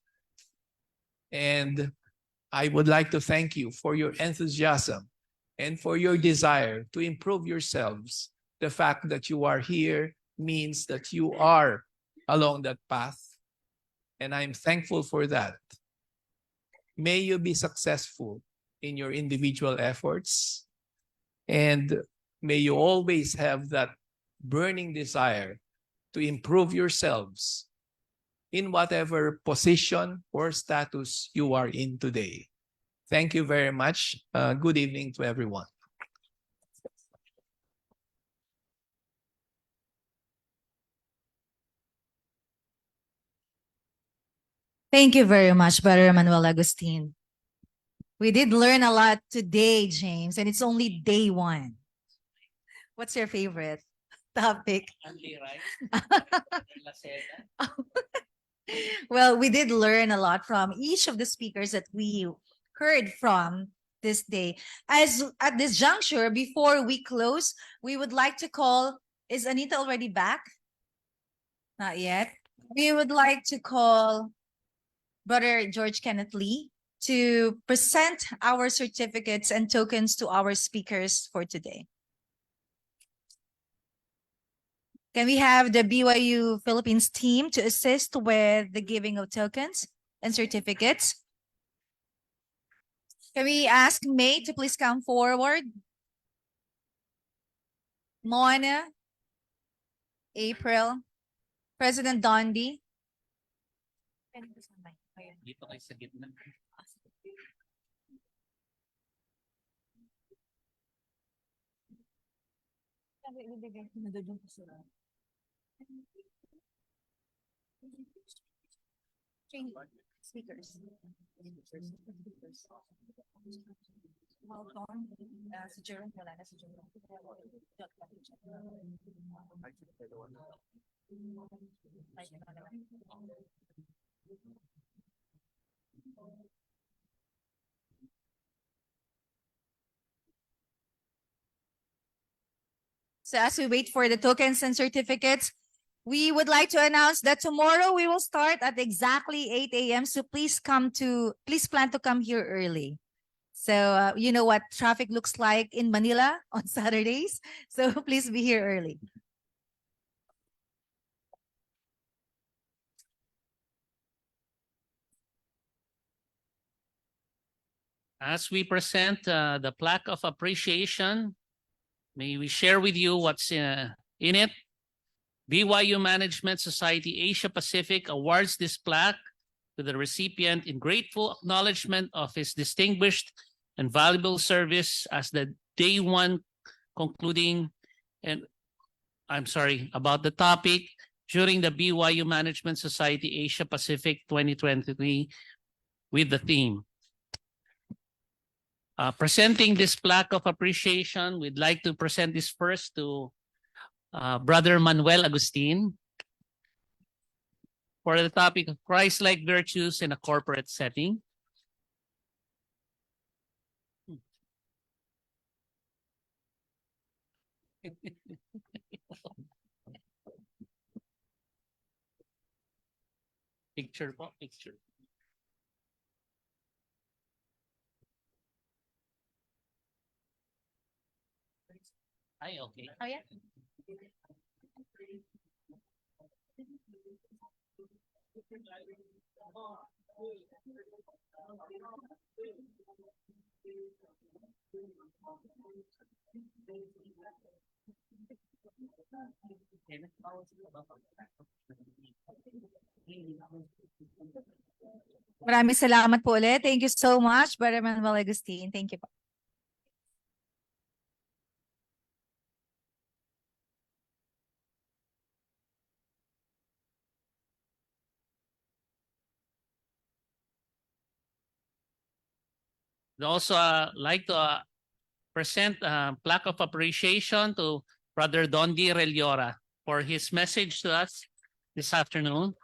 Speaker 9: And I would like to thank you for your enthusiasm and for your desire to improve yourselves. The fact that you are here means that you are along that path, and I'm thankful for that. May you be successful in your individual efforts, and may you always have that burning desire to improve yourselves in whatever position or status you are in today. Thank you very much. Good evening to everyone.
Speaker 2: Thank you very much, Brother Manuel Agustin. We did learn a lot today, James, and it's only day one. What's your favorite topic? Well, we did learn a lot from each of the speakers that we heard from this day. As at this juncture, before we close, we would like to call, is Anita already back? Not yet. We would like to call Brother George Kenneth Lee to present our certificates and tokens to our speakers for today. Can we have the BYU Philippines team to assist with the giving of tokens and certificates? Can we ask May to please come forward? Mona, April, President Dondi.
Speaker 4: Dito kayo sa gitna.
Speaker 2: Speakers. Welcome. Si Jerome, wala na si Jerome. So as we wait for the tokens and certificates, we would like to announce that tomorrow we will start at exactly 8 a.m. So please plan to come here early. So you know what traffic looks like in Manila on Saturdays. So please be here early.
Speaker 4: As we present the plaque of appreciation, may we share with you what's in it. BYU Management Society Asia Pacific awards this plaque to the recipient in grateful acknowledgement of his distinguished and valuable service as the day one concluding, and I'm sorry, about the topic during the BYU Management Society Asia Pacific 2023 with the theme. Presenting this plaque of appreciation, we'd like to present this first to Brother Manuel Agustin for the topic of Christ-like virtues in a corporate setting. Picture po, picture. Ay, okay.
Speaker 2: Oh, yeah. Maraming salamat po ulit. Thank you so much, Brother Manuel Agustin. Thank you po.
Speaker 4: I'd also like to present a plaque of appreciation to Brother Dondi Reliora for his message to us this afternoon.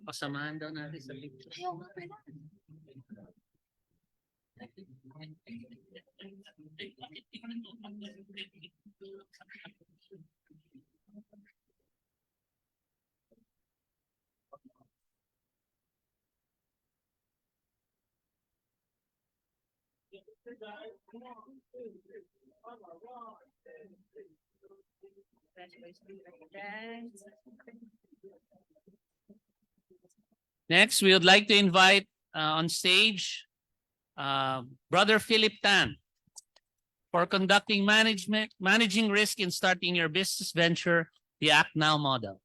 Speaker 4: Pasamahan daw natin sa picture.
Speaker 2: Ayaw nga pala.
Speaker 4: Next, we would like to invite on stage Brother Philip Tan for conducting managing risk in starting your business venture, the Act Now model.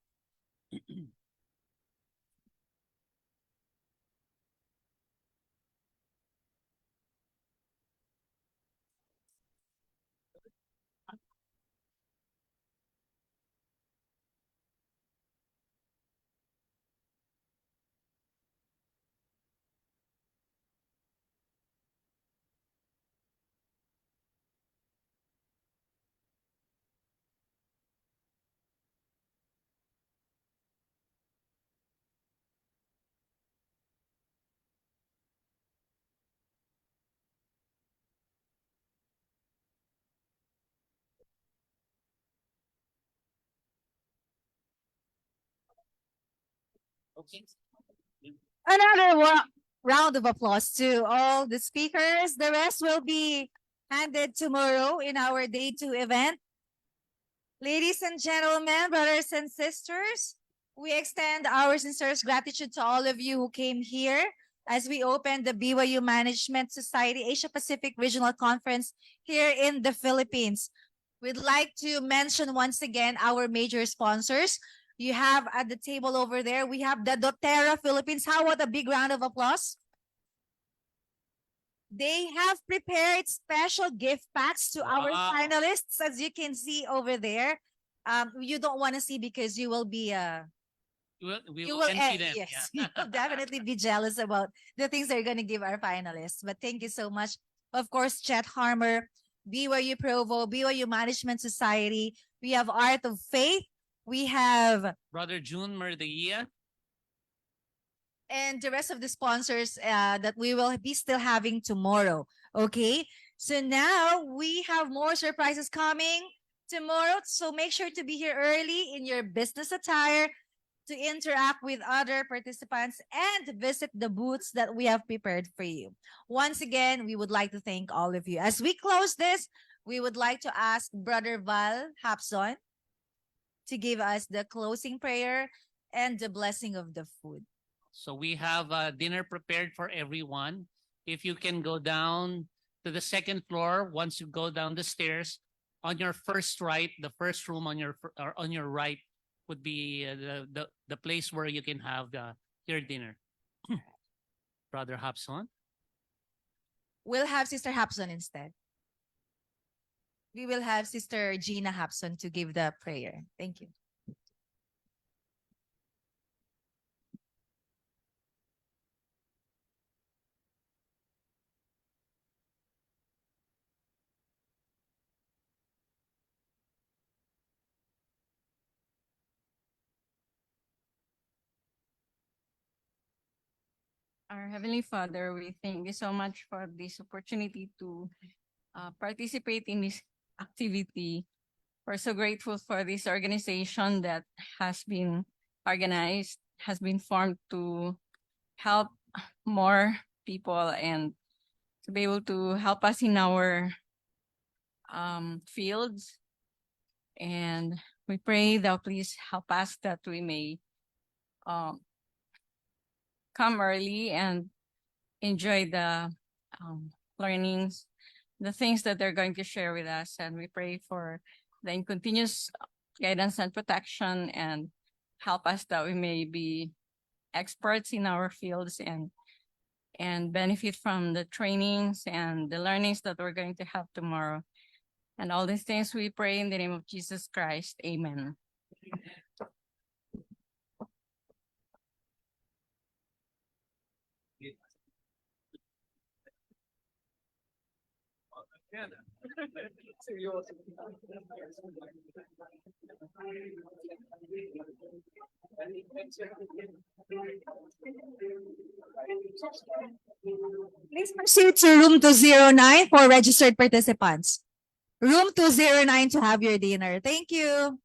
Speaker 4: Okay.
Speaker 2: Another round of applause to all the speakers. The rest will be handed tomorrow in our day 2 event. Ladies and gentlemen, brothers and sisters, we extend our sincerest gratitude to all of you who came here as we open the BYU Management Society Asia Pacific Regional Conference here in the Philippines. We'd like to mention once again our major sponsors. You have at the table over there, we have the doTERRA Philippines. How about a big round of applause? They have prepared special gift packs to our finalists, as you can see over there. You don't want to see because you will be
Speaker 4: We will envy them.
Speaker 2: Yes, you will definitely be jealous about the things they're going to give our finalists. But thank you so much. Of course, Chet Harmer, BYU Provo, BYU Management Society. We have Art of Faith. We have
Speaker 4: Brother June Merdea.
Speaker 2: and the rest of the sponsors that we will be still having tomorrow. Okay, so now we have more surprises coming tomorrow. So make sure to be here early in your business attire to interact with other participants and visit the booths that we have prepared for you. Once again, we would like to thank all of you. As we close this, we would like to ask Brother Val Hapson to give us the closing prayer and the blessing of the food.
Speaker 4: So we have dinner prepared for everyone. If you can go down to the second floor, once you go down the stairs, on your first right, the first room on your right would be the place where you can have your dinner. Brother Hapson.
Speaker 2: We'll have Sister Hapson instead. We will have Sister Gina Hapson to give the prayer. Thank you.
Speaker 10: Our Heavenly Father, we thank you so much for this opportunity to participate in this activity. We're so grateful for this organization that has been organized, has been formed to help more people and to be able to help us in our fields. And we pray that please help us that we may come early and enjoy the learnings, the things that they're going to share with us. And we pray for the continuous guidance and protection and help us that we may be experts in our fields and benefit from the trainings and the learnings that we're going to have tomorrow. And all these things we pray in the name of Jesus Christ. Amen.
Speaker 2: Please proceed to room 209 for registered participants. Room 209 to have your dinner. Thank you.